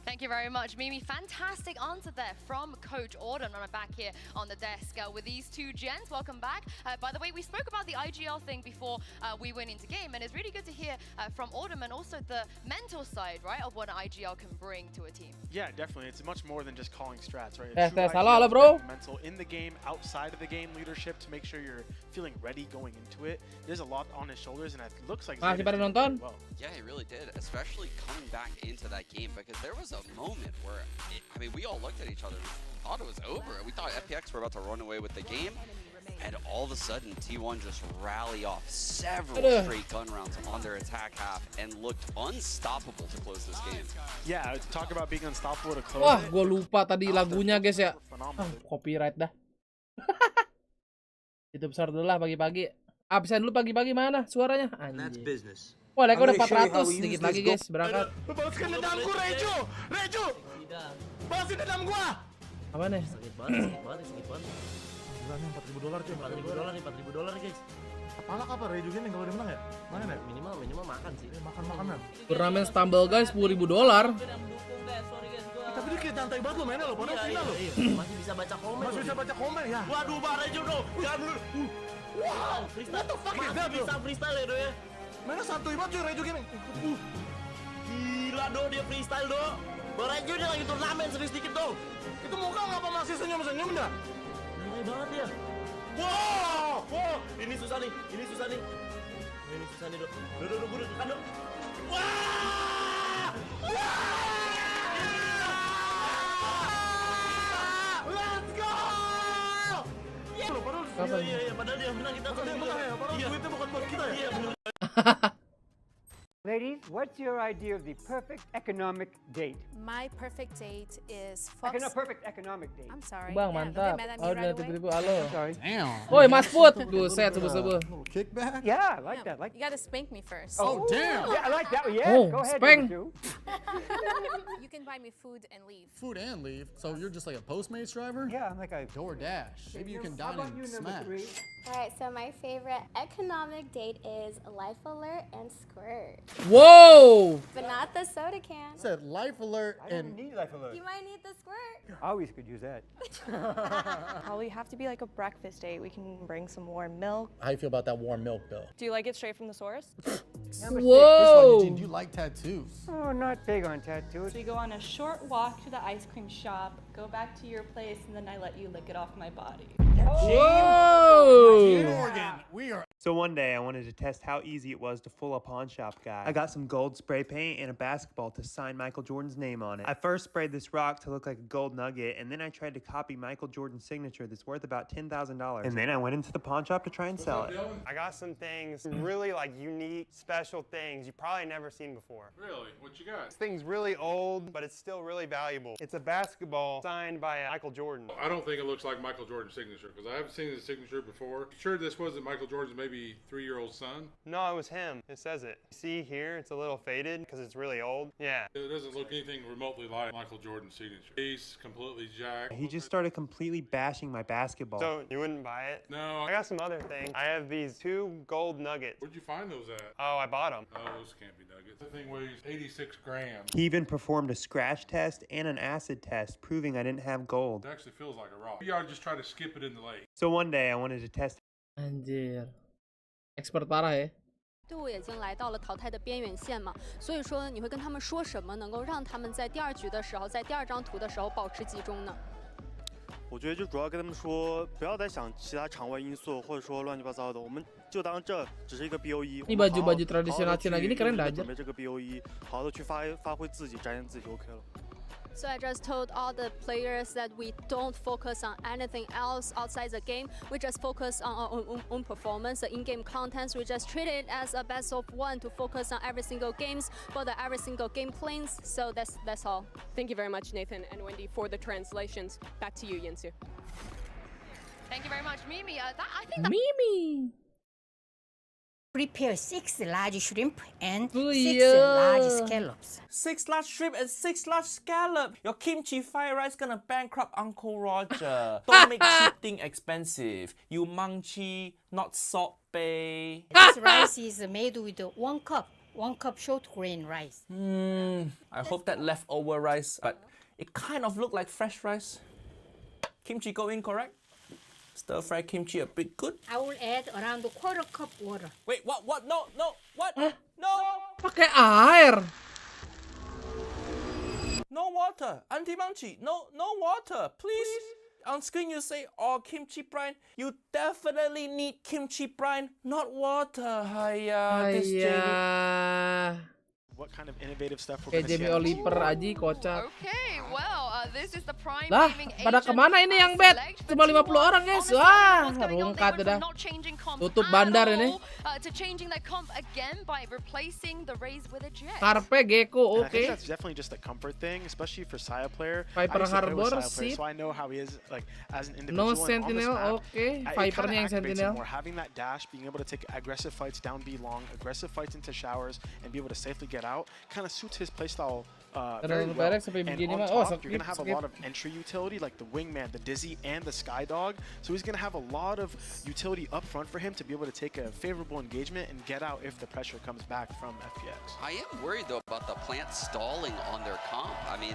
Thank you very much, Mimi. Fantastic answer there from Coach Autumn. I'm back here on the desk with these two gents. Welcome back. By the way, we spoke about the IGL thing before we went into game, and it's really good to hear from Autumn and also the mental side, right, of what an IGL can bring to a team. Yeah, definitely. It's much more than just calling strats, right? Halo, bro. Mental in the game, outside of the game, leadership to make sure you're feeling ready going into it. There's a lot on his shoulders, and it looks like Masih pada nonton? Well. Yeah, he really did, especially coming back into that game because there was a moment where, we all looked at each other and thought it was over. We thought FPX were about to run away with the game, and all of a sudden, T1 just rally off several straight gun rounds on their attack half and looked unstoppable to close this game. Yeah, talk about being unstoppable to close Wah, it. gue lupa tadi lagunya guys ya. Copyright dah. Itu besar dulu lah pagi-pagi. Absen dulu pagi-pagi mana suaranya? Anjir. Wah, like udah 400 sedikit lagi guys, berangkat. Balaskan dendamku, Reju! Reju! Balasin dendam gua! Apa nih? Sakit banget, sakit banget. Gilanya $4.000 cuy. $4.000 nih, guys. Apalak apa Reju gini kalau dia menang ya? Mana ya? Minimal makan sih. Makan ya. Turnamen stumble guys $10.000. Tapi dia kayak santai banget lo mainnya lo, padahal final lo. Masih bisa baca komen. Ya. Waduh, Bang Reju dong. Jangan. Wow, freestyle. What the fuck is that, bro? Bisa freestyle ya, Do ya. Mainnya santuy banget cuy Reju gini. Gila, Do, dia freestyle, Do. Bang Reju dia lagi turnamen serius dikit, Do. Itu muka ngapa masih senyum-senyum dah? Nyanyi banget dia. Wow, ini susah nih, Do. Do, gue dekat, Do. Wah! Let's go! Iya, padahal dia menang, kita menang ya, padahal duitnya bukan buat kita ya. Iya, bener. Ladies, what's your idea of the perfect economic date? My perfect date is Perfect economic date. I'm sorry. Bang, Yeah, mantap. don't get mad at me Oh, right away. tiba-tiba halo. Sorry. Damn. Woi, Mas Put. Buset, subuh-subuh. Kickback? Yeah, I like that. You gotta spank me first. Oh, damn. Yeah, I like that. Yeah, Oh, go ahead. spank. You two. You can buy me food and leave. Food and leave? So you're just like a Postmates driver? Yeah, I'm like a DoorDash. Maybe you can How dine about and you, number smash. 3? All right, so my favorite economic date is Life Alert and Squirt. Whoa! But not the soda can. Said Life Alert I don't need Life Alert. You might need the Squirt. Always could use that. Probably have to be like a breakfast date. We can bring some warm milk. How you feel about that warm milk, though? Do you like it straight from the source? Whoa! Eugene, you like tattoos. Oh, not big on tattoos. So you go on a short walk to the ice cream shop, go back to your place, and then I let you lick it off my body. Whoa! Morgan, we are. So one day I wanted to test how easy it was to fool a pawn shop guy. I got some gold spray paint and a basketball to sign Michael Jordan's name on it. I first sprayed this rock to look like a gold nugget, and then I tried to copy Michael Jordan's signature that's worth about $10,000. And then I went into the pawn shop to try and sell it. I got some things, really unique, special things you've probably never seen before. Really? What you got? This thing's really old, but it's still really valuable. It's a basketball signed by Michael Jordan. I don't think it looks like Michael Jordan's signature because I haven't seen his signature before. Sure, this wasn't Michael Jordan's. Maybe maybe 3-year-old son? No, it was him. It says it. See here, it's a little faded because it's really old. Yeah. It doesn't look anything remotely like Michael Jordan's signature. He's completely jacked. He just started completely bashing my basketball. So you wouldn't buy it? No. I got some other things. I have these 2 gold nuggets. Where'd you find those at? Oh, I bought them. Oh, those can't be nuggets. That thing weighs 86 grams. He even performed a scratch test and an acid test, proving I didn't have gold. It actually feels like a rock. You ought to just try to skip it in the lake. So one day I wanted to test. Anjir. Expert parah ya. 队伍已经来到了淘汰的边缘线嘛，所以说你会跟他们说什么，能够让他们在第2局的时候，在第2张图的时候保持集中呢？我觉得就主要跟他们说，不要再想其他场外因素，或者说乱七八糟的，我们就当这只是一个 BOE。 Ini baju-baju tradisional Cina gini keren dah aja. 准备这个 BOE， 好好的去发挥自己，展现自己就 OK 了。 So I just told all the players that we don't focus on anything else outside the game. We just focus on our own performance, the in-game contents. We just treat it as a best of 1 to focus on every single games for the every single game plans. So that's all. Thank you very much, Nathan and Wendy, for the translations. Back to you, Yinsu. Thank you very much, Mimi. I think that Mimi. Prepare 6 large shrimp and 6 yeah. large scallops. 6 large shrimp and 6 large scallop. Your kimchi fried rice gonna bankrupt Uncle Roger. Don't make cheap thing expensive. You munchie, not salt bay. This rice is made with 1 cup short grain rice. I hope that leftover rice, but it kind of looked like fresh rice. Kimchi go in, correct? Stir fry kimchi a bit good. I will add around 1/4 cup water. Wait, what? No, what? No! Pakai air. No water. Auntie Manchi, no water, please. On screen you say, oh, kimchi brine. You definitely need kimchi brine, not water. This JD. What kind of innovative stuff we're Kayak going to see? Jamie Oliver aja kocak. Okay, well, this is the prime Lah, gaming pada kemana ini yang bet? Cuma 50 orang guys. Wah, rungkat udah. Tutup bandar ini. To changing that comp again by replacing the Raze with a jet. Karpe Gecko, I think okay. that's definitely just a comfort thing, especially for Saya player. Viper I used to play with Harbor, Saya player, sip. so I know how he is like as an individual. No and on this Sentinel, map, okay. it Viper kinda yang activates him Sentinel. more. Having that dash, being able to take aggressive fights down B long, aggressive fights into showers, and be able to safely get out, kind of suits his playstyle very well. And on top, you're going to have a lot of entry utility, like the Wingman, the Dizzy, and the Skydog. So he's going to have a lot of utility up front for him to be able to take a favorable engagement and get out if the pressure comes back from FPX. I am worried though about the plant stalling on their comp. I mean,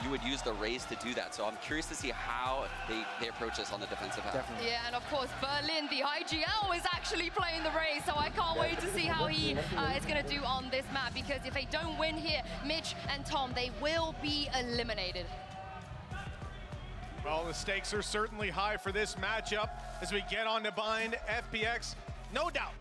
you would use the Raze to do that. So I'm curious to see how they approach this on the defensive half. Definitely. Yeah, and of course Berlin, the IGL, is actually playing the Raze, so I can't wait to see how he is going to do on this map, because if they don't win here, Mitch and Tom, they will be eliminated. Well, the stakes are certainly high for this matchup as we get on to bind FPX. No doubt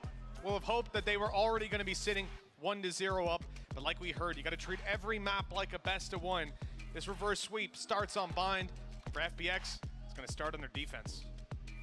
we'll have hoped that they were already going to be sitting 1-0 up, but like we heard, you got to treat every map like a best of 1. This reverse sweep starts on bind. For FPX, it's going to start on their defense.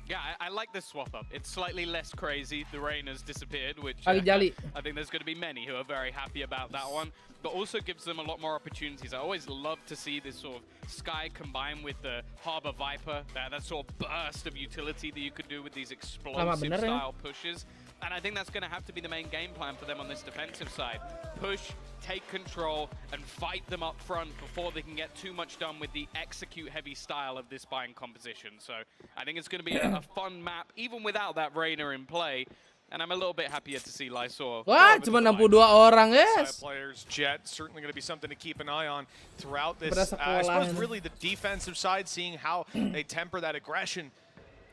Yeah, I like this swap up. It's slightly less crazy. The rain has disappeared, which I think there's going to be many who are very happy about that one, but also gives them a lot more opportunities. I always love to see this sort of Sky combined with the Harbor Viper, that sort of burst of utility that you could do with these explosive style pushes. And I think that's going to have to be the main game plan for them on this defensive side. Push, take control, and fight them up front before they can get too much done with the execute-heavy style of this buying composition. So I think it's going to be a fun map, even without that Rainer in play. And I'm a little bit happier to see Lysor. Wah, cuma 62 orang, guys. Players, Jet, certainly going to be something to keep an eye on throughout this. I suppose really the defensive side, seeing how they temper that aggression.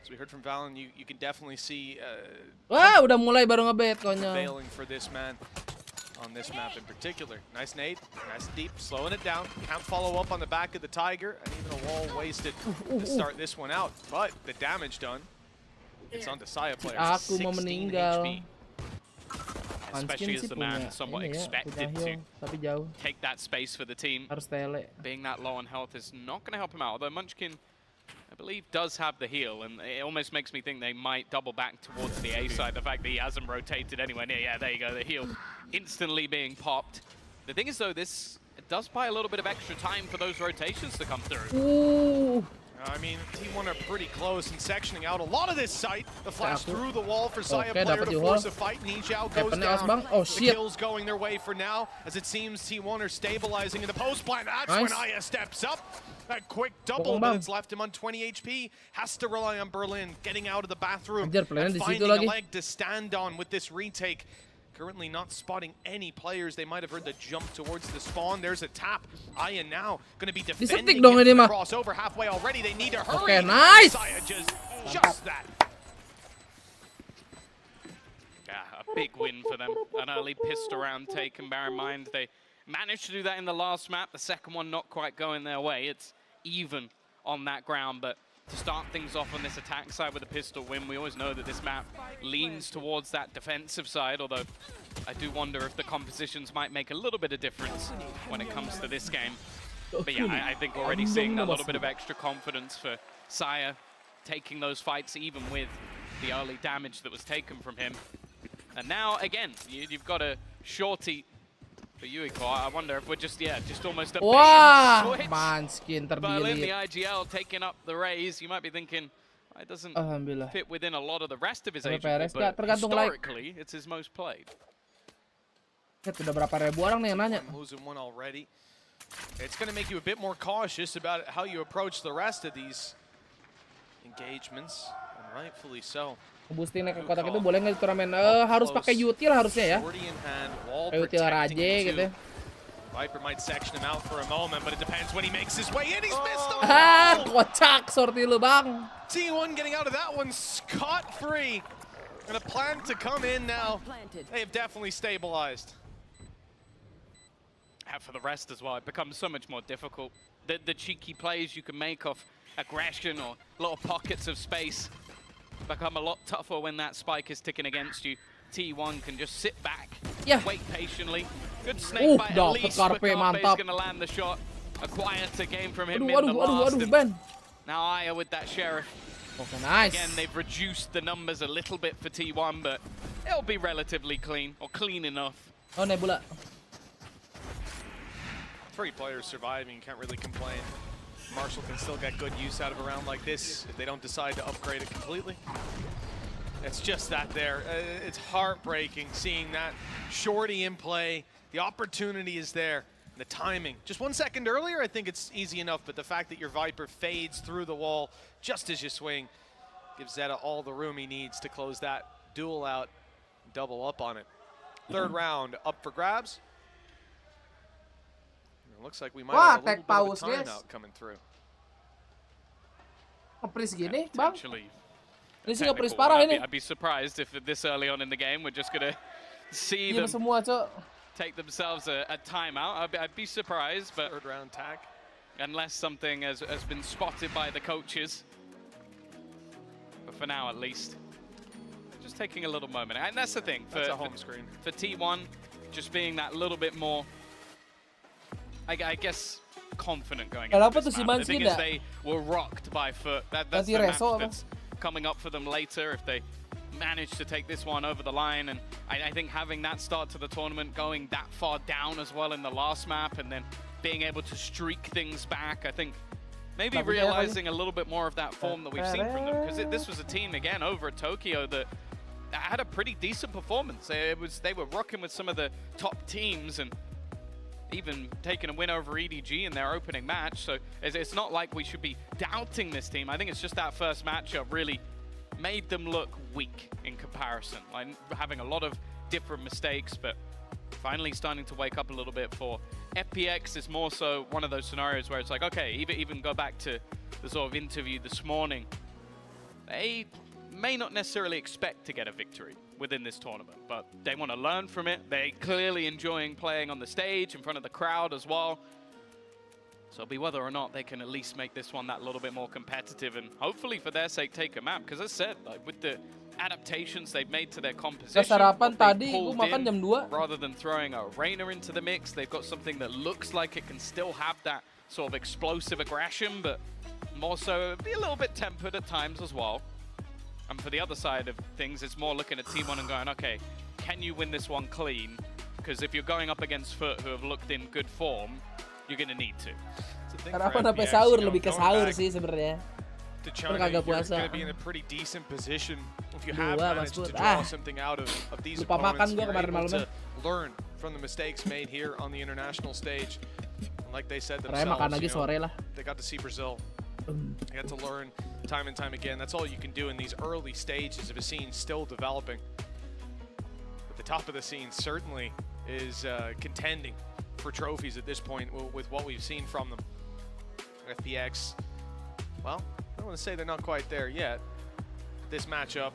As we heard from Valen, you can definitely see Wah, udah mulai baru ngebet konyol. failing for this man on this map in particular. Nice nade, nice deep, slowing it down. Can't follow up on the back of the Tiger, and even a wall wasted to start this one out. But the damage done, it's on to Saya players. Aku mau 16 meninggal. HP. Especially as the man somewhat expected to take that space for the team. Being that low on health is not going to help him out, although Munchkin, I believe, does have the heal, and it almost makes me think they might double back towards the A side. The fact that he hasn't rotated anywhere near. Yeah, there you go, the heal instantly being popped. The thing is, though, it does buy a little bit of extra time for those rotations to come through. Ooh. I mean, T1 are pretty close and sectioning out a lot of this site. The flash through the wall for Saya player to force a fight. Nijao goes down. Oh, the shit. kills going their way for now, as it seems T1 are stabilizing in the post plant. That's when Aya steps up. That quick double, but it's left him on 20 HP. Has to rely on Berlin getting out of the bathroom and finding a leg to stand on with this retake. Currently not spotting any players. They might have heard the jump towards the spawn. There's a tap. Aya now going to be defending the crossover halfway already. They need to hurry. Okay, nice. Saya just that. Yeah, a big win for them. An early pissed around take, and bear in mind they managed to do that in the last map. The second one not quite going their way. It's even on that ground, but to start things off on this attack side with a pistol win, we always know that this map leans towards that defensive side, although I do wonder if the compositions might make a little bit of difference when it comes to this game. But yeah, I think already seeing a little bit of extra confidence for Saya taking those fights, even with the early damage that was taken from him. And now, again, you've got a shorty for Yuiko. I wonder if we're just almost a switch. Manskin Berlin, the terdilit. IGL taking up the raise. You might be thinking, it doesn't fit within a lot of the rest of his age group, but historically, it's his most played. Udah berapa ribu orang nih yang nanya. Losing one already. It's going to make you a bit more cautious about how you approach the rest of these engagements, and rightfully so. Boosting naik ke kotak itu boleh nggak di turnamen? Harus pakai util harusnya ya. Pakai util Raje gitu. Viper might section him out for a moment, but it depends when he makes his way in. He's missed them. Kocak sorti lu, Bang. T1 getting out of that one scot-free. And a plan to come in now. They have definitely stabilized. And for the rest as well, it becomes so much more difficult. The cheeky plays you can make off aggression or little pockets of space become a lot tougher when that spike is ticking against you. T1 can just sit back, wait patiently. Good snake bite at least, but Carpe's going to land the shot. A quieter game from him in the last. Now Aya with that Sheriff. Okay, nice. Again, they've reduced the numbers a little bit for T1, but it'll be relatively clean, or clean enough. Oh, Nebula. 3 players surviving, can't really complain. Marshall can still get good use out of a round like this if they don't decide to upgrade it completely. It's just that there. It's heartbreaking seeing that shorty in play. The opportunity is there. The timing. Just 1 second earlier, I think it's easy enough, but the fact that your Viper fades through the wall just as you swing gives Zeta all the room he needs to close that duel out, double up on it. Third round up for grabs. It looks like we might have a little bit of a timeout coming through. Nge-freeze gini, Bang. Ini sih nge-freeze Technical parah one. ini. I'd be surprised if this early on in the game we're just going to see Diam them semua, Cok. take themselves a timeout. I'd be surprised, but third round tag. Unless something has been spotted by the coaches. But for now, at least, just taking a little moment. And that's the thing. That's a home screen. For T1, just being that little bit more, I guess, confident going into this map. The thing is, they were rocked by Foot. That's the match that's coming up for them later if they manage to take this one over the line. And I think having that start to the tournament, going that far down as well in the last map, and then being able to streak things back, I think maybe realizing a little bit more of that form that we've seen from them. Because this was a team, again, over at Tokyo that had a pretty decent performance. They were rocking with some of the top teams and even taking a win over EDG in their opening match. So it's not like we should be doubting this team. I think it's just that first matchup really made them look weak in comparison. Like having a lot of different mistakes, but finally starting to wake up a little bit for FPX. Is more so one of those scenarios where it's like, okay, even go back to the sort of interview this morning. They may not necessarily expect to get a victory within this tournament, but they want to learn from it. They're clearly enjoying playing on the stage in front of the crowd as well. So it'll be whether or not they can at least make this one that little bit more competitive and hopefully for their sake take a map. Because as I said, like with the adaptations they've made to their composition, sarapan tadi, gua makan jam 2. Rather than throwing a Reina into the mix, they've got something that looks like it can still have that sort of explosive aggression, but more so be a little bit tempered at times as well. And for the other side of things, it's more looking at T1 and going, okay, can you win this one clean? Because if you're going up against Foot, who have looked in good form, you're gonna need to. Harapan sampai sahur, lebih ke sahur sih sebenarnya. To China, Kagak you're puasa. going to be in a pretty decent position if you have Dua, managed to Mas Put. draw something out of these Lupa opponents. makan gua You're kemarin able malamnya. to learn from the mistakes made here on the international stage. And like they said Raya makan themselves, lagi sore lah. they got to see Brazil. They got to learn time and time again. That's all you can do in these early stages of a scene still developing. But the top of the scene certainly is contending for trophies at this point with what we've seen from them. FPX, well, I don't want to say they're not quite there yet. This matchup,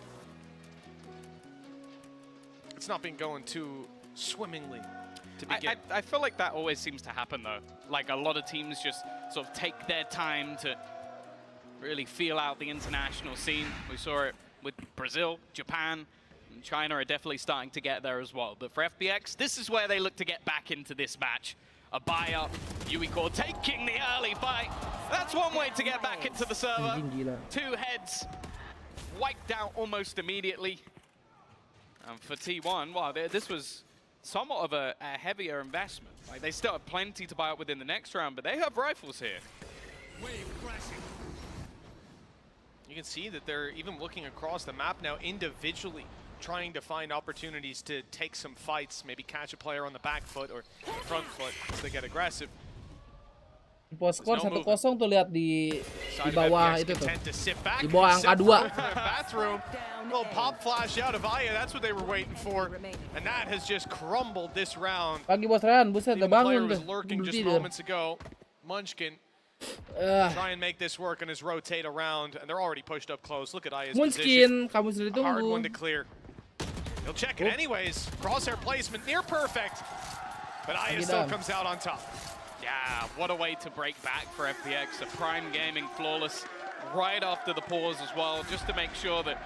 it's not been going too swimmingly to begin. I feel like that always seems to happen though. Like a lot of teams just sort of take their time to really feel out the international scene. We saw it with Brazil, Japan, and China are definitely starting to get there as well. But for FPX, this is where they look to get back into this match. A buy up, Yuiko taking the early fight. That's one way to get back into the server. Two heads wiped out almost immediately. And for T1, wow, this was somewhat of a heavier investment. Like they still have plenty to buy up within the next round, but they have rifles here. You can see that they're even looking across the map now individually, trying to find opportunities to take some fights, maybe catch a player on the back foot or the front foot as they get aggressive. Post score 1-0 tuh lihat di bawah itu tuh. Di bawah angka 2. Bathroom. Little pop flash out of Aya, that's what they were waiting for. And that has just crumbled this round. Pagi Bos Ran, buset udah bangun was tuh. lurking just Tidur. moments ago. Munchkin try and make this work and his rotate around, and they're already pushed up close. Look at Aya's Munchkin, position. kamu sudah ditunggu. Hard one to clear. He'll check it anyways. Crosshair placement near perfect, but Aya still comes out on top. Yeah, what a way to break back for FPX. A prime gaming flawless right after the pause as well, just to make sure that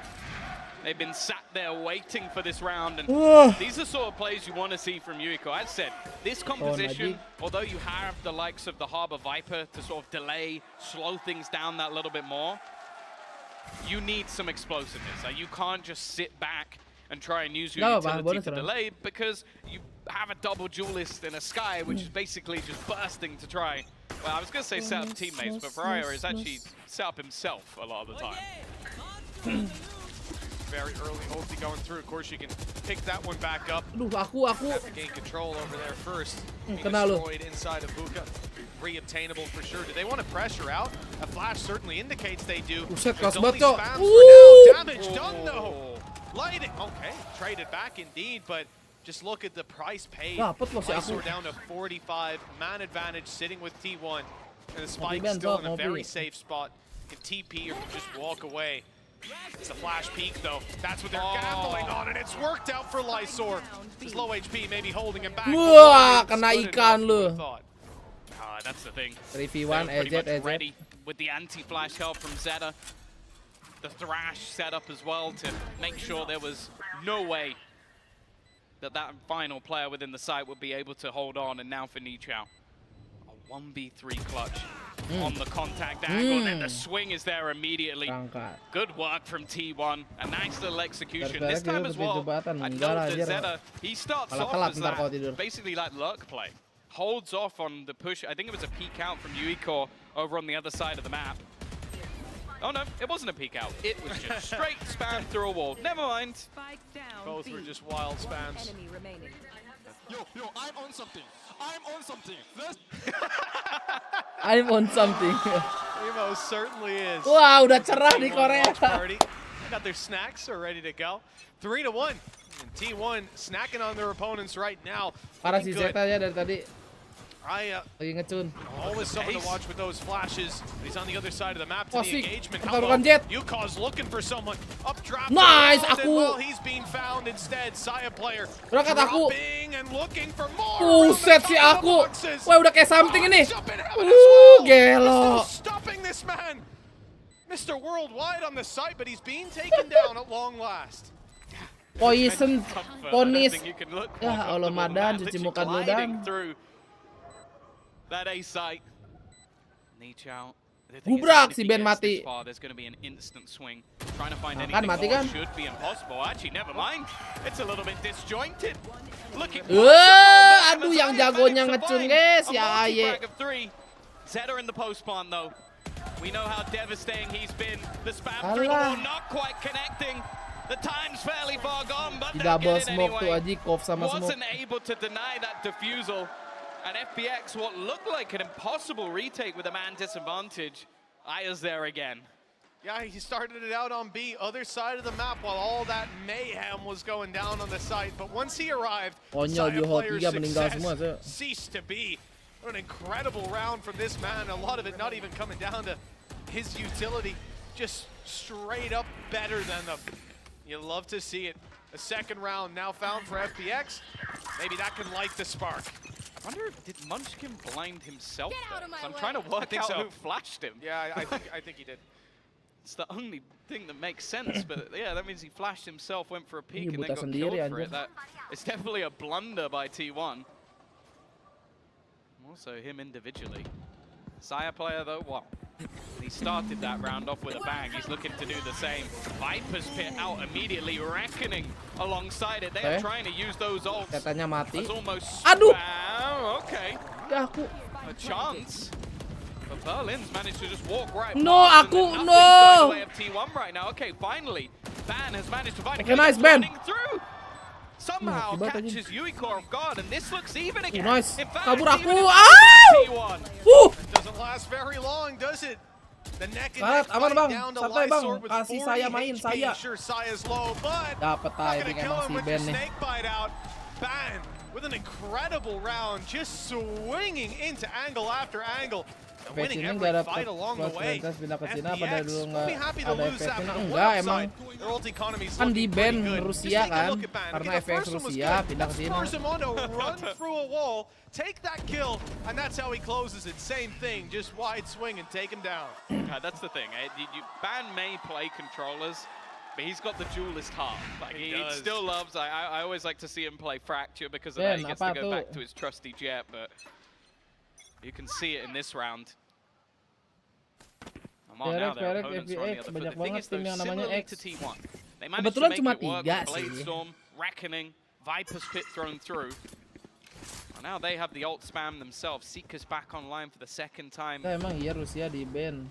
they've been sat there waiting for this round. And these are sort of plays you want to see from Yuiko. As said, this composition, although you have the likes of the Harbor Viper to sort of delay, slow things down that little bit more, you need some explosiveness. Like, you can't just sit back and try and use your utility to delay, because you have a double duelist in a Sky, which is basically just bursting to try. Well, I was going to say set up teammates, but Faraya is actually set up himself a lot of the time. Very early ulti going through. Of course, you can pick that one back up. Aku. Have to gain control over there first. Being Kena lu. destroyed inside of Buka. Re-obtainable for sure. Do they want to pressure out? A flash certainly indicates they do. Buset, There's keras only banget, Cok. spams for now. Damage done though. Lighting. Okay, traded back indeed, but just look at the price paid. Lysor down to 45. Man advantage sitting with T1. And the Spike still in a very safe spot. Can TP or just walk away. It's a flash peek though. That's what they're gambling on, and it's worked out for Lysor. His low HP maybe holding him back. Wah, kena ikan lu. That's the thing. 3v1, EZ. Ready with the anti-flash help from Zeta. The Thrash set up as well to make sure there was no way that final player within the site would be able to hold on. And now for Nichao, a 1v3 clutch on the contact angle, and then the swing is there immediately. Good work from T1, a nice little execution. This time as well, I know that Zeta, he starts off as that, basically like lurk play. Holds off on the push. I think it was a peek out from Yuiko over on the other side of the map. Oh no, it wasn't a peek out. It was just straight spam through a wall. Never mind. Both were just wild spams. Yo, I'm on something. I'm on something. I'm on something. Emo certainly is. Wah, udah cerah di Korea. Party. Got their snacks are ready to go. 3-1. And T1 snacking on their opponents right now. Parah si Zeta ya dari tadi. Lagi ngecun. Always someone to watch with those flashes. He's on the other side of the map to the engagement. Pertarungan Jet. Yuko's looking for someone. Updraft. Nice, aku. Well, he's being found instead. Saya player Berangkat aku. dropping and looking for more. Buset si aku. Wah, udah kayak something ini. Gelo. Stopping this man. Mr. Worldwide on the site, but he's being taken down at long last. Poison, ponis. Ya Allah, Madan cuci muka dulu dan. That A site. Nichao Gubrak si Ben mati. There's going to be an instant swing. Trying to find Kan anything mati more kan? should be impossible. Actually, never mind. It's a little bit disjointed. Look at Aduh yang jagonya ngecun guys ya Aye. Zeta in the post plant though. We know how devastating he's been. The spam Alah. through the wall not quite connecting. The time's fairly far gone, but Di they'll double get it smoke tuh anyway. Aji, Kov sama Wasn't smoke. able to deny that defusal. And FPX, what looked like an impossible retake with a man disadvantage, Aya's there again. Yeah, he started it out on B, other side of the map, while all that mayhem was going down on the site. But once he arrived, Konyol Saya Juho players' 3 meninggal success semua tuh. ceased to be. What an incredible round from this man. A lot of it not even coming down to his utility, just straight up better than them. You love to see it. A second round now found for FPX. Maybe that can light the spark. I wonder if did Munchkin blind himself there? So I'm trying to work out who flashed him. Yeah, I think he did. It's the only thing that makes sense, but yeah, that means he flashed himself, went for a peek, and then buta got sendiri, killed for anjir. it. It's definitely a blunder by T1. Also him individually. Saya player though, wow. He started that round off with a bang. He's looking to do the same. Viper's Pit out immediately, reckoning alongside it. They're trying to use those ults. Katanya mati. That's almost Aduh. spam. Okay. Ya aku. A chance. But Berlin's managed to just walk right No, past, aku and no. nothing's going the way of T1 right now. Okay, finally, Ban has managed to find Okay, nice, Ban. running through. Somehow Akibat catches Yuiko off guard, and this looks even again. Nice. In fact, Kabur aku. even if Ow! T1. It doesn't last very long, does it? The neck and Salat, neck aman fight bang. down to Santai bang. Lysor with Kasih 40 saya main, HP. saya. Sure, Saya's low, but Dapat not timing gonna kill emang him si with your Ben nih. snake bite out. Ban with an incredible round, just swinging into angle after angle. And Efek winning ini every nggak fight dapat along the close way. range pindah ke Cina pada FPX dulu will be happy to nggak ada lose that, efeknya but the enggak one emang upside, their ult economy is kan di looking ban pretty good. Rusia Just take a kan look at Ban. karena Again, the FPX first one was Rusia good. pindah ke That Cina. spurs him on to run through a wall, take that kill, and that's how he closes it. Same thing, just wide swing and take him down. That's the thing. Ban may play controllers, but he's got the duelist heart. Like he still loves. I always like to see him play Fracture because of that. He gets to go back to his trusty jet, but you can see it in this round. Now their opponents are on the other foot. The thing is, though, similarly to T1, they managed to Kebetulan make cuma it work. 3 sih. Bladestorm, Reckoning, Viper's Pit thrown through. And now they have the ult spam themselves. Seeker's back online for the second time. Ya, emang iya Rusia di ban.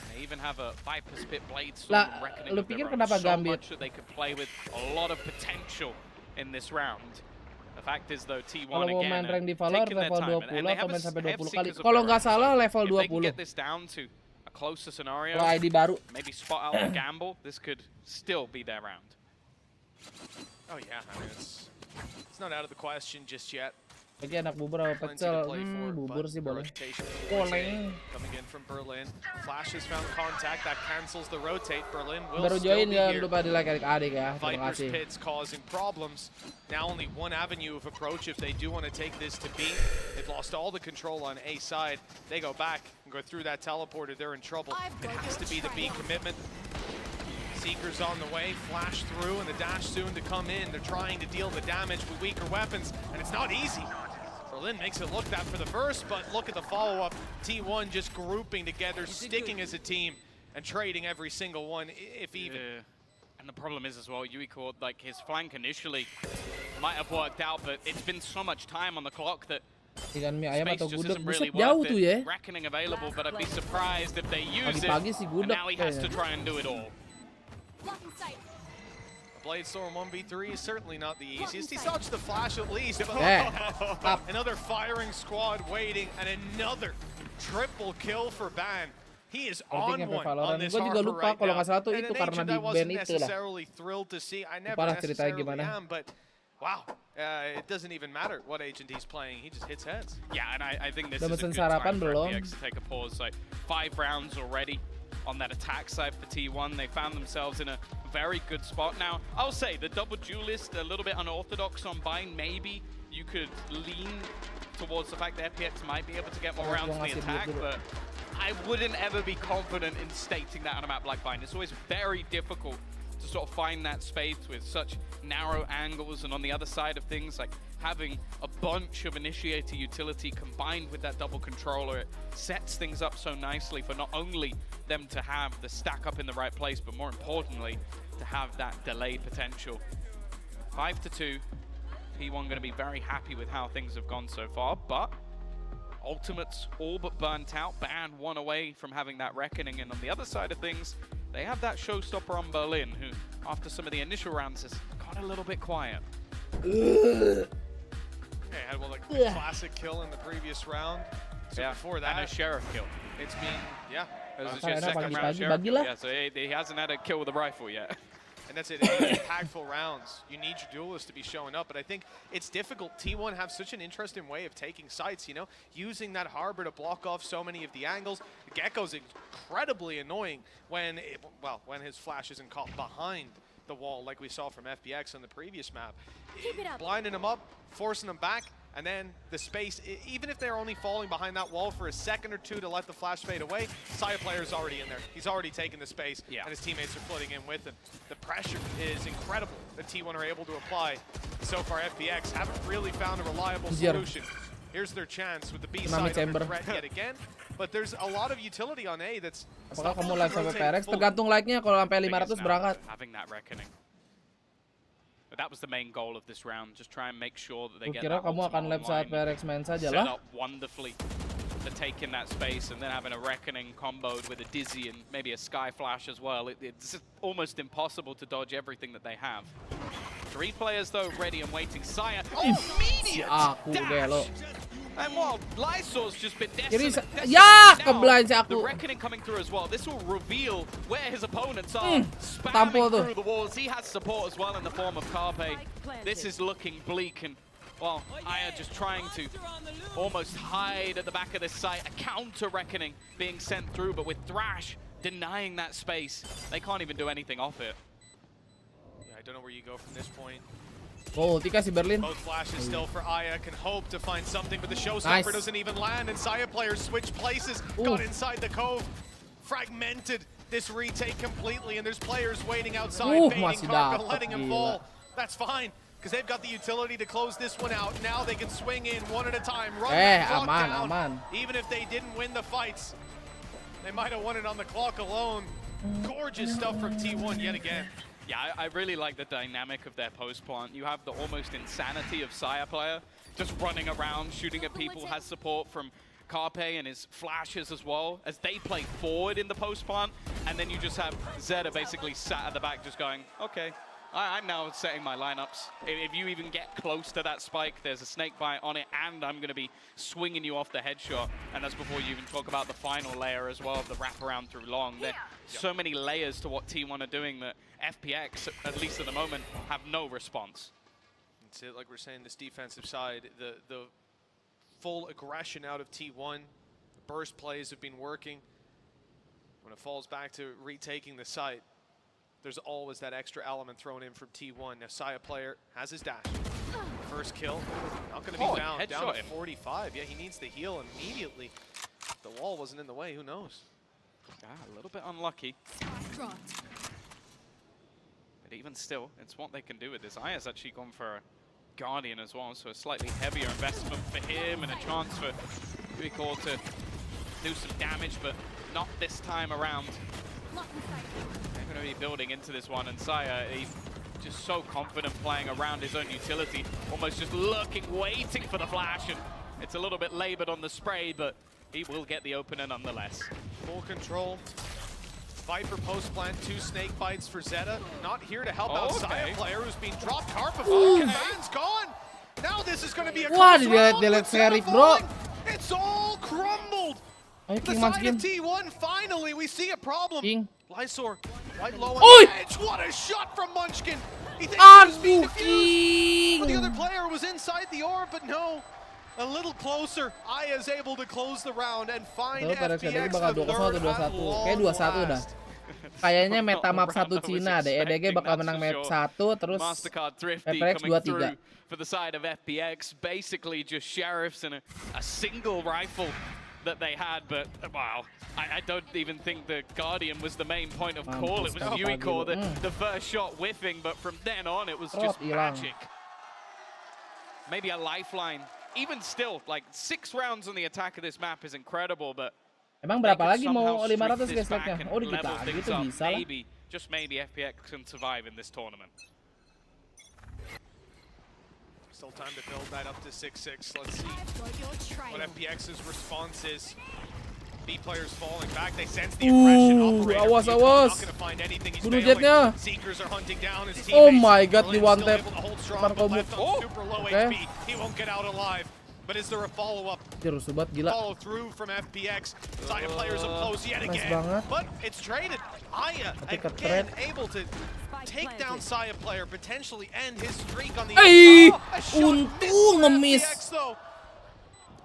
They even have a Viper's Pit Bladestorm Lah, and Reckoning lu of their pikir own. kenapa So Gambit? much that they could play with, a lot of potential in this round. The fact is though, T1 Kalau mau again main rank di are Valor taking their level time, 20 and they atau have main sampai have 20 kali. Seekers of Kalau their nggak own. salah So level if they can 20. get this down to a closer scenario, Kalau ID baru. maybe spot out the gamble, this could still be their round. Oh yeah, I mean it's not out of the question just yet. Lagi anak bubur apa Plenty to pecel? play for, Bubur but sih the boleh. rotation Koleng. coming in from Berlin. Flash has found contact that cancels the rotate. Berlin will Baru still join be jangan here. lupa di like adik-adik ya. Terima Viper's kasih. Pit's causing problems. Now only one avenue of approach if they do want to take this to B. They've lost all the control on A side. They go back and go through that teleporter. They're in trouble. It has to be the B commitment. Seeker's on the way, flash through, and the dash soon to come in. They're trying to deal the damage with weaker weapons, and it's not easy. Berlin makes it look that for the burst, but look at the follow-up. T1 just grouping together, sticking as a team, and trading every single one, if even. And the problem is as well, Yuiko, like his flank initially might have worked out, but it's been so much time on the clock that Ikan mie ayam space atau just gudeg isn't really buset jauh worth tuh it. ya. Reckoning available, but I'd be surprised if they use Pagi-pagi it. sih And gudeg now he has to kayaknya. try and do it all. Bladestorm 1v3 is certainly not the easiest. He dodged the flash at least. Stop. Another firing squad waiting, and another triple kill for Ban. He is on Pentingnya one Valorant. on this Gue juga harbor lupa right kalau now. nggak salah tuh And itu an karena agent di I ban wasn't itu lah. necessarily thrilled to see. I never Lupa lah ceritanya necessarily gimana. am, but wow, it doesn't even matter what agent he's playing. He just hits heads. Yeah, and I think this Udah is a mesen good sarapan time for belum? FPX to take a pause. Like 5 rounds already on that attack side for T1. They found themselves in a very good spot. Now, I'll say the double duelist, a little bit unorthodox on Bind. Maybe you could lean towards the fact that FPX might be able to get more rounds in the attack, but I wouldn't ever be confident in stating that on a map like Bind. It's always very difficult to sort of find that space with such narrow angles, and on the other side of things, like having a bunch of initiator utility combined with that double controller, it sets things up so nicely for not only them to have the stack up in the right place, but more importantly, to have that delay potential. 5-2. P1 going to be very happy with how things have gone so far, but Ultimates all but burnt out. Ban one away from having that reckoning, and on the other side of things, they have that showstopper on Berlin, who, after some of the initial rounds, has got a little bit quiet. Yeah, had a classic kill in the previous round. So before that, and a sheriff kill. It's been, yeah. It was his second round sheriff kill. Yeah, so he hasn't had a kill with a rifle yet. And that's it. In impactful rounds, you need your duelists to be showing up. But I think it's difficult. T1 have such an interesting way of taking sites, you know, using that harbor to block off so many of the angles. Gecko's incredibly annoying when, when his flash isn't caught behind the wall like we saw from FBX on the previous map. Blinding him up, forcing him back, and then the space, even if they're only falling behind that wall for a second or two to let the flash fade away, Saya player's already in there. He's already taken the space, and his teammates are flooding in with him. The pressure is incredible that T1 are able to apply. So far, FBX haven't really found a reliable solution. Here's their chance with the B side under threat yet again. But there's a lot of utility on A that's... Apakah kamu live sampai PRX? Tergantung like-nya. Kalau sampai 500 berangkat. Having that reckoning. But that was the main goal of this round. Just try and make sure that they get Kira that kamu akan live saat PRX main saja lah. Set up wonderfully to take in that space, and then having a reckoning comboed with a dizzy and maybe a sky flash as well. It's almost impossible to dodge everything that they have. 3 players though ready and waiting. Saya, immediate dash. And while Lysor's just been desolate, the reckoning coming through as well. This will reveal where his opponents are. Spamming through the walls. He has support as well in the form of Carpe. This is looking bleak, and well, Aya just trying to almost hide at the back of this site. A counter reckoning being sent through, but with Thrash denying that space, they can't even do anything off it. Yeah, I don't know where you go from this point. Oh, ulti kasih Berlin. Both flashes still for Aya, can hope to find something, but the showstopper doesn't even land, and Saya players switch places, got inside the cove, fragmented this retake completely, and there's players waiting outside, baiting Karka, letting him fall. That's fine, because they've got the utility to close this one out. Now they can swing in one at a time, run the clock down. Even if they didn't win the fights, they might have won it on the clock alone. Gorgeous stuff from T1 yet again. Yeah, I really like the dynamic of their post plant. You have the almost insanity of Saya player just running around, shooting at people, has support from Carpe and his flashes as well, as they play forward in the post plant, and then you just have Zeta basically sat at the back just going, okay, I'm now setting my lineups. If you even get close to that spike, there's a snake bite on it, and I'm going to be swinging you off the headshot. And that's before you even talk about the final layer as well, of the wraparound through long. There's so many layers to what T1 are doing that FPX, at least at the moment, have no response. That's it, like we're saying, this defensive side, the full aggression out of T1, the burst plays have been working. When it falls back to retaking the site, there's always that extra element thrown in from T1. Now Saya player has his dash. First kill, not going to be found. Down to 45. Yeah, he needs to heal immediately. If the wall wasn't in the way, who knows? A little bit unlucky. But even still, it's what they can do with this. Aya's actually gone for a Guardian as well, so a slightly heavier investment for him and a chance for Recall to do some damage, but not this time around. They're going to be building into this one, and Saya, he's just so confident playing around his own utility, almost just lurking, waiting for the flash, and it's a little bit labored on the spray, but he will get the opener nonetheless. Full control. Viper post plant, 2 snake bites for Zeta. Not here to help out Saya player who's been dropped. Karpa Command's gone. Now this is going to be a close round. Bro. It's all crumbled. The side of T1, finally, we see a problem. Lysor, right low on the edge. What a shot from Munchkin. He thinks he was being defused. But the other player was inside the orb, but no. A little closer. Aya is able to close the round and find FPX the third at long last. Kayaknya meta map 1 Cina deh. EDG bakal menang map 1 terus FPX 2-3. For the side of FPX, basically just sheriffs and a single rifle that they had, but wow, I don't even think the Guardian was the main point of call. It was Yuiko, the first shot whiffing, but from then on it was just magic. maybe a lifeline. Even still, like 6 rounds on the attack of this map is incredible, but Emang berapa lagi mau 500 guys like-nya? Oh, dikit lagi itu bisa lah. Maybe, just maybe FPX can survive in this tournament. Still time to build that up to 6-6. Let's see what FPX's response is. B players falling back. They sense the aggression. Operator Awas. not going to find anything. He's Bunuh failing. jetnya. Seekers are hunting down his Oh teammates. my god, di one Still tap. able to hold strong, but left on super low HP. He won't get out alive. But is there a follow-up? Rusuh banget, gila. Follow through from FPX. Saya players up close yet again. But it's traded. Aya again able to take down Saya player, potentially end his streak on the untung ngemis.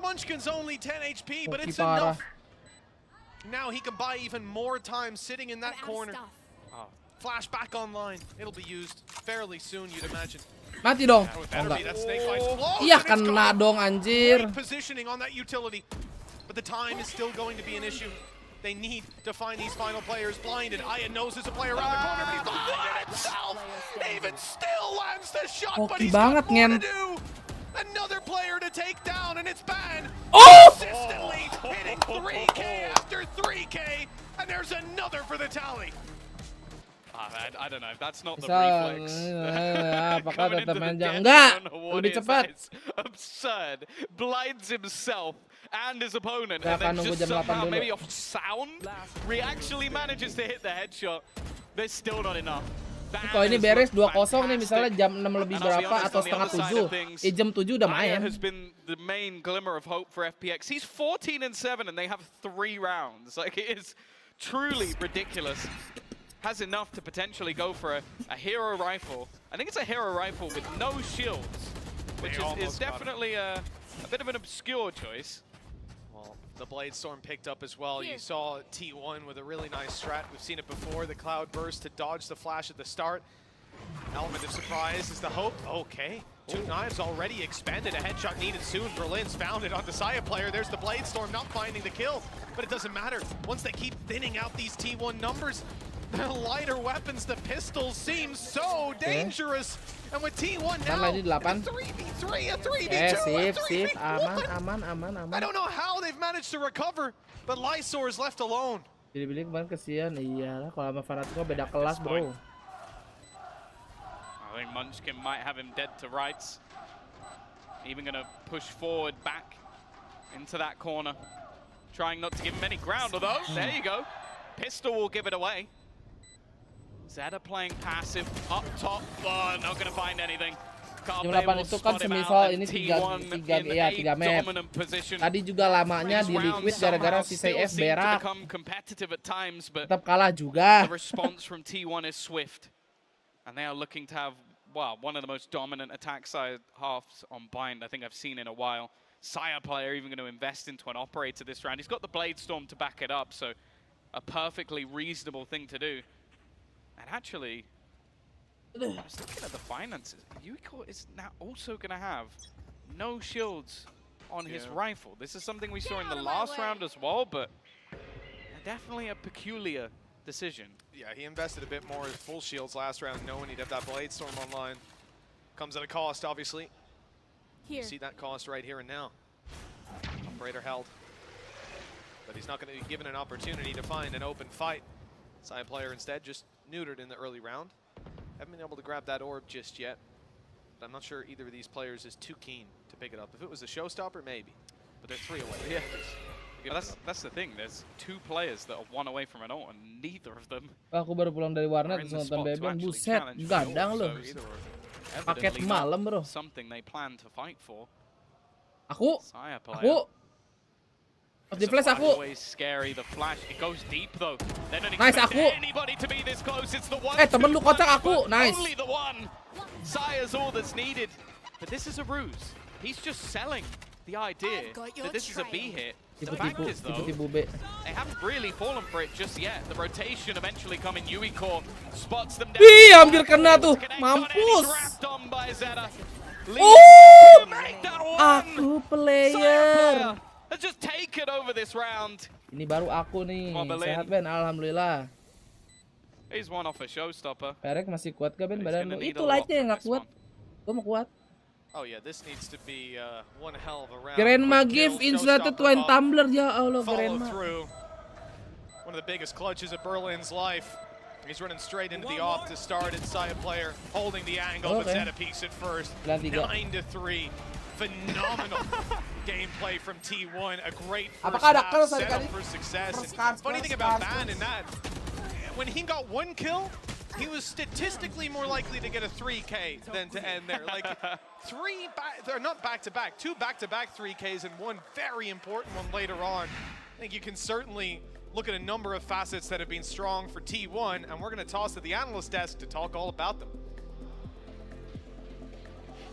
Munchkin's only 10 HP, but it's enough. Now he can buy even more time sitting in that corner. Flash back online. It'll be used fairly soon, you'd imagine. Mati dong. Oh, enggak. Iya kena dong anjir. Positioning on that utility. But the time is still going to be an issue. They need to find these final players blinded. Aya knows there's a player around the corner, but he's blinded himself. Even still lands the shot, but he's got more to do. Another player to take down, and it's Ban. Consistently hitting 3K after 3K, and there's another for the tally. I don't know. That's not the reflex. Apakah tetap panjang? Enggak. Lebih cepat. Absurd. Blinds himself and his opponent, Gak and then nunggu just jam 8 somehow, dulu. maybe off sound, actually manages to hit the headshot. There's still not enough. Kalau ini beres 2-0 nih, misalnya jam 6 lebih berapa atau setengah 7, jam 7 udah main. Has been the main glimmer of hope for FPX. He's 14-7 and they have 3 rounds. Like, it is truly ridiculous. Has enough to potentially go for a hero rifle. I think it's a hero rifle with no shields, which is definitely a bit of an obscure choice. Well, the Blade Storm picked up as well. You saw T1 with a really nice strat. We've seen it before. The Cloud Burst to dodge the flash at the start. Element of surprise is the hope. Okay. 2 knives already expended. A headshot needed soon. Berlin's found it on the Saya player. There's the Blade Storm not finding the kill. But it doesn't matter. Once they keep thinning out these T1 numbers, the lighter weapons, the pistols seem so dangerous. And with T1 now, a 3v3, a 3v2, a 3v1. Aman. I don't know how they've managed to recover, but Lysor is left alone. Pilih-pilih kemarin kesian. Iyalah, kalau sama Fanatico beda kelas, bro. I think Munchkin might have him dead to rights. Even gonna push forward back into that corner. Trying not to give him any ground, although, there you go. Pistol will give it away. Zeta playing passive up top, not gonna find anything. Jam 8 itu kan semisal ini 3 map. Tadi juga lamanya di liquid gara-gara si CF berak. Tetap kalah juga. The response from T1 is swift. And they are looking to have, well, one of the most dominant attack side halves on Bind I think I've seen in a while. Saya player even going to invest into an operator this round. He's got the Blade Storm to back it up, so a perfectly reasonable thing to do. And actually, I was looking at the finances. Yuiko is now also going to have no shields on his rifle. This is something we saw in the last round as well, but definitely a peculiar decision. Yeah, he invested a bit more in full shields last round, knowing he'd have that Blade Storm online. Comes at a cost, obviously. You see that cost right here and now. Operator held. But he's not going to be given an opportunity to find an open fight. Side player instead just neutered in the early round. Haven't been able to grab that orb just yet. But I'm not sure either of these players is too keen to pick it up. If it was a showstopper, maybe. But they're 3 away. Yeah. That's the thing. There's 2 players that are 1 away from an ult, and neither of them. Aku baru pulang dari warnet terus nonton Bebeng, buset, gadang loh. Paket malam, bro. Something they plan to fight for. Aku. Di flash aku. Always scary. The flash. It goes deep though. Nice aku. Temen lu kocak aku. Nice. Only the one. Saya's all that's needed. But this is a ruse. He's just selling the idea that this is a B hit. The fact is though, they haven't really fallen for it just yet. The rotation eventually coming. Yuiko spots them down. Wih, hampir kena tuh. Mampus. Aku player. Let's just take it over this round. Ini baru aku nih. Sehat Ben, alhamdulillah. He's one off a showstopper. Perek masih kuat gak Ben badan lu? Itu lightnya yang gak kuat. Gua mau kuat. Oh yeah, this needs to be one hell of a round. Grandma Quick give kills, insulated no twin stop up, tumbler, ya Allah follow Grandma. through. One of the biggest clutches of Berlin's life. He's running straight into the off to start inside player, holding the angle, but Zeta peaks it first. 9-3. Phenomenal gameplay from T1. A great first half set up for success. And funny thing about Van in that, when he got one kill, he was statistically more likely to get a 3K than to end there. Like they're not back-to-back, two back-to-back 3Ks and one very important one later on. I think you can certainly look at a number of facets that have been strong for T1, and we're going to toss to the analyst desk to talk all about them.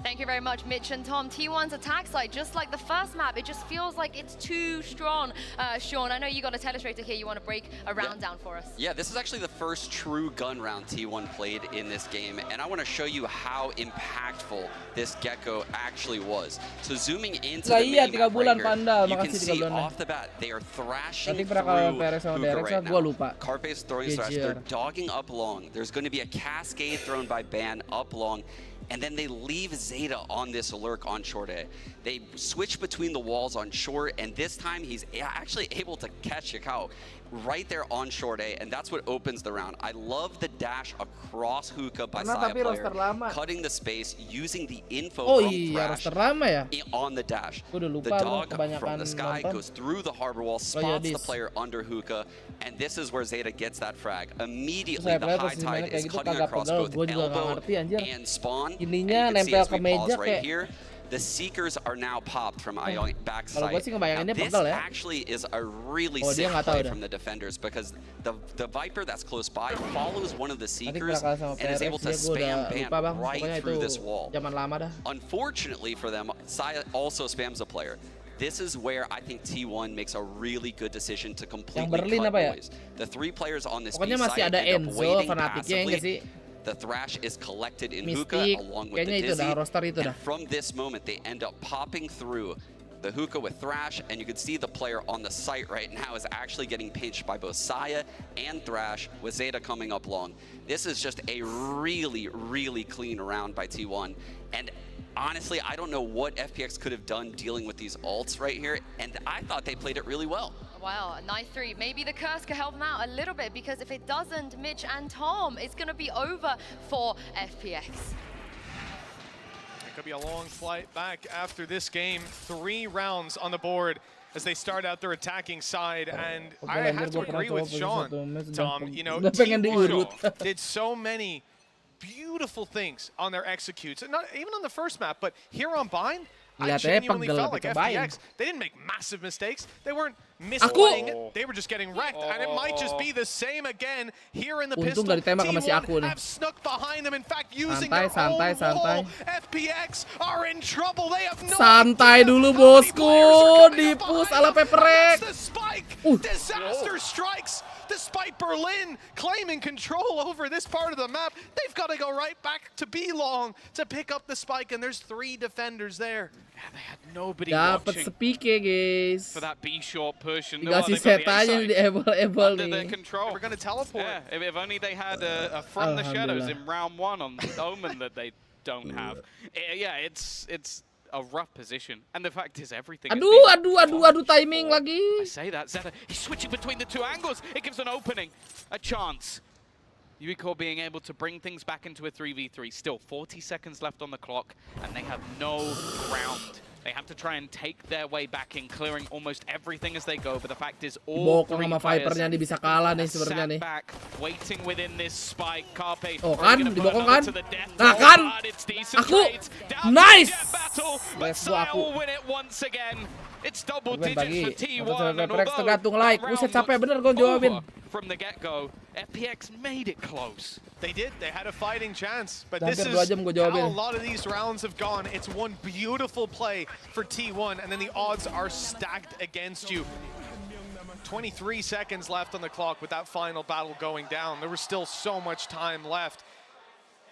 Thank you very much, Mitch and Tom. T1's attack side, just like the first map, it just feels like it's too strong. Sean, I know you got a telestrator here. You want to break a round down for us? Yeah, this is actually the first true gun round T1 played in this game, and I want to show you how impactful this Gecko actually was. So zooming into the mini map right here, you can see off the bat, they are thrashing through Hookah right now. Carpe's throwing thrash, they're dogging up long. There's going to be a cascade thrown by Ban up long. And then they leave Zeta on this lurk on short A. They switch between the walls on short, and this time he's actually able to catch Yakao right there on short A, and that's what opens the round. I love the dash across Hookah by Saya player, cutting the space, using the info from Thrash on the dash. The dog from the sky goes through the harbor wall, spots the player under Hookah, and this is where Zeta gets that frag. Immediately, the high tide is cutting across both elbow and spawn. And you can see as we pause right here, the Seekers are now popped from Ion backside. Now, this actually is a really sick play from the defenders because the Viper that's close by follows one of the Seekers and is able to spam Ban right through this wall. Unfortunately for them, Saya also spams a player. This is where I think T1 makes a really good decision to completely cut boys. The three players on this B side end up waiting passively. The Thrash is collected in Hookah along with the Dizzy, and from this moment they end up popping through the Hookah with Thrash, and you can see the player on the site right now is actually getting pinched by both Saya and Thrash with Zeta coming up long. This is just a really, really clean round by T1, and honestly, I don't know what FPX could have done dealing with these ults right here, and I thought they played it really well. Wow, 9-3. Maybe the curse could help them out a little bit, because if it doesn't, Mitch and Tom, it's going to be over for FPX. It could be a long flight back after this game. 3 rounds on the board as they start out their attacking side, and I have to agree with Sean, Tom. You know, T1 did so many beautiful things on their executes, and not even on the first map, but here on Bind, I genuinely felt like FPX, they didn't make massive mistakes. They weren't misplaying it. They were just getting wrecked. And it might just be the same again here in the pistol. T1 have snuck behind them. In fact, using their own wall. FPX are in trouble. They have no Santai dulu bosku, di-push ala Peprek. The spike. Disaster strikes. Despite Berlin claiming control over this part of the map, they've got to go right back to B long to pick up the spike, and there's 3 defenders there. Yeah, they had nobody Dapat speak guys. For that B short push, and dikasih setanya di able under their control. We're gonna teleport. Yeah, if only they had a from the shadows in round 1 on Omen that they don't have. Yeah, it's a rough position, and the fact is everything. Aduh, timing lagi. I say that Zeta, he's switching between the 2 angles. It gives an opening, a chance. Uico being able to bring things back into a 3v3. Still 40 seconds left on the clock, and they have no ground. They have to try and take their way back in, clearing almost everything as they go. But the fact is, all 3 players bisa kalah nih sebenarnya nih. Back, waiting within this spike. Carpe. Oh kan, dibokong kan? Nah kan? Aku, nice. But Saya will win it once again. It's double digits for T1, and tergantung like. Buset capek bener gue jawabin. From the get-go, FPX made it close. They did. They had a fighting chance, but this is how a lot of these rounds have gone. It's one beautiful play for T1, and then the odds are stacked against you. 23 seconds left on the clock with that final battle going down. There was still so much time left.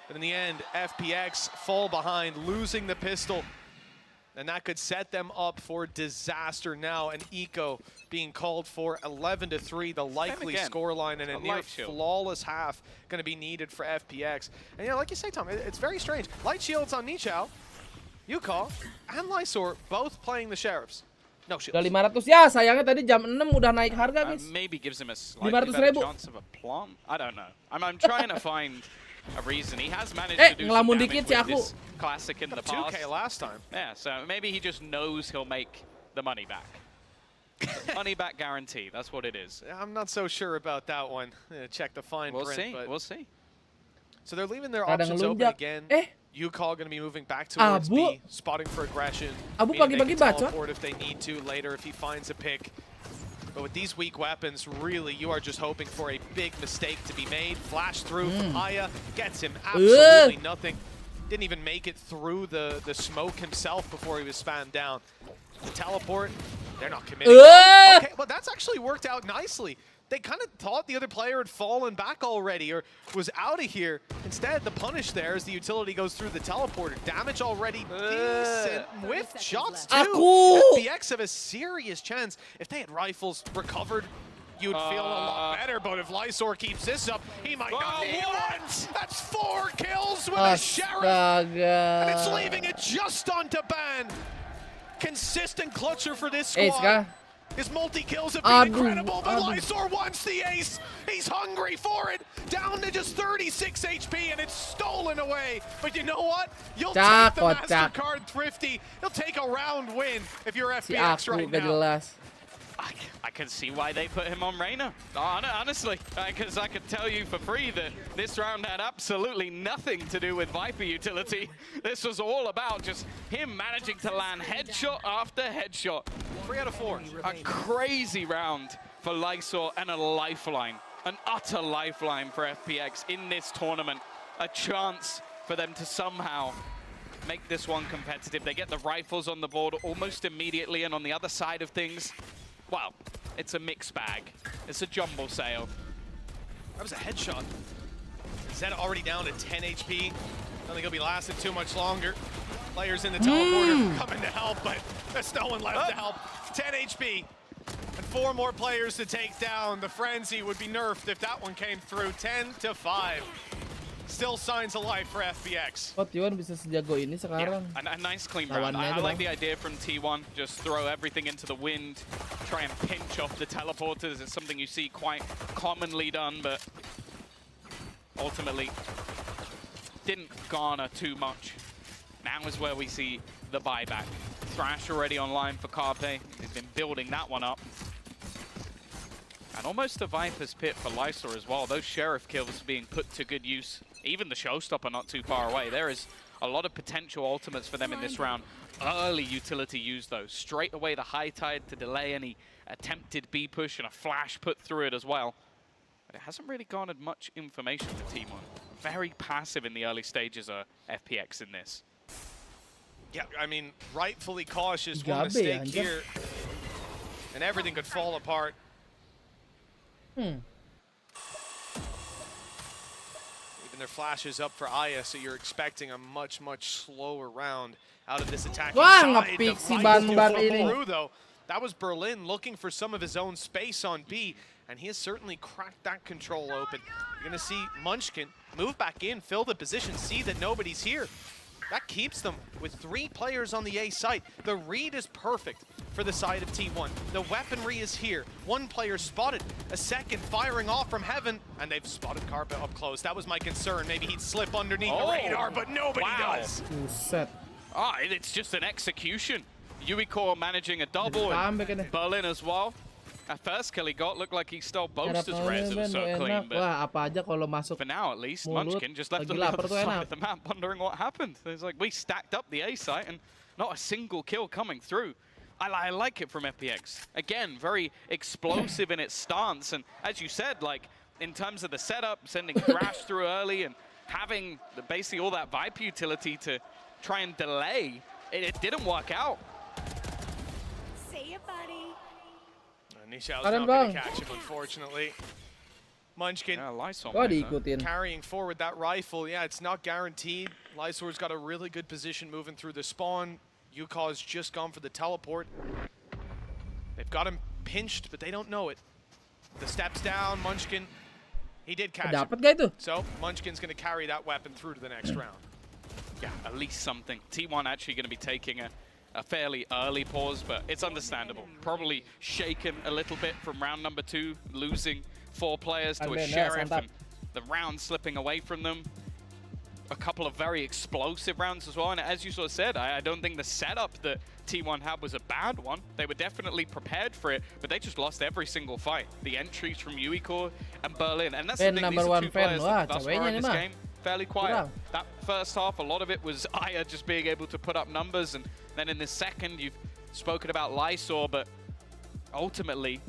But in the end, FPX fall behind, losing the pistol. And that could set them up for disaster now. And Eco being called for 11-3, the likely scoreline, and a near flawless half going to be needed for FPX. And you know, like you say, Tom, it's very strange. Light shields on Nichao. Yukal and Lysor both playing the Sheriffs. No shields. Udah 500 ya, sayangnya tadi jam 6 udah naik harga, guys. Maybe gives him a slightly better chance of a plum. I don't know. I'm trying to find a reason. He has managed to do some damage with this classic in the past. 2K last time. Yeah, so maybe he just knows he'll make the money back. Money back guarantee, that's what it is. I'm not so sure about that one. Check the fine print. We'll see. So they're leaving their options open again. Yukal going to be moving back towards B, spotting for aggression. Abu pagi-pagi baca. Teleport if they need to later if he finds a pick. But with these weak weapons, really, you are just hoping for a big mistake to be made. Flash through from Aya, gets him absolutely nothing. Didn't even make it through the smoke himself before he was spammed down. The teleport, they're not committing. Okay, well, that's actually worked out nicely. They kind of thought the other player had fallen back already or was out of here. Instead, the punish there as the utility goes through the teleporter. Damage already decent. Whiff shots too. FPX have a serious chance. If they had rifles recovered, you'd feel a lot better. But if Lysor keeps this up, he might not need one. That's 4 kills with a Sheriff. And it's leaving it just on DBang. Consistent clutcher for this squad. His multi-kills have been incredible, but Lysor wants the ace. He's hungry for it. Down to just 36 HP, and it's stolen away. But you know what? You'll take the MasterCard Thrifty. You'll take a round win if you're FPX right now. I can see why they put him on Reyna. Honestly, because I could tell you for free that this round had absolutely nothing to do with Viper utility. This was all about just him managing to land headshot after headshot. 3 out of 4. A crazy round for Lysor and a lifeline, an utter lifeline for FPX in this tournament. A chance for them to somehow make this one competitive. They get the rifles on the board almost immediately, and on the other side of things, well, it's a mixed bag. It's a jumble sale. That was a headshot. Zed already down to 10 HP. I don't think he'll be lasting too much longer. Players in the teleporter coming to help, but there's no one left to help. 10 HP and 4 more players to take down. The frenzy would be nerfed if that one came through. 10-5. Still signs of life for FPX. Oh, T1 bisa sejago ini sekarang. Yeah, a nice clean round. I like the idea from T1. Just throw everything into the wind, try and pinch off the teleporters. It's something you see quite commonly done, but ultimately didn't garner too much. Now is where we see the buyback. Thrash already online for Carpe. He's been building that one up. And almost a Viper's Pit for Lysor as well. Those Sheriff kills being put to good use. Even the Showstopper not too far away. There is a lot of potential ultimates for them in this round. Early utility use though. Straight away the high tide to delay any attempted B push and a flash put through it as well. But it hasn't really garnered much information for T1. Very passive in the early stages of FPX in this. Yeah, I mean, rightfully cautious. One mistake here, and everything could fall apart. Even their flashes up for Aya, so you're expecting a much slower round out of this attacking side. Ngepick si Ban-Ban ini. Through, though. That was Berlin looking for some of his own space on B, and he has certainly cracked that control open. You're going to see Munchkin move back in, fill the position, see that nobody's here. That keeps them with 3 players on the A site. The read is perfect for the side of T1. The weaponry is here. 1 player spotted, a second firing off from heaven, and they've spotted Carpe up close. That was my concern. Maybe he'd slip underneath the radar, but nobody does. It's just an execution. Yuicore managing a double, and Berlin as well. At first kill he got looked like he stole both his res. It was so clean, but wah, apa aja kalau masuk for now at least, Munchkin just left on the other side of the map wondering what happened. It's like we stacked up the A site and not a single kill coming through. I like it from FPX. Again, very explosive in its stance, and as you said, like in terms of the setup, sending Thrash through early and having basically all that Viper utility to try and delay, it didn't work out. See ya, buddy. Nishao's not going to catch him, unfortunately. Munchkin carrying forward that rifle. Yeah, it's not guaranteed. Lysor's got a really good position moving through the spawn. Yuka's just gone for the teleport. They've got him pinched, but they don't know it. The steps down, Munchkin. He did catch him. So Munchkin's going to carry that weapon through to the next round. yeah, at least something. T1 actually going to be taking a fairly early pause, but it's understandable. Probably shaken a little bit from round number 2, losing 4 players to a Sheriff and the round slipping away from them. A couple of very explosive rounds as well, and as you sort of said, I don't think the setup that T1 had was a bad one. They were definitely prepared for it, but they just lost every single fight. The entries from Uico and Berlin, and that's the thing, these are 2 players that thus far in this game, fairly quiet. That first half, a lot of it was Aya just being able to put up numbers, and then in the second, you've spoken about Lysor, but ultimately,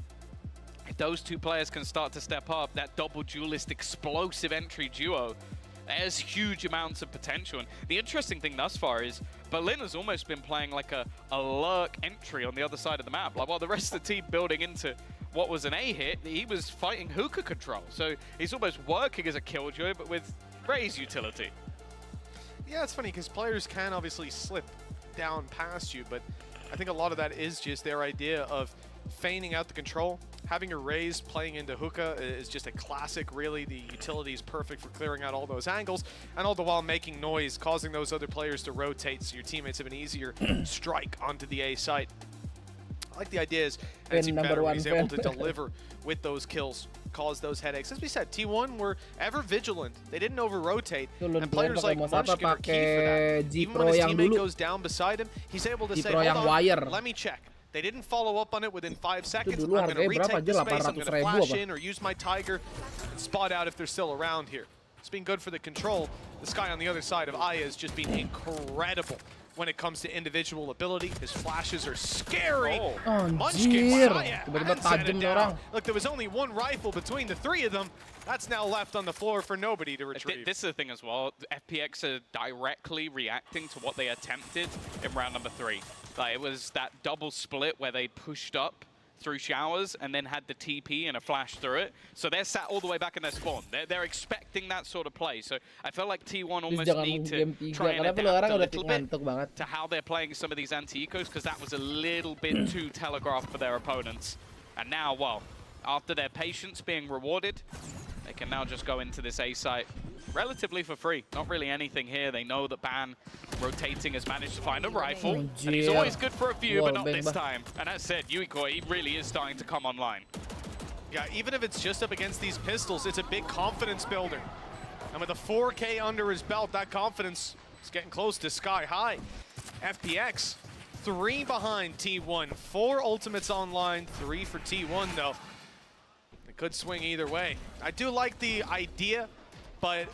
if those 2 players can start to step up, that double duelist explosive entry duo, there's huge amounts of potential. And the interesting thing thus far is Berlin has almost been playing like a lurk entry on the other side of the map. Like while the rest of the team building into what was an A hit, he was fighting hookah control. So he's almost working as a killjoy, but with Ray's utility. Yeah, it's funny because players can obviously slip down past you, but I think a lot of that is just their idea of feigning out the control. Having your Raze playing into hookah is just a classic, really. The utility is perfect for clearing out all those angles, and all the while making noise, causing those other players to rotate so your teammates have an easier strike onto the A site. I like the idea is he's able to deliver with those kills, cause those headaches. As we said, T1 were ever vigilant. They didn't over-rotate, and players like Munchkin are key for that. Even when his teammate goes down beside him, he's able to say, hold on, let me check. They didn't follow up on it within 5 seconds. I'm going to retake the space, I'm going to flash in or use my Tiger and spot out if they're still around here. It's been good for the control. This guy on the other side of Aya has just been incredible when it comes to individual ability. His flashes are scary. Munchkin, Aya, look, there was only 1 rifle between the 3 of them. That's now left on the floor for nobody to retrieve. This is the thing as well. FPX are directly reacting to what they attempted in round number 3. Like, it was that double split where they pushed up through showers and then had the TP and a flash through it. So they're sat all the way back in their spawn. They're expecting that sort of play. So I felt like T1 almost need to try and adapt a little bit to how they're playing some of these anti-ecos, because that was a little bit too telegraphed for their opponents. And now, well, after their patience being rewarded, they can now just go into this A site relatively for free. Not really anything here. They know that Ban rotating has managed to find a rifle. And he's always good for a few, but not this time. And as said, Uico, he really is starting to come online. Yeah, even if it's just up against these pistols, it's a big confidence builder. And with a 4K under his belt, that confidence is getting close to sky high. FPX, 3 behind T1. 4 ultimates online, 3 for T1 though. It could swing either way. I do like the idea, but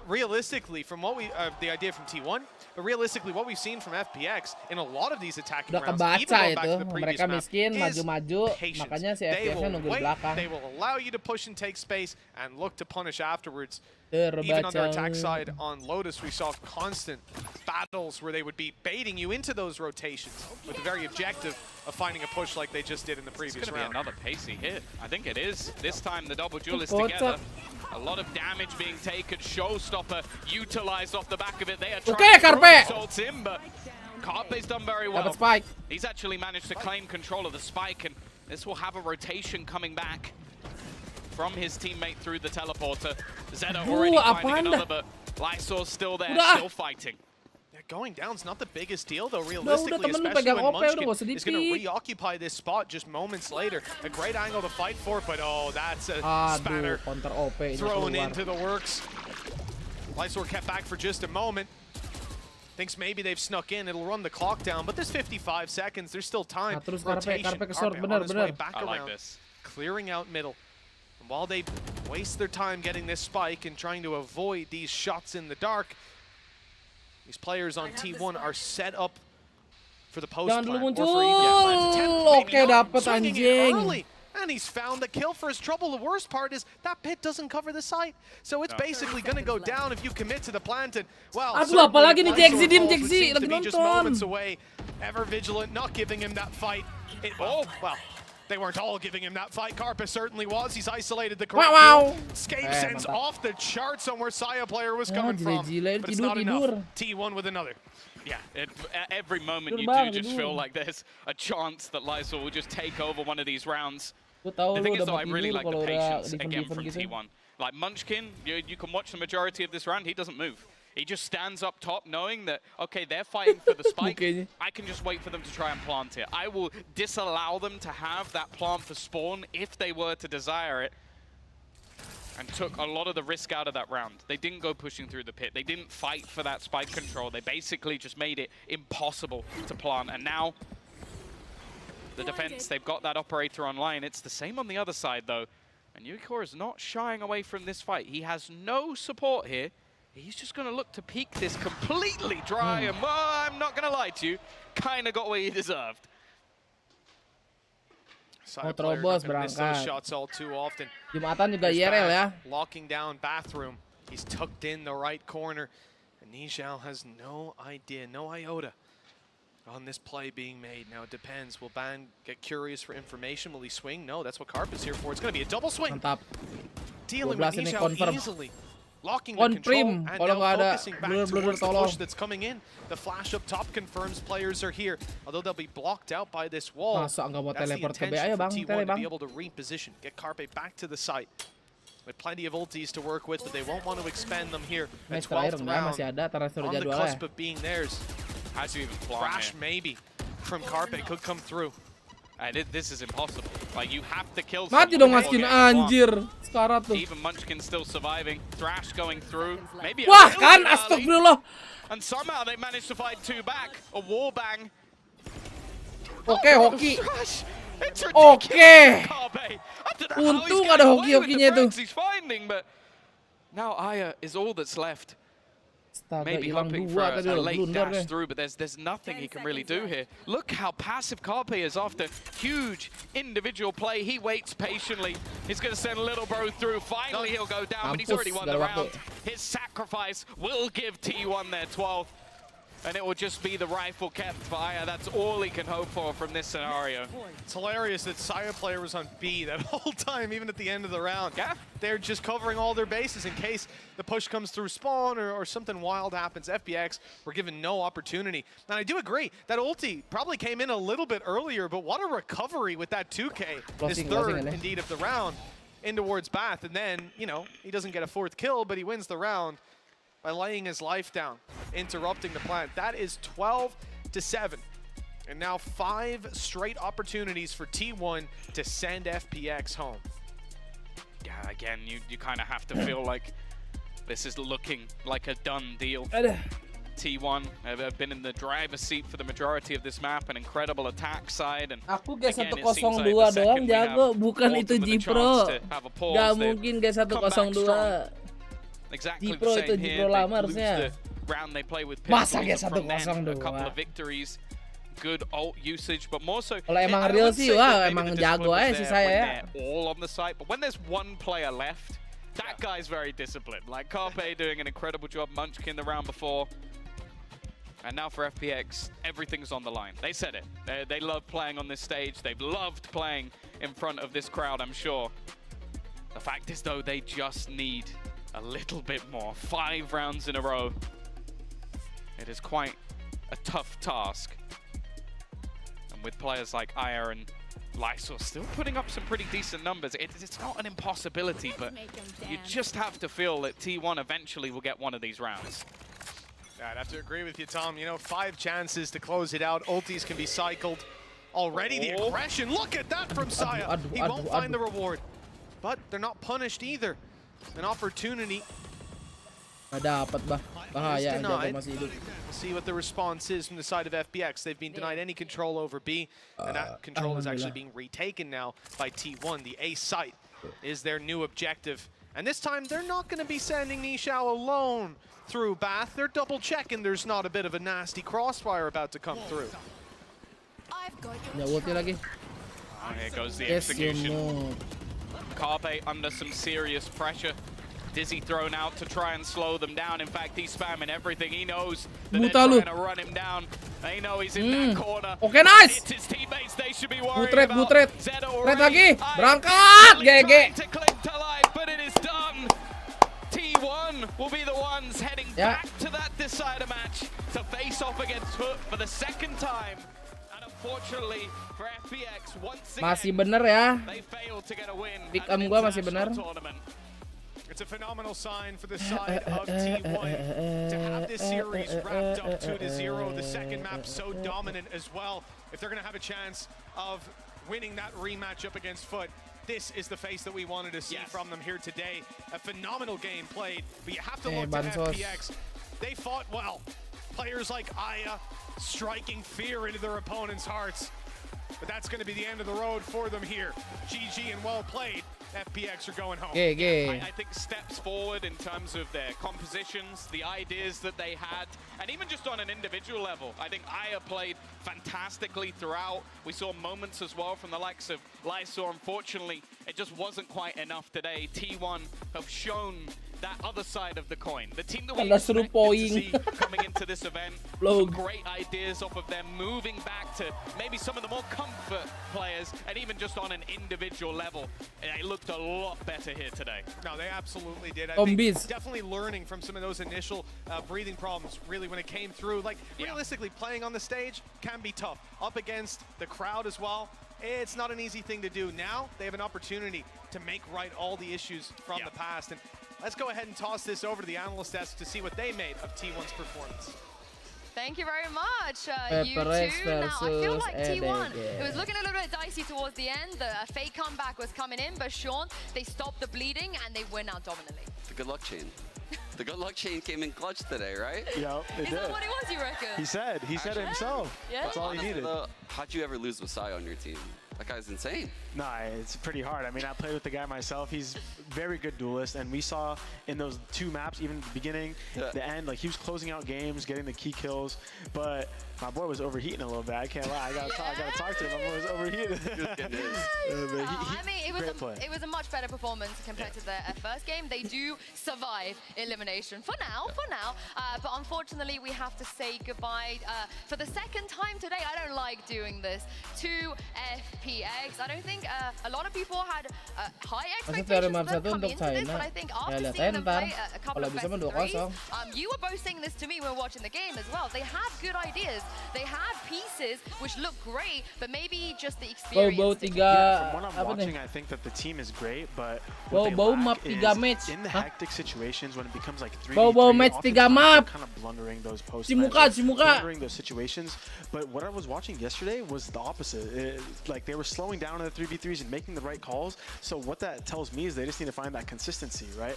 realistically, from what we the idea from T1, but realistically, what we've seen from FPX in a lot of these attacking rounds, even going back to the previous map, is patience. They will wait, they will allow you to push and take space and look to punish afterwards. Even on their attack side on Lotus, we saw constant battles where they would be baiting you into those rotations with the very objective of finding a push like they just did in the previous round. It's going to be another pacey hit. I think it is. This time the double duelists together. A lot of damage being taken. Showstopper utilized off the back of it. They are trying to throw assaults in, but Carpe's done very well. He's actually managed to claim control of the spike, and this will have a rotation coming back from his teammate through the teleporter. Zeta already finding another, but Lysor's still there, still fighting. Yeah, going down's not the biggest deal, though, realistically, especially when Munchkin is going to reoccupy this spot just moments later. A great angle to fight for, but oh, that's a spanner thrown into the works. Lysor kept back for just a moment. Thinks maybe they've snuck in. It'll run the clock down, but there's 55 seconds. There's still time. Rotation. On his way back around, clearing out middle. And while they waste their time getting this spike and trying to avoid these shots in the dark, these players on T1 are set up for the post plant, or for even plant attempt. Swinging it early, and he's found the kill for his trouble. The worst part is that pit doesn't cover the site, so it's basically going to go down if you commit to the plant. And well, apalagi nih Jexi, diem seems Jexi, to lagi be just nonton. moments away. Ever vigilant, not giving him that fight. Well, they weren't all giving him that fight. Carpus certainly was. He's isolated the correct kill. Scape sends off the charts on where Saya player was coming from, but it's not enough. T1 with another. Yeah, every moment you do just feel like there's a chance that Lysor will just take over one of these rounds. The thing is, though, I really like the patience again from T1. Like Munchkin, you can watch the majority of this round. He doesn't move. He just stands up top knowing that, okay, they're fighting for the spike. I can just wait for them to try and plant it. I will disallow them to have that plant for spawn if they were to desire it. And took a lot of the risk out of that round. They didn't go pushing through the pit. They didn't fight for that spike control. They basically just made it impossible to plant. And now, the defense, they've got that operator online. It's the same on the other side, though. And Unicor is not shying away from this fight. He has no support here. He's just going to look to peek this completely dry, and well, I'm not going to lie to you, kind of got what he deserved. Terobos berangkat. Shots all too often. Jumatan juga IRL ya. Locking down bathroom. He's tucked in the right corner. And Nishao has no idea, no iota on this play being made. Now it depends. Will Ban get curious for information? Will he swing? No, that's what Carp is here for. It's going to be a double swing. Mantap. Dealing with Nishao easily. Locking the control and now focusing back towards the push that's coming in. The flash up top confirms players are here, although they'll be blocked out by this wall. That's the intention for T1 to be able to reposition, get Carpe back to the site. With plenty of ultis to work with, but they won't want to expend them here at 12th round. On the cusp of being theirs. How's you even Crash maybe from Carpe could come through. This is impossible. Like, you have to kill Mati dong Maskin, anjir. Sekarat tuh. Even Munchkin still surviving. Thrash going through. Maybe wah kan, astagfirullah. And somehow they managed to fight 2 back. A wall bang. Oke, hoki. Oke. Untung ada hoki-hokinya itu. He's finding, but now Aya is all that's left. Maybe hoping for a late dash through, but there's nothing he can really do here. Look how passive Carpe is after huge individual play. He waits patiently. He's going to send Little Bro through. Finally, he'll go down, but he's already won the round. His sacrifice will give T1 their 12th. And it will just be the rifle kept for Aya. That's all he can hope for from this scenario. It's hilarious that Saya player was on B that whole time, even at the end of the round. Yeah. They're just covering all their bases in case the push comes through spawn or something wild happens. FPX were given no opportunity. And I do agree, that ulti probably came in a little bit earlier, but what a recovery with that 2K. His third, indeed, of the round in towards Bath. And then, you know, he doesn't get a 4th kill, but he wins the round by laying his life down, interrupting the plant. That is 12-7. And now 5 straight opportunities for T1 to send FPX home. Yeah, again, you kind of have to feel like this is looking like a done deal. T1 have been in the driver's seat for the majority of this map, an incredible attack side. And aku guys 102 doang jago, bukan itu G-Pro. Gak mungkin guys 102. Exactly the same here. They lose the round they play with Masa guys 102. A couple of victories, good ult usage, but more so. Kalau emang real sih, wah emang jago aja sih saya ya. All on the site, but when there's one player left, that guy's very disciplined. Like Carpe doing an incredible job, Munchkin the round before. And now for FPX, everything's on the line. They said it. They love playing on this stage. They've loved playing in front of this crowd, I'm sure. The fact is, though, they just need a little bit more. 5 rounds in a row. It is quite a tough task. And with players like Aya and Lysor still putting up some pretty decent numbers, it's not an impossibility, but you just have to feel that T1 eventually will get one of these rounds. Yeah, I'd have to agree with you, Tom. You know, 5 chances to close it out. Ultis can be cycled. Already the aggression. Look at that from Saya. He won't find the reward. But they're not punished either. An opportunity. Dapat bah. Bahaya jago masih hidup. We'll see what the response is from the side of FPX. They've been denied any control over B, and that control is actually being retaken now by T1. The A site is their new objective. And this time, they're not going to be sending Nishao alone through Bath. They're double checking there's not a bit of a nasty crossfire about to come through. Lagi. Here goes the execution. Carpe under some serious pressure. Dizzy thrown out to try and slow them down. In fact, he's spamming everything. He knows that they're trying to run him down. They know he's in that corner. Okay, nice. It's his teammates they should be worried about. Butret. Lagi. Berangkat. GG. To cling to life, but it is done. T1 will be the ones heading back to that decider match to face off against Hook for the 2nd time. Unfortunately for FPX, once again, masih bener ya. they failed to get a win. Pick gua masih bener. It's a phenomenal sign for the side of T1 to have this series wrapped up 2-0. The second map so dominant as well. If they're going to have a chance of winning that rematch up against Foot, this is the face that we wanted to see from them here today. A phenomenal game played, but you have to look to FPX. They fought well. Players like Aya striking fear into their opponents' hearts. But that's going to be the end of the road for them here. GG and well played. FPX are going home. I think steps forward in terms of their compositions, the ideas that they had, and even just on an individual level. I think Aya played fantastically throughout. We saw moments as well from the likes of Lysor. Unfortunately, it just wasn't quite enough today. T1 have shown that other side of the coin. The team that we expected to see coming into this event, some great ideas off of them, moving back to maybe some of the more comfort players, and even just on an individual level. It looked a lot better here today. No, they absolutely did. I think definitely learning from some of those initial breathing problems, really, when it came through. Like, realistically, playing on the stage can be tough. Up against the crowd as well, it's not an easy thing to do. Now, they have an opportunity to make right all the issues from the past. And let's go ahead and toss this over to the analyst desk to see what they made of T1's performance. Thank you very much, you two. Now, I feel like T1, it was looking a little bit dicey towards the end. The fake comeback was coming in, but Sean, they stopped the bleeding and they win out dominantly. The good luck chain. The good luck chain came in clutch today, right? Yeah, it did. Is that what it was, you reckon? He said it himself. Yeah. That's all he needed. How'd you ever lose with Sai on your team? That guy's insane. Nah, it's pretty hard. I mean, I played with the guy myself. He's very good duelist, and we saw in those two maps, even the beginning, the end, like he was closing out games, getting the key kills, but my boy was overheating a little bit. I can't lie. I gotta talk to him. My boy was overheating. I mean, it was a much better performance compared to their first game. They do survive elimination for now, but unfortunately we have to say goodbye for the second time today. I don't like doing this to FPX. I don't think a lot of people had high expectations of them coming into this, but I think after seeing them play a couple of best of threes, you were both saying this to me when we were watching the game as well. They have good ideas. They have pieces which look great, but maybe just the experience. From what I'm watching, I think that the team is great, but what they lack is in the hectic situations when it becomes like 3v3, kind of blundering those posts, blundering those situations. But what I was watching yesterday was the opposite. Like they were slowing down in the 3v3s and making the right calls. So what that tells me is they just need to find that consistency, right?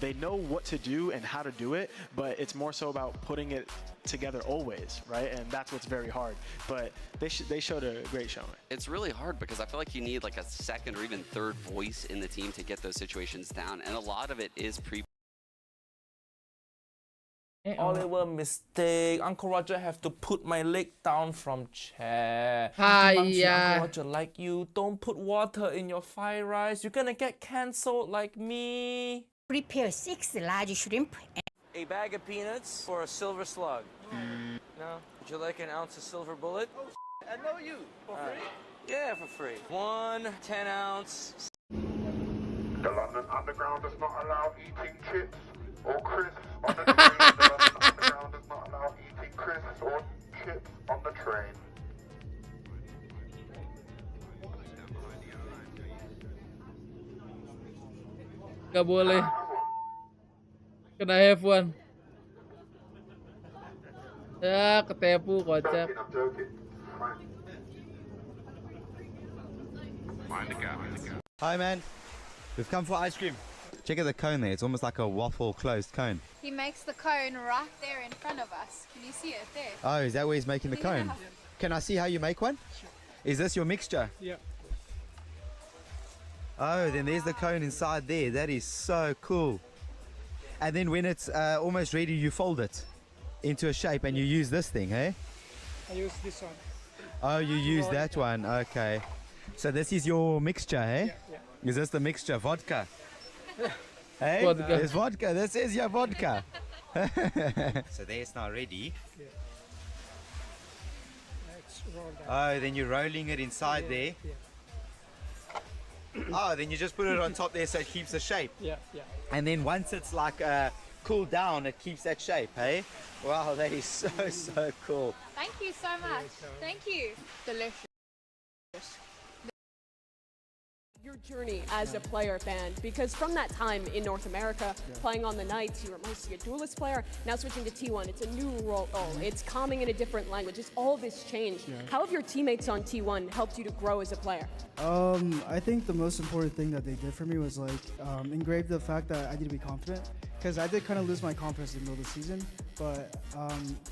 They know what to do and how to do it, but it's more so about putting it together always, right? And that's what's very hard. But they showed a great showing. It's really hard because I feel like you need like a second or even third voice in the team to get those situations down, and a lot of it is Oliver, mistake. Uncle Roger have to put my leg down from chair. Uncle Roger, like you, don't put water in your fried rice. You're gonna get cancelled like me. Prepare 6 large shrimp. A bag of peanuts for a silver slug. No? Would you like an ounce of silver bullet? Oh, I know you. For free? Yeah, for free. 1 10-ounce. The London Underground does not allow eating chips or crisps on the train. The London Underground does not allow eating crisps or chips on the train. Gak boleh. Kena F1. Ya, ketepu kocak. Hi man, we've come for ice cream. Check out the cone there, it's almost like a waffle closed cone. He makes the cone right there in front of us. Can you see it there? Oh, is that where he's making the cone? Can I see how you make one? Is this your mixture? Yeah. Oh, then there's the cone inside there. That is so cool. And then when it's almost ready, you fold it into a shape and you use this thing, hey? I use this one. Oh, you use that one, okay. So this is your mixture, hey? Yeah. Is this the mixture? Vodka? Hey? Vodka. It's vodka. This is your vodka. So there it's now ready. Yeah. Let's roll that. Oh, then you're rolling it inside there. Yeah. Oh, then you just put it on top there so it keeps the shape. Yeah. And then once it's like cooled down, it keeps that shape, hey? Wow, that is so cool. Thank you so much. Thank you. Delicious. Your journey as a player fan, because from that time in North America, playing on the Knights, you were mostly a duelist player. Now switching to T1, it's a new role. It's calming in a different language. It's all this change. How have your teammates on T1 helped you to grow as a player? I think the most important thing that they did for me was like engrave the fact that I need to be confident, because I did kind of lose my confidence in the middle of the season, but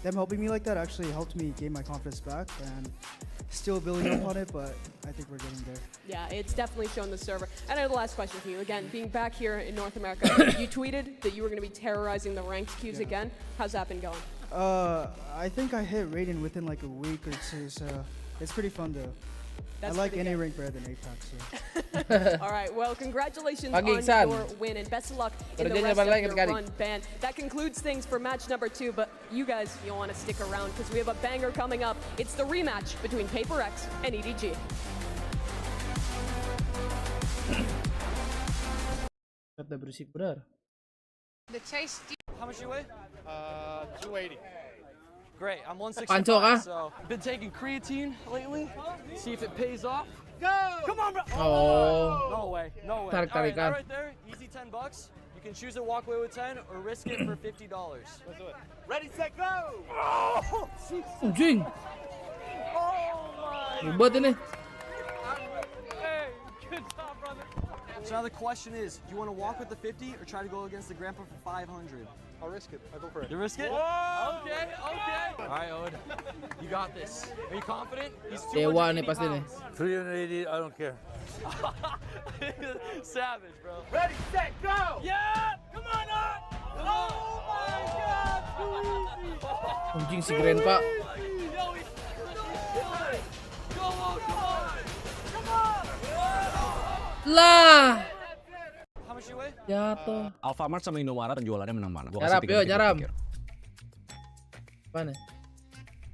them helping me like that actually helped me gain my confidence back, and still building upon it, but I think we're getting there. Yeah, it's definitely shown the server. And I have the last question for you. Again, being back here in North America, you tweeted that you were going to be terrorizing the ranked queues again. How's that been going? I think I hit Raiden within like a week or two, so it's pretty fun though. That's I like pretty any good. rank better than Apex. So. All right, well, congratulations Pagi, on San. your win, and best of luck in the Kerjanya rest of balik your kali. run, band. That concludes things for match number 2, but you guys, you'll want to stick around because we have a banger coming up. It's the rematch between Paper X and EDG. Kata berisik benar. The chase. How much you weigh? 280. Great, I'm Pancho 165, kah? so been taking creatine lately. See if it pays off. Go! Come on, bro! Oh. No way, no way. Tarik-tarikan. All right, that right there, easy $10. You can choose to walk away with 10 or risk it for $50. Let's do it. Ready, set, go! Oh, Anjing. Ribet ini. Hey, good job, brother. So now the question is, do you want to walk with the 50 or try to go against the grandpa for 500? I'll risk it. I'll go for it. You risk it? Whoa! Okay, okay. All right, Ode, you got this. Are you confident? He's Dewa nih 280 pasti nih. pounds. 380, I don't care. Savage, bro. Ready, set, go! Yeah! Come on, Ode! Oh my God! Too easy! Anjing si Grandpa. Yo, he's Go on, come on! Come on! Lah. How much you weigh? Jatuh. Alfamart sama Indomaret penjualannya menang mana? Gua Nyarap, kasih yuk, 3 nyaram. pikir. Mana?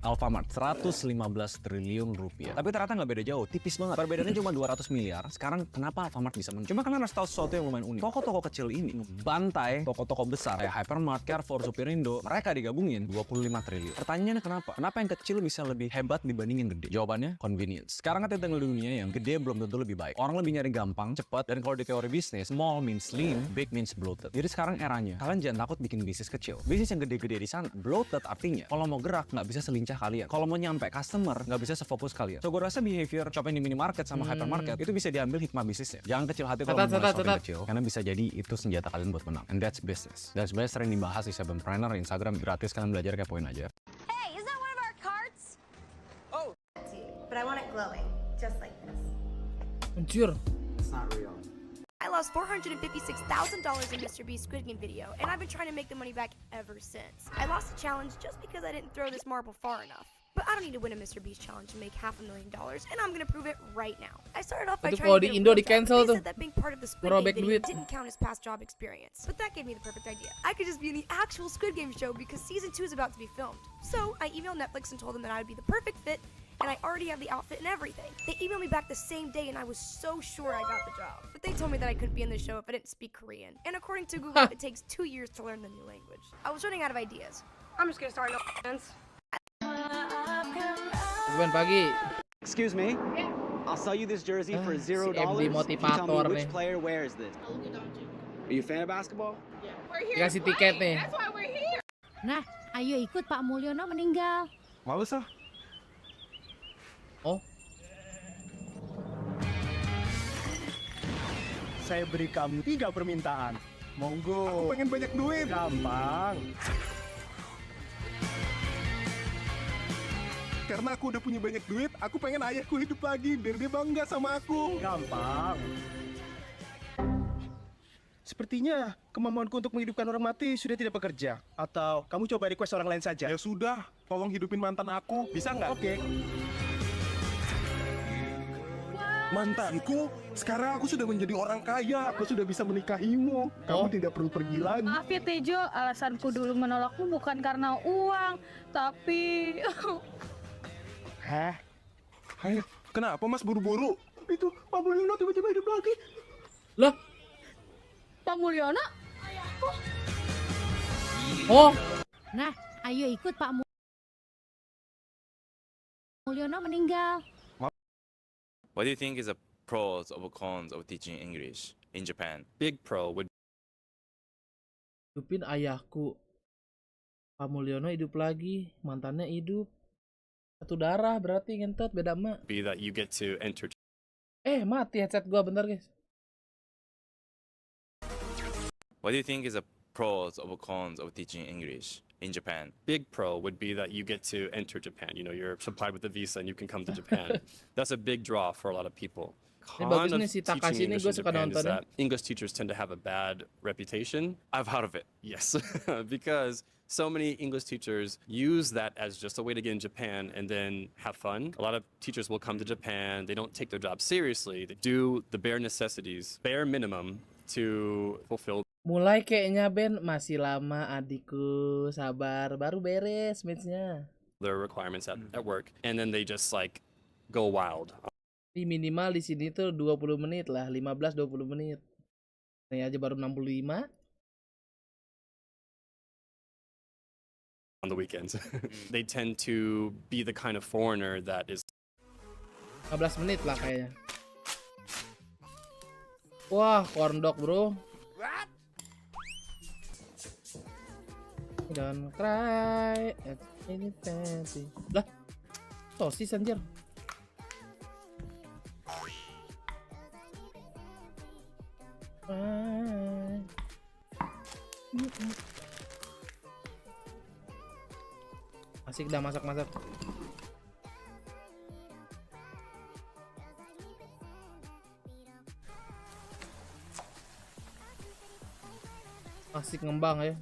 Alfamart 115 triliun rupiah. Tapi ternyata nggak beda jauh, tipis banget. Perbedaannya cuma 200 miliar. Sekarang kenapa Alfamart bisa menang? Cuma kalian harus tahu sesuatu yang lumayan unik. Toko-toko kecil ini bantai toko-toko besar kayak Hypermart, Carrefour, Superindo. Mereka digabungin 25 triliun. Pertanyaannya kenapa? Kenapa yang kecil bisa lebih hebat dibanding yang gede? Jawabannya convenience. Sekarang kan kita tinggal di dunia yang gede belum tentu lebih baik. Orang lebih nyari gampang, cepat, dan kalau di teori bisnis, small means lean, big means bloated. Jadi sekarang eranya, kalian jangan takut bikin bisnis kecil. Bisnis yang gede-gede di sana, bloated artinya kalau mau gerak nggak bisa selincah kalian. Kalau mau nyampe customer nggak bisa sefokus kalian. So gue rasa behavior shopping di minimarket sama hypermarket itu bisa diambil hikmah bisnisnya. Jangan kecil hati kalau mau shopping kecil, karena bisa jadi itu senjata kalian buat menang. And that's business. Dan sebenarnya sering dibahas di Sevenpreneur, Instagram gratis, kalian belajar kepoin aja. Hey, is that one of our carts? Oh. But I want it glowing, just like this. Anjir. It's not real. I lost $456,000 in Mr. Beast's Squid Game video, and I've been trying to make the money back ever since. I lost the challenge just because I didn't throw this marble far enough. But I don't need to win a Mr. Beast challenge to make $500,000, and I'm gonna prove it right now. I started off by Itu trying kalau to di get a Indo real di job. cancel They tuh. said that being part of the Squid Ngerobek Game video duit. didn't count as past job experience. But that gave me the perfect idea. I could just be in the actual Squid Game show because season 2 is about to be filmed. So I emailed Netflix and told them that I would be the perfect fit, and I already have the outfit and everything. They emailed me back the same day, and I was so sure I got the job. But they told me that I couldn't be in the show if I didn't speak Korean. And according to Google, it takes 2 years to learn the new language. I was running out of ideas. I'm just gonna start no hands. Bukan pagi. Excuse me? I'll sell you this jersey for $0. MD If you tell me motivator which nih. player wears this. Are you a fan of basketball? Dikasih tiket nih. Nah, ayo ikut Pak Mulyono meninggal. Males ah. Oh. Saya beri kamu 3 permintaan. Monggo. Aku pengen banyak duit. Gampang. Karena aku udah punya banyak duit, aku pengen ayahku hidup lagi biar dia bangga sama aku. Gampang. Sepertinya kemampuanku untuk menghidupkan orang mati sudah tidak bekerja. Atau kamu coba request orang lain saja? Ya sudah, tolong hidupin mantan aku. Bisa nggak? Oke. Mantanku? Sekarang aku sudah menjadi orang kaya. Aku sudah bisa menikahimu. Kamu tidak perlu pergi lagi. Maaf ya Tejo, alasanku dulu menolakmu bukan karena uang, tapi... Hah? Hai, kenapa mas buru-buru? Itu Pak Mulyono tiba-tiba hidup lagi. Lah? Pak Mulyono? Oh. Nah, ayo ikut Pak Mulyono meninggal. What do you think is a pros or cons of teaching English in Japan? Big pro would Hidupin ayahku. Pak Mulyono hidup lagi, mantannya hidup. Satu darah berarti ngentot beda emak. be that you get to enter. Mati headset gua bentar guys. What do you think is a pros or cons of teaching English in Japan? Big pro would be that you get to enter Japan. You know, you're supplied with a visa and you can come to Japan. That's a big draw for a lot of people. Ini bagus Con nih of si teaching Takashi ini English gue in suka Japan is nontonnya. that English teachers tend to have a bad reputation. I've heard of it, yes, because so many English teachers use that as just a way to get in Japan and then have fun. A lot of teachers will come to Japan, they don't take their job seriously, they do the bare necessities, bare minimum to fulfill. Mulai kayaknya Ben masih lama adikku, sabar, baru beres matchnya. Their requirements at work, and then they just like go wild. Minimal di sini tuh 20 menit lah, 15-20 menit. Ini aja baru 65. On the weekends. They tend to be the kind of foreigner that is 15 menit lah kayaknya. Wah, corn dog bro. Don't cry at any fancy. Lah, sosis anjir. Asik dah masak-masak. Asik ngembang ya.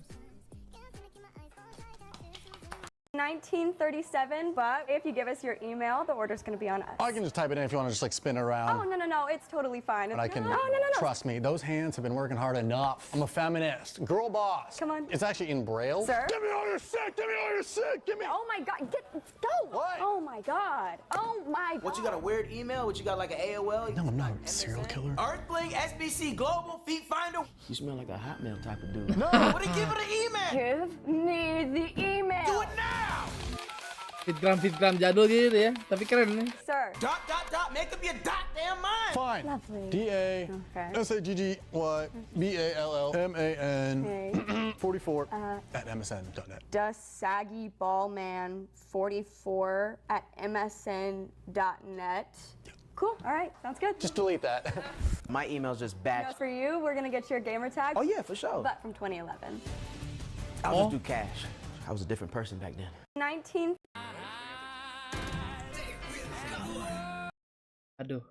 1937, but if you give us your email, the order's going to be on us. I can just type it in if you want to just like spin around. Oh, no, it's totally fine. But I can, no. trust me, those hands have been working hard enough. I'm a feminist, girl boss. Come on. It's actually in Braille. Sir? Give me all your sick, give me all your sick, give me. Oh my God, go! What? Oh my God, oh my God. What, you got a weird email? What, you got like an AOL? No, I'm not a serial killer. Earthling, SBC Global, Feet Finder. You smell like a Hotmail type of dude. No! What, give it an email? Give me the email. Do it now! Fitgram jadul gitu ya, tapi keren nih. Sir. Dot, make up your damn mind. Fine. Lovely. DASAGGYBALLMAN44 at MSN.net. DusSaggyBallman44@msn.net. Cool. All right. Sounds good. Just delete that. My email's just You know, for you, we're gonna get your gamer tag. Oh yeah, for sure. But from 2011. I'll just do cash. I was a different person back then. 19. Aduh,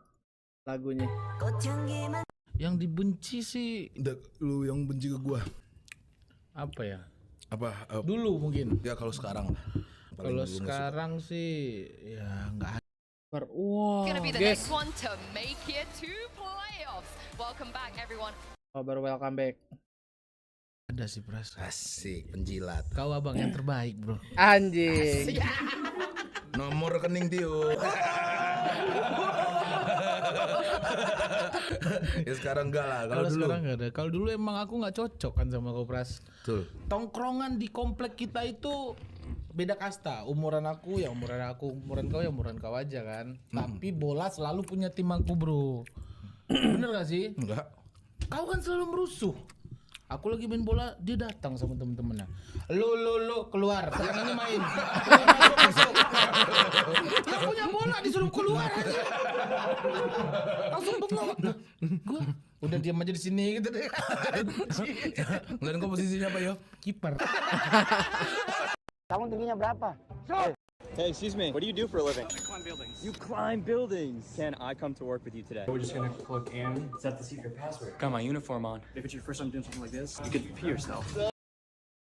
lagunya. Yang dibenci sih, lu yang benci ke gua. Apa ya? Dulu mungkin. Ya kalau sekarang. Kalau sekarang sih ya nggak ada. Wah, Gonna be the guys. next one to make it to playoffs. Welcome back, everyone. Baru welcome back. Ada sih Pras. Asik, penjilat. Kau abang yang terbaik bro. Anjing. Nomor rekening Tio. Ya sekarang enggak lah. Kalau dulu sekarang enggak ada. Kalau dulu emang aku nggak cocok kan sama kau Pras. Betul. Tongkrongan di komplek kita itu beda kasta. Umuran aku ya umuran aku, umuran kau ya umuran kau aja kan. Tapi bola selalu punya tim aku bro. Bener gak sih? Enggak. Kau kan selalu merusuh. Aku lagi main bola, dia datang sama temen-temennya. Lo keluar, yang ini main. Yang punya bola disuruh keluar aja. Langsung bengong. Gua udah diam aja di sini gitu deh. Dan kau posisinya apa yo? Kiper. Kamu tingginya berapa? Hey, excuse me. What do you do for a living? I climb buildings. You climb buildings. Can I come to work with you today? We're just gonna click in. Set the secret password. Got my uniform on. If it's your first time doing something like this, you can pee yourself.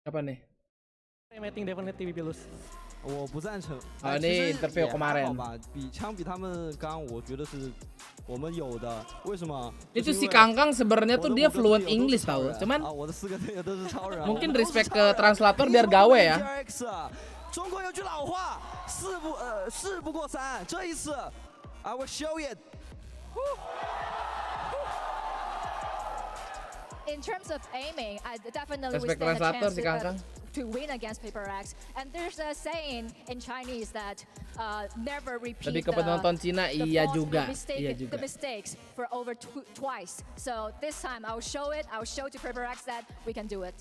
Apa nih? Meeting definitely be lose. 我不赞成。啊，你 interview 还好吧，比他们刚，我觉得是我们有的。为什么？ Itu si Kangkang sebenarnya tuh dia fluent English tahu, cuman 我的4个队友都是超人。 mungkin respect ke translator biar gawe ya. 中国有句老话，事不过三。这一次 I will show it。in terms of aiming, I definitely Respect would stand a translator chance si Kangkang. to win against Paper X. And there's a saying in Chinese that never repeat Lebih ke penonton Cina, iya juga. the mistakes for over twice. So this time I'll show it. I'll show to Paper X that we can do it.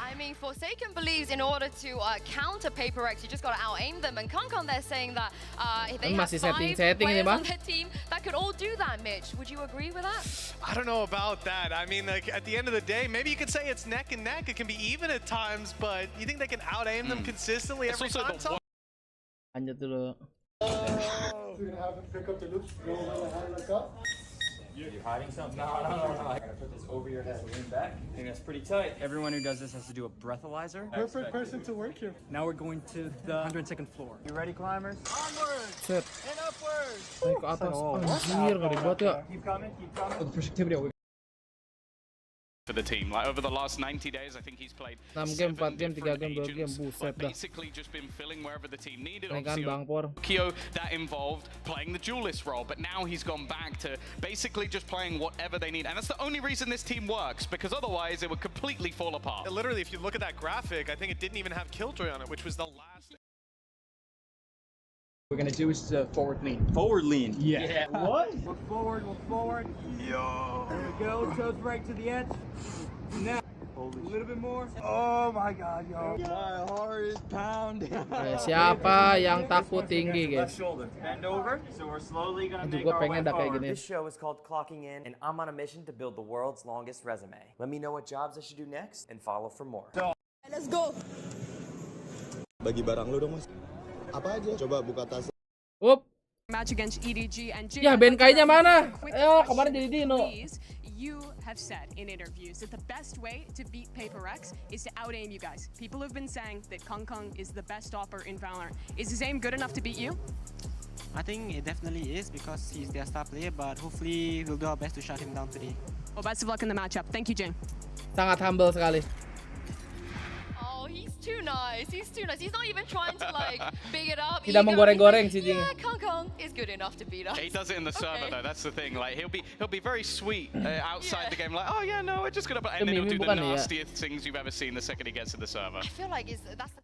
I mean, Forsaken believes in order to counter Paper X, you just got to out-aim them. And KongKong, they're saying that they have 5 players on their team that could all do that, Mitch. Would you agree with that? I don't know about that. I mean, like, at the end of the day, maybe you could say it's neck and neck. It can be even at times, but you think they can out-aim them consistently every time? Lanjut dulu. You're gonna have him pick up the loops, go over the hand like that. You're hiding something? No. I gotta put this over your head, lean back. I think that's pretty tight. Everyone who does this has to do a breathalyzer. Perfect person to work here. Now we're going to the 102nd floor. You ready, climbers? Onwards Set. and upwards. Naik ke atas. Anjir, ngeri banget ya. Keep coming, keep coming. For the team, like over the last 90 days, I think he's played 6 game, 4 game, 3 game, 2 game, buset dah. basically just been filling wherever the team needed. Naikan Bang Por. Kyo that involved playing the duelist role, but now he's gone back to basically just playing whatever they need, and that's the only reason this team works, because otherwise it would completely fall apart. Literally, if you look at that graphic, I think it didn't even have Killjoy on it, which was the last. We're gonna do is forward lean. Forward lean? Yeah. What? Look forward, look forward. Yo! There we go, toes right to the edge. Now, a little bit more. Oh my god, yo. My heart is pounding. Siapa yang takut tinggi, guys? Bend over, so we're slowly gonna make Juga our way pengen dah kayak forward. gini. This show is called Clocking In, and I'm on a mission to build the world's longest resume. Let me know what jobs I should do next, and follow for more. Let's go. Bagi barang lu dong, Mas. Apa aja? Coba buka tas. Up. Match against EDG and Ya, Benkainya mana? Ayo, kemarin jadi Dino. You have said in interviews that the best way to beat Paper X is to out-aim you guys. People have been saying that KongKong is the best stopper in Valorant. Is his aim good enough to beat you? I think it definitely is because he's their star player, but hopefully we'll do our best to shut him down today. Well, best of luck in the matchup. Thank you, Jane. Sangat humble sekali. Oh, he's too nice. He's too nice. He's not even trying to like big it up. Tidak menggoreng-goreng si Jing. Yeah, KongKong is good enough to beat us. He does it in the server though. That's the thing. Like he'll be very sweet outside the game. Like, oh yeah, no, we're just gonna. And then he'll do the nastiest things you've ever seen the second he gets to the server. I feel like that's the.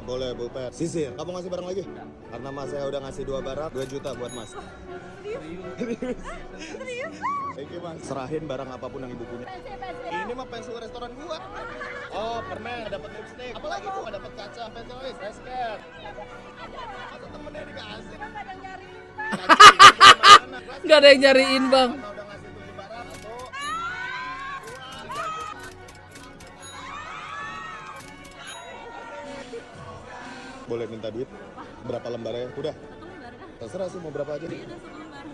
Boleh, Bulper. Sisir, kamu ngasih barang lagi? Karena Mas saya udah ngasih 2 barang, 2 juta buat Mas. Thank you, Mas. Serahin barang apapun yang ibu punya. Ini mah pensil restoran gua. Oh, permen, dapat lipstick. Apalagi gua dapat kaca, pensilis, resket. Masa temennya dikasih? Gak ada yang nyariin, Bang. Boleh minta duit? Berapa lembarnya? Udah. Terserah sih mau berapa aja.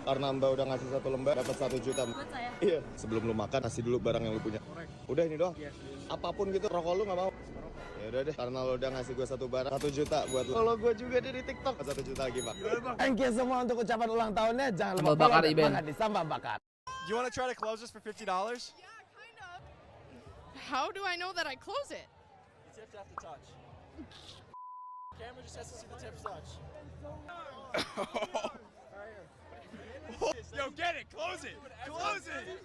Karena Mbak udah ngasih 1 lembar dapat 1 juta. Iya. Sebelum lu makan kasih dulu barang yang lu punya. Udah ini doang. Apapun gitu rokok lu nggak mau. Ya udah deh. Karena lu udah ngasih gue 1 barang 1 juta buat lu. Kalau gue juga di TikTok 1 juta lagi, Bang. Thank you semua untuk ucapan ulang tahunnya. Jangan lupa bakar Iben. makan di sambal bakar. Do you want to try to close this for $50? Yeah, kind of. How do I know that I close it? The tips have to touch. Camera just has to see the tips touch. Yo, get it! Close it! Close it!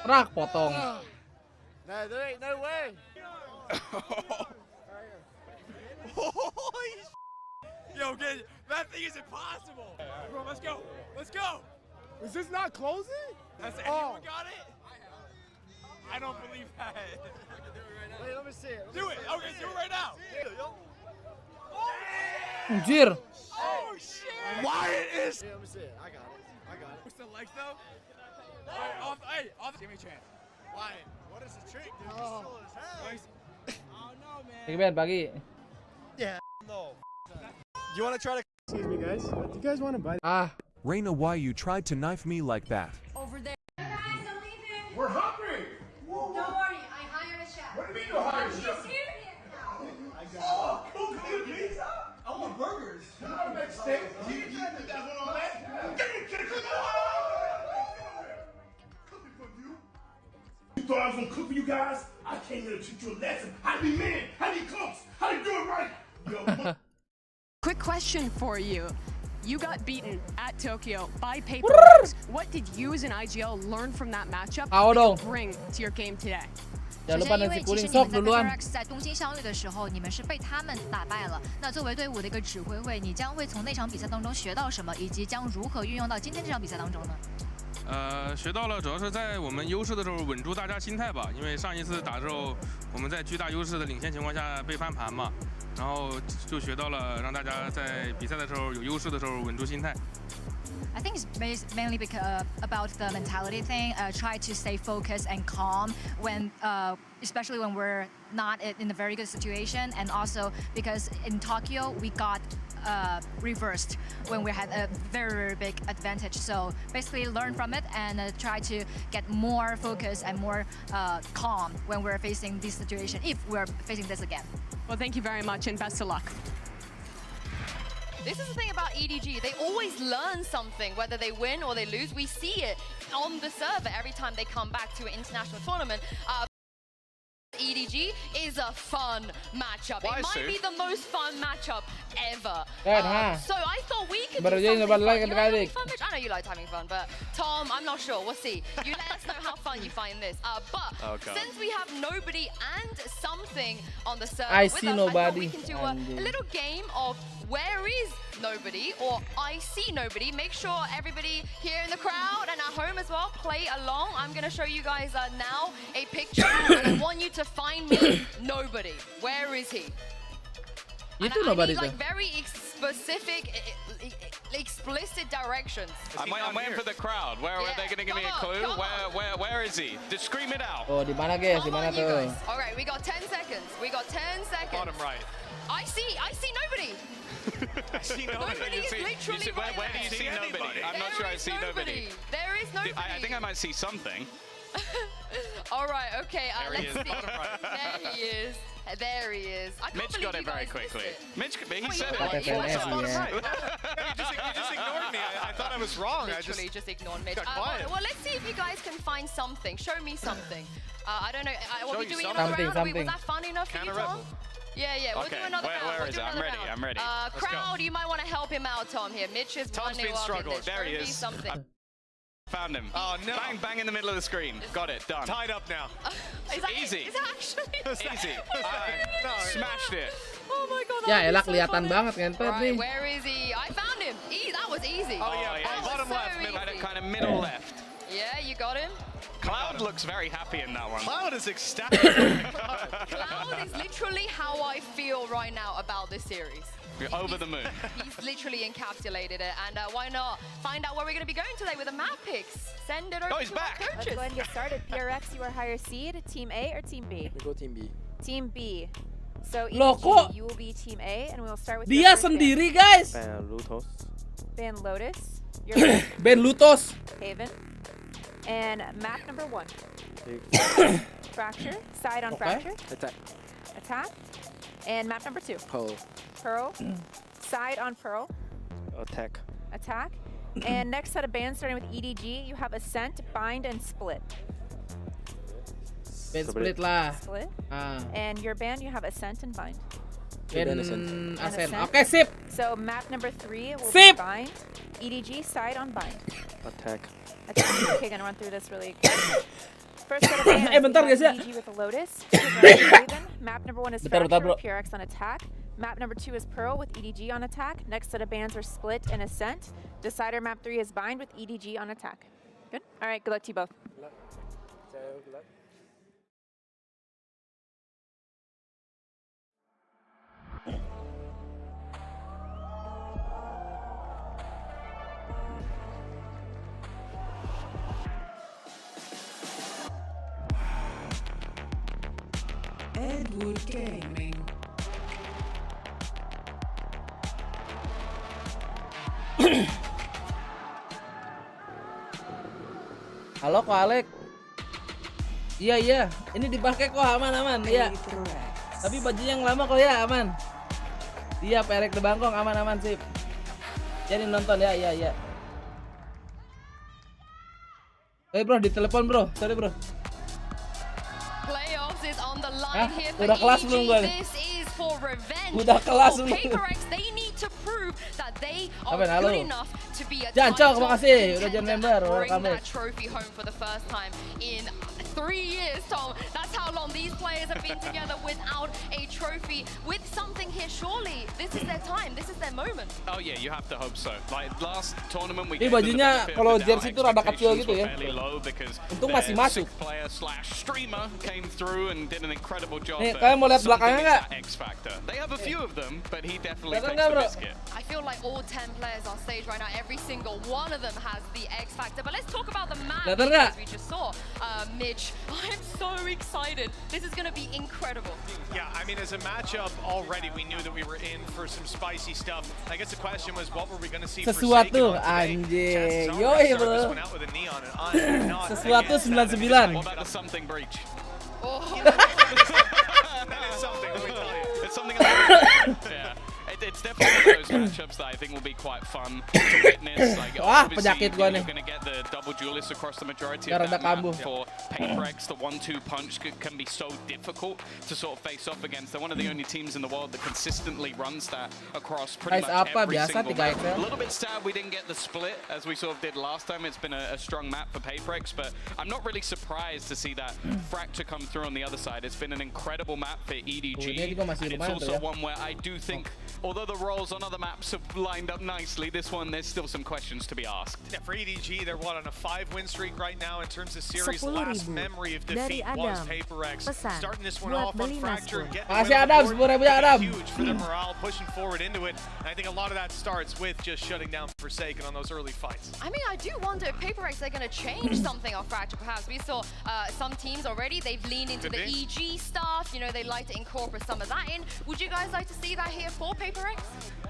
Rak potong. No, there ain't no way. Holy Yo, get it. That thing is impossible. Bro, let's go. Let's go. Is this not closing? Has anyone got it? I don't believe that. Wait, let me see it. Do it. Okay, do it right now. Anjir. Oh shit! Wyatt is. Yeah, let me see it. I got it. What's the legs though? Give me a chance. Wyatt, what is the trick, dude? You're still in his head. Oh no, man. Iben pagi. Yeah. No. You want to try to? Excuse me, guys. Do you guys want to buy? Reina, why you tried to knife me like that? Over there. We're hungry. Don't worry, I hired a chef. What do you mean you hired a chef? He's here now. Oh, cool pizza. I want burgers. You know how to make steak? You guys want to make? Give me chicken. Cooking for you. You thought I was gonna cook for you guys? I came here to teach you a lesson. How to be men. How to be cooks. Quick question for you. You got beaten at Tokyo by PaperX. What did you as an IGL learn from that matchup that you bring to your game today? 首先，因为其实你们在 VALORANT 在东京相遇的时候，你们是被他们打败了。那作为队伍的一个指挥会，你将会从那场比赛当中学到什么，以及将如何运用到今天这场比赛当中呢？学到了，主要是在我们优势的时候稳住大家心态吧。因为上一次打的时候，我们在巨大优势的领先情况下被翻盘嘛，然后就学到了让大家在比赛的时候有优势的时候稳住心态。I think it's mainly because about the mentality thing. Try to stay focused and calm when, especially when we're not in a very good situation, and also because in Tokyo we got reversed when we had a very big advantage. So basically, learn from it and try to get more focus and more calm when we're facing this situation. If we're facing this again. Well, thank you very much and best of luck. This is the thing about EDG. They always learn something, whether they win or they lose. We see it on the server every time they come back to an international tournament. EDG is a fun matchup. It might be the most fun matchup ever. So I thought we could do something fun. You like having fun, Mitch? I know you like having fun, but Tom, I'm not sure. We'll see. You let us know how fun you find this. But since we have nobody and something on the server with us, I thought we can do a little game of where is nobody or I see nobody. Make sure everybody here in the crowd and at home as well play along. I'm going to show you guys now a picture and I want you to find me nobody. Where is he? You do nobody. I need like very specific, explicit directions. I'm waiting for the crowd. Where are they going to give me a clue? Where is he? Just scream it out. Oh, di mana guys? Di mana tuh? All right, we got 10 seconds. We got 10 seconds. Bottom right. I see nobody. I see nobody. Nobody is literally right where do you see nobody? I'm not sure I see nobody. There is nobody. I think I might see something. All right, okay, let's see. There he is. There he is. I can't Mitch got it very quickly. Mitch, he said it. You just ignored me. I thought I was wrong. Literally just ignored Mitch. got quiet. Well, let's see if you guys can find something. Show me something. I don't know. What we doing something, another round? Was that fun enough for you, Tom? Yeah, we'll do another round. Where is it? I'm ready. Crowd, you might want to help him out, Tom. Here, Mitch is Tom's been struggling. There he is. Found him. Oh no! Bang in the middle of the screen. Got it. Done. Tied up now. Easy. Is that actually? Easy. Smashed it. Oh my god. Ya elah kelihatan banget ngentot nih. Where is he? I found him. That was easy. Oh yeah. Bottom left. Kind of middle left. Yeah, you got him. Cloud looks very happy in that one. Cloud is ecstatic. Cloud is literally how I feel right now about this series. You're over the moon. He's literally encapsulated it. And why not find out where we're going to be going today with the map picks? Send it over he's to back. our coaches. Let's go ahead and get started. PRX, you are higher seed. Team A or Team B? We go Team B. Team B. So Loh, EDG, kok you will be Team A, and we will start with dia sendiri, guys. Ban Lotus. Your Ben Lutos. Haven. And map number 1. Fracture. Side on Fracture. Attack. And map number 2. Pearl. Side on Pearl. Attack. And next set of bans starting with EDG, you have Ascent, Bind, and Split. Ben Split lah. Split. And your ban, you have Ascent and Bind. Ben Ascent. Okay, sip. So map number 3 will be Bind. EDG, side on Bind. Attack. Okay, gonna run through this really quick. First set of bans, bentar guys ya. EDG with a Lotus. Raven. Map number 1 is Fracture with PRX on attack. Map number 2 is Pearl with EDG on attack. Next set of bans are Split and Ascent. Decider map 3 is Bind with EDG on attack. Good? All right, good luck to you both. Good luck. Edward Gaming. Halo Ko Alek. Iya. Ini dipakai kok aman. Iya. Tapi bajunya yang lama kok ya aman. Iya, Perek de Bangkong aman sip. Jadi nonton ya, iya. Bro, ditelepon bro. Sorry bro. Playoffs is on the line here for udah kelas belum gua nih? This is for revenge. Udah kelas For lu. PaperX, they need to prove that they are Apa, halo? good enough to be a Jancok, title makasih udah join contender member. and bring Welcome. that trophy home for the first time in 3 years, Tom. That's how long these players have been together without a trophy. With something here, surely this is their time. This is their moment. Oh yeah, you have to hope so. Like last tournament we Ini bajunya kalau jersey itu rada kecil gitu ya. Untung masih masuk. Player/streamer came through and did an incredible job. Nih, kalian mau lihat belakangnya nggak? X Factor. They have a few of them, but he definitely Kelihatan takes nggak, the bro? biscuit. I feel like all 10 players on stage right now, every single one of them has the X Factor. But let's talk about the match Kelihatan nggak? as we just saw. Mitch, I'm so excited. This is going to be incredible. Yeah, I mean, as a matchup, already we knew that we were in for some spicy stuff. I guess the question was, what were we going to see Sesuatu anjing. Yoi, bro. Sesuatu 99. What about the something breach? Oh. That is something, let me tell you. It's something yeah. It's definitely one of those matchups that I think will be quite fun to witness. Like, obviously, you're going to get the double duelists across the majority of that map. For PaperX, the 1-2 punch can be so difficult to sort of face off against. They're one of the only teams in the world that consistently runs that across pretty much every single map. A little bit sad we didn't get the split as we sort of did last time. It's been a strong map for PaperX, but I'm not really surprised to see that Fracture come through on the other side. It's been an incredible map for EDG, and it's also one where I do think, although the roles on other maps have lined up nicely, this one there's still some questions to be asked. Yeah, for EDG, they're on a 5-win streak right now in terms of series. Last memory of defeat was PaperX. Starting this one off on Fracture, getting huge for their morale, pushing forward into it. And I think a lot of that starts with just shutting down Forsaken on those early fights. I mean, I do wonder if PaperX are going to change something on Fracture. Perhaps we saw some teams already. They've leaned into the EG stuff. You know, they like to incorporate some of that in. Would you guys like to see that here for PaperX?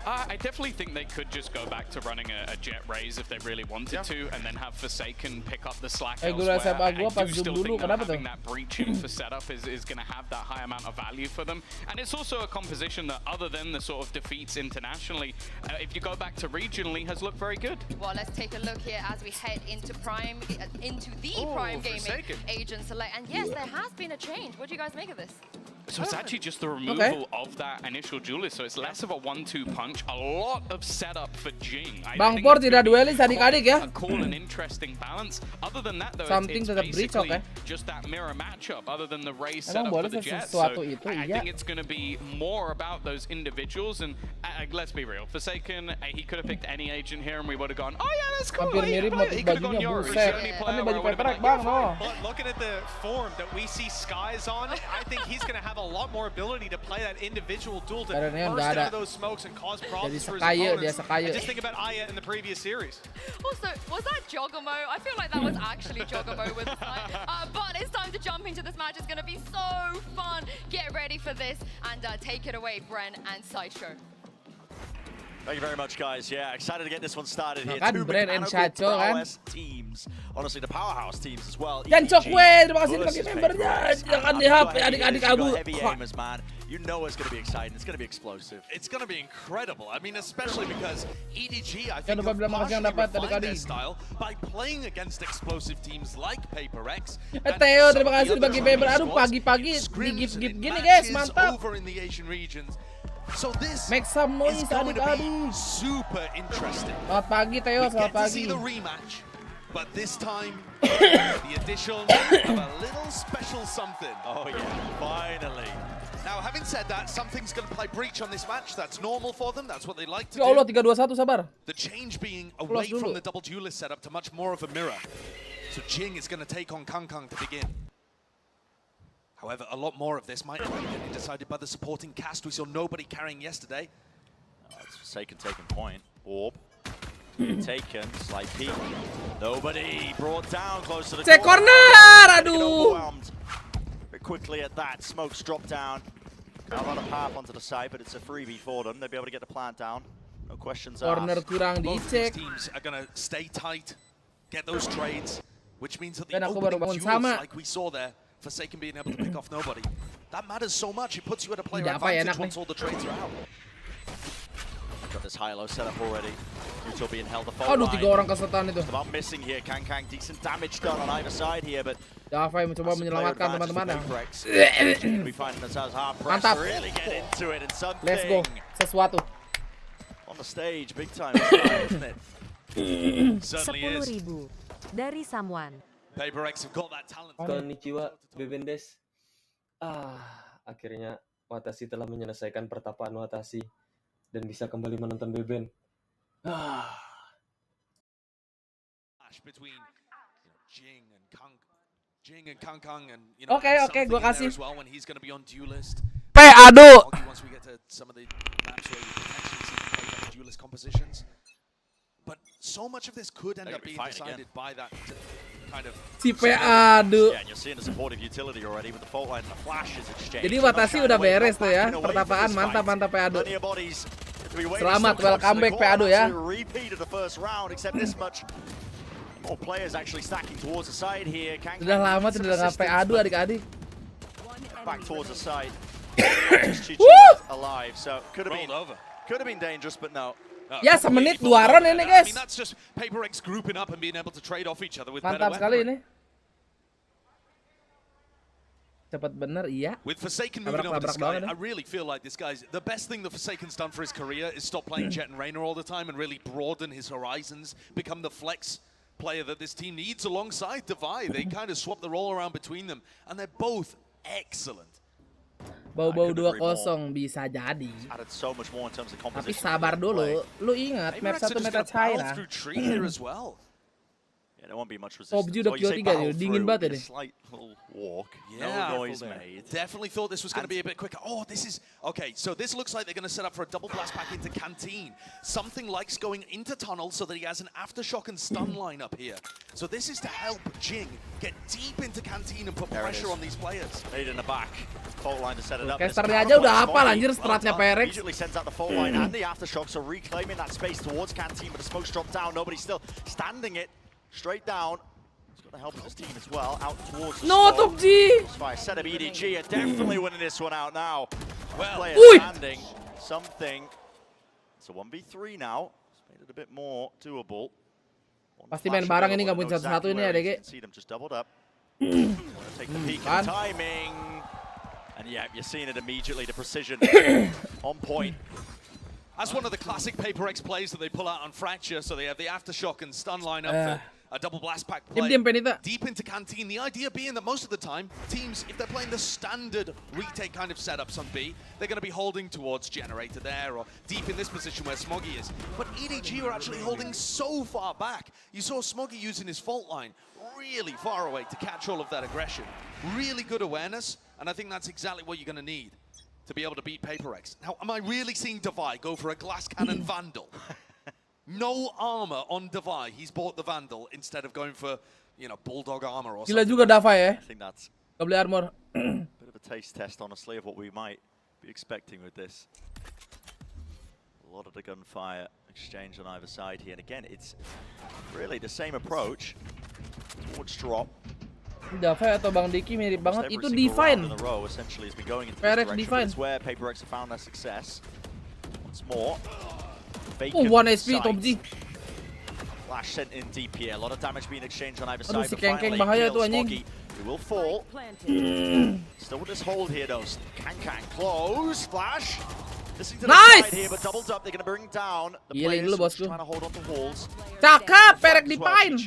I definitely think they could just go back to running a jet raise if they really wanted to, and then have Forsaken pick up the slack elsewhere. I do still think that having that breach in for setup is going to have that high amount of value for them. And it's also a composition that, other than the sort of defeats internationally, if you go back to regionally, has looked very good. Well, let's take a look here as we head into Prime, into the Prime Gaming Agent Select. And yes, there has been a change. What do you guys make of this? So it's actually just the removal of that initial duelist, so it's less of a 1-2 punch, a lot of setup for Jing. Bang Por tidak duelis adik-adik ya. A cool and interesting balance. Other than that though, it's tetap breach, basically just that mirror matchup, other than the raise setup for the Jets. So I think it's going to be more about those individuals, and let's be real, Forsaken, he could have picked any agent here and we would have gone, oh yeah, that's cool. Hampir mirip motif bajunya, buset. Kan baju PaperX bang, no. But looking at the form that we see Skies on, I think he's going to have a lot more ability to play that individual duel to burst out of those smokes and cause problems for his opponents. And just think about Aya in the previous series. Also, was that Jogomo? I feel like that was actually Jogomo with the side. But it's time to jump into this match. It's going to be so fun. Get ready for this and take it away, Bren and Sideshow. Thank you very much, guys. Yeah, excited to get this one started here. Two mechanical prowess teams. Honestly, the powerhouse teams as well. Jancok weh, terima kasih bagi membernya. Jangan di HP adik-adik aku. Heavy aimers, man. You know it's going to be exciting. It's going to be explosive. It's going to be incredible. I mean, especially because EDG, I Jangan think, lupa have bilang makasih yang partially dapat refined their adik-adik. style by playing against explosive teams like PaperX. Theo, terima kasih bagi member. Aduh, pagi-pagi di gift gini guys, mantap. Over in the Asian regions. So this make some noise adik-adik. Super interesting. Selamat pagi Theo, selamat pagi. See the rematch, but this time the addition of a little special something. Oh yeah, finally. Now, having said that, something's going to play breach on this match. That's normal for them. That's what they like to do. Ya Allah, 3-2-1 sabar. The change being away from the double duelist setup to much more of a mirror. So Jing is going to take on Kangkang to begin. However, a lot more of this might end up getting decided by the supporting cast. We saw nobody carrying yesterday. It's Forsaken taking point. Orb. Taken. Slight peek. Nobody brought down close to the corner. Aduh. Very quickly at that. Smokes drop down. Not a lot of path onto the side, but it's a freebie for them. They'll be able to get the plant down. No questions asked. Corner kurang dicek. Teams are going to stay tight, get those trades, which means that the Dan aku baru opening bangun duels, sama. like we saw there, Forsaken being able to pick off nobody. That matters so much. It puts you at a player Tidak apa ya, advantage enak once all the trades are out. this high-low setup already. Neutral being held the fault Aduh, line. 3 orang kesetan itu. About missing here. Kangkang decent damage done on either side here, but Davai mencoba menyelamatkan teman-teman. Mantap. Really get into it and something. Let's go. Sesuatu. On the stage, big time, isn't it? 10.000 dari Someone. PaperX have got that talent. Konnichiwa, Bebendes. Akhirnya Watashi telah menyelesaikan pertapaan Watashi dan bisa kembali menonton Beben. Between Jing and Kangkang and you know, Oke, gua kasih. as well when he's going to be on duelist. Ado. Once we get to some of the maps where you potentially see them play duelist compositions. But so much of this could end up being decided by that kind of si Ado. Yeah, and you're seeing the supportive utility already with the fault line and the flashes exchange. Jadi Watashi udah beres tuh ya. Pertapaan mantap Ado. Selamat, welcome back Ado ya. Repeat of the first round except this much. More players actually stacking towards the side here. Sudah lama tidak ngapain Ado adik-adik. Back towards the side. Alive, so could have been dangerous, but no. Ya, semenit 2 run ini guys. That's just PaperX grouping up and being able to trade off each other with mantap sekali ini. Cepat bener, iya. With Forsaken moving over to Sky, I really feel like this guy's the best thing that Forsaken's done for his career is stop playing Jet and Reina all the time and really broaden his horizons, become the flex player that this team needs alongside Divide. They kind of swap the role around between them, and they're both excellent. Bau-bau 2-0 bisa jadi. Tapi sabar dulu. Lu ingat map 1 meta China. PUBG udah Q3 nih, dingin banget ini. Yeah, definitely thought this was going to be a bit quicker. Oh, this is okay. So this looks like they're going to set up for a double blast back into Canteen. Something likes going into tunnel so that he has an aftershock and stun line up here. So this is to help Jing get deep into Canteen and put pressure on these players. Made in the back. Fault line to set it up. Casternya aja udah hafal anjir stratnya PaperX. Immediately sends out the fault line and the aftershock, so reclaiming that space towards Canteen, but the smoke's dropped down. Nobody's still standing it. Straight down. He's got the help of his team as well. Out towards the Top G! Set up EDG are definitely winning this one out now. Well, player standing. Something. It's a 1v3 now. It's made it a bit more doable. Pasti main bareng ini nggak mungkin satu-satu ini ya, DG. See them just doubled up. Take the peek and timing. And yeah, you're seeing it immediately. The precision on point. That's one of the classic PaperX plays that they pull out on Fracture, so they have the aftershock and stun line up for a double blast pack play. Deep into Canteen, the idea being that most of the time, teams, if they're playing the standard retake kind of setups on B, they're going to be holding towards Generator there, or deep in this position where Smoggy is. But EDG are actually holding so far back. You saw Smoggy using his fault line really far away to catch all of that aggression. Really good awareness, and I think that's exactly what you're going to need to be able to beat PaperX. Now, am I really seeing Divide go for a glass cannon Vandal? No armor on Divide. He's bought the Vandal instead of going for, you know, Bulldog armor or something. Gila juga Davai ya. I think that's gak beli armor. Bit of a taste test, honestly, of what we might be expecting with this. A lot of the gunfire exchange on either side here. And again, it's really the same approach towards drop. Davai atau Bang Diki mirip banget. Itu Divine. PaperX Divine. Where PaperX have found their success. Once more. 1 HP Top G. Flash sent in deep here. A lot of damage being exchanged on either side. Aduh, si Kangkang bahaya tuh anjing. He will fall. Still with this hold here though. Kangkang close. Flash. Nice. Here, but doubled up. They're going to bring down the players trying to hold on to walls. Cakep, PaperX Divine.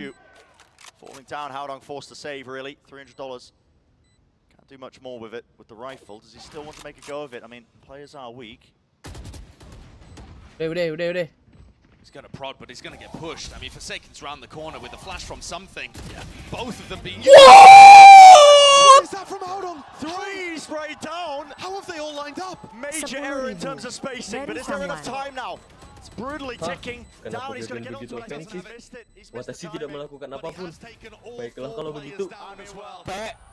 Falling down, Howdong forced to save, really. $300. Can't do much more with it, with the rifle. Does he still want to make a go of it? I mean, players are weak. Udah. He's going to prod, but he's going to get pushed. I mean, Forsaken's round the corner with the flash from something. Yeah. Both of them being used. What is that from Howdong? 3 sprayed down. How have they all lined up? Major error in terms of spacing, but is there enough time now? It's brutally ticking down. He's going to get onto it. Watashi tidak melakukan apapun. Baiklah kalau begitu.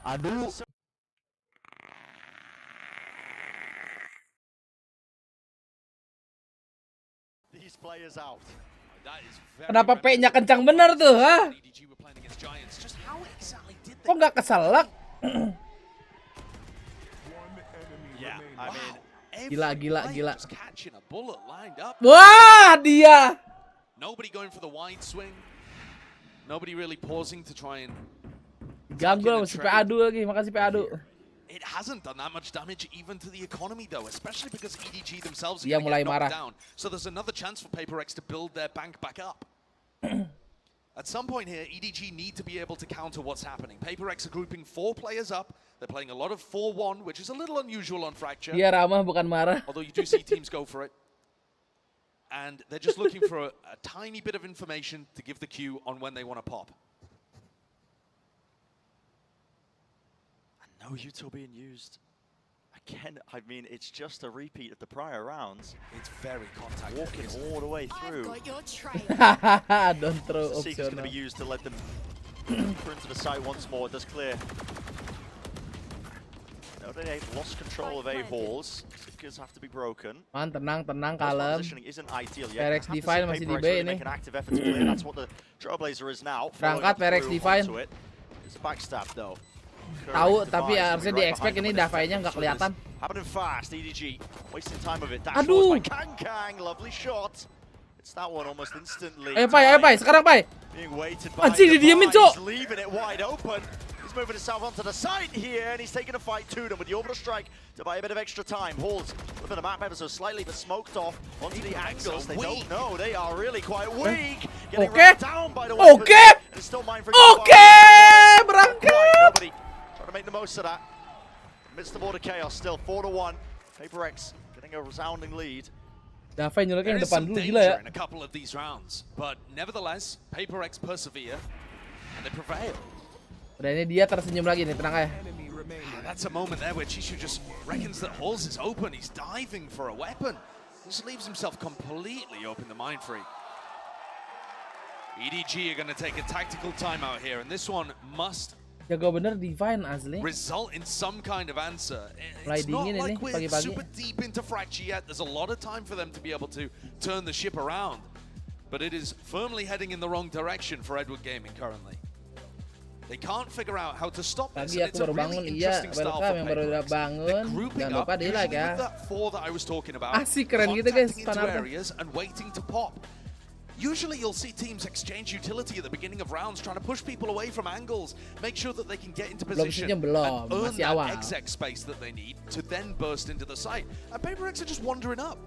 Aduh. These players out. Kenapa P-nya kencang bener tuh, ha? Kok nggak keselak? Yeah, I mean, Gila. Just catching a bullet lined up. Wah, dia. Nobody going for the wide swing. Nobody really pausing to try and ganggu si Peadu lagi. Makasih Peadu. It hasn't done that much damage even to the economy though, especially because EDG themselves are Dia going to mulai get knocked marah. down. So there's another chance for PaperX to build their bank back up. At some point here, EDG need to be able to counter what's happening. PaperX are grouping 4 players up. They're playing a lot of 4-1, which is a little unusual on Fracture. Dia ramah bukan marah. Although you do see teams go for it. And they're just looking for a tiny bit of information to give the cue on when they want to pop. No util being used. Again, I mean, it's just a repeat of the prior rounds. It's very contact. Walking all the way through. Don't throw the Seeker's going to be optional. used to let them through into the site once more. It does clear. No, they lost control of A halls. Seekers have to be broken. Man, tenang, kalem. Positioning isn't ideal yet. PaperX Divine masih di B really ini. make an active effort to clear. That's what the Trailblazer is now. Berangkat PaperX Divine. It's a backstab though. Tahu, tapi harusnya di expect ini Davai-nya nggak kelihatan. Happening fast, EDG wasting time of it. Aduh. Kang, lovely shot. It's that one almost instantly. Ayo Pai, sekarang Pai. Being weighted by Anjing, didiemin, Cok. He's leaving it wide open. He's moving himself onto the side here, and he's taking a fight to them with the orbital strike to buy a bit of extra time. Halls a bit of map ever so slightly, but smoked off onto the angles. They don't know. They are really quite weak. Getting run down by the weapons. And it's still mine for berangkat. Nobody trying to make the most of that. Midst of all the chaos, still 4-1. PaperX getting a resounding lead. Davai nyoloknya There yang is depan some dulu, danger gila ya. in a couple of these rounds, but nevertheless, PaperX persevere and they prevail. Udah ini dia tersenyum lagi nih, tenang aja. That's a moment there where Chishu just reckons that Halls is open. He's diving for a weapon. Just leaves himself completely open to Mind Freak. EDG are going to take a tactical timeout here, and this one must Jago bener Divine asli. result in some kind of answer. Mulai It's not dingin like ini we're pagi-pagi. super deep into Fracture yet. There's a lot of time for them to be able to turn the ship around. But it is firmly heading in the wrong direction for Edward Gaming currently. They can't figure out how to stop this. Pagi And it's aku a baru bangun, really iya. interesting style Welcome for yang baru PaperX. bangun. They're grouping Jangan up lupa di like usually ya. with that 4 that I was talking about. Asik, keren gitu guys, Contacting into fanartnya. areas and waiting to pop. Usually you'll see teams exchange utility at the beginning of rounds, trying to push people away from angles, make sure that they can get into position and belum, earn masih that awal. exec space that they need to then burst into the site. And PaperX are just wandering up.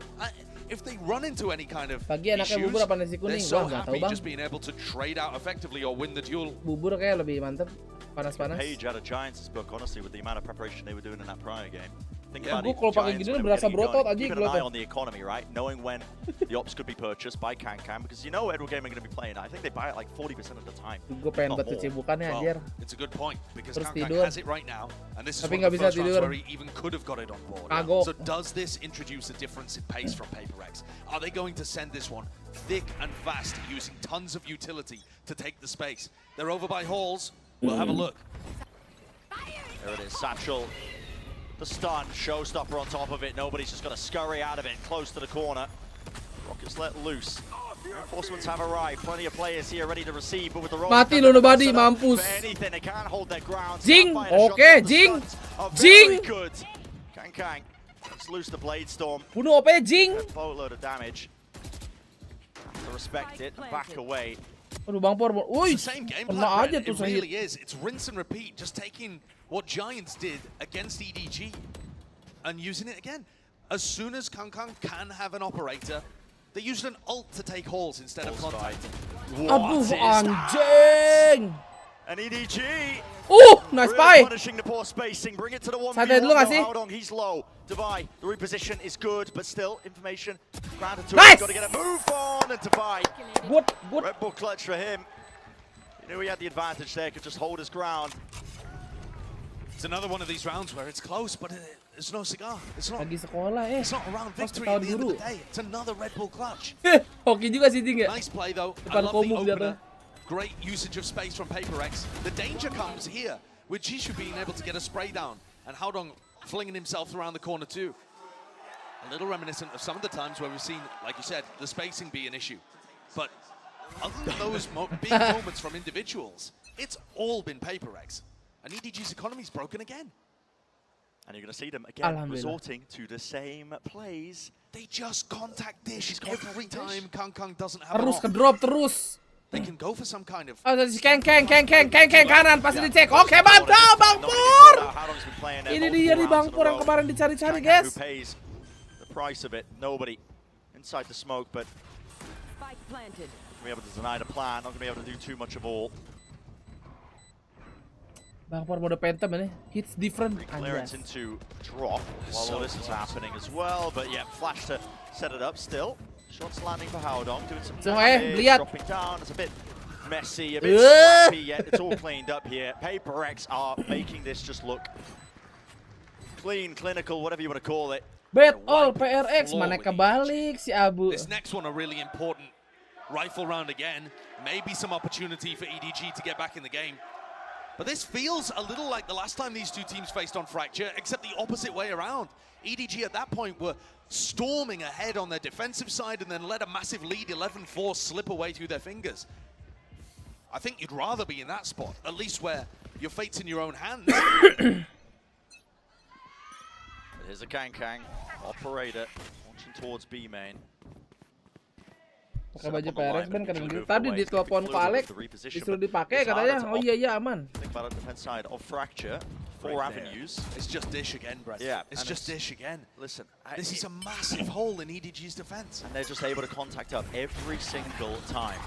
If they run into any kind of Pagi anaknya issues, bubur apa nasi they're kuning? so Wah, nggak tahu happy bang. just being able to trade out effectively or win the duel. Bubur kayak lebih mantep, panas-panas. Page out of Giants' book, honestly, with the amount of preparation they were doing in that prior game. Think Ya, about gue it, kalau pakai Giants, gini when they were berasa getting it berotot going, aja keeping an eye gitu. on the economy, right? Knowing when the ops could be purchased by Can, because you know Edward Gaming are going to be playing. I think they buy it like 40% of the time. Gue pengen buat kesibukannya anjir. It's a good point because Terus Can tidur. has it right now, and this is Tapi one nggak of the bisa first rounds tidur. where he even could have got it on board. Kagok. So does this introduce a difference in pace from PaperX? Are they going to send this one thick and fast, using tons of utility to take the space? They're over by Halls. We'll have a look. There it is, Satchel. The stun, showstopper on top of it. Nobody's just going to scurry out of it, close to the corner. Rockets let loose. Reinforcements have arrived. Plenty of players here ready to receive, but with the roll. Mati lu nobody, mampus. Anything, they can't hold their ground. Jing, oke, Jing, Very Jing. good. Kang. Let's loose the Blade Storm. Bunuh OP Jing. A boatload of damage. To respect it, back away. Aduh Bang Por, woi, It's the same game kena plan, aja Brett. tuh It saya. really is. It's rinse and repeat, just taking what Giants did against EDG and using it again. As soon as Can have an operator, they used an ult to take Halls instead of contact. Aduh anjing. And EDG. Nice really buy. punishing the poor spacing. Bring it to the 1v1. Santai dulu nggak sih? Hold on, he's low. Divide. The reposition is good, but still information grounded to Nice. it. Got to get a move on and Divide. Good. Red Bull clutch for him. He knew he had the advantage there. Could just hold his ground. It's another one of these rounds where it's close, but it's no cigar. It's not. Lagi sekolah It's not around victory tahun at the end guru. of the day. It's another Red Bull clutch. Hoki juga sih Jing ya. Nice play though. I Depan love the komuk dia tuh. opener. Great usage of space from PaperX. The danger comes here with Jishu being able to get a spray down and Haodong flinging himself around the corner too. A little reminiscent of some of the times where we've seen, like you said, the spacing be an issue. But other than those big moments from individuals, it's all been PaperX. And EDG's economy's broken again. And you're going to see them again resorting to the same plays. They just contact dish every time KongKong doesn't have Terus ke-drop terus. They can go for some kind of... Oh, keng kanan pasti dicek. Oke, mantap Bang Pur. Ini dia nih Bang Pur yang kemarin dicari-cari, guys. The price of it, nobody inside the smoke, but planted. Be able to deny the plan, not going to be able to do too much of all. Bang Pur mode phantom ini, hits different. Clearance into drop while all this is happening as well, but yeah, flash to set it up still. Shots landing for Howdong, doing some damage, dropping down. It's a bit messy, a bit scrappy, yet it's all cleaned up here. PaperX are making this just look clean, clinical, whatever you want to call it. Bet all PRX, mana kebalik si Abu. This next one a really important rifle round again. Maybe some opportunity for EDG to get back in the game. But this feels a little like the last time these two teams faced on Fracture, except the opposite way around. EDG at that point were storming ahead on their defensive side and then let a massive lead 11-4 slip away through their fingers. I think you'd rather be in that spot, at least where your fate's in your own hands. Here's a Kang operator launching towards B main. Pakai baju PRX Ben kadang gitu. Tadi ditelepon Pak Alex disuruh dipakai katanya. Oh iya aman. Think about the defense side of Fracture. 4 avenues. It's just dish again, Brett. Yeah, it's just dish again. Listen, this is a massive hole in EDG's defense. And they're just able to contact up every single time.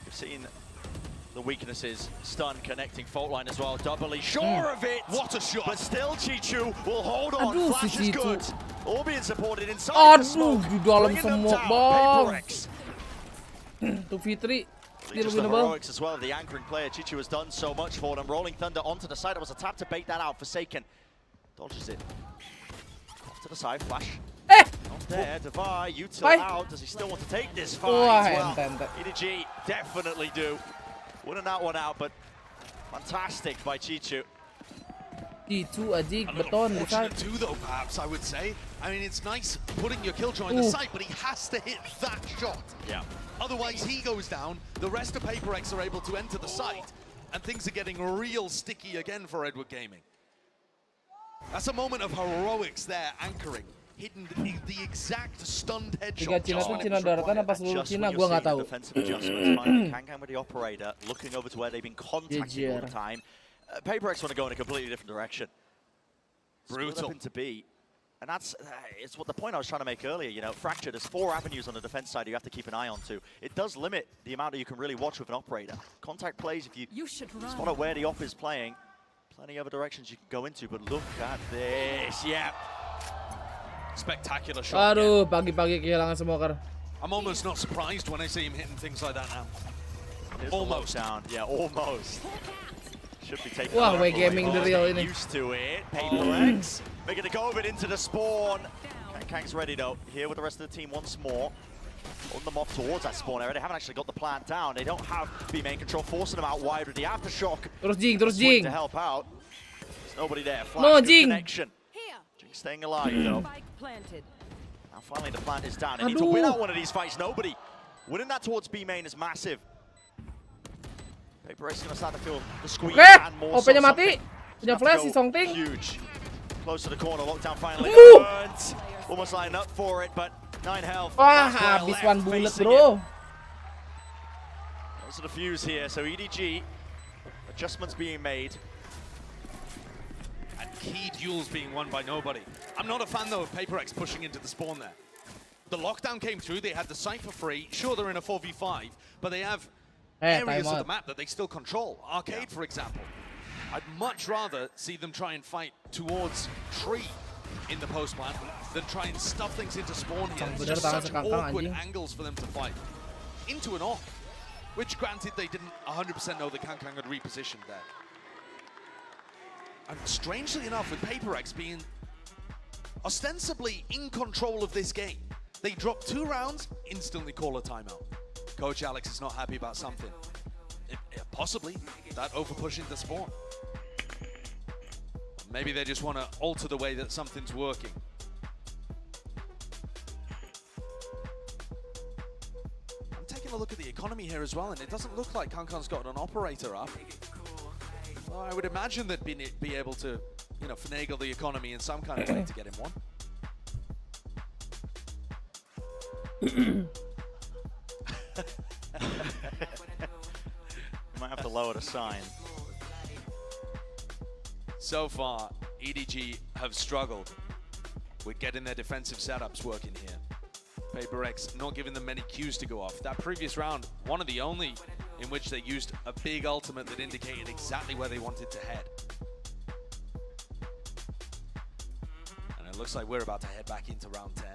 You've seen the weaknesses, stun connecting fault line as well, doubly sure of it. What a shot! But still Chichu will hold on. Flash is good. All being supported inside the smoke. Aduh, di dalam semua bang. Tuh Fitri. Just the heroics as well of the anchoring player. Chichu has done so much for them. Rolling Thunder onto the side. It was a tap to bait that out. Forsaken dodges it. Off to the side, Flash. Not there, Devi, util out. Does he still want to take this fight? Well, EDG definitely do. Winning that one out, but fantastic by Chichu. Chichu ajik beton di side. Too though, perhaps I would say. I mean, it's nice putting your killjoy in the site, but he has to hit that shot. Yeah. Otherwise, he goes down. The rest of PaperX are able to enter the site, and things are getting real sticky again for Edward Gaming. That's a moment of heroics there, anchoring. Hitting the exact stunned headshot. Cina tuh Cina daratan apa seluruh Cina gua nggak tahu. Kang with the operator, looking over to where they've been contacting all the time. PaperX want to go in a completely different direction. Brutal. Into B. And that's it's what the point I was trying to make earlier. You know, Fracture, there's 4 avenues on the defense side you have to keep an eye on to. It does limit the amount that you can really watch with an operator. Contact plays if you spot out where the op is playing. Plenty of other directions you can go into, but look at this. Yeah. Spectacular shot. Aduh, pagi-pagi kehilangan smoker. I'm almost not surprised when I see him hitting things like that now. Almost down. Yeah, almost. Should be taking. Wah, we gaming the real ini. Used to it. PaperX making a go of it into the spawn. Kang's ready though. Here with the rest of the team once more. On them off towards that spawn area. They haven't actually got the plan down. They don't have B main control, forcing them out wide with the aftershock. Terus Jing. To help out. There's nobody there. Flash, no, Jing. Connection. Jing staying alive though. Now finally the plant is down. They need to win out one of these fights. Nobody. Winning that towards B main is massive. PaperX is going to start to feel the squeeze and more. Opennya mati. Punya flash si Songting. Huge. Close to the corner. Lockdown finally. Almost lined up for it, but 9 health. Wah, habis 1 bullet, bro. Those are the fuse here. So EDG, adjustments being made. And key duels being won by nobody. I'm not a fan, though, of PaperX pushing into the spawn there. The lockdown came through. They had the site for free. Sure, they're in a 4v5, but they have areas of the map that they still control. Arcade, for example. I'd much rather see them try and fight towards tree in the post plant than try and stuff things into spawn here. It's just such awkward angles for them to fight. Into and off, which granted they didn't 100% know that KongKong had repositioned there. And strangely enough, with PaperX being ostensibly in control of this game, they drop 2 rounds, instantly call a timeout. Coach Alex is not happy about something. Possibly that over-pushing the spawn. Maybe they just want to alter the way that something's working. I'm taking a look at the economy here as well, and it doesn't look like KongKong's got an operator up. Well, I would imagine they'd be able to, you know, finagle the economy in some kind of way to get him one. Might have to lower the sign. So far, EDG have struggled with getting their defensive setups working here. PaperX not giving them many cues to go off. That previous round, one of the only in which they used a big ultimate that indicated exactly where they wanted to head. And it looks like we're about to head back into round 10.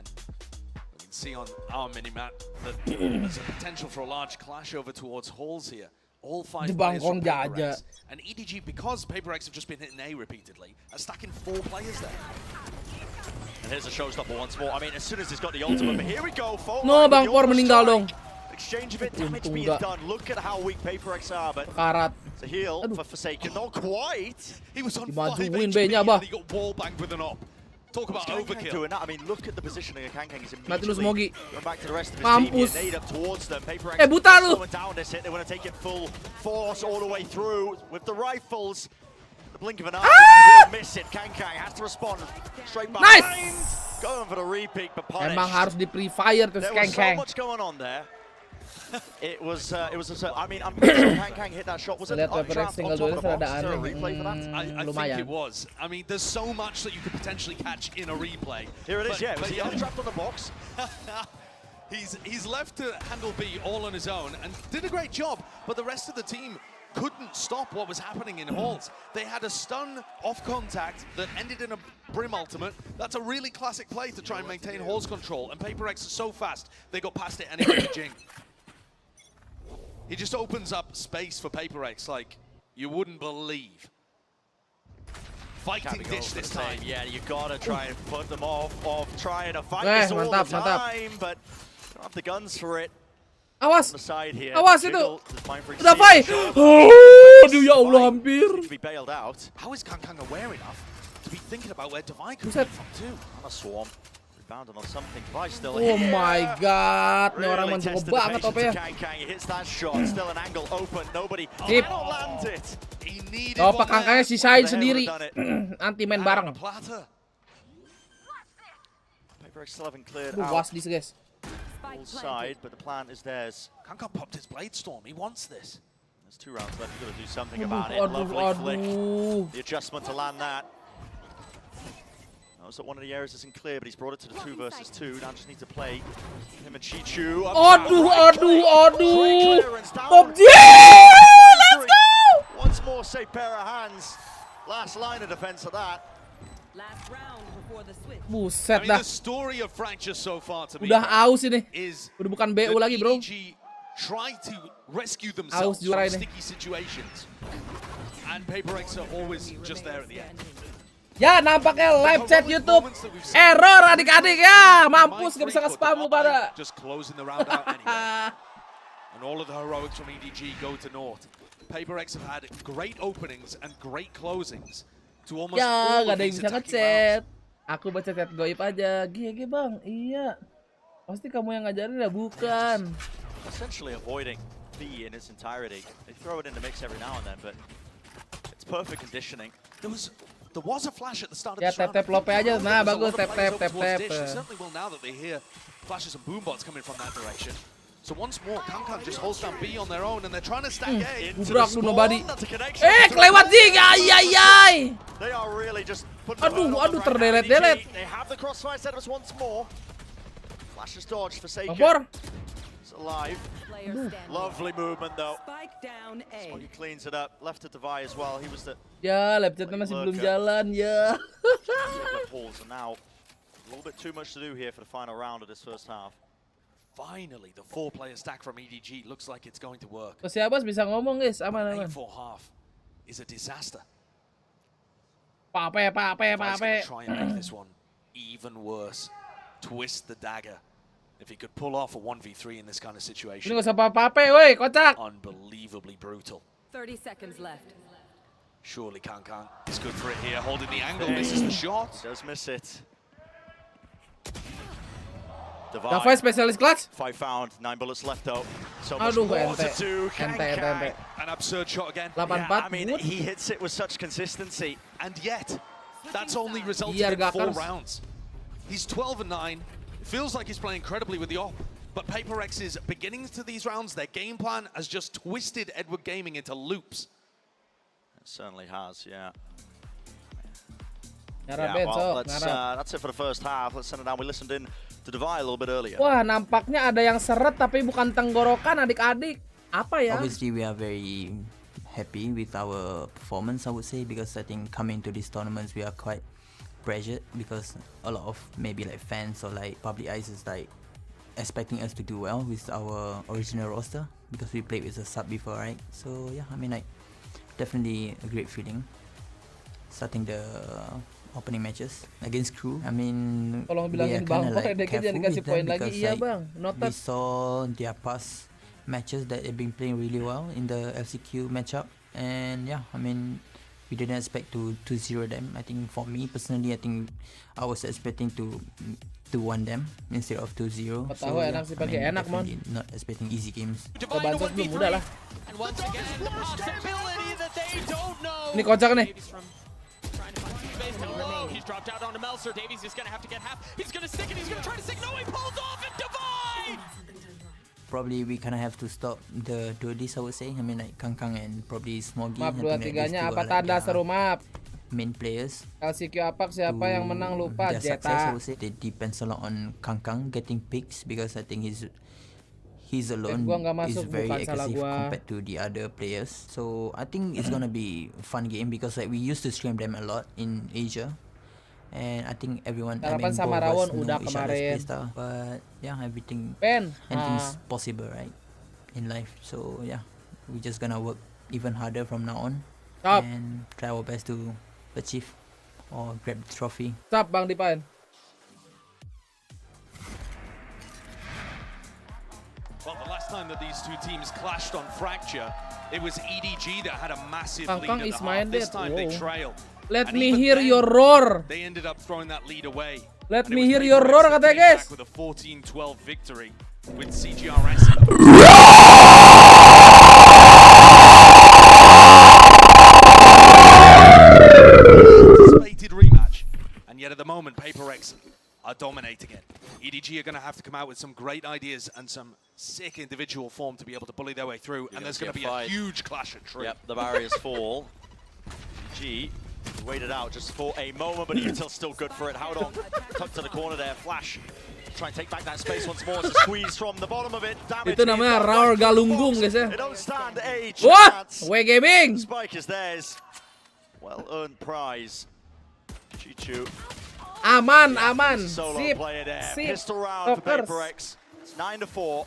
We can see on our mini-map that there's a potential for a large clash over towards halls here. All 5 players from PaperX. And EDG, because PaperX have just been hitting A repeatedly, are stacking 4 players there. And here's a showstopper once more. I mean, as soon as he's got the ultimate, but here we go. No, Bang Por meninggal dong. Exchange of it, damage being done. Look at how weak PaperX are, but it's a heal for Forsaken. Not quite. He was on 5 HP and he got wall banged with an op. Talk about overkill. Doing that. I mean, look at the positioning of KangKang. He's Mati lu Smogi. going back to the rest of his team. Mampus. Nade up towards them. PaperX buta lu. slowing down this hit. They want to take it full force all the way through with the rifles. The blink of an eye. He will miss it. KangKang has to respond straight behind. Nice. Going for the repeat, but punished. Emang harus di pre-fire tuh There was so KangKang. much going on there. It was I mean, I'm pretty sure KangKang hit that shot. Was it Lihat a PaperX draft on tinggal top of 2 the box? ada Is there a aneh. replay for that? I think it was. I mean, there's so much that you could potentially catch in a replay. Here it is, yeah. Was he untrapped on the box? He's left to handle B all on his own and did a great job, but the rest of the team couldn't stop what was happening in halls. They had a stun off contact that ended in a Brim ultimate. That's a really classic play to try and maintain halls control, and PaperX is so fast, they got past it anyway to Jing. He just opens up space for PaperX like you wouldn't believe. Fighting dish this time. Yeah, you gotta try and put them off trying to fight this all the time, but you don't have the guns for it. Awas. On the side here. Awas itu. Udah fight. Aduh ya Allah hampir. To be bailed out. How is KangKang aware enough to be thinking about where Divine could Buset. come from too? On a swarm. Rebounding on something. Device still Oh here. my god. Ini orang Really mencukup tested the banget patience OP-nya. of KangKang. He hits that shot. Still an angle open. Nobody Sip. cannot land it. He needed Oh, one there. KangKangnya sisain They sendiri. would've Anti main Out on bareng. a platter. PaperX still haven't cleared Aduh, out wasdis guys. full side, but the plan is theirs. KangKang popped his Blade Storm. He wants this. There's 2 rounds left. You've got to do something about it. Aduh, Lovely flick. aduh. The adjustment to land that. Knows that one of the areas isn't clear, but he's brought it to the 2 versus 2. Now just need to play him and Chichu. Aduh. Top G! Let's go! Once more, safe pair of hands. Last line of defense of that. Last round before the switch. Buset I mean, dah. the story of Fracture so far to me Udah aus ini. is Udah bukan BU lagi, bro. EDG try to rescue themselves Aus juara from ini. sticky situations. And PaperX are always just there at the end. Ya, nampaknya live chat YouTube error adik-adik ya. Mampus gak bisa nge-spam lu pada. Just closing the round out anyway. And all of the heroics from EDG go to North. PaperX have had great openings and great closings to almost Ya, all gak of ada yang these bisa attacking ngechat. rounds. Aku baca chat goib aja. GG bang, iya. Pasti kamu yang ngajarin ya, bukan. Essentially avoiding B in its entirety. They throw it in the mix every now and then, but it's perfect conditioning. There was a flash at the start of Ya, this round. tap-tap lope aja. Nah, There's a lot bagus. of Tap-tap, players over towards tap-tap. Dish. They certainly will now that they hear flashes and boombots coming from that direction. So once more, KangKang just holds down B on their own, and they're trying to stack A. Gubrak lu nobody. That's a connection. Kelewat Zig. Ay. They are really just putting Aduh, terderet-deret. They have the crossfire setups once more. Flash is dodged for Forsaken. Kompor. It's alive. Lovely movement though. Spike down A. Smoggy cleans it up. Left to Devi as well. He was the Ya, live chatnya masih belum jalan ya. Halls, and now a little bit too much to do here for the final round of this first half. Finally, the 4-player stack from EDG looks like it's going to work. Terus ya bos bisa ngomong guys, aman. For half is a disaster. Pape. Try and make this one even worse. Twist the dagger. If he could pull off a 1v3 in this kind of Ini situation. gak usah pape, woi, kocak. Unbelievably brutal. 30 seconds left. Surely KangKang is good for it here, holding the angle. Misses the shot. Does miss it. Davai spesialis clutch. 5 found, 9 bullets left though. So Aduh, much more to ente. do. Ente. An absurd shot again. 84. Yeah, I mean, he hits it with such consistency. And yet, that's only resulted Biar in gak 4 kers. rounds. He's 12 and 9. It feels like he's playing incredibly with the op. But PaperX's beginnings to these rounds, their game plan has just twisted Edward Gaming into loops. It certainly has, yeah. Ngarap Yeah, well, ngarap. that's it for the first half. Let's send it down. We listened in to Devi a little bit earlier. Wah, nampaknya ada yang seret tapi bukan tenggorokan adik-adik. Apa ya? Obviously, we are very happy with our performance, I would say, because I think coming to these tournaments, we are quite pressured because a lot of maybe like fans or like public eyes is like expecting us to do well with our original roster because we played with a sub before, right? So yeah, I mean like definitely a great feeling starting the opening matches against crew. I mean, Tolong we bilangin are Bang kind of Boy, like dia jangan careful dikasih with poin them lagi. because Iya like, bang, we noted. saw their past matches that they've been playing really well in the LCQ matchup, and yeah, I mean, we didn't expect to 2-0 them. I think for me personally, I think I was expecting to 1 them instead of 2-0. Tahu enak sih pakai enak mon. Not expecting easy games. Ke bansos belum mudah lah. And once again, the possibility that they don't know. Ini kocak nih. He's dropped out onto Melser. Davies is going to have to get half. He's going to stick it. He's going to try to stick. No, he pulls off and Divide. Probably we kind of have to stop the duelists, I would say. I mean like Kangkang and probably Smoggy. Map 2-3-nya apa tanda seru map? Main players. LCQ Apak siapa yang menang lupa their success, I Jeta. would say. It depends a lot on Kangkang getting picks because I think he's alone Gua nggak is masuk, very bukan salah aggressive gua. compared to the other players. So I think it's gonna be a fun game because like we used to stream them a lot in Asia. And I think everyone, I mean, Harapan sama both of us Rawon know udah each other's kemarin. playstyle. But yeah, anything's Ah. possible, right, in life. So yeah, we just gonna work even harder from now on Stop. and try our best to achieve or grab the trophy. Stop Bang Dipan. Well, the last time that these two teams clashed on Fracture, it was EDG that had a massive Kangkang lead at is the half. This minded. time they Whoa. trailed. Let And me even hear then, your roar. They ended up throwing that lead away. Let And it me was hear your PaperX roar that katanya came guys. back with a 14-12 victory with CGRS in the anticipated rematch. And yet at the moment, PaperX are dominating it. EDG are going to have to come out with some great ideas and some sick individual form to be able to bully their way through. And there's going to be a huge clash at tree. Yep, the barriers fall. G waited out just for a moment, but he's still good for it. Howdong tucked to the corner there. Flash try and take back that space once more. It's a squeeze from the bottom of it. Damage. Itu namanya Raur Galunggung guys ya. They don't stand a Wah, chance. W Gaming. Spike is theirs. Well earned prize. Chichu. Aman, aman. Solo Sip, player there. sip. Pistol round for Tokers. PaperX. It's 9-4.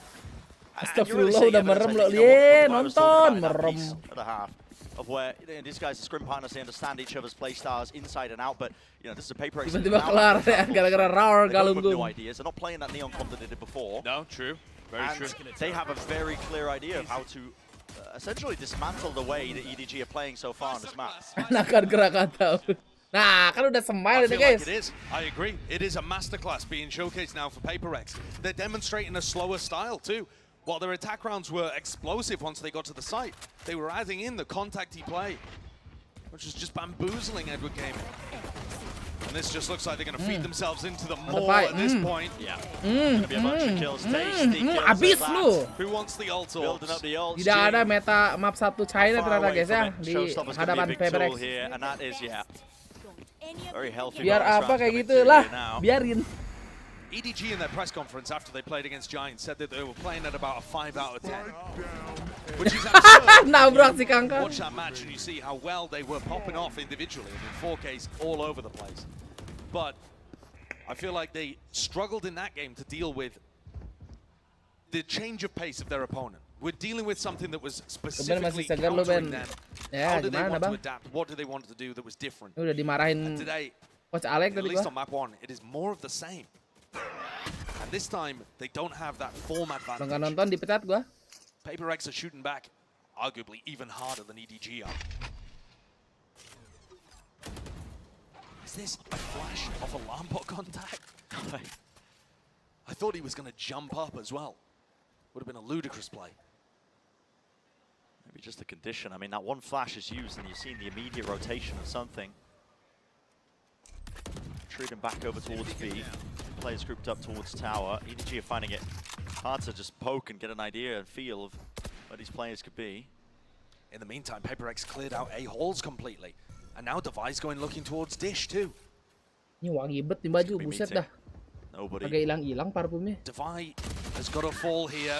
Astagfirullah udah merem lo. Ye, nonton merem. At the half of where these guys are scrim partners, they understand each other's play styles inside and out, but you know this is a PaperX. Tiba-tiba kelar ya gara-gara Raur Galunggung. No ideas. They're not playing that neon comp that they did before. No, true. Very and true. They have a very clear idea of how to essentially dismantle the way that EDG are playing so far on this map. Anakan Krakatau. Nah, kan udah smile I itu feel guys. like it is. I agree. It is a masterclass being showcased now for PaperX. They're demonstrating a slower style too. While their attack rounds were explosive once they got to the site, they were adding in the contacty play, which is just bamboozling Edward Gaming. And this just looks like they're going to feed themselves into the more at this point. Yeah. Gonna be a bunch of kills. Tasty kills. Abis at lu. that. Who wants the ult Building up the ults. Tidak ada meta map 1 China Far ternyata away guys ya from it. di Showstopper's gonna hadapan be a big PaperX. tool here, and that is, yeah, very healthy. Biar bonus apa rounds kayak coming gitu through lah, here now. biarin. EDG in their press conference after they played against Giants said that they were playing at about a 5 out of 10. Which is absurd. Nabrak si Kangkang. Watch that match and you see how well they were popping off individually. I mean, 4Ks all over the place. But I feel like they struggled in that game to deal with the change of pace of their opponent. We're dealing with something that was specifically segar lu, countering Ben. them. Ya, How did they gimana, want to Bang? adapt? What do they want to do that was different? Udah dimarahin And today, Coach Alex at tadi least gua. on map 1, it is more of the same. And this time, they don't have that form Kalau advantage. nggak nonton dipecat gua. PaperX are shooting back, arguably even harder than EDG are. Is this a flash of alarm bot contact? I thought he was going to jump up as well. Would have been a ludicrous play. Maybe just the condition. I mean, that one flash is used and you've seen the immediate rotation of something. Retreating back over towards B. Players grouped up towards tower. EDG are finding it hard to just poke and get an idea and feel of where these players could be. In the meantime, PaperX cleared out A halls completely. And now Devi's going looking towards Dish too. Ini wangi bet di baju, buset dah. Agak hilang-hilang parfumnya. Devi has got a fall here.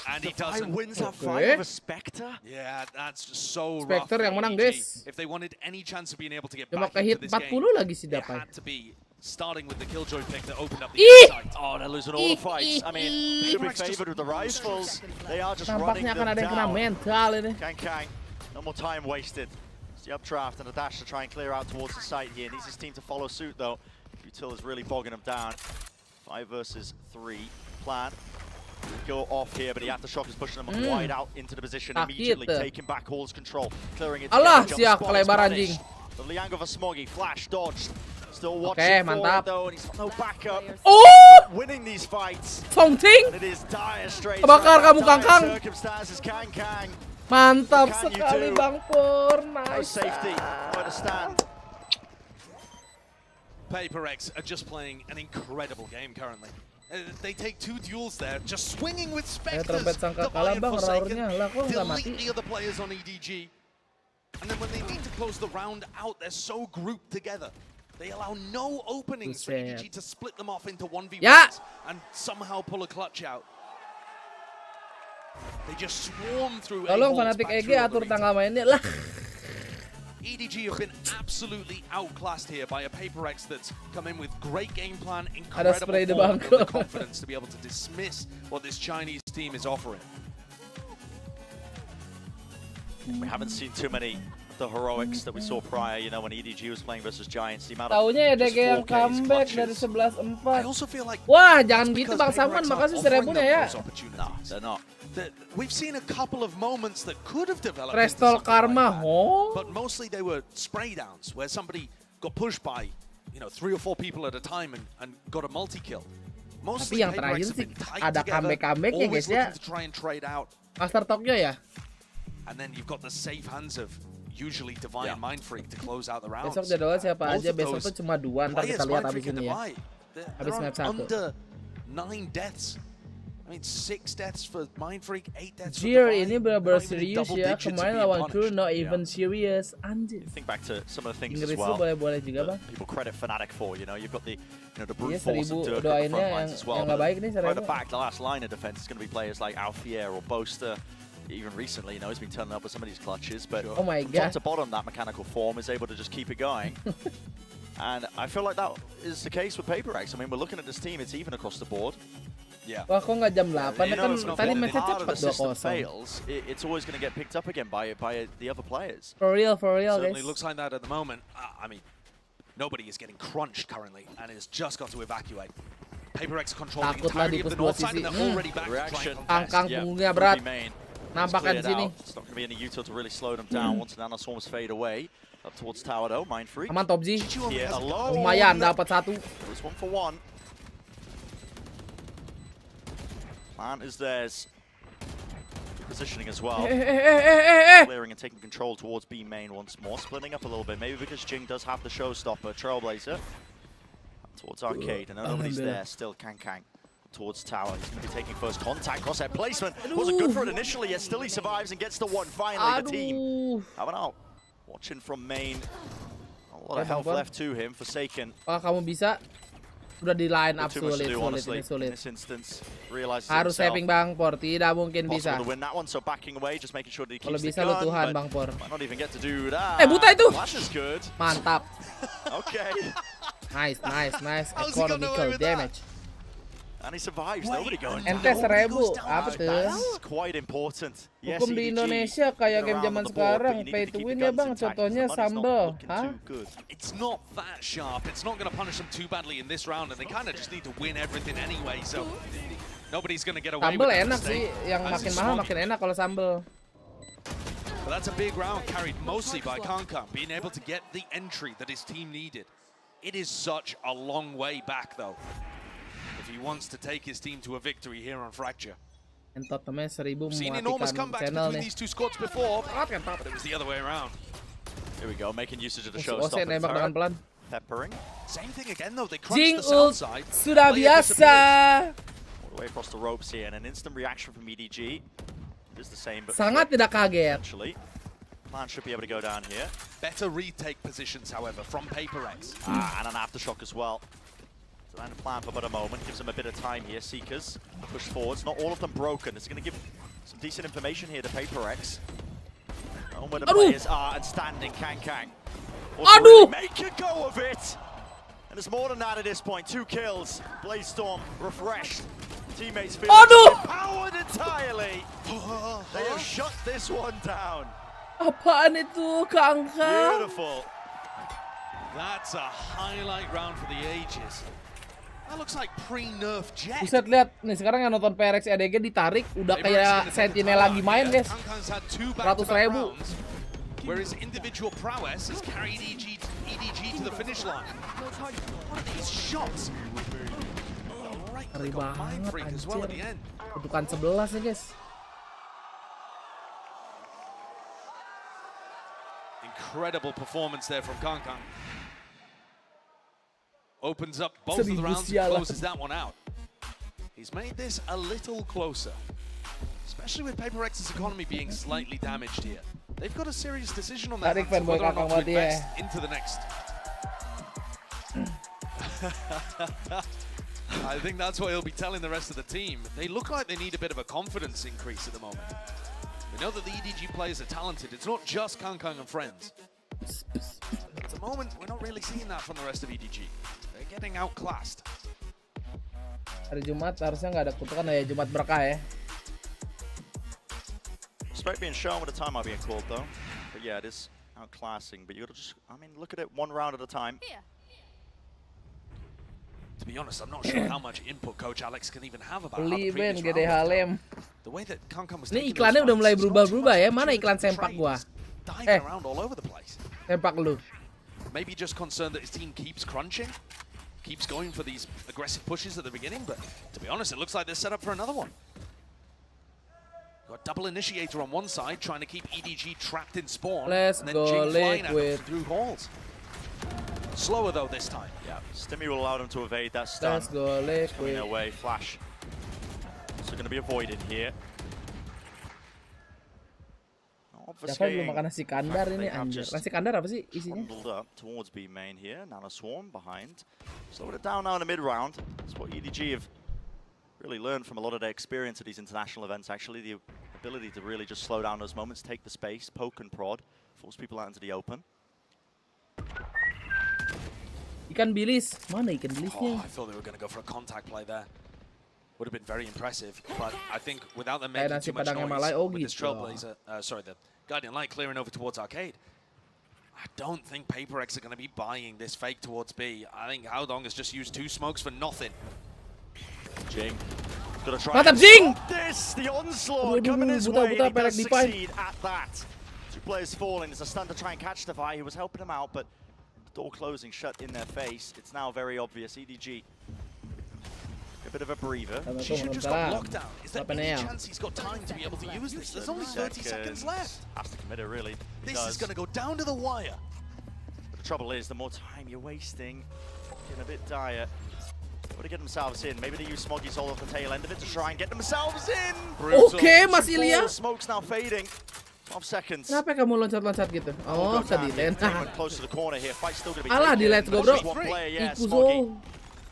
And he doesn't. Wins that fight over Spectre. Yeah, that's just so Spectre rough. yang menang, guys. If they wanted any chance of being able to get Cuma back into ke-hit this 40 game, lagi si it Dapai. had to be starting with the Killjoy pick that opened up the Site. Oh, they're losing all the fights. I mean, should be favored with the rifles. They are just running Nampaknya akan them ada yang kena down. mental ini. Kang, no more time wasted. It's the updraft and a dash to try and clear out towards the site here. Needs his team to follow suit though. Util is really bogging him down. 5 versus 3 plan. Go off here, but he had to shock is pushing them wide out into the position immediately, taking back Hall's control, clearing it. Allah, siap kelebar anjing. The Liang of a Smoggy, flash dodged. Still watching forward though, and he's got no backup. Oh! Winning these fights. Songting. And it is dire straight. Kebakar kamu Kangkang. Circumstances, Kang. Mantap sekali Bang Pur. Nice. No safety, nowhere to stand. PaperX are just playing an incredible game currently. They take 2 duels there, just swinging with Spectres. Kalah bang, raurnya lah kok nggak mati. Delete the other players on EDG. And then when they need to close the round out, they're so grouped together. They allow no openings for EDG to split them off into 1v1s and somehow pull a clutch out. They just swarm through. Tolong fanatik EG atur tangga mainnya lah. EDG have been absolutely outclassed here by a PaperX that's come in with great game plan, incredible form, and the confidence to be able to dismiss what this Chinese team is offering. We haven't seen too many of the heroics that we saw prior, you know, when EDG was playing versus Giants. The amount of Taunya EDG yang comeback dari 11-4. I also feel like wah, jangan gitu Bang Saman, makasih 1000-nya ya. No, they're not. We've seen a couple of moments that could have developed. Crystal Karma, but mostly they were spray downs where somebody got pushed by, 3 or 4 people at a time and got a multi-kill. Mostly Tapi yang terakhir sih ada comeback-comebacknya guys ya. Master Tokyo ya. And then you've got the safe hands of usually Divine and Mind Freak to close out the rounds. Besok jadwal siapa aja? Besok tuh cuma 2, ntar kita lihat abis ini ya. Abis map 1. Under 9 deaths. I mean, 6 deaths for Mind Freak, 8 deaths for Jir Divine. ini benar-benar serius ya. Kemarin lawan Crew not even serious. Anjir. Think back to some of the things Inggris as well. boleh-boleh juga bang. People credit Fnatic for, you've got the brute Iya, force and 1000 Dirk at the doainnya front lines as well. yang nggak baik nih, Right 1000. at the back, the last line of defense is going to be players like Alfier or Boaster. Even recently, he's been turning up with some of these clutches, but oh my from God. top to bottom, that mechanical form is able to just keep it going. And I feel like that is the case with PaperX. I mean, we're looking at this team, it's even across the board. Yeah. Wah, kok nggak jam 8? Kan tadi matchnya cepat 2-0. Fails, it's always going to get picked up again by the other players. For real, Certainly guys. looks like that at the moment. I mean, nobody is getting crunched currently and has just got to evacuate. PaperX controlling the entirety of the north side and they're already back to trying to Kangkang punggungnya berat. Nampakkan di sini. It's not going to be any util to really slow them down once the nanoswarms fade away. Up towards tower though, Mind Freak. Aman Top Z. Yeah, alone. Lumayan dapat 1. It's 1 for 1. Plan is theirs. Good positioning as well. Clearing and taking control towards B main once more. Splitting up a little bit, maybe because Jing does have the showstopper. Trailblazer. Towards Arcade, and nobody's there. Still Kang. Towards tower. He's going to be taking first contact. Crosshair placement wasn't good for it initially, yet still he survives and gets the 1. Finally, the team having out. Watching from main. A lot of health left to him. Forsaken. Wah, kamu bisa. Udah di line up sulit. In this instance, harus saving Bang Por, tidak mungkin bisa. To win that one, so backing away, just making sure that he Kalau keeps bisa the lu gun, Tuhan but Bang Por. might not even get to do that. Buta itu. Flash is good. Mantap. Okay. Nice. Economical damage. And he survives, nobody going Ente 1000, apa tuh? That's quite important. Yes, Hukum di Indonesia kayak game zaman sekarang, pay to win ya Bang, contohnya sambal. Hah? It's not that sharp. It's not going to punish them too badly in this round, and they kind of just need to win everything anyway. So nobody's going to get away Sambal with that enak sih, yang makin mahal makin enak kalau sambal. But that's a big round carried mostly by Kangkang, being able to get the entry that his team needed. It is such a long way back though. if he wants to take his team to a victory here on Fracture. Entot namanya 1000 Seen enormous mematikan comebacks channel between nih. these two squads before, but it was the other way around. Here we go, making usage of the Musuh showstopper. nembak dengan pelan. Peppering. Same thing again though, they crunched Jing the south ult side. sudah Player biasa. All the way across the ropes here, and an instant reaction from EDG. It is the same, but Sangat tidak kaget. actually. Plan should be able to go down here. Better retake positions, however, from PaperX. And an aftershock as well. So then plan for but a moment, gives them a bit of time here. Seekers push forwards, not all of them broken. It's going to give some decent information here to PaperX. On where the players are and standing, Kang. Really make a go of it! And there's more than that at this point. 2 kills, Blazestorm refreshed. Teammates feel empowered entirely. They have shut this one down. Apaan itu, Kangkang? Beautiful. That's a highlight round for the ages. That looks like pre-nerf Jet. Buset, lihat nih sekarang yang nonton PRX EDG ditarik udah kayak Sentinel lagi main, guys. 100.000. Whereas individual prowess has carried EDG to the finish line. What are these shots? Ngeri banget, anjir. Kutukan 11 ya, guys. Incredible performance there from Kangkang. Opens up both of the rounds and closes that one out. He's made this a little closer, especially with PaperX's economy being slightly damaged here. They've got a serious decision on that whether or not to invest into the next. I think that's what he'll be telling the rest of the team. They look like they need a bit of a confidence increase at the moment. We know that the EDG players are talented. It's not just Kangkang and friends. At the moment, we're not really seeing that from the rest of EDG. They're getting outclassed. Hari Jumat harusnya nggak ada kutukan ya, Jumat berkah ya. Respect being shown with the time might being called though. But yeah, it is outclassing. But you gotta just, I mean, look at it one round at a time. To be honest, I'm not sure how much input Coach Alex can even have about Beli Ben gede Halem. the way that Kangkang was Ini taking iklannya those udah mulai fights, berubah-berubah ya. Mana iklan sempak gua? diving around all over the place. Sempak lu. Maybe just concerned that his team keeps crunching, keeps going for these aggressive pushes at the beginning, but to be honest, it looks like they're set up for another one. Got double initiator on one side, trying to keep EDG trapped in spawn. Let's and then go Jing flying at them liquid. through halls. Slower though this time. Yeah, Stimmy will allow them to evade that stun. Let's go liquid. Coming their way, Flash. So going to be avoided here. Java belum makan nasi kandar ini anjir. Nasi kandar apa sih isinya? Up towards B main here. Nano Swarm behind. Slowing it down now in the mid round. That's what EDG have really learned from a lot of their experience at these international events. Actually, the ability to really just slow down those moments, take the space, poke and prod, force people out into the open. Ikan bilis, mana ikan bilisnya? Oh, I thought they were going to go for a contact play there. Would have been very impressive, but I think without them making too much noise with this Trailblazer, sorry, the Guardian Light clearing over towards Arcade, I don't think PaperX are going to be buying this fake towards B. I think Haodong has just used 2 smokes for nothing. Jing. Gonna try Mantap Jing! This, the onslaught coming his way, and he does succeed at that. 2 players falling, there's a stun to try and catch Defy, who was helping him out, but the door closing shut in their face. It's now very obvious, EDG. A bit of a breather. She should just got lockdown. Is there any chance he's got time to be able to use this? There's only 30 seconds left. Has to commit it, really. This is going to go down to the wire. But the trouble is, the more time you're wasting, getting a bit dire. Got to get themselves in. Maybe they use Smoggy's all at the tail end of it to try and get themselves in. Okay, masih lihat. Smoke's now fading. 12 seconds. Kenapa kamu loncat-loncat gitu? Oh, sedih. Close to the corner here. Fight's still going to be Alah, di let's go, bro. Smoggy.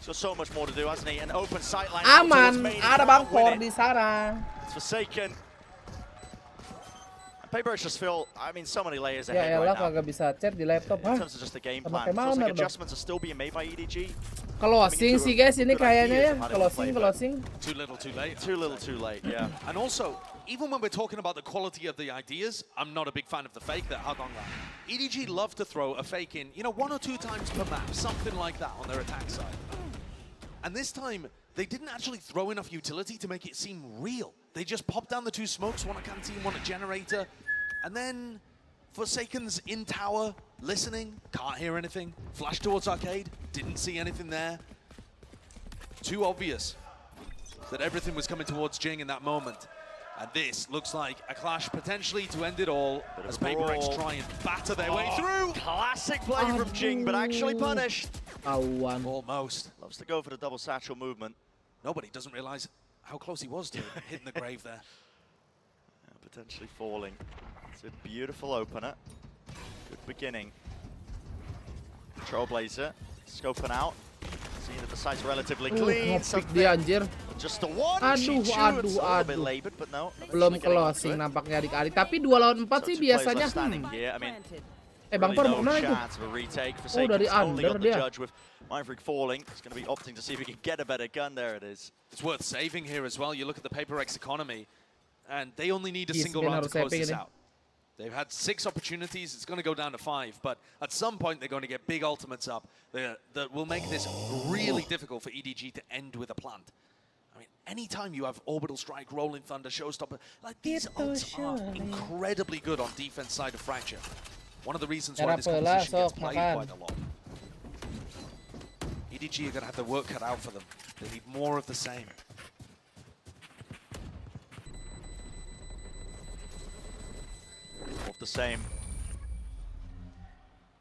He's got so much more to do, hasn't he? An open sightline. Aman, ada Bangkor di sana. It's Forsaken. PaperX just feel, I mean, so many layers Ya ahead elah, right now. kagak bisa chat di laptop, In terms of just the game plan, it feels like adjustments are still being made by EDG. Closing sih guys, ini kayaknya ya. Closing. Too little, too late. Too little, too late, yeah. And also, even when we're talking about the quality of the ideas, I'm not a big fan of the fake that Haodong ran. EDG love to throw a fake in, you know, 1 or 2 times per map, something like that on their attack side. And this time, they didn't actually throw enough utility to make it seem real. They just popped down the 2 smokes, one at Canteen, one at Generator, and then Forsaken's in tower, listening, can't hear anything. Flash towards Arcade, didn't see anything there. too obvious that everything was coming towards Jing in that moment. And this looks like a clash potentially to end it all as PaperX try and batter their way through. Classic play from Jing, but actually punished. Almost. Loves to go for the double satchel movement. Nobody doesn't realize how close he was to hitting the grave there. Yeah, potentially falling. It's a beautiful opener. Good beginning. Trailblazer scoping out. Seeing that the site's relatively clean. Dia anjir. Just a one. Aduh. Belum closing nampaknya adik-adik. Tapi 2 lawan 4 sih biasanya. Bangkor mau kemana itu? Oh, dari under dia. Mindfreak falling. He's going to be opting to see if he can get a better gun. There it is. It's worth saving here as well. You look at the PaperX economy, and they only need a single round to close this out. They've had 6 opportunities. It's going to go down to 5, but at some point they're going to get big ultimates up that will make this really difficult for EDG to end with a plant. I mean, anytime you have Orbital Strike, Rolling Thunder, Showstopper, like these ults are incredibly good on defense side of Fracture. One of the reasons why this competition gets played quite a lot. EDG are going to have their work cut out for them. They need more of the same. Of the same.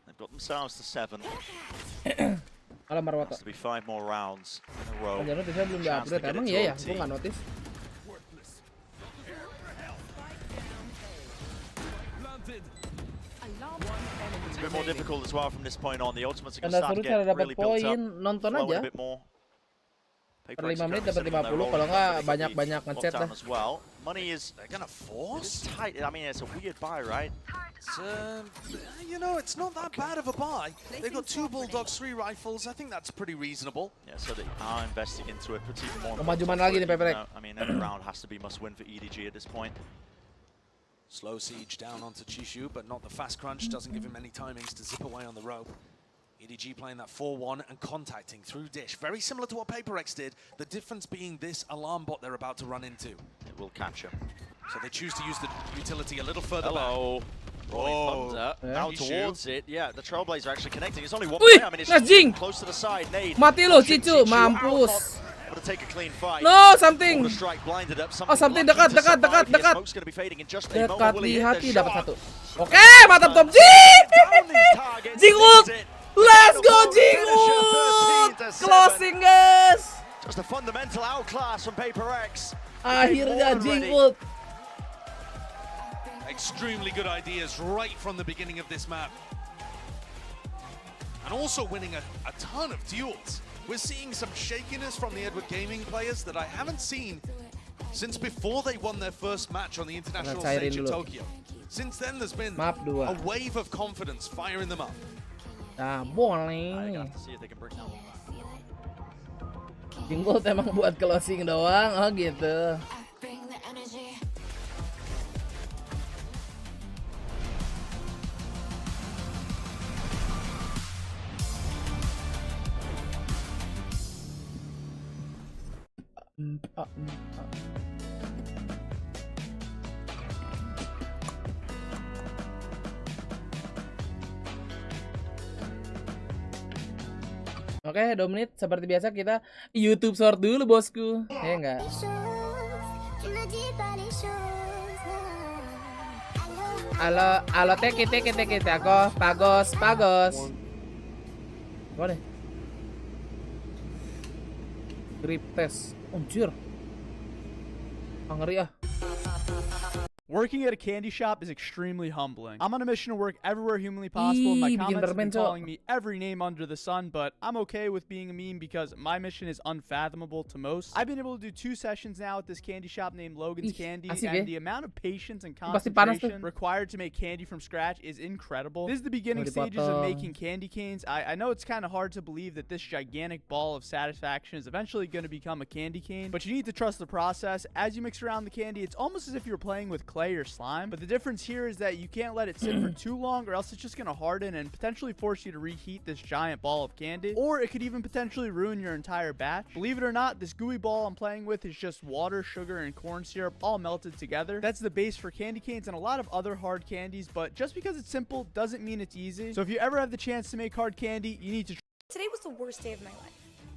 They've got themselves to 7. Has to be 5 more rounds in a row. Notisnya belum di-update. Emang iya ya? Gue nggak notice. It's a bit more difficult as well from this point on. The ultimates are going to start to get really built up. Nonton aja. A bit more. Per 5 menit dapat 50, kalau nggak banyak ngechat dah. As well. Money is gonna force tight. I mean, it's a weird buy, right? It's, you know, it's not that bad of a buy. They've got 2 Bulldogs, 3 rifles. I think that's pretty reasonable. Yeah, so they are investing into it, but even more. Maju mana lagi nih PaperX? I mean, every round has to be must win for EDG at this point. Slow siege down onto Chishu, but not the fast crunch. Doesn't give him any timings to zip away on the rope. EDG playing that 4-1 and contacting through Dish. Very similar to what PaperX did. The difference being this alarm bot they're about to run into. It will catch him. So they choose to use the utility a little further back. Oh, now towards it. Yeah, the Trailblazer actually connecting. It's only one player. I mean, it's close to the side. Nade. Mati lo, Cicu. Mampus. To take a clean fight. No, something. Oh, something dekat. Dekat di hati dapat 1. Oke, mantap top Jing. Jing ult. Let's go Jing ult. Closing guys. Just a fundamental outclass from PaperX. Akhirnya Jing ult. Extremely good ideas right from the beginning of this map. And also winning a ton of duels. We're seeing some shakiness from the Edward Gaming players that I haven't seen since before they won their first match on the international stage in Tokyo. Since then, there's been a wave of confidence firing them up. Boleh. Jingle emang buat closing doang, oh gitu. Oke, 2 menit seperti biasa kita YouTube short dulu bosku. Ya enggak? Halo teki pagos. Mana? Grip test. Anjir. Ngeri ah. Working at a candy shop is extremely humbling. I'm on a mission to work everywhere humanly possible. My comments have been calling me every name under the sun, but I'm okay with being a meme because my mission is unfathomable to most. I've been able to do 2 sessions now at this candy shop named Logan's Candy, and the amount of patience and concentration required to make candy from scratch is incredible. This is the beginning stages of making candy canes. I know it's kind of hard to believe that this gigantic ball of satisfaction is eventually going to become a candy cane, but you need to trust the process. As you mix around the candy, it's almost as if you're playing with clay or slime, but the difference here is that you can't let it sit for too long or else it's just going to harden and potentially force you to reheat this giant ball of candy, or it could even potentially ruin your entire batch. Believe it or not, this gooey ball I'm playing with is just water, sugar, and corn syrup all melted together. That's the base for candy canes and a lot of other hard candies, but just because it's simple doesn't mean it's easy. So if you ever have the chance to make hard candy, you need to Today was the worst day of my life.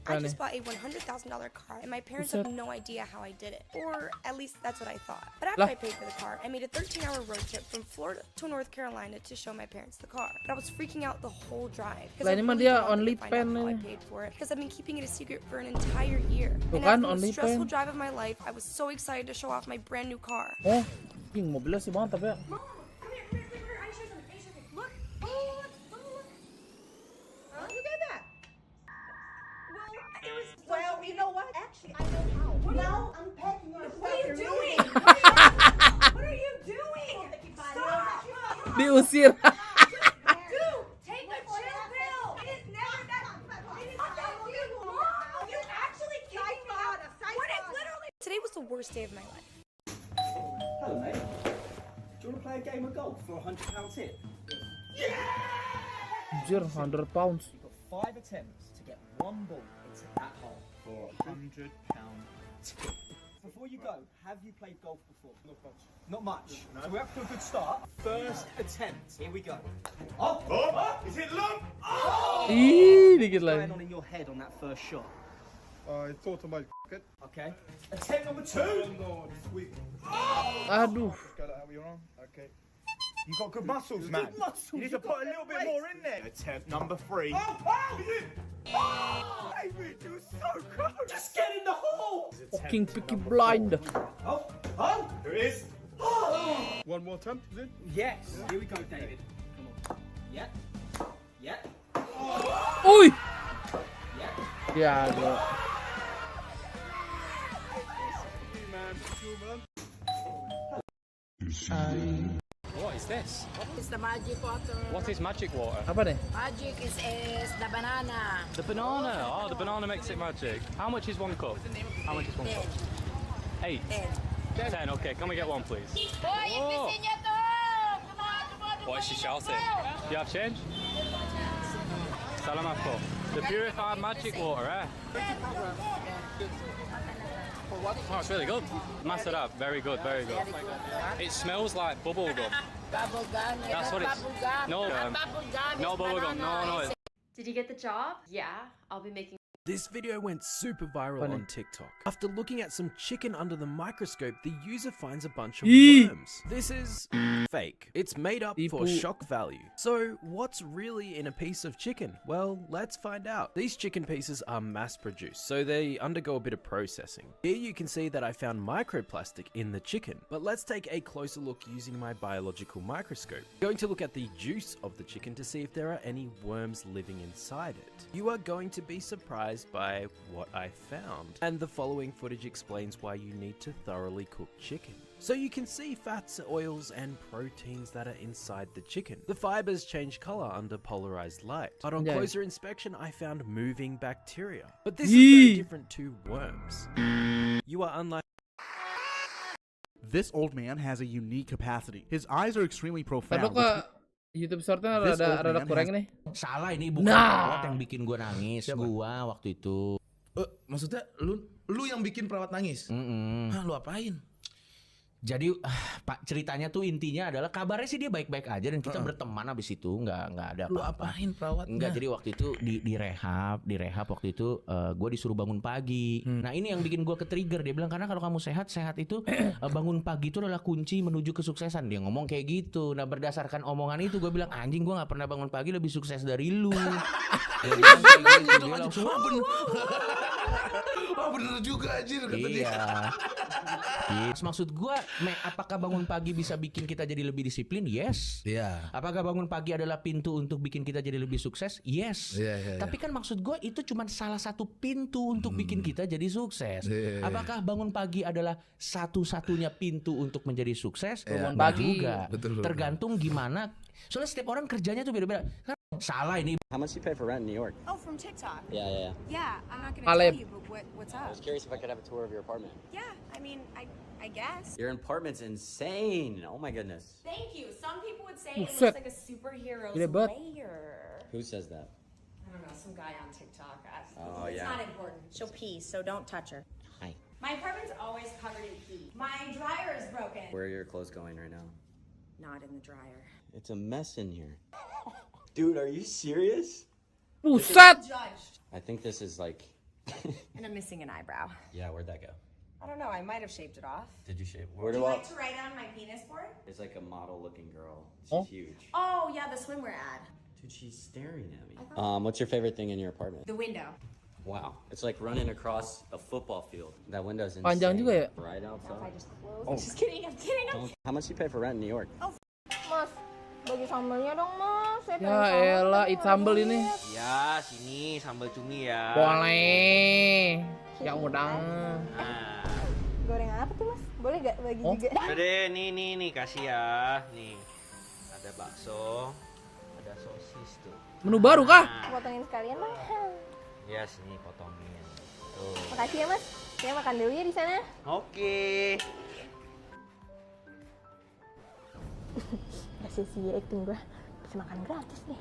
I just bought a $100,000 car, and my parents have no idea how I did it. Or at least that's what I thought. But after I paid for the car, I made a 13-hour road trip from Florida to North Carolina to show my parents the car. But I was freaking out the whole drive because I really wanted to find out how I paid for it, because I've been keeping it a secret for an entire year. And after the most stressful drive of my life, I was so excited to show off my brand new car. Oh, mobilnya sih mantap ya. Mom, come here. I show something. Look. Look at that. Well, you know what? Actually, I know how. Now I'm packing your stuff. What are you doing? What are you doing? Stop. Diusir. Dude, take a chill pill. It is never that. It is not that illegal. Mom, you're actually kicking me out. What is literally? Today was the worst day of my life. Hello, mate. Do you want to play a game of golf for £100 tip? Anjir, £100. You've got 5 attempts to get one ball into that hole for £100 tip. Before you go, have you played golf before? Not much. No. So we're up to a good start. First attempt. Here we go. Oh! Is it long? Oh! Dikit lagi. What's going on in your head on that first shot? I thought about it. Okay. Attempt number 2. No, sweet. Aduh. Got it out of your arm. Okay. You got good muscles, man. Good muscles. You need to put a little bit more in there. Attempt number 3. Oh, David, you're so close. Just get in the hole. Fucking Peaky Blind. Oh, There it is. oh. One more attempt, is it? Yes. Here we go, David. Come on. Yeah. Yeah. Uy. Yeah. Ya, bro. What is this? It's the magic water. What is magic water? Apa nih? Magic is the banana. The banana. Oh, the banana makes it magic. How much is one cup? How much is one cup? 8. 10. Okay, can we get one, please? Whoa. What is she shouting? Do you have change? Salamapo. The purified magic water, eh? Oh, it's really good. Master up. Very good, very good. It smells like bubble gum. Bubble gum. That's what it's. No, no bubble gum. No. Did you get the job? Yeah, I'll be making. This video went super viral on TikTok. After looking at some chicken under the microscope, the user finds a bunch of worms. This is fake. It's made up for shock value. So what's really in a piece of chicken? Well, let's find out. These chicken pieces are mass produced, so they undergo a bit of processing. Here you can see that I found microplastic in the chicken, but let's take a closer look using my biological microscope. I'm going to look at the juice of the chicken to see if there are any worms living inside it. You are going to be surprised by what I found, and the following footage explains why you need to thoroughly cook chicken. So you can see fats, oils, and proteins that are inside the chicken. The fibers change color under polarized light, but on closer inspection I found moving bacteria. But this is very different to worms. You are unlike. This old man has a unique capacity. His eyes are extremely profound. YouTube shortnya rada kurang nih. Salah, ini bukan perawat yang bikin gua nangis. Gua waktu itu. Maksudnya lu yang bikin perawat nangis? Hah, lu apain? Jadi Pak, ceritanya tuh intinya adalah kabarnya sih dia baik-baik aja dan kita berteman abis itu nggak ada apa-apa. Lu apain perawatnya? Enggak, jadi waktu itu di rehab waktu itu gue disuruh bangun pagi. Nah ini yang bikin gue ke-trigger. Dia bilang karena kalau kamu sehat itu bangun pagi itu adalah kunci menuju kesuksesan. Dia ngomong kayak gitu. Nah berdasarkan omongan itu gue bilang anjing gue nggak pernah bangun pagi lebih sukses dari lu. Dia langsung bener juga anjir kata dia. Iya. Maksud gue, apakah bangun pagi bisa bikin kita jadi lebih disiplin? Yes. Iya. Apakah bangun pagi adalah pintu untuk bikin kita jadi lebih sukses? Yes. Iya. Tapi kan maksud gue itu cuma salah satu pintu untuk bikin kita jadi sukses. Apakah bangun pagi adalah satu-satunya pintu untuk menjadi sukses? Bangun pagi juga. Betul. Tergantung gimana. Soalnya setiap orang kerjanya tuh beda-beda. Salah ini. How much you pay for rent in New York? Oh, from TikTok. Yeah. Yeah, I'm not gonna tell you, but what's up? I was curious if I could have a tour of your apartment. Yeah, I mean, I guess. Your apartment's insane. Oh my goodness. Thank you. Some people would say it looks Buset. like a superhero's Gede banget. lair. Who says that? I don't know, some guy on TikTok. Oh, It's yeah. not important. She'll pee, so don't touch her. Hi. My apartment's always covered in pee. My dryer is broken. Where are your clothes going right now? Not in the dryer. It's a mess in here. Dude, are you serious? Buset. I think this is like And I'm missing an eyebrow. Yeah, where'd that go? I don't know, I might have shaved it off. Did you shave? Would you like to write on my penis board? It's like a model-looking girl. She's Oh. huge. Oh, yeah, the swimwear ad. Dude, she's staring at me. What's your favorite thing in your apartment? The window. Wow, it's like running across a football field. That window's insane. Panjang juga ya? Right outside. I just closed. Oh. Just kidding, I'm kidding. How much do you pay for rent in New York? Mas, bagi sambelnya dong mas. Saya pengen Ya sambel elah, tapi it nggak sambel duit. ini. Ya, sini sambal cumi ya. Boleh. Yang udang. Nah. Goreng apa tuh mas? Boleh gak bagi juga? Udah deh, nih kasih ya. Nih. Ada bakso, ada sosis tuh. Menu baru kah? Potongin sekalian bang. Ya, sini potongin. Tuh. Makasih ya mas. Saya makan dulu ya di sana. Oke. Gak sia-sia acting gue. Bisa makan gratis nih.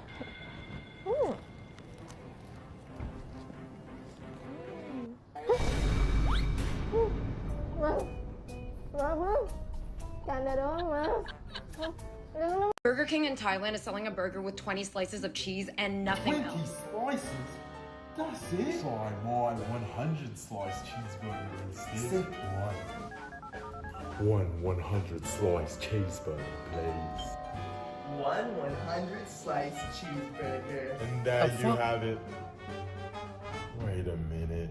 Mas. Canda doang mas. Burger King in Thailand is selling a burger with 20 slices of cheese and nothing 20 else. slices? That's it? Try my 100 slice cheeseburger instead. One 100 slice cheeseburger, please. One 100 slice cheeseburger. And there you have it. Wait a minute.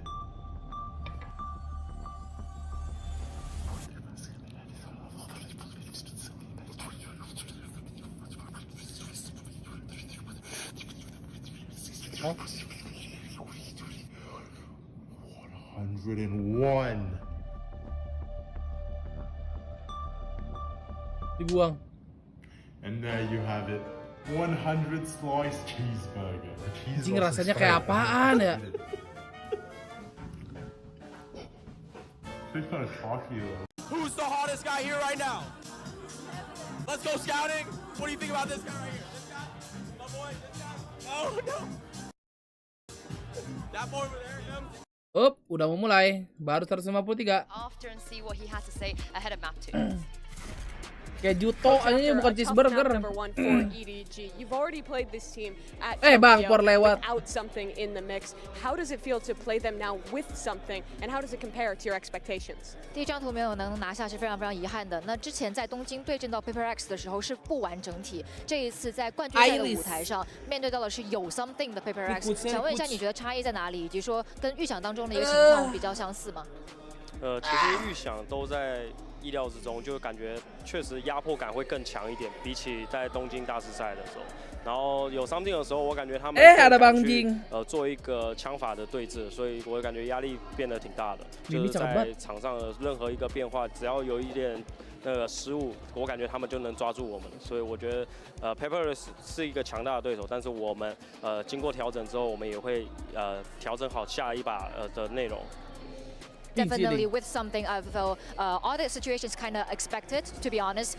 Oh. 101. Dibuang. And there you have it. 100 slice cheeseburger. Anjing rasanya kayak apaan ya? Who's the hottest guy here right now? Let's go scouting. What do you think about this guy right here? This guy? My boy, this guy? No. That boy over there, him? Up, udah mau mulai. Baru 153. After and see what he has to say ahead of map 2. Kayak juto aja bukan cheeseburger. Number 1 for EDG. You've already played this team at Bang, Tokyo por lewat. without something in the mix. How does it feel to play them now with something, and how does it compare to your expectations? 第一张图没有能拿下是非常非常遗憾的。那之前在东京对阵到 PaperX 的时候是不完整体，这一次在冠军赛的舞台上面对到的是有 something 的 PaperX。想问一下，你觉得差异在哪里，以及说跟预想当中的一个情况比较相似吗？其实预想都在意料之中，就感觉确实压迫感会更强一点，比起在东京大师赛的时候。然后有 something 的时候，我感觉他们ada Bang Jing 做一个枪法的对峙，所以我感觉压力变得挺大的。就是在场上的任何一个变化，只要有一点那个失误，我感觉他们就能抓住我们。所以我觉得Paperless 是一个强大的对手，但是我们经过调整之后，我们也会调整好下一把的内容。Definitely with something I feel all the situations kind of expected, to be honest.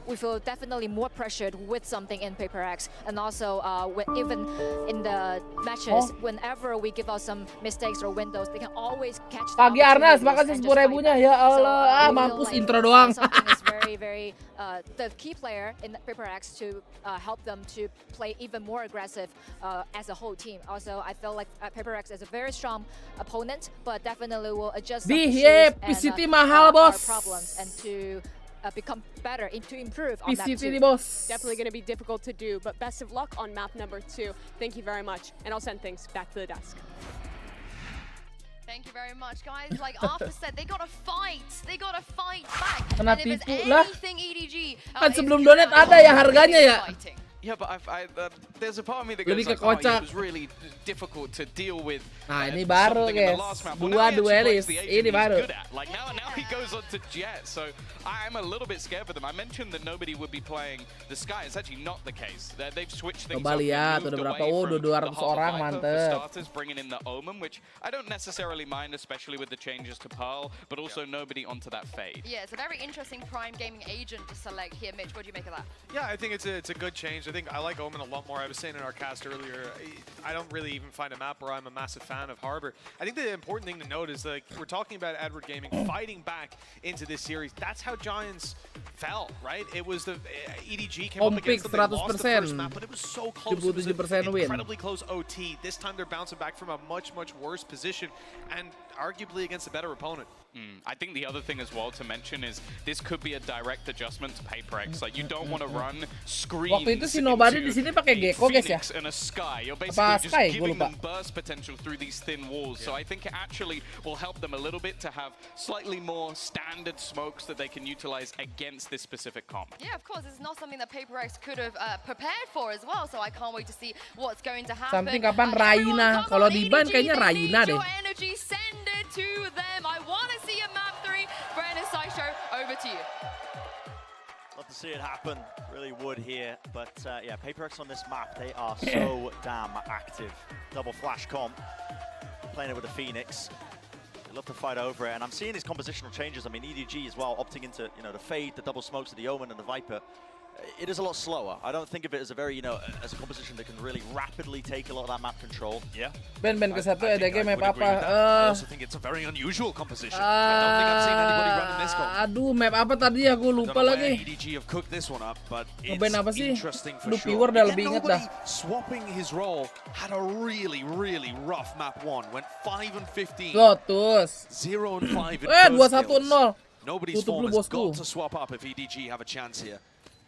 We feel definitely more pressured with something in PaperX, and also even in the matches, whenever we give out some mistakes or windows, they can always catch the Pagi Arnas, makasih 10.000-nya ya Allah. Mampus intro doang. Something is very the key player in PaperX to help them to play even more aggressive as a whole team. Also, I feel like PaperX is a very strong opponent, but definitely will adjust some issues and mahal, bos. our problems and to become better, to improve on that PCT too. bos. Definitely going to be difficult to do, but best of luck on map number 2. Thank you very much, and I'll send things back to the desk. Thank you very much, guys. Like Arthur said, they gotta fight. They gotta fight back. Kena And if it's tipu lah. anything EDG, Kan sebelum donat ada ya harganya ya. Yeah, but there's a part of me that Lebih goes ke like, oh, kocak. yeah, it was really difficult to deal with. Nah, ini baru something in the guys. last map. Well, Dua now he actually duelis. plays the agent Ini he's baru. good at. Like now he goes on to Jet, so I'm a little bit scared for them. I mentioned that nobody would be playing the Sky. It's actually not the case. They've switched things Coba up. lihat They udah moved berapa? away Oh, from udah the 200 Harbor orang, Viper for mantep. starters, bringing in the Omen, which I don't necessarily mind, especially with the changes to Pearl, but also nobody onto that Fade. Yeah, it's a very interesting Prime Gaming agent to select here. Mitch, what do you make of that? Yeah, I think it's a good change. I think I like Omen a lot more I was saying in our cast earlier, I don't really even find a map where I'm a massive fan of Harbor. I think the important thing to note is, like, we're talking about Edward Gaming fighting back into this series. That's how Giants fell, right? It was the EDG came up against them, they lost the first map, but it was so close. It was an incredibly close OT. This time they're bouncing back from a much, much worse position, and arguably against a better opponent. I think the other thing as well to mention is this could be a direct adjustment to PaperX. Like, you don't want to run screens Waktu itu si Nobody di sini pakai Gecko, guys ya. and a Sky. You're basically just giving them burst potential through these thin walls. So I think it actually will help them a little bit to have slightly more standard smokes that they can utilize against this specific comp. Yeah, of course. It's not something that PaperX could have prepared for as well. So I can't wait to see what's going to happen. Something kapan Raina? Kalau di ban kayaknya Raina deh. Energy, send it to them. I want to see a map 3. Brandon Saisho, over to you. Love to see it happen, really would here, but yeah, PaperX on this map, they are so damn active. Double flash comp, playing it with the Phoenix. They love to fight over it, and I'm seeing these compositional changes. I mean, EDG as well, opting into, you know, the Fade, the double smokes of the Omen and the Viper. It is a lot slower. I don't think of it as a very, you know, as a composition that can really rapidly take a lot of that map control. Yeah. Ben ke satu EDG map apa? I also think it's a very unusual composition. I don't think I've seen anybody running this comp. Aduh, map apa tadi? Aku lupa lagi. EDG have cooked this one up, but it's apa sih? interesting for Lu sure. Pure dah lebih inget dah. Swapping his role had a really, really rough map 1. Went 5 and 15. Lotus. 0 and 5 in 2-1-0. Nobody's form has got to swap up if EDG have a chance here.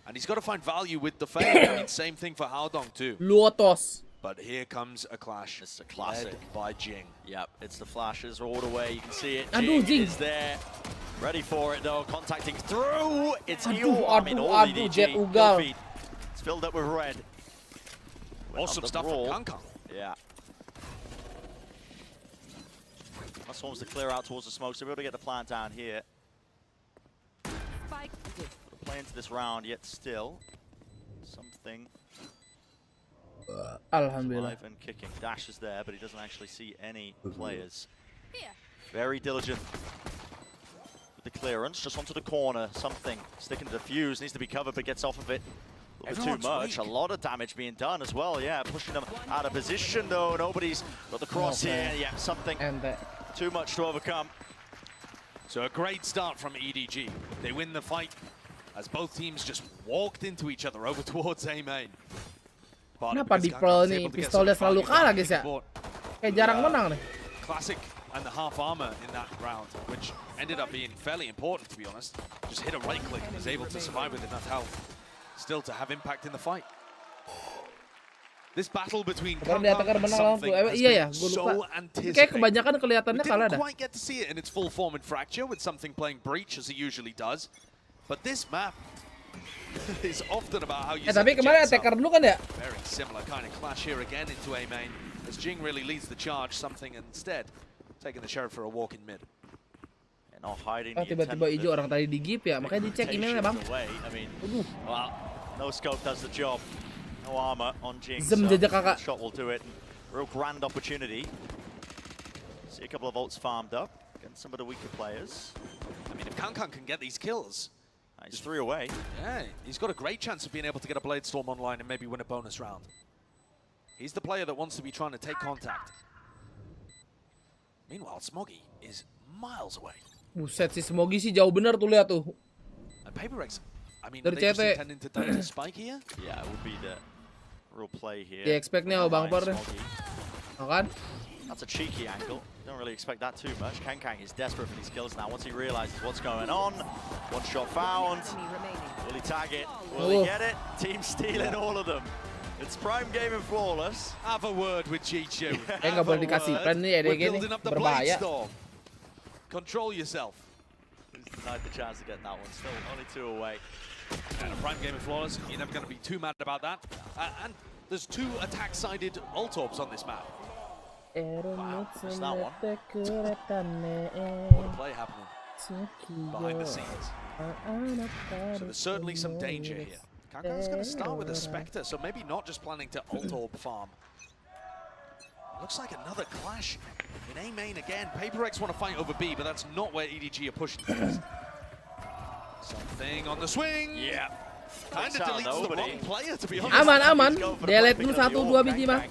And he's got to find value with the Fade. I mean, same thing for Haodong too. Lotus. But here comes a clash. It's a classic. Led by Jing. Yep, it's the flashes all the way. You can see it. Aduh, Jing is there. Ready for it though. Contacting through. It's Eel. I mean, all EDG. Jet Ugal. It's filled up with red. Awesome stuff from Kangkang. Yeah. That's wants to clear out towards the smoke, so we're able to get the plant down here. Spike. Play into this round, yet still something. Alhamdulillah. Alive and kicking. Dash is there, but he doesn't actually see any players. Very diligent with the clearance. Just onto the corner. Something sticking to the fuse. Needs to be covered, but gets off of it. A little bit too much. Weak. A lot of damage being done as well. Yeah, pushing them out of position though. Nobody's got the cross here. Yeah, something too much to overcome. So a great start from EDG. They win the fight as both teams just walked into each other over towards A main. Kenapa di Pro nih pistolnya selalu kalah guys ya? Kayak jarang menang nih. Classic and the half armor in that round, which ended up being fairly important to be honest. Just hit a right click and was able to survive with enough health, still to have impact in the fight. This battle between Kangkang and something has been so anticipated. Kayak kebanyakan kelihatannya We kalah didn't dah. quite get to see it in its full form in Fracture with something playing Breach as he usually does. But this map is often about how you set Tapi the kemarin jets up. attacker dulu kan ya? Very similar kind of clash here again into A main as Jing really leads the charge, something instead taking the Sheriff for a walk in mid. And not hiding Oh, tiba-tiba hijau orang tadi di gip ya, makanya dicek emailnya bang. I mean, well, no scope does the job. No armor on Jing. Zem jejak kakak. Shot will do it. Real grand opportunity. See a couple of ults farmed up against some of the weaker players. I mean, if Kangkang can get these kills, he's 3 away. Yeah, he's got a great chance of being able to get a Blade Storm online and maybe win a bonus round. He's the player that wants to be trying to take contact. Meanwhile, Smoggy is miles away. Buset si Smoggy sih jauh bener tuh lihat tuh. And PaperX, I mean, Dari are they just CT. intending to dance a spike here? Yeah, it would be the real play here. Di expect nih sama Bang Per deh. Kan? That's a cheeky angle. Don't really expect that too much. Kangkang is desperate for these kills now. Once he realizes what's going on, one shot found. Will he tag it? Will he get it? Team stealing all of them. It's prime game and flawless. Have a word with G2. Nggak boleh dikasih plan nih EDG nih, building up the berbahaya. Blade Storm. Control yourself. He's denied the chance to get that one. Still only 2 away. And a prime game of flawless. You're never going to be too mad about that. And there's 2 attack-sided ult orbs on this map. Wow, missed that one. What a play happening behind the scenes. So there's certainly some danger here. Kangkang's going to start with a Spectre, so maybe not just planning to ult orb farm. Looks like another clash in A main again. PaperX want to fight over B, but that's not where EDG are pushing things. Something on the swing. Yeah. Aman. Delete dulu 1-2 biji mah.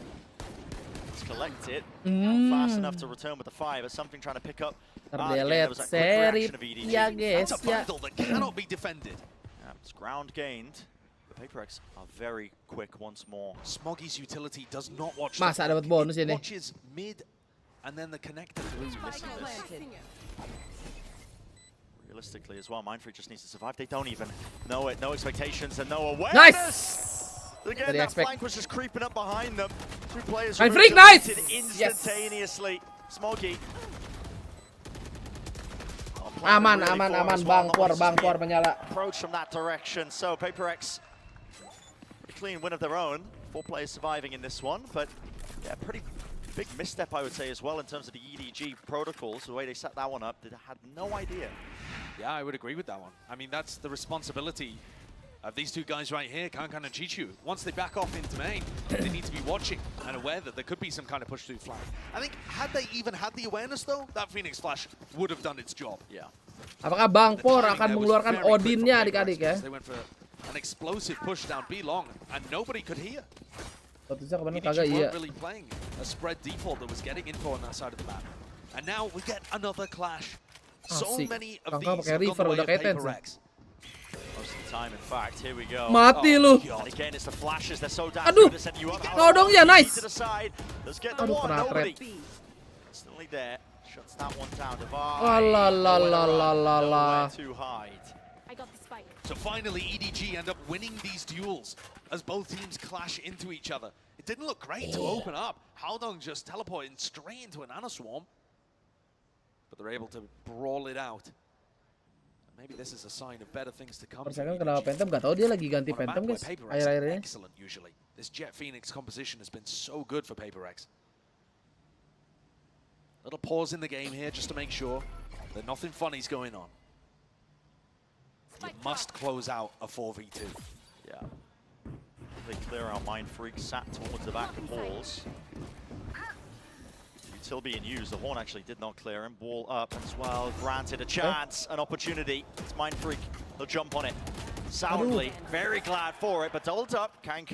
Collect it. Fast enough to return with the 5 as something trying to pick up. Terdelete seri ya guys ya. That cannot be defended. It's ground gained. The PaperX are very quick once more. Smoggy's utility does not watch. Masa dapat bonus ini. Watches mid and then the connector. Realistically as well, Mindfreak just needs to survive. They don't even know it. No expectations and no awareness. Nice. Again, that flank was just creeping up behind them. 2 players Mindfreak, nice. Instantaneously. Smoggy. Aman. Bangkor menyala. Approach from that direction. So PaperX, pretty clean win of their own. 4 players surviving in this one, but yeah, pretty big misstep I would say as well in terms of the EDG protocols. The way they set that one up, they had no idea. Yeah, I would agree with that one. I mean, that's the responsibility of these 2 guys right here, Kankan and Chichu. Once they back off into main, they need to be watching and aware that there could be some kind of push-through flag. I think had they even had the awareness though, that Phoenix Flash would have done its job. Yeah. Apakah Bangkor akan mengeluarkan Odinnya adik-adik ya? They went for an explosive push down B long and nobody could hear. Statusnya kemana EDG kagak iya. weren't really playing a spread default that was getting info on that side of the map. And now we get another clash. So many of these have gone the way of PaperX. Most of the time, in fact, here we go. Mati lu. And again, it's the flashes. They're so damn Aduh. good to send you up. Nodong ya, nice. To the side. Let's get the Aduh, one. kena Nobody. trap. Instantly there. Shuts that one down. Nowhere to hide. I got the spike. So finally, EDG end up winning these duels as both teams clash into each other. It didn't look great to open up. Haldong just teleporting straight into a nano swarm. But they're able to brawl it out. Maybe this is a sign of better things to come. Persaingan kenapa Phantom? Gak tau dia lagi ganti Phantom guys. Akhir-akhirnya. Excellent usually. This Jet Phoenix composition has been so good for PaperX. Little pause in the game here just to make sure that nothing funny's going on. You must close out a 4v2. Yeah. They clear out Mindfreak, sat towards the back of balls. Still being used. The horn actually did not clear him. Ball up as well. Granted a chance, an opportunity. It's Mindfreak. They'll jump on it. Soundly. Very glad for it, but doubled up. Kang.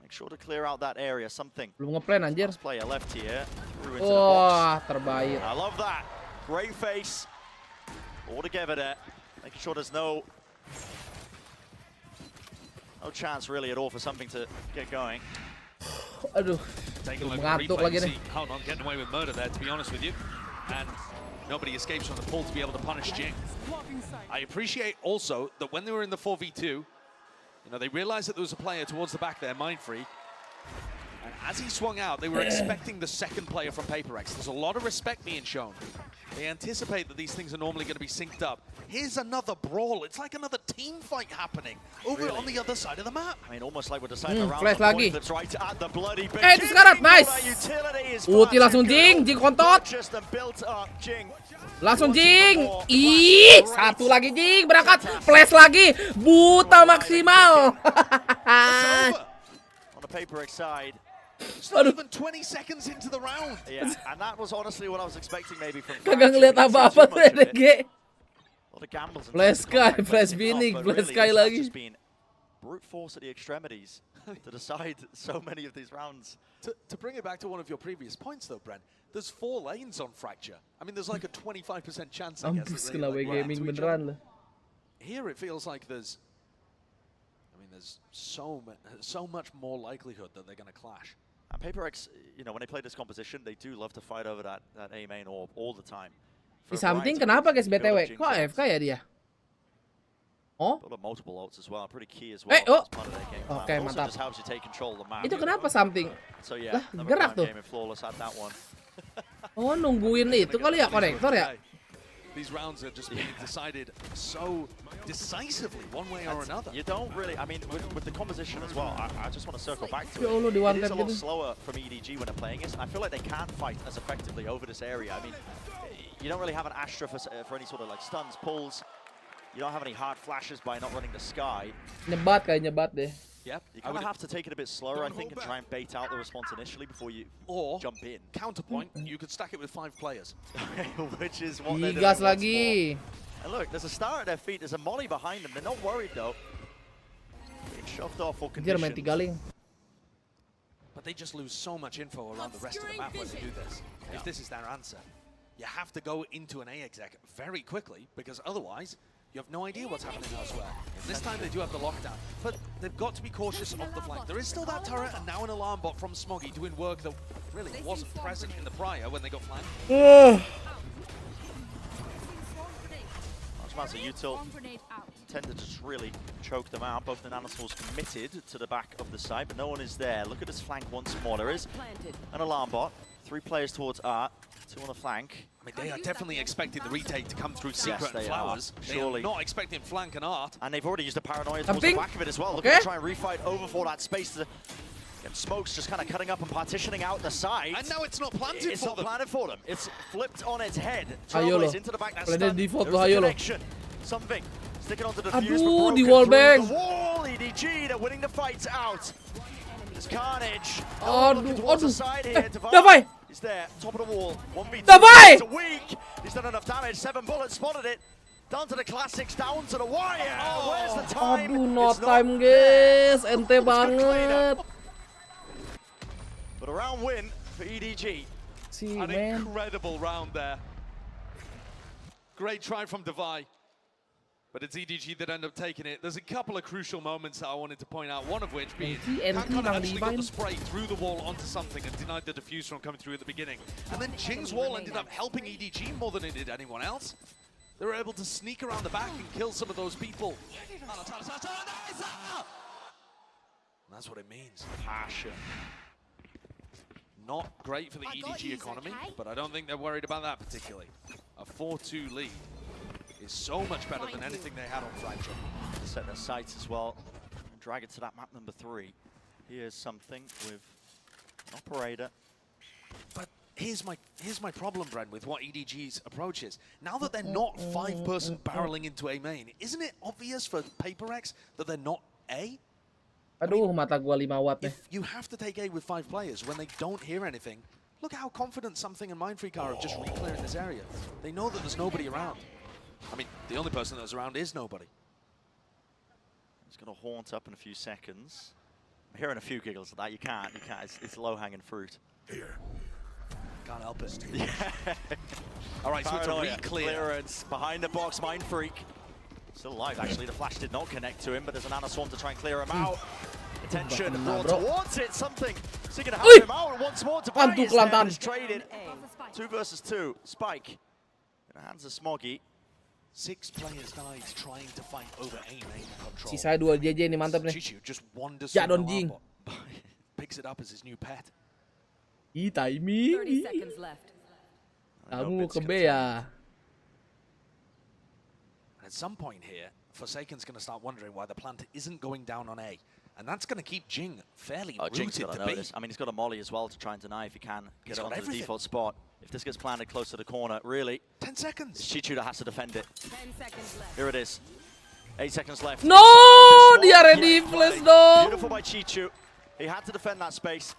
Make sure to clear out that area. Something. Belum ngeplan anjir. Player left here. Through into the box. Terbaik. I love that. Great face. All together there. Making sure there's no chance really at all for something to get going. Aduh. Take a look at Mengantuk replay lagi and nih. see how not getting away with murder there, to be honest with you. And nobody escapes from the pull to be able to punish Jing. I appreciate also that when they were in the 4v2, they realized that there was a player towards the back there, Mindfreak. And as he swung out, they were expecting the second player from PaperX. There's a lot of respect being shown. They anticipate that these things are normally going to be synced up. Here's another brawl. It's like another team fight happening over on the other side of the map. I mean, almost like we're deciding around flash the lagi. point that's right at the bloody bit. Itu sekarat, nice. Ulti langsung Jing kontot. Langsung Jing. Ih, satu lagi Jing berangkat. Flash lagi. Buta maksimal. On the PaperX side. It's not even 20 seconds into the round. Yeah, and that was honestly what I was expecting maybe from Kagak ngeliat apa-apa tuh EDG. A lot of gambles. Flash Sky, Flash Phoenix, Flash Sky lagi. Brute force at the extremities to decide so many of these rounds. To bring it back to one of your previous points though, Brent, there's 4 lanes on Fracture. I mean, there's like a 25% chance, I guess. Ampus kena gaming beneran lah. Here it feels like there's so much more likelihood that they're going to clash. And PaperX, when they play this composition, they do love to fight over that A main orb all the time. Di samping kenapa guys BTW? Kok AFK ya dia? Oh? Multiple ults as well, pretty key as well. Oke, mantap. Just helps you take control of the map. Itu kenapa samping? So yeah, lah, gerak tuh. Oh, nungguin itu kali ya konektor ya? These rounds are just being decided so decisively, one way or another. You don't really, I mean, with the composition as well, I just want to circle back to it. It is a lot slower from EDG when they're playing it. I feel like they can't fight as effectively over this area. I mean, you don't really have an Astra for any sort of like stuns, pulls. You don't have any hard flashes by not running the sky. Nyebat deh. Yep. You kind of have to take it a bit slower, I think, and try and bait out the response initially before you jump in. Counterpoint, you could stack it with 5 players. Which is what they're doing. Gas lagi. And look, there's a star at their feet, there's a molly behind them. They're not worried, though. shoved off or Anjir main conditioned. 3 link. But they just lose so much info around the rest of the map when they do this. If this is their answer, you have to go into an A exec very quickly, because otherwise you have no idea what's happening elsewhere. This time they do have the lockdown, but they've got to be cautious of the flank. There is still that turret and now an alarm bot from Smoggy doing work that really wasn't present in the prior when they got flanked. As a util tended to just really choke them out. Both the Nanosauls committed to the back of the site, but no one is there. Look at this flank once more. There is an alarm bot. 3 players towards Art, 2 on the flank. I mean, they are definitely expecting the retake to come through Secret and they Flowers. Are. They are not expecting flank and Art. And they've already used a paranoia towards the back of it as well. Looking to try and refight over for that space. And Smoke's just kind of cutting up and partitioning out the side. And now it's not planted for them. It's not planted for them. It's flipped on its head. Ayo lo. Into the back. That's Play default lo, There's ayo the lo. connection. Something. Sticking onto the fuse. Aduh, di wall bang. The wall, EDG, they're winning the fight out. There's Carnage. Aduh, Towards the side here. Davai. He's there, top of the wall. 1v2. Davai. It's a weak. He's done enough damage. 7 bullets, spotted it. Down to the classics, down to the wire. Where's the time? Aduh, no time guys. Ente banget. But a round win for EDG. An incredible round there. Great try from Davai. But it's EDG that end up taking it. There's a couple of crucial moments that I wanted to point out, one of which being Kankan actually got the spray through the wall onto something and denied the defuse from coming through at the beginning. And then Jing's wall ended up helping EDG more than it did anyone else. They were able to sneak around the back and kill some of those people. And that's what it means. Passion. Not great for the EDG economy, but I don't think they're worried about that particularly. A 4-2 lead is so much better than anything they had on Fracture. Set their sights as well. Drag it to that map number 3. Here's something with an operator. But here's my problem, Bren, with what EDG's approach is. Now that they're not 5-person barreling into A main, isn't it obvious for PaperX that they're not A? Aduh, mata gua 5 watt If you have to take A with 5 players when they don't hear anything, look how confident Something and Mindfreak are of just re-clearing this area. They know that there's nobody around. I mean, the only person that's around is nobody. He's going to haunt up in a few seconds. I'm hearing a few giggles at that. You can't. It's low-hanging fruit. Here. Can't help it. All right, so it's a re-clear. Clearance behind the box, Mindfreak. Still alive, actually. The flash did not connect to him, but there's an Anaswan to try and clear him out. Attention brought towards it. Something. So going to have him out once more. Devine is traded. 2 versus 2. Spike. In the hands of Smoggy. 6 players died trying to fight over A main control. Sisa 2 JJ nih, mantap nih. Chichu just wanders Ya through don Jing. Picks it up as his new pet. Ih, timing. 30 seconds left. Kamu ke B ya. At some point here, Forsaken's going to start wondering why the plant isn't going down on A. And that's going to keep Jing fairly Jing's rooted got to to B. notice. I mean, he's got a molly as well to try and deny if he can get it onto the default spot. If this gets planted close to the corner, really. 10 seconds. It's Chichu that has to defend it. 10 seconds left. Here it is. 8 seconds left. No, dia ready flash dong. Beautiful by Chichu. He had to defend that space.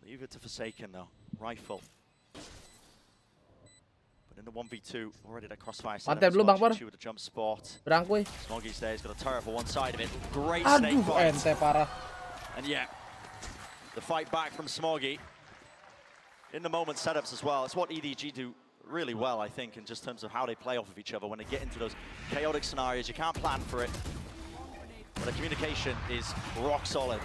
Leave it to Forsaken though. Rifle. But in the 1v2, already that crossfire. Mantap dulu Bang Por. Chichu with a jump spot. Berang kuy. Smoggy's there. He's got a turret for one side of it. Great Aduh, snake fight. ente parah. And yeah, the fight back from Smoggy. In the moment setups as well. It's what EDG do really well, I think, in just terms of how they play off of each other. When they get into those chaotic scenarios, you can't plan for it. But the communication is rock solid.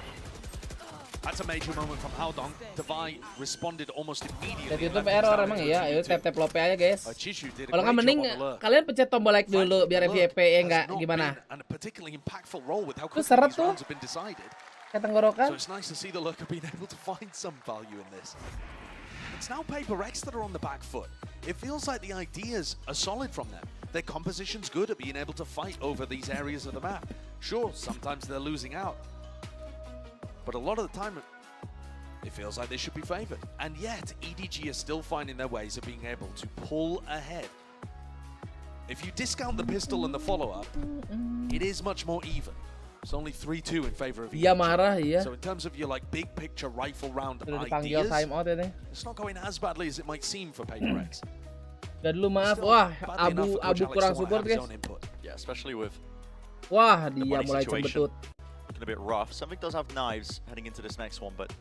That's a major moment from Haldong. Davai responded almost immediately. Jadi itu error emang ya, itu tap lope aja guys. Kalau nggak mending kalian pencet tombol like dulu biar FYP ya nggak gimana. Itu seret tuh. Kayak tenggorokan. So it's nice to see the lurker being able to find some value in this. It's now PaperX that are on the back foot. It feels like the ideas are solid from them. Their composition's good at being able to fight over these areas of the map. Sure, sometimes they're losing out. But a lot of the time, it feels like they should be favored. And yet, EDG is still finding their ways of being able to pull ahead. If you discount the pistol and the follow-up, it is much more even. It's only 3-2 in favor of EDG. Iya marah, iya. So in terms of your like big picture rifle round Udah dipanggil ideas, time out ya nih. it's not going as badly as it might seem for PaperX. Dan dulu maaf, wah Abu kurang support guys. Yeah, especially with Wah, the dia money mulai situation cembetut. looking a bit rough. Something does have knives heading into this next one, but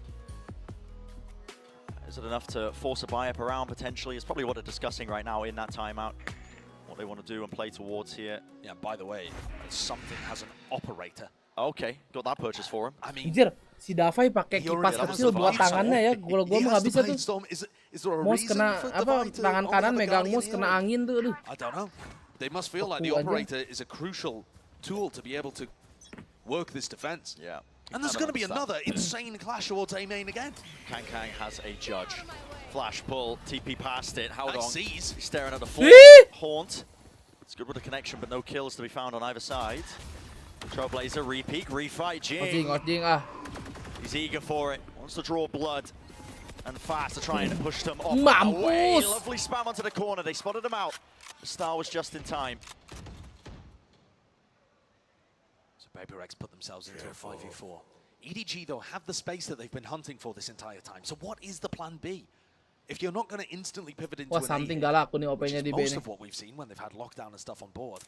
is it enough to force a buy up around potentially? It's probably what they're discussing right now in that timeout. What they want to do and play towards here. Yeah, by the way, something has an operator. Okay, got that purchase for him. I mean, Anjir, si Davai pakai kipas kecil buat tangannya ya. Gua mah nggak bisa tuh. Mouse kena apa? Tangan kanan megang mouse kena angin tuh. Aduh. I don't know. They must feel like the operator is a crucial tool to be able to work this defense. Yeah. And there's going to be another insane clash towards A main again. Kang has a judge. Flash pull, TP past it. How long? Sees. Staring at the full haunt. It's good with the connection, but no kills to be found on either side. Trailblazer, re-peek, refight, Jing. He's eager for it. Wants to draw blood. And fast to try and push them off away. Lovely spam onto the corner. They spotted him out. The star was just in time. So PaperX put themselves into a 5v4. EDG, though, have the space that they've been hunting for this entire time. So what is the plan B? If you're not going to instantly pivot into something an galak nih which OP-nya is di B most nih. of what we've seen when they've had lockdown and stuff on board.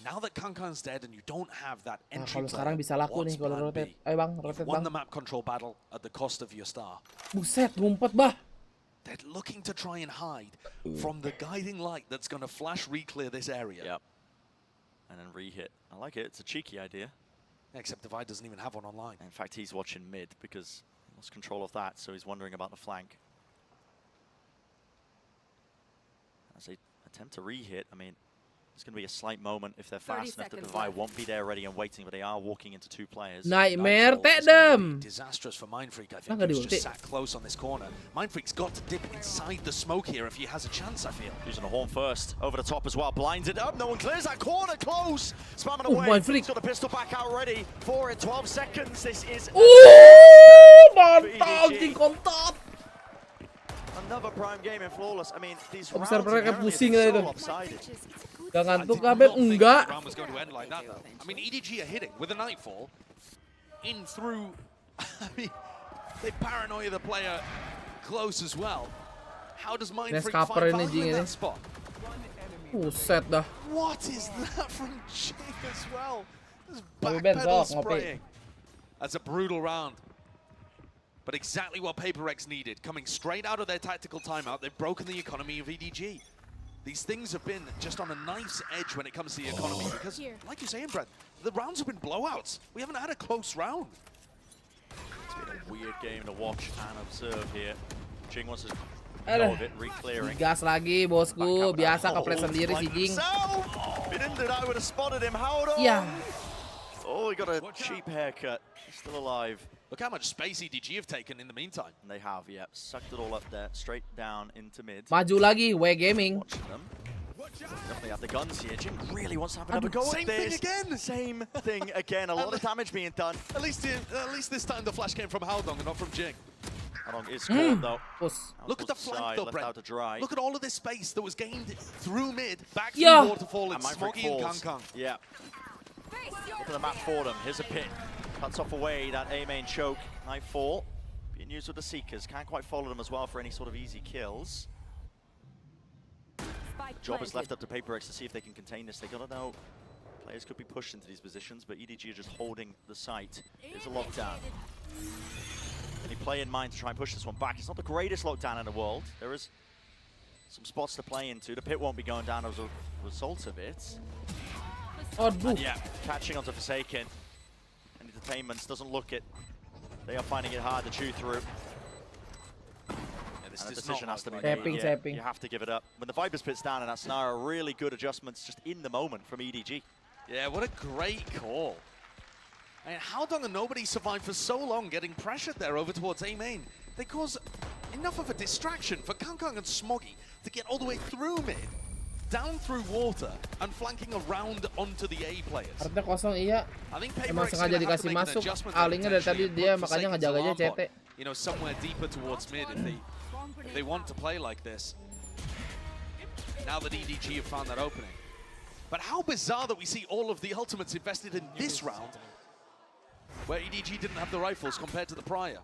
Now that Kankan's dead and you don't have that entry Kalau sekarang bisa laku nih kalau rotate. Ayo bang, rotate won bang. the map control battle at the cost of your star. Buset, ngumpet bah. They're looking to try and hide from the guiding light that's going to flash re-clear this area. Yep. And then re-hit. I like it. It's a cheeky idea. Except Divide doesn't even have one online. In fact, he's watching mid because he lost control of that, so he's wondering about the flank. As they attempt to re-hit, I mean, it's going to be a slight moment if they're fast enough that Divide won't be there ready and waiting, but they are walking into two players. Nightmare, take them! Disastrous for Mindfreak, I think. He's just sat close on this corner. Mindfreak's got to dip inside the smoke here if he has a chance, I feel. Using a horn first, over the top as well, blinded up, no one clears that corner, close! Spamming away, he's got the pistol back out ready for it, 12 seconds, this is... Mantap, kontot! Another prime game in Flawless, I mean, these rounds mereka pusing are itu. so lopsided. Gak ngantuk kabel, enggak. Round was going to end like that, though. I mean, EDG are hitting with a Nightfall in through. I mean, they paranoia the player close as well. How does Mindfreak find value in that spot? Buset dah. What is that from Jing as well? This Tapi backpedal besok, spraying. That's a brutal round. But exactly what PaperX needed. Coming straight out of their tactical timeout, they've broken the economy of EDG. These things have been just on a knife's edge when it comes to the economy because, like you're saying, Brett, the rounds have been blowouts. We haven't had a close round. It's been a weird game to watch and observe here. Jing wants to go of it, re-clearing. Gas lagi, bosku. Biasa kepres sendiri si Jing. Bidended, I would have spotted him. How do? Yeah. Oh, he got a cheap haircut. He's still alive. Look how much space EDG have taken in the meantime. And they have, yeah. Sucked it all up there, straight down into mid. Maju lagi, We Gaming. Watching them. Definitely have the guns here. Jing really wants to have another go at this. Same thing again. Same thing again. A lot of damage being done. At least this time the flash came from Haldong and not from Jing. Haldong is scored though. Look at the flank though, Brent. Out to dry. Look at all of this space that was gained through mid, back through Waterfall, and Smoggy and Kangkang. Yeah. Look at the map for them. Here's a pit. Cuts off away that A main choke. Nightfall being used with the Seekers. Can't quite follow them as well for any sort of easy kills. Job is left up to PaperX to see if they can contain this. They gotta know players could be pushed into these positions, but EDG are just holding the site. There's a lockdown. Any play in mind to try and push this one back. It's not the greatest lockdown in the world. There is some spots to play into. The pit won't be going down as a result of it. And yeah, catching onto Forsaken. And Entertainments doesn't look it. They are finding it hard to chew through. Yeah, this decision has to be made. You have to give it up. When the Vipers pit's down in that scenario, really good adjustments just in the moment from EDG. Yeah, what a great call. I mean, Haldong and nobody survived for so long getting pressured there over towards A main. They cause enough of a distraction for Kangkang and Smoggy to get all the way through mid, down through water, and flanking around onto the A players. Artinya kosong iya. I think Emang sengaja dikasih masuk. Alingnya dari tadi dia makanya ngejaganya CT. You know, somewhere deeper towards mid if they want to play like this. Now that EDG have found that opening. But how bizarre that we see all of the ultimates invested in this round, where EDG didn't have the rifles compared to the prior,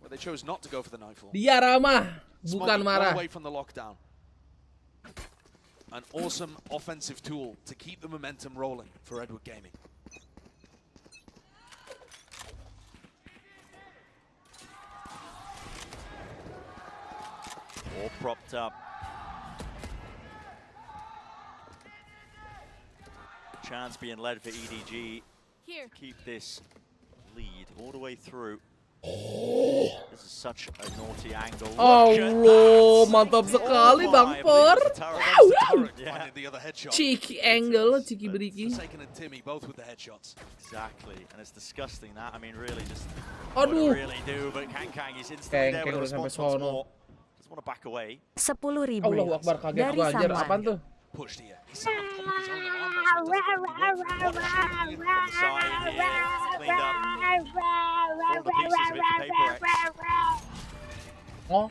where they chose not to go for the Nightfall. Dia ramah, bukan marah. away from the lockdown. an awesome offensive tool to keep the momentum rolling for Edward Gaming. All propped up. Chance being led for EDG. Here. Keep this lead all the way through. This is such a naughty angle. Allah, mantap sekali Bang Per. Cheeky angle, cheeky breaking. Forsaken and Timmy both with the headshots. Exactly, and it's disgusting that. I mean, really just Aduh. really do. But Kang is instantly there with a response once more. Doesn't want to back away. 10.000 Allahu Akbar, kaget gua anjir. Apaan tuh? Pushed here. He's sat on top of his own alarm Oh.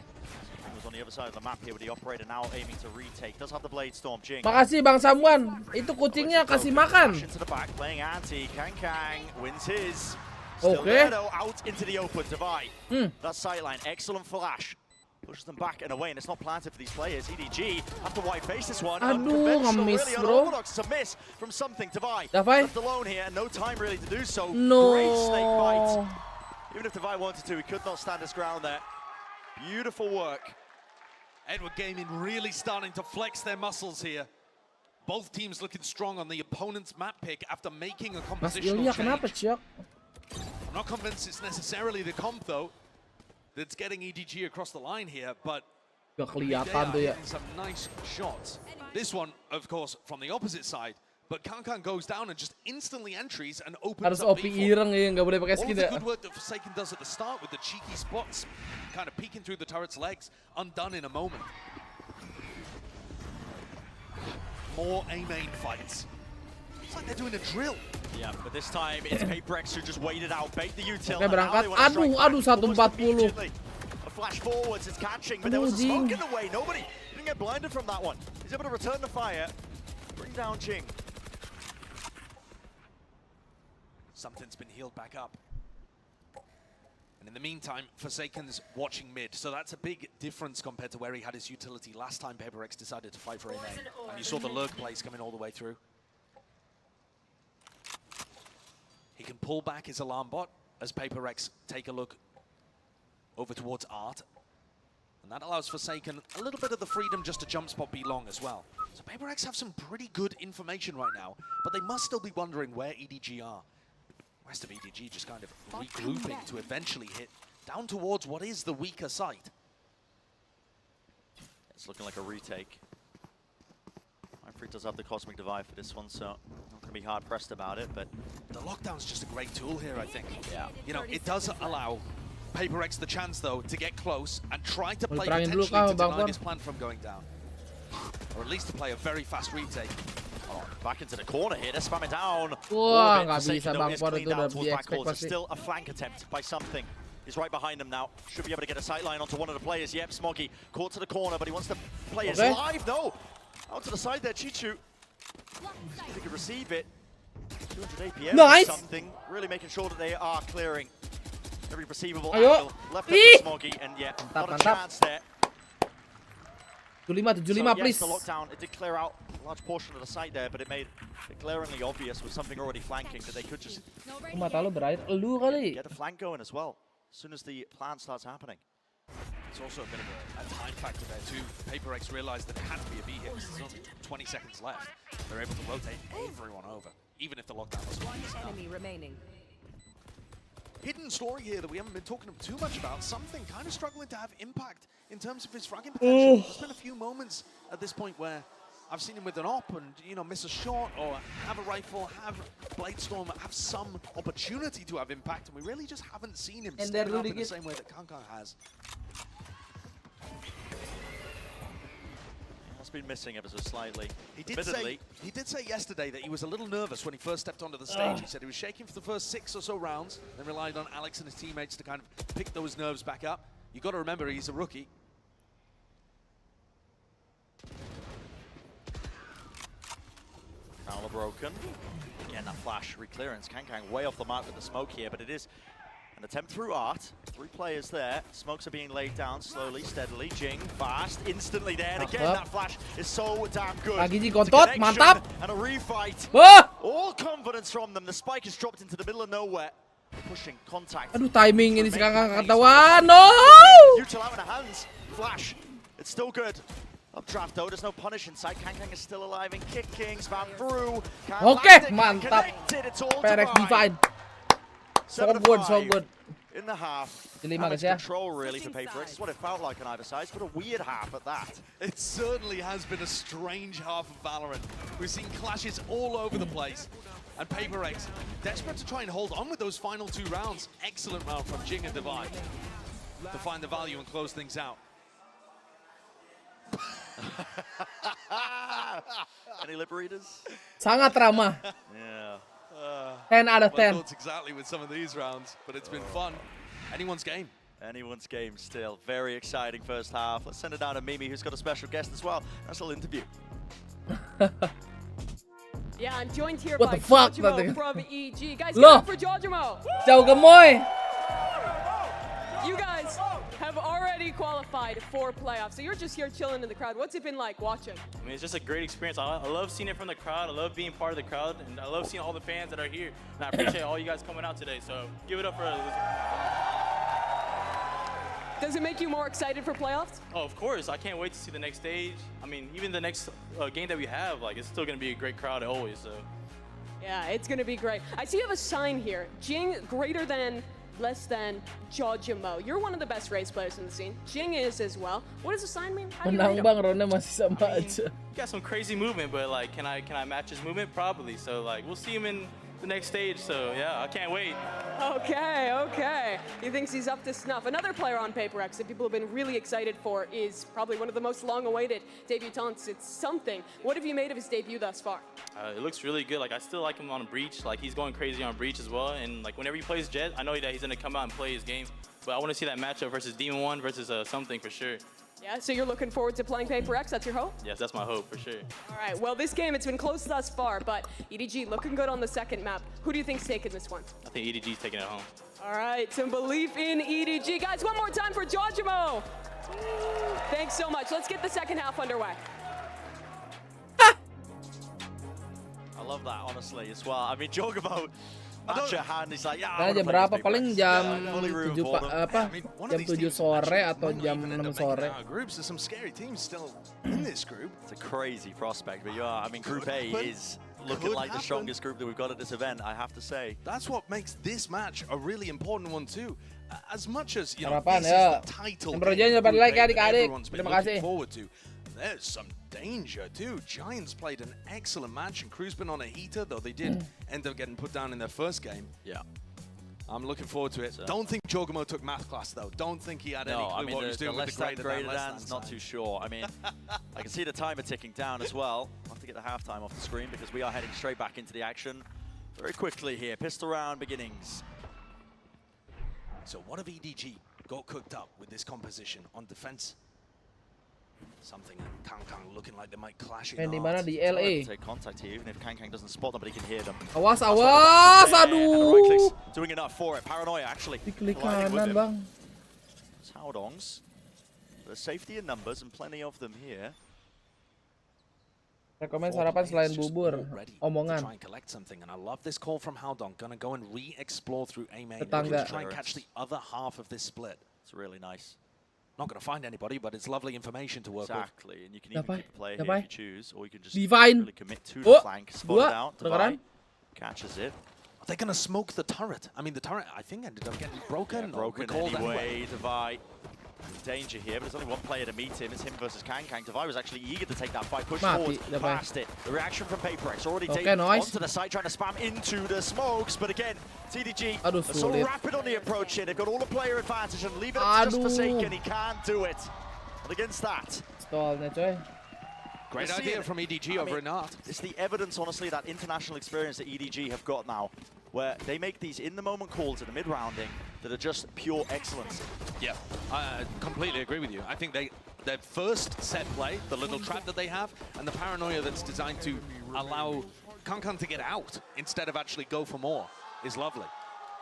On the other side of the map here with the operator now aiming to retake. Does have the blade storm. Jing. Makasih Bang Samuan. Itu kucingnya kasih makan. Into the back, playing anti. Kang wins his. Still there though, out into the open. Divide. That sightline, excellent flash. Pushes them back and away, and it's not planted for these players. EDG have to white face this one. Aduh, nge-miss really bro. unorthodox. It's a miss from something. Divide Davai. left alone here, and no time really to do so. No. Great snake bite. Even if Divide wanted to, he could not stand his ground there. Beautiful work. Edward Gaming really starting to flex their muscles here. Both teams looking strong on the opponent's map pick after making a compositional change. I'm not convinced it's necessarily the comp though that's getting EDG across the line here, but they are getting some nice shots. This one, of course, from the opposite side, but Kang goes down and just instantly entries and opens up B4. Ireng ya, nggak boleh pakai All of skin the ya. good work that Forsaken does at the start with the cheeky spots, kind of peeking through the turret's legs, undone in a moment. More A-main fights. It's like they're doing a drill. Yeah, but this time it's PaperX who just waited out, bait the util. Oke, berangkat. Aduh, 140. A flash forwards, it's catching, but there was a smoke in the way. Nobody didn't get blinded from that one. He's able to return the fire, bring down Jing. Something's been healed back up. And in the meantime, Forsaken's watching mid. So that's a big difference compared to where he had his utility last time PaperX decided to fight for A main. And you saw the lurk plays coming all the way through. He can pull back his alarm bot as PaperX take a look over towards Art. And that allows Forsaken a little bit of the freedom just to jump spot B long as well. So PaperX have some pretty good information right now, but they must still be wondering where EDG are. Rest of EDG just kind of regrouping to eventually hit down towards what is the weaker site. It's looking like a retake. Free does have the Cosmic Divide for this one, so not going to be hard pressed about it, but the lockdown's just a great tool here, I think. Yeah. You know, it does allow PaperX the chance, though, to get close and try to play Ultrain potentially dulu kau, to Bang deny Pur. this plan from going down. Or at least to play a very fast retake. Oh, back into the corner here, they're spamming down. Wah, nggak Forsaken, bisa though, Bang is Pur cleaned itu out udah towards back di-expect halls. It's pasti. still a flank attempt by something. He's right behind them now. Should be able to get a sight line onto one of the players. Yep, Smoggy caught to the corner, but he wants to play his live. No! Out to the side there, Chichu. If he could receive it. 200 APM Nice. or something. Really making sure that they are clearing every perceivable Ayo. angle. Left Ih. for Smoggy, and yeah, Mantap, not a mantap. chance there. 75, So, yes, please. the lockdown, it did clear out a large portion of the site there, but it made it glaringly obvious with something already flanking that they could just Mata lu berair elu kali. get a flank going as well, as soon as the plan starts happening. It's also a bit of a time factor there too. PaperX realized that it had to be a B hit because there's only 20 seconds left. They're able to rotate everyone over, even if the lockdown was one enemy remaining. Hidden story here that we haven't been talking too much about. Something kind of struggling to have impact in terms of his fragging potential. There's been a few moments at this point where I've seen him with an op and, you know, miss a shot or have a rifle, have Bladestorm, have some opportunity to have impact, and we really just haven't seen him step up in the same way that Kang has. Has been missing ever so slightly. He did say yesterday that he was a little nervous when he first stepped onto the stage. He said he was shaking for the first 6 or so rounds, then relied on Alex and his teammates to kind of pick those nerves back up. You got to remember he's a rookie. Fowler broken. Again, that flash reclearance. Kang way off the mark with the smoke here, but it is An attempt through Art. 3 players there. Smokes are being laid down slowly, steadily. Jing, fast, instantly there. And again, that flash is so damn good. Lagi Ji gontot, mantap. And a refight. Wah! All confidence from them. The spike is dropped into the middle of nowhere. Pushing contact. Aduh, timing ini sekarang ketahuan. No! Util out in the hands. Flash. It's still good. Updraft though, there's no punish inside. KangKang is still alive and kicking. Spam through. Oke, mantap. Perek divine. So good, so good. In the half, control really for PaperX. It's what it felt like on either side, but a weird half at that. It certainly has been a strange half of Valorant. We've seen clashes all over the place. And PaperX, desperate to try and hold on with those final 2 rounds. Excellent round from Jing and Divine to find the value and close things out. Any lip readers? Sangat ramah. Yeah. 10 out of 10. Thoughts exactly with some of these rounds, but it's been fun. Anyone's game. Anyone's game still. Very exciting first half. Let's send it down to Mimi, who's got a special guest as well. That's a little interview. Yeah, I'm joined here What by the fuck, Jojimo from EDG. Guys, Loh. give it up for Jojimo. Jauh gemoy. You guys have already qualified for playoffs, so you're just here chilling in the crowd. What's it been like watching? I mean, it's just a great experience. I love seeing it from the crowd. I love being part of the crowd, and I love seeing all the fans that are here. And I appreciate all you guys coming out today. So give it up for. Does it make you more excited for playoffs? Oh, of course. I can't wait to see the next stage. I mean, even the next game that we have, like, it's still going to be a great crowd always. So. Yeah, it's going to be great. I see you have a sign here. Jing greater than, less than Jojimo. You're one of the best race players in the scene. Jing is as well. What does the sign mean? How do you read Menang bang, Rona masih sama aja. He got some crazy movement, but like, can I match his movement? Probably. So like, we'll see him in the next stage. So yeah, I can't wait. Okay. He thinks he's up to snuff. Another player on PaperX that people have been really excited for is probably one of the most long-awaited debutants. It's something. What have you made of his debut thus far? It looks really good. Like, I still like him on Breach. Like, he's going crazy on Breach as well. And like, whenever he plays Jet, I know that he's gonna come out and play his game. But I want to see that matchup versus Demon 1 versus something for sure. Yeah, so you're looking forward to playing PaperX, that's your hope? Yes, that's my hope for sure. All right, well, this game, it's been close thus far, but EDG looking good on the second map. Who do you think's taking this one? I think EDG's taking it home. All right, some belief in EDG. Guys, one more time for Jojimo. Thanks so much. Let's get the second half underway. I love that, honestly, as well. I mean, Jojimo, match your hand, he's like, yeah, Karena jam berapa? Paling jam 7 jam 7 sore atau jam 6 sore. Groups, there's some scary teams still in this group. It's a crazy prospect, but I mean, Group A is looking like the strongest group that we've got at this event, I have to say. That's what makes this match a really important one too. As much as, you know, Harapan, this ya. is the title Yang berjanji dapat like that adik-adik. everyone's been Terima looking kasih. forward to. There's some danger too. Giants played an excellent match and Crew's been on a heater, though they did end up getting put down in their first game. Yeah. I'm looking forward to it. Don't think Jojimo took math class though. Don't think he had any clue what he was doing with the greater than, less than not too sure. I mean, I can see the timer ticking down as well. I'll have to get the halftime off the screen because we are heading straight back into the action very quickly here. Pistol round beginnings. So what have EDG got cooked up with this composition on defense? Something and KangKang looking like they might clash in Di mana di LA? Take contact here, even if KangKang doesn't spot them, but he can hear them. Awas, aduh. Doing enough for it. Paranoia actually. Diklik kanan, bang. Haodongs. There's safety in numbers and plenty of them here. Rekomen sarapan selain bubur. Omongan. Try and collect something, and I love this call from Haodong. Gonna go and re-explore through A main. Tetangga. Try and catch the other half of this split. It's really nice. Not going to find anybody, but it's lovely information to work exactly. And you can even keep the play here if you choose, or you can just Divine. really commit to the flank, spot it out, Divine. Catches it. Are they going to smoke the turret? I mean, the turret, I think, ended up getting broken. Yeah, broken anyway. Divine. Danger here, but there's only one player to meet him. It's him versus KangKang. Divine was actually eager to take that fight, push forward, past it. The reaction from PaperX already taken onto the site, trying to spam into the smokes, but again, TDG are so rapid on the approach here. They've got all the player advantage and leave it up to just Forsaken. He can't do it. And against that, great idea from EDG over in Art. It's the evidence, honestly, that international experience that EDG have got now, where they make these in-the-moment calls in the mid-rounding that are just pure excellence. Yeah, I completely agree with you. I think their first set play, the little trap that they have, and the paranoia that's designed to allow KangKang to get out instead of actually go for more is lovely.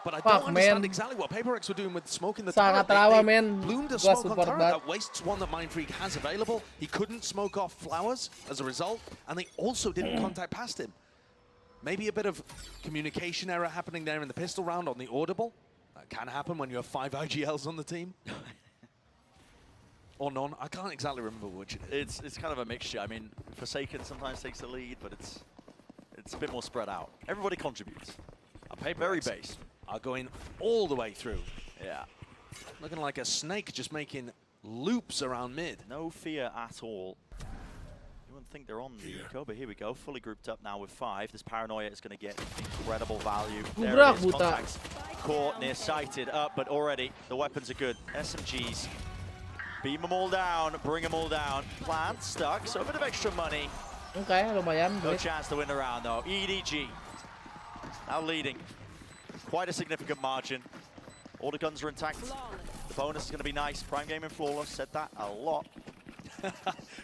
But I Fuck, don't understand man. exactly what PaperX were doing with smoke in the Sangat turret. rawa, They man. bloomed a Gua smoke on support turret. banget. That wastes one that Mindfreak has available. He couldn't smoke off Flowers as a result, and they also didn't contact past him. Maybe a bit of communication error happening there in the pistol round on the audible. That can happen when you have 5 IGLs on the team. Or none. I can't exactly remember which it is. It's kind of a mixture. I mean, Forsaken sometimes takes the lead, but it's a bit more spread out. Everybody contributes. Very based. Are going all the way through. Yeah. Looking like a snake just making loops around mid. No fear at all. You wouldn't think they're on the eco, but here we go. Fully grouped up now with 5. This Paranoia is going to get incredible value. There it is. Contacts caught, near sighted up, but already the weapons are good. SMGs. Beam them all down, bring them all down. Plant stuck, so a bit of extra money. Okay, lumayan. No chance to win the round though. EDG now leading. Quite a significant margin. All the guns are intact. The bonus is going to be nice. Prime Gaming Flawless said that a lot.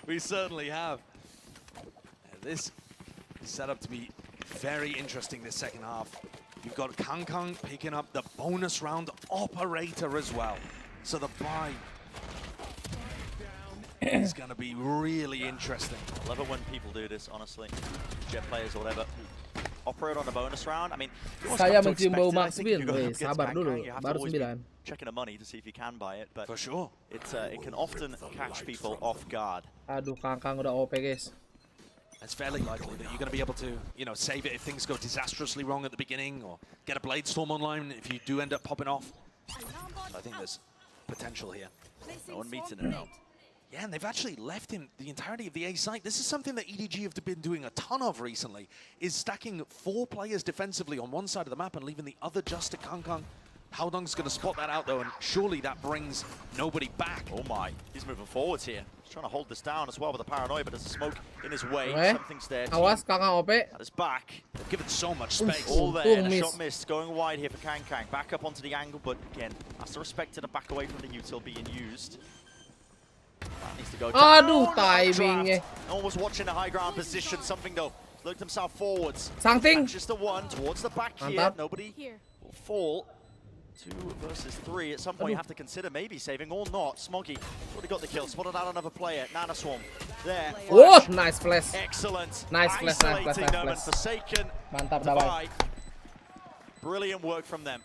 We certainly have. This is set up to be very interesting this second half. You've got KangKang picking up the bonus round operator as well. So the buy is going to be really interesting. I love it when people do this, honestly. Jet players or whatever. Operate on a bonus round. I mean, Saya mencium bau Maxwin. Sabar dulu, baru 9. Checking the money to see if you can buy it, but for sure, it can often catch people off guard. Aduh, KangKang udah OP, guys. It's fairly likely that you're going to be able to, you know, save it if things go disastrously wrong at the beginning, or get a Blade Storm online if you do end up popping off. I think there's potential here. No one meets in it now. Yeah, and they've actually left him the entirety of the A site. This is something that EDG have been doing a ton of recently, is stacking 4 players defensively on one side of the map and leaving the other just to KangKang. Haodong's going to spot that out, though, and surely that brings nobody back. Oh, my. He's moving forwards here. He's trying to hold this down as well with the Paranoia, but there's a smoke in his way. Something's there. Awas, KangKang OP. At his back. They've given so much space. All there, and a shot missed. Going wide here for KangKang. Back up onto the angle, but again, has to respect it and back away from the util being used. That needs to go down. Aduh, timingnya. No one was watching the high ground position. Something, though, looked himself forwards. Something. Just the one towards the back here. Nobody will fall. 2 versus 3. At some point, you have to consider maybe saving or not. Smoggy already got the kill. Spotted out another player. Nana Swarm there. Oh, nice flash. Excellent. Nice flash, nice flash, them and Forsaken. Mantap, Dabai. Brilliant work from them.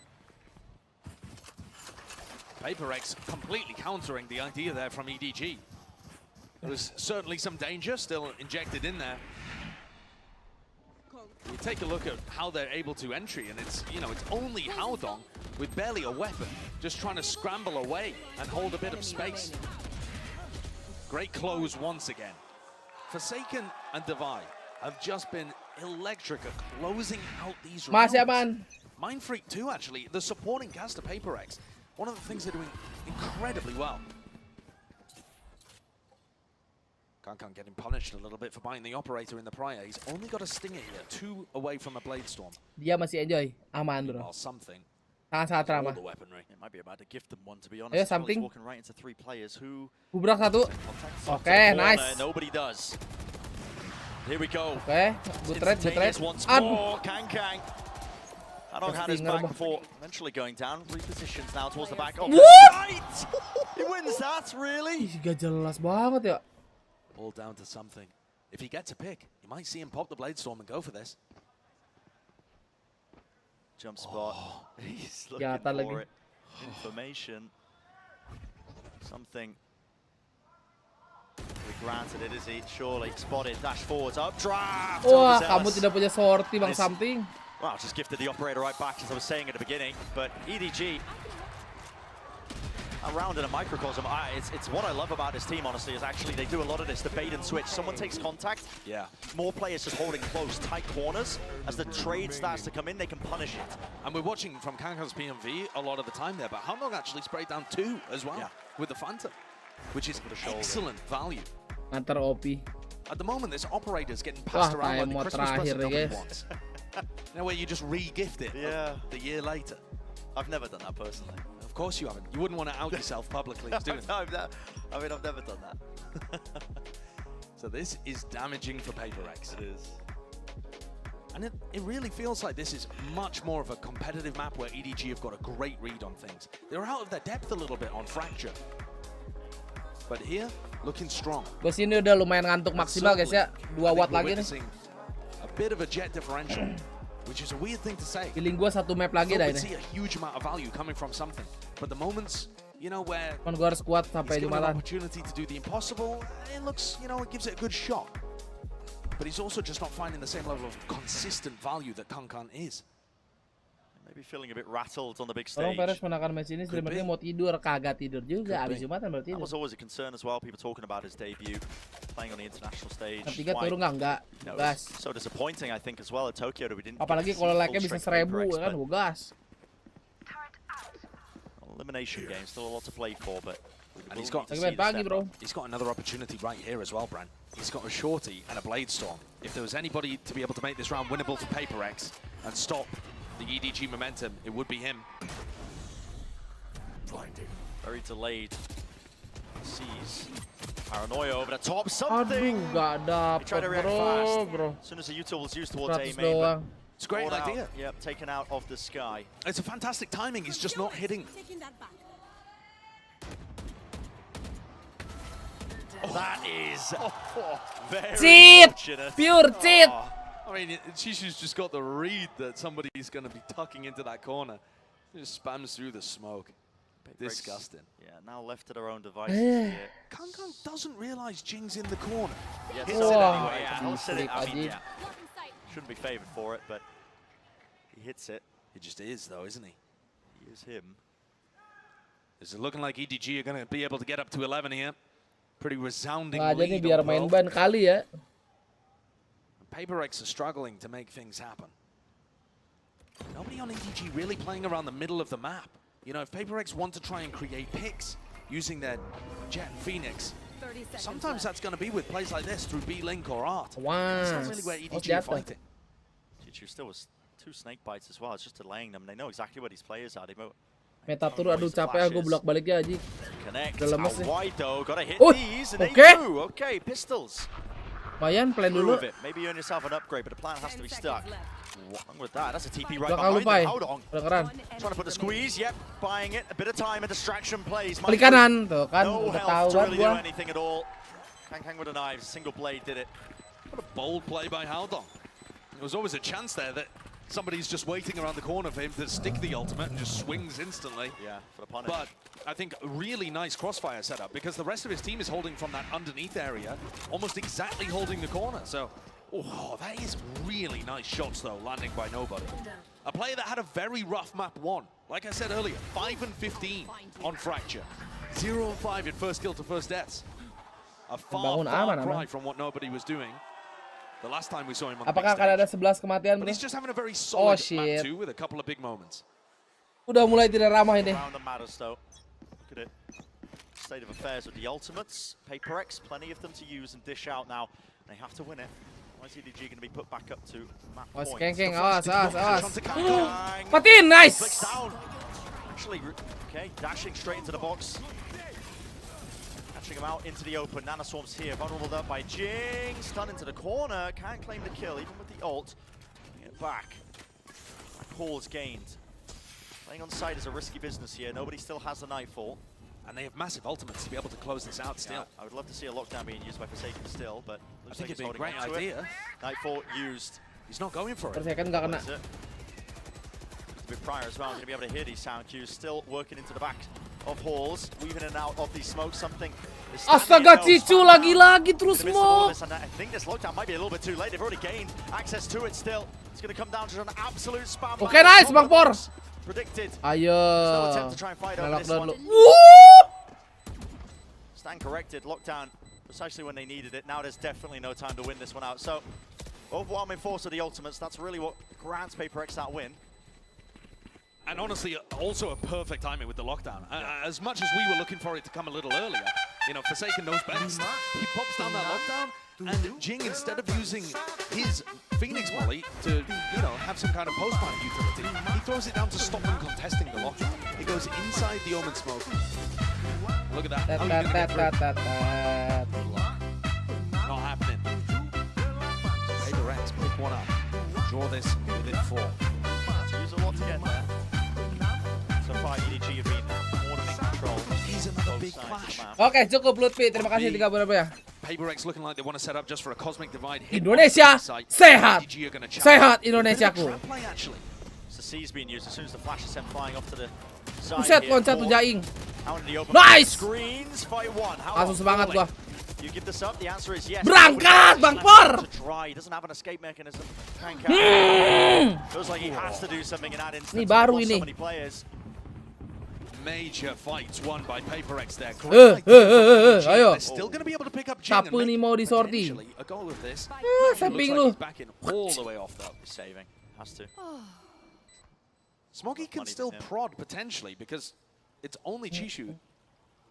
PaperX completely countering the idea there from EDG. There was certainly some danger still injected in there. You take a look at how they're able to entry, and it's, you know, it's only Haodong with barely a weapon, just trying to scramble away and hold a bit of space. Great close once again. Forsaken and Divide have just been electric at closing out these rounds. Masih aman. Mindfreak too, actually, the supporting cast of PaperX. One of the things they're doing incredibly well. KangKang getting punished a little bit for buying the operator in the prior. He's only got a stinger here, 2 away from a Blade Storm. Dia masih enjoy, aman bro. Something. Sangat ramah. The weaponry. It might be about to gift them one, to be honest. Ayo, something. Walking right into 3 players who. Bubrak 1. Okay, nice. Nobody does. Here we go. Okay, good trade, good trade. Once more, KangKang. Haodong had his back before eventually going down. Repositions now towards the back. Oh, right! He wins that, really? Gak jelas banget ya. All down to something. If he gets a pick, you might see him pop the Blade Storm and go for this. Jump spot. He's looking for it. Information. Something. Granted it, is he? Surely. Spotted. Dash forwards. Updraft. Wah, kamu tidak punya sortie, Bang Something. Well, just gifted the operator right back, as I was saying at the beginning. But EDG, around in a microcosm, it's what I love about this team, honestly, is actually they do a lot of this, the bait and switch. Someone takes contact, more players just holding close, tight corners. As the trade starts to come in, they can punish it. And we're watching from KangKang's PMV a lot of the time there, but Haodong actually sprayed down 2 as well with the Phantom, which is excellent value. Antar OP. At the moment, this operator's getting passed around like the Christmas present nobody guys. wants. You know, where you just re-gift it the year later. I've never done that personally. Of course you haven't. You wouldn't want to out yourself publicly as doing that. I mean, I've never done that. So this is damaging for PaperX. It is. And it really feels like this is much more of a competitive map where EDG have got a great read on things. They're out of their depth a little bit on Fracture. But here, looking strong. Bos ini udah lumayan ngantuk maksimal guys ya. 2 watt lagi nih. A bit of a jet differential, which is a weird thing to say. Feeling gua 1 map lagi dah ini. See a huge amount of value coming from something. But the moments, you know, where gua harus kuat sampai Jumatan. Opportunity to do the impossible, it looks, you know, it gives it a good shot. But he's also just not finding the same level of consistent value that Kankan is. Maybe feeling a bit rattled on the big stage. Kalau Perez menangkan match ini, streamernya mau tidur, kagak tidur juga. Abis Jumatan baru tidur. That was always a concern as well. People talking about his debut, playing on the international stage. Ketiga turun enggak, gas. So disappointing, I think, as well at Tokyo that we didn't. Apalagi kalau like-nya bisa 1000 kan, gas. Elimination game, still a lot to play for, but. And he's got another opportunity right here as well, Bran. He's got a shorty and a blade storm. If there was anybody to be able to make this round winnable for PaperX and stop the EDG momentum, it would be him. Very delayed. Sees paranoia over the top. Something. Gak dapet, bro. As soon as the util was used towards A main, but it's a great idea. Yep, taken out of the sky. It's a fantastic timing. He's just not hitting. That is very cheat! Pure cheat! I mean, Chishu's just got the read that somebody's going to be tucking into that corner. He just spams through the smoke. Disgusting. Yeah, now left to their own devices here. Kankan doesn't realize Jing's in the corner. Yeah, hits it anyway. He'll sit it. I mean, yeah. Shouldn't be favored for it, but he hits it. He just is, though, isn't he? He is him. Is it looking like EDG are going to be able to get up to 11 here? Pretty resounding lead. Nih biar on main ban kali ya. PaperX are struggling to make things happen. Nobody on EDG really playing around the middle of the map. You know, if PaperX want to try and create picks using their Jet and Phoenix, sometimes that's going to be with plays like this through B-Link or Art. Wow. That's not really where EDG are fighting. Chichu still was 2 snake bites as well. It's just delaying them. They know exactly where these players are. They Meta tur, aduh capek aku bolak balik ya Aji. Udah lemes nih. Okay, pistols. Lumayan, plan dulu. Maybe earn yourself an upgrade, but the plan has to be stuck. Wrong with that. That's a TP right Belakang behind lupa him. Hold on. Trying to put the squeeze. Yep, buying it. A bit of time and distraction plays. Klik kanan tuh kan, udah tahu to really do gua. anything at all. Kang with the knives, single blade did it. What a bold play by Haldong. There was always a chance there that somebody's just waiting around the corner for him to stick the ultimate and just swings instantly. Yeah, for the punish. But I think a really nice crossfire setup because the rest of his team is holding from that underneath area, almost exactly holding the corner. So, oh, that is really nice shots though, landing by nobody. A player that had a very rough map 1. Like I said earlier, 5 and 15 on Fracture. 0 and 5 in first kill to first deaths. A far cry from what nobody was doing. The last time we saw him on Apakah akan ada 11 kematian, bro? But he's just having a very solid shit. map 2 with a couple of big moments. Udah mulai tidak ramah ini. Look at it. State of affairs with the ultimates. PaperX, plenty of them to use and dish out now. They have to win it. Why is EDG going to be put back up to map points? Keng, awas. Matiin, nice! Actually, okay, dashing straight into the box. Catching him out into the open. Nanoswarm's here, vulnerable up by Jing. Stun into the corner, can't claim the kill, even with the ult. Bring it back. Paul's gained. Playing on side is a risky business here. Nobody still has the Nightfall. And they have massive ultimates to be able to close this out still. Yeah, I would love to see a lockdown being used by Forsaken still, but I think it'd be a great idea. Nightfall used. He's not going for it. Forsaken nggak kena. A bit prior as well, going to be able to hear these sound cues. Still working into the back of halls, weaving in and out of these smokes. Something. Astaga, Cicu lagi-lagi terus smoke. I think this lockdown might be a little bit too late. They've already gained access to it still. It's going to come down to an absolute spam. Okay, nice, Bang Por. Predicted. Ayo. Still attempt to try and fight over this one. Stand corrected, lockdown precisely when they needed it. Now there's definitely no time to win this one out. So, overwhelming force of the ultimates. That's really what grants PaperX that win. And honestly, also a perfect timing with the lockdown. As much as we were looking for it to come a little earlier, you know, Forsaken knows best. He pops down that lockdown, and Jing, instead of using his Phoenix Molly to, you know, have some kind of post-fight utility, he throws it down to stop them contesting the lockdown. It goes inside the Omen smoke. Look at that. How are you gonna get through? Not happening. PaperX pick one up. draw this within 4. To use a lot to get there. So far, EDG have been more than in control. Here's another big clash. Oke, cukup Lutfi. Terima kasih 3 berapa ya? PaperX looking like they want to set up just for a cosmic divide. Indonesia sehat. Sehat Indonesiaku. So C's being used as soon as the flash is sent flying off to the side. Buset, here. loncat tuh Jaing. Out in the open. Nice. Screens, fight one. How Langsung semangat gua. You give this up? The answer is yes. Berangkat, Bang Por. He doesn't have an escape mechanism. Feels like he has to do something in that instance. Ini baru ini. So many players. Major fights won by PaperX there. Ayo. They're still going to be able to pick up Jing Tapu nih mau disorti. a goal with this. Samping lu. Back in all the way off though. Saving. Has to. Smoggy can still prod potentially because it's only Chishu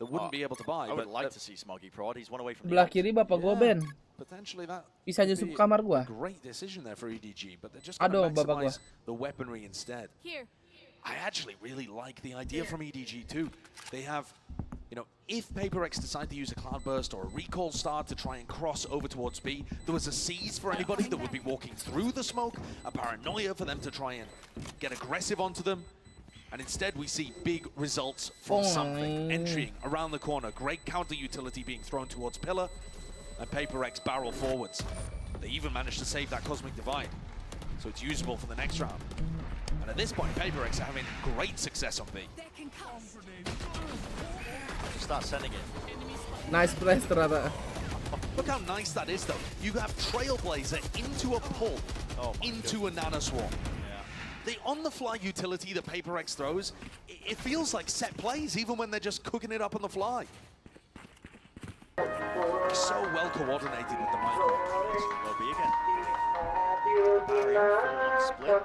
that wouldn't be able to buy. I would but like to see Smoggy prod. He's one away from Belah kiri bapak gua Ben. Potentially that Bisa nyusup kamar gua. great decision there for EDG, but they're just going to maximize the weaponry instead. Here. I actually really like the idea from EDG too. They have, you know, if PaperX decide to use a Cloudburst or a Recall Star to try and cross over towards B, there was a seize for anybody that would be walking through the smoke, a paranoia for them to try and get aggressive onto them. And instead we see big results from something. Entering around the corner, great counter utility being thrown towards Pillar, and PaperX barrel forwards. They even managed to save that Cosmic Divide, so it's usable for the next round. And at this point, PaperX are having great success on B. Start sending it. Nice press ternyata. Look how nice that is though. You have Trailblazer into a pull, into a Nanoswarm. The on-the-fly utility that PaperX throws, it feels like set plays even when they're just cooking it up on the fly. So well coordinated with the micro. Will be again. Split.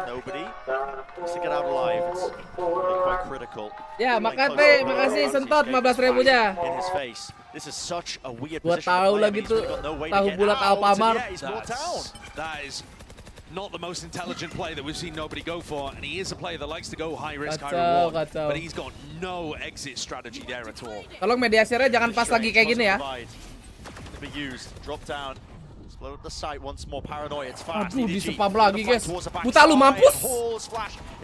Nobody needs to get out alive. It's really quite critical. Ya, makasih Sentot 15.000-nya. In his face. This is such a weird Gua position. tahu lagi tuh tahu bulat Alfamart. That is not the most intelligent play that we've seen nobody go for, and he is a player that likes to go high risk, high reward, but he's got no exit strategy there at all. Tolong mediasirnya jangan pas lagi kayak gini ya. Be used. Drop down. Explode the site once more. Paranoia. It's fast. Aduh, disepam lagi guys. Buta lu mampus.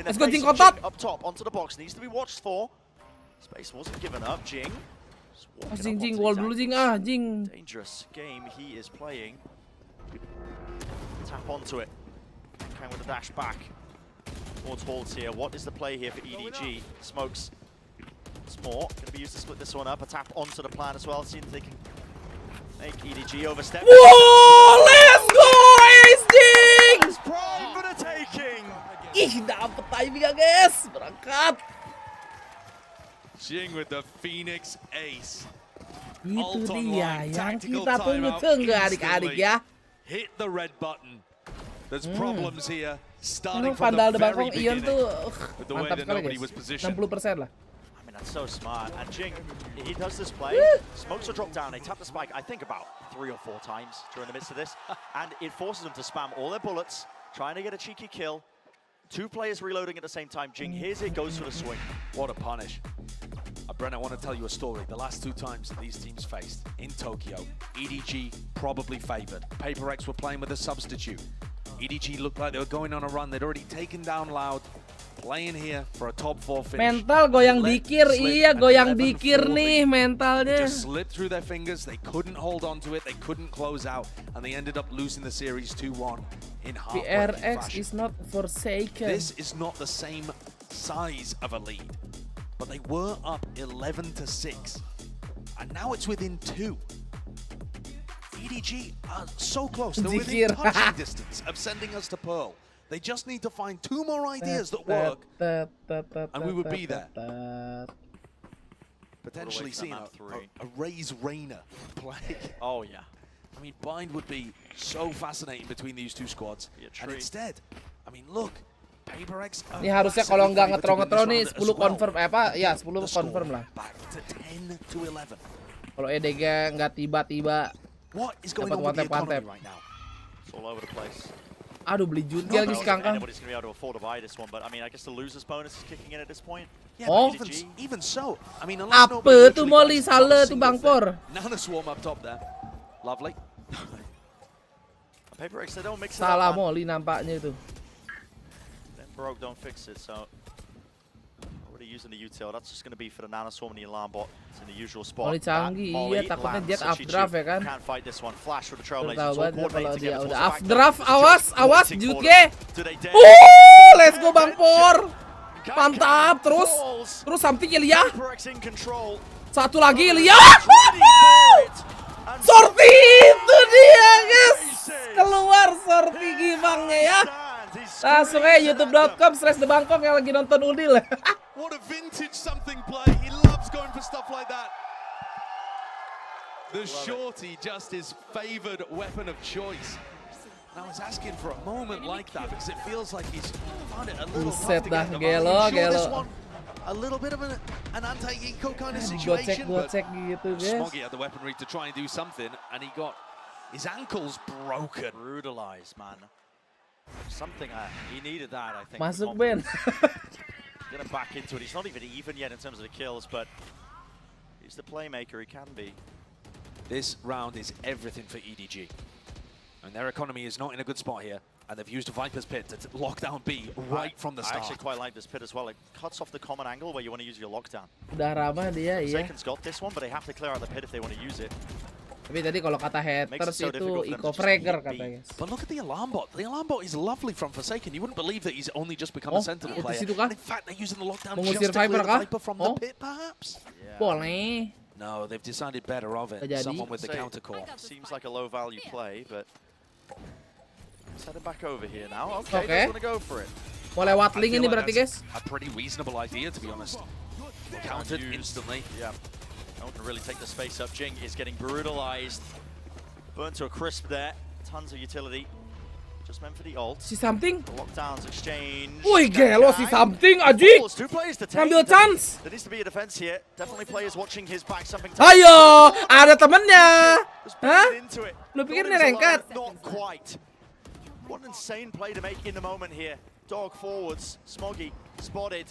Let's go Jing kontak. Up top onto the box. Needs to be watched for. Space wasn't given up. Jing. Jing wall dulu Jing Jing. Dangerous game he is playing. Tap onto it. Kang with a dash back towards Halls here. What is the play here for EDG? Smokes. It's more. Going to be used to split this one up. A tap onto the plan as well. See if they can make EDG overstep. Whoa! Let's go, Ace Jing! For the taking. Ih, dapet timingnya guys. Berangkat. Jing with the Phoenix Ace. Itu dia yang kita tunggu-tunggu adik-adik ya. Hit the red button. There's problems here. Starting Emang from Pandal the de Bangkong very Ion beginning. tuh mantap sekali guys. 60% lah. I mean, that's so smart. And Jing, he does this play. Smokes are dropped down. They tap the spike, I think, about 3 or 4 times during the midst of this. And it forces them to spam all their bullets, trying to get a cheeky kill. 2 players reloading at the same time. Jing hears it, goes for the swing. What a punish. Brent, I want to tell you a story. The last 2 times that these teams faced in Tokyo, EDG probably favored. PaperX were playing with a substitute. EDG looked like they were going on a run. They'd already taken down Loud, playing here for a top 4 finish. Mental goyang dikir, iya goyang dikir nih mentalnya. Just slipped through their fingers. They couldn't hold on to it. They couldn't close out, and they ended up losing the series 2-1 in heartbreaking PRX fashion. is not forsaken. This is not the same size of a lead, but they were up 11-6, and now it's within 2. EDG are so close. They're within touching distance of sending us to Pearl. They just need to find 2 more ideas that work, and we would be there. Potentially seeing a Raze Rainer play. Oh, yeah. I mean, Bind would be so fascinating between these 2 squads. And instead, I mean, look. PaperX. Ini harusnya kalau nggak ngetro nih 10 confirm ya 10 confirm lah. Kalau EDG nggak tiba-tiba dapat one-tap. All over the place. Aduh, beli Junti lagi si Kangkang. Anybody's going to be able to afford to buy this one, but I mean, I guess the loser's bonus is kicking in at this point. Yeah, oh, even so, I mean, apa tuh Molly salah tuh Bang Por? Nanoswarm up top there, lovely. PaperX, they don't mix it Salah up, man. Molly nampaknya itu. Then broke, don't fix it, so already using the util. That's just going to be for the Nanoswarm and the alarm bot. It's in the usual spot. Molly canggih, iya takutnya Jet updraft ya kan. Can't fight this one. Flash for the Trailblazers. Tahu All banget kalau coordinated dia together udah towards the back. updraft, awas Jutge. Do they dare? Let's go Bang Por. Mantap, terus something Ilya. PaperX in control. Satu lagi Ilya. Sorti itu dia guys. Keluar sorti gimangnya ya. Langsung aja youtube.com/DBangkongS yang lagi nonton Udil. What a vintage something play. He loves going for stuff like that. The shorty just his favored weapon of choice. And I was asking for a moment like that because it feels like he's found it a little tough to get Gelo. a little bit of an anti-eco kind of situation. Gocek gitu guys. Smoggy had the weaponry to try and do something, and he got his ankles broken. Brutalized, man. Something he needed that, I think. Masuk Ben. Gonna back into it. He's not even yet in terms of the kills, but he's the playmaker he can be. This round is everything for EDG. And their economy is not in a good spot here. And they've used a Viper's Pit to lock down B right from the start. I actually quite like this pit as well. It cuts off the common angle where you want to use your lockdown. Udah ramah dia, iya. Forsaken's got this one, but they have to clear out the pit if they want to use it. Tapi tadi kalau kata haters itu Eco Fragger katanya. But look at the alarm bot. The alarm bot is lovely from Forsaken. You wouldn't believe that he's only just become a Sentinel player. And in fact, they're using the lockdown just to clear the Viper from the pit, perhaps. Boleh. No, they've decided better of it. Someone with the counter core. Seems like a low value play, but let's head back over here now. Okay, just want to go for it. Mau lewat link ini berarti guys. A pretty reasonable idea, to be honest. Countered instantly. Yeah. Don't really take the space up. Jing is getting brutalized. Burnt to a crisp there. Tons of utility. Just meant for the ult. Si something. The lockdowns exchange. Wih gelo si something Aji. Ngambil chance. There needs to be a defense here. Definitely players watching his back. Something. Ayo, ada temennya. Hah? Lu pikir ini rengkat? Not quite. What an insane play to make in the moment here. Dog forwards. Smoggy spotted.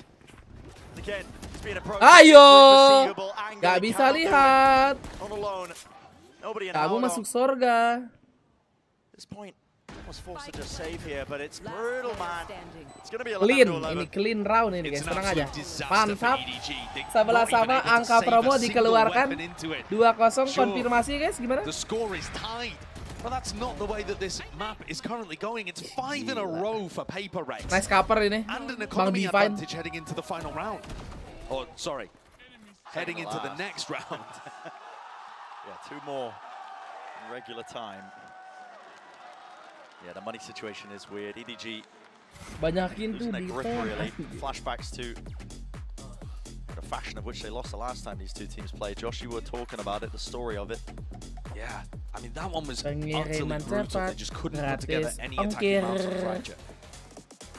Again, it's been approached. Ayo, gak bisa lihat. Kamu masuk surga. This point was forced to just save here, but it's brutal, man. It's gonna be a clean. Ini clean round ini guys, tenang aja. Mantap. 11 sama angka promo dikeluarkan. 2-0 konfirmasi guys, gimana? The score is tied. But that's not the way that this map is currently going. It's 5 in a row for PaperX. Nice cover ini. And an economy advantage heading into the final round. Or, sorry, heading into the next round. Yeah, 2 more in regular time. Yeah, the money situation is weird. EDG banyakin tuh di grip, really. Flashbacks to the fashion of which they lost the last time these two teams played. Josh, you were talking about it, the story of it. Yeah, I mean, that one was utterly brutal. They just couldn't put together any attacking moves on Fracture.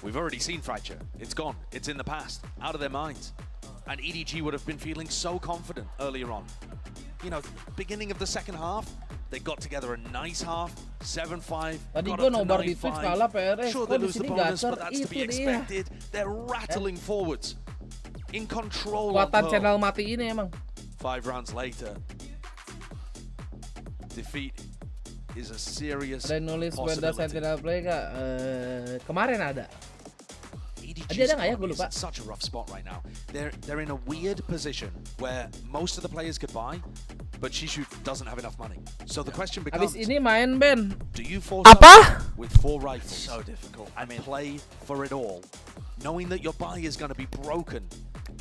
We've already seen Fracture. It's gone. It's in the past. Out of their minds. And EDG would have been feeling so confident earlier on. You know, beginning of the second half, they got together a nice half, 7-5. Tadi gue nobar di Twitch kalah PRS. Sure, they lose the bonus, but that's to be expected. They're rattling forwards. In control of Kuatan channel mati ini emang. 5 rounds later. Defeat is a serious possibility. Ada nulis Weda Sentinel play kak? Kemarin ada. Ada nggak ya? Gue lupa. Such a rough spot right now. They're in a weird position where most of the players could buy, but Shishu doesn't have enough money. So the question becomes: abis ini main Ben. Do you force apa? With 4 rifles? So difficult. I mean, play for it all, knowing that your buy is going to be broken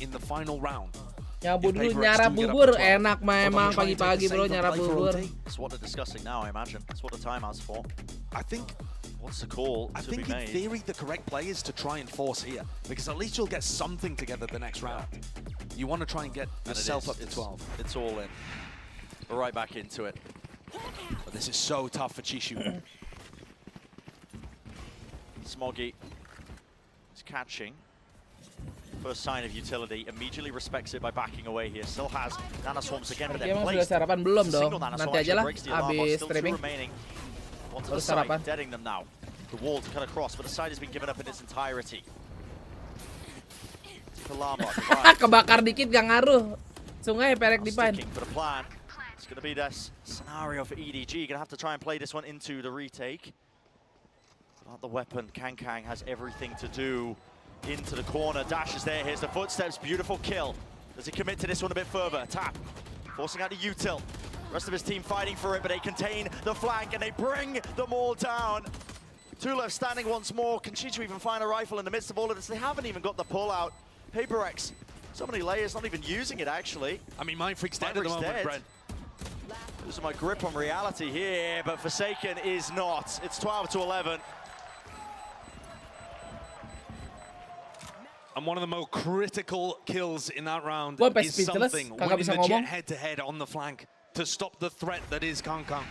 in the final round. Nyabu dulu, nyarap bubur enak memang pagi-pagi bro, nyarap bubur. That's what they're discussing now, I imagine. That's what the timeout's for. I think. What's the call? I think in theory the correct play is to try and force here, because at least you'll get something together the next round. You want to try and get yourself up to 12. It's all in. We're right back into it. But this is so tough for Chishu. Smoggy is catching. First sign of utility, immediately respects it by backing away here. Still has Nanoswarms again, but they're placed. Sarapan belum dong. Nanti aja lah, habis streaming. Onto the side, deading them now. The wall to cut across, but the side has been given up in its entirety. Kebakar dikit gak ngaruh. Sungai perek dipan. It's going to be this scenario for EDG. You're going to have to try and play this one into the retake. Not the weapon. Kang has everything to do. Into the corner. Dash is there. Here's the footsteps. Beautiful kill. Does he commit to this one a bit further? Tap. Forcing out the util. Rest of his team fighting for it, but they contain the flank and they bring them all down. Two left standing once more. Can Chichu even find a rifle in the midst of all of this? They haven't even got the pull out. PaperX, so many layers, not even using it actually. I mean, Mindfreak's dead at the moment, Brent. Losing my grip on reality here, but Forsaken is not. It's 12-11. And one of the more critical kills in that round Gua is something winning the Jet head-to-head on the flank to stop the threat that is Kang. Kang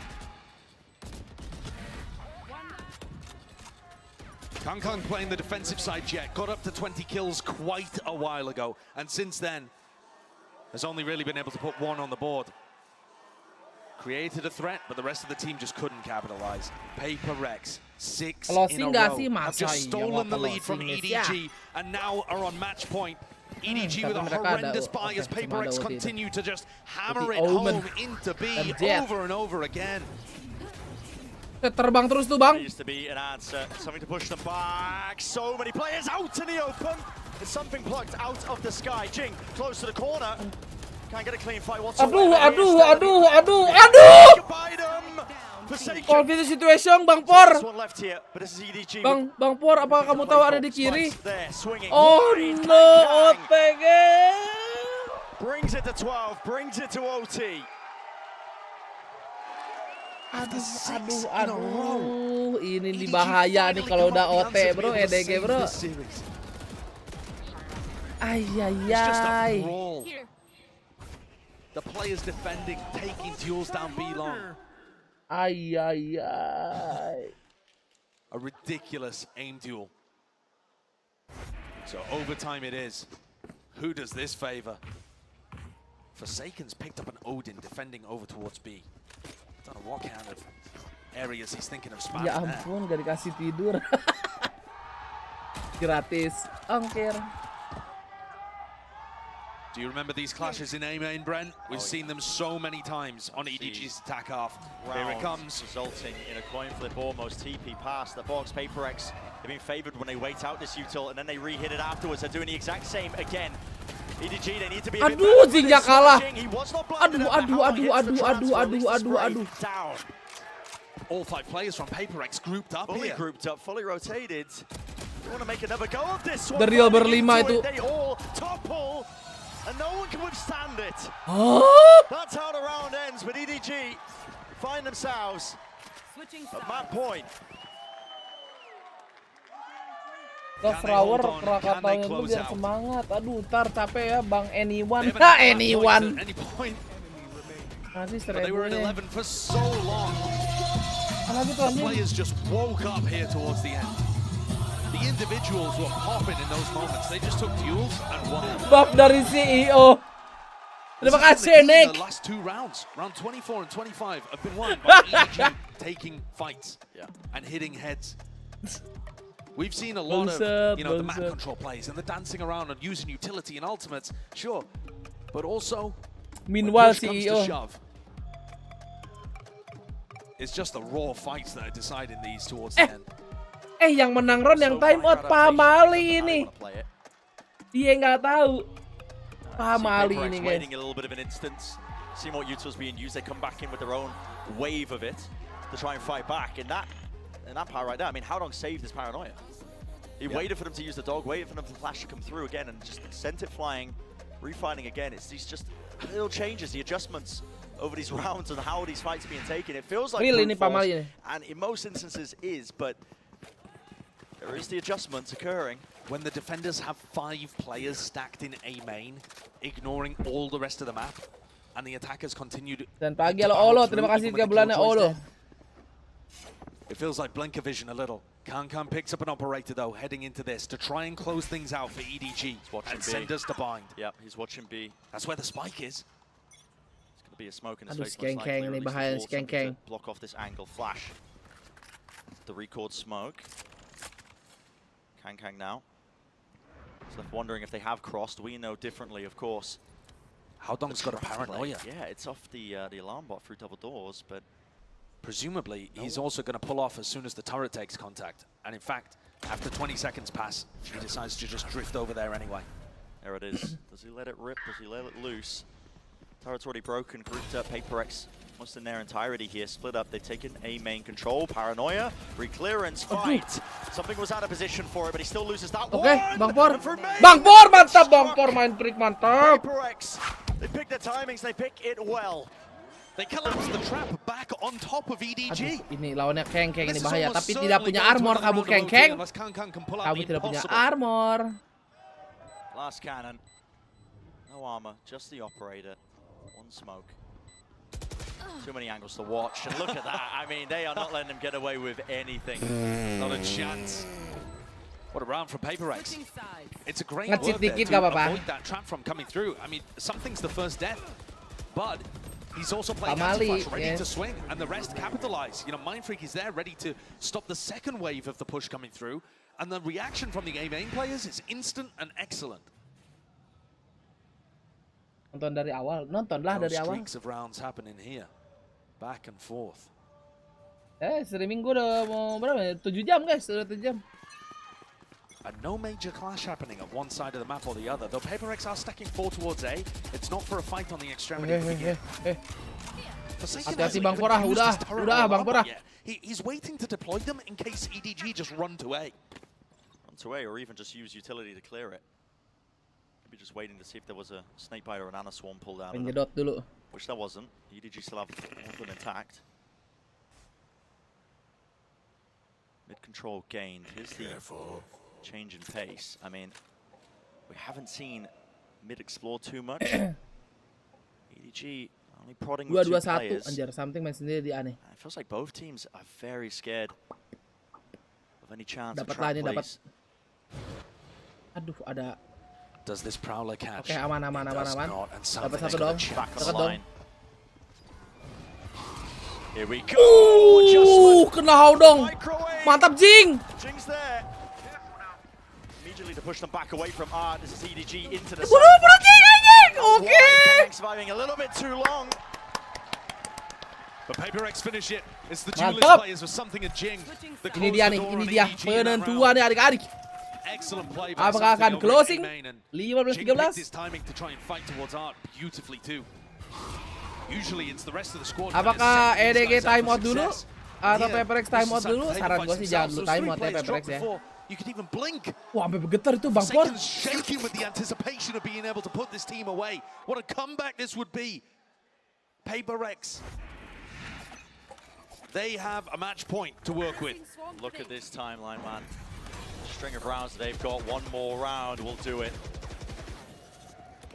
playing the defensive side Jet, got up to 20 kills quite a while ago, and since then has only really been able to put one on the board. Created a threat, but the rest of the team just couldn't capitalize. PaperX, 6 in a row, have just stolen the lead from EDG, and now are on match point. EDG with a horrendous buy as PaperX continue to just hammer it home into B over and over again. Terbang terus tuh, Bang. Needs to be an answer, something to push them back. So many players out in the open. There's something plucked out of the sky. Jing close to the corner. Can't get a clean fight whatsoever. Aduh. Confused situation, Bang Por. Bang Por, apakah kamu tahu ada di kiri? Oh no, OTG. Brings it to 12, brings it to OT. Aduh. Ini di bahaya nih kalau udah OT, bro, EDG, bro. Ayayay. The players defending, taking duels down B long. Ayayay. A ridiculous aim duel. So overtime it is. Who does this favor? Forsaken's picked up an Odin defending over towards B. Don't know what kind of areas he's thinking of spamming Ya ampun, gak dikasih tidur. Gratis ongkir. Do you remember these clashes in A main, Brent? We've seen them so many times on EDG's attack half. Here it comes. Resulting in a coin flip almost. TP past the box. PaperX have been favored when they wait out this util and then they re-hit it afterwards. They're doing the exact same again. EDG, they need to be a bit Aduh, better. Jinja kalah. He was not blinded. Aduh. Down. All 5 players from PaperX grouped up Fully here. grouped up, fully rotated. They want to make another go of this one. The real berlima itu. They all topple. And no one can withstand it. That's how the round ends, but EDG find themselves at that point. Flower Krakataunya tuh biar semangat. Aduh, ntar capek ya Bang Anyone. Anyone. Masih They were at 11 for so long. The players just woke up here towards the end. The individuals were popping in those moments. They just took duels and won. Buff dari CEO. Terima kasih, Nick. The last 2 rounds, round 24 and 25, have been won by EDG taking fights and hitting heads. We've seen a lot of, the map control plays and the dancing around and using utility and ultimates, sure, but also, meanwhile, when push comes to CEO. shove, it's just the raw fights that are deciding these towards the end. Yang menang round yang timeout Pamali ini. Dia nggak tahu. Pamali ini, guys. Waiting a little bit of an instance, seeing what utils being used. They come back in with their own wave of it to try and fight back. And that power right there. I mean, Howdong saved his paranoia. He waited for them to use the dog, waited for them to flash to come through again, and just sent it flying, refighting again. It's these just little changes, the adjustments over these rounds and how these fights are being taken. It feels like Really, brute force, and in most instances is, but there is the adjustments occurring. When the defenders have 5 players stacked in A main, ignoring all the rest of the map, and the attackers continued. Dan pagi halo Olo, terima kasih 3 bulannya Olo. It feels like Blinkervision a little. Kang picks up an operator though, heading into this to try and close things out for EDG and send us to bind. Yep, he's watching B. That's where the spike is. It's gonna be a smoke in his Aduh, face. Most likely, ini bahaya to block off this angle. Flash. The record smoke. Kang now. He's left wondering if they have crossed. We know differently, of course. Howdong's got a paranoia. Yeah, it's off the alarm bot through double doors, but Presumably, he's also going to pull off as soon as the turret takes contact. And in fact, after 20 seconds pass, he decides to just drift over there anyway. There it is. Does he let it rip? Does he let it loose? Turret's already broken, grouped up. PaperX almost in their entirety here. Split up. They've taken A main control. Paranoia. Reclearance. Fight. Something was out of position for it, but he still loses that one. Bang Por. Bang Por, mantap. Bang Por main trik, mantap. PaperX. They pick their timings. They pick it well. They collapse the trap back on top of EDG. Aduh, ini lawannya Kengkeng ini bahaya, tapi tidak punya armor kabut Kengkeng. Kabut tidak punya armor. Last cannon. No armor, just the operator. One smoke. Too many angles to watch, and look at that. I mean, they are not letting him get away with anything. Not a chance. What a round from PaperX. It's a great Ngecit work there dikit to gak apa-apa. avoid that trap from coming through. I mean, something's the first death, but he's also playing Pamali, anti-flash, ready to swing, and the rest capitalize. You know, Mindfreak is there, ready to stop the second wave of the push coming through, and the reaction from the A main players is instant and excellent. Nonton dari awal, nontonlah dari awal. Streaks of rounds happening here, back and forth. Streaming gue udah mau berapa? 7 jam guys, udah 7 jam. And no major clash happening at one side of the map or the other. Though PaperX are stacking 4 towards A, it's not for a fight on the extremity. Hati-hati Bang Por, udah Bang Por. He's waiting to deploy them in case EDG just run to A. Run to A, or even just use utility to clear it. Maybe just waiting to see if there was a snakebite or an Ana Swarm pulled out. Penjedot dulu. Which there wasn't. EDG still have one of them intact. Mid control gained. Here's the change in pace. I mean, we haven't seen mid explore too much. EDG only prodding with 2 players. Anjir, something main sendiri di aneh. It feels like both teams are very scared of any chance of Dapat trap lah ini, dapat. plays. Aduh, ada. Does this Prowler catch? Oke, aman. Dapat satu dong. Dekat dong. Here we go. Kena Haudong. Mantap Jing. Jing's there. Immediately to push them back away from R. This is EDG into the Okay. Surviving a little bit too long. But PaperX finish it. It's the duelist players with something at Jing. Ini dia penentuan ya adik-adik. Excellent play. Apakah akan closing? 15-13. His timing to try and fight towards Art beautifully too. Usually it's the rest of the squad. Apakah EDG time out dulu atau PaperX time out dulu? Saran gue sih jangan dulu time out ya PaperX ya. You could even blink. Wah, sampai bergetar itu Bang Por. Shaking with the anticipation of being able to put this team away. What a comeback this would be. PaperX. They have a match point to work with. Look at this timeline, man. String of rounds they've got. One more round will do it.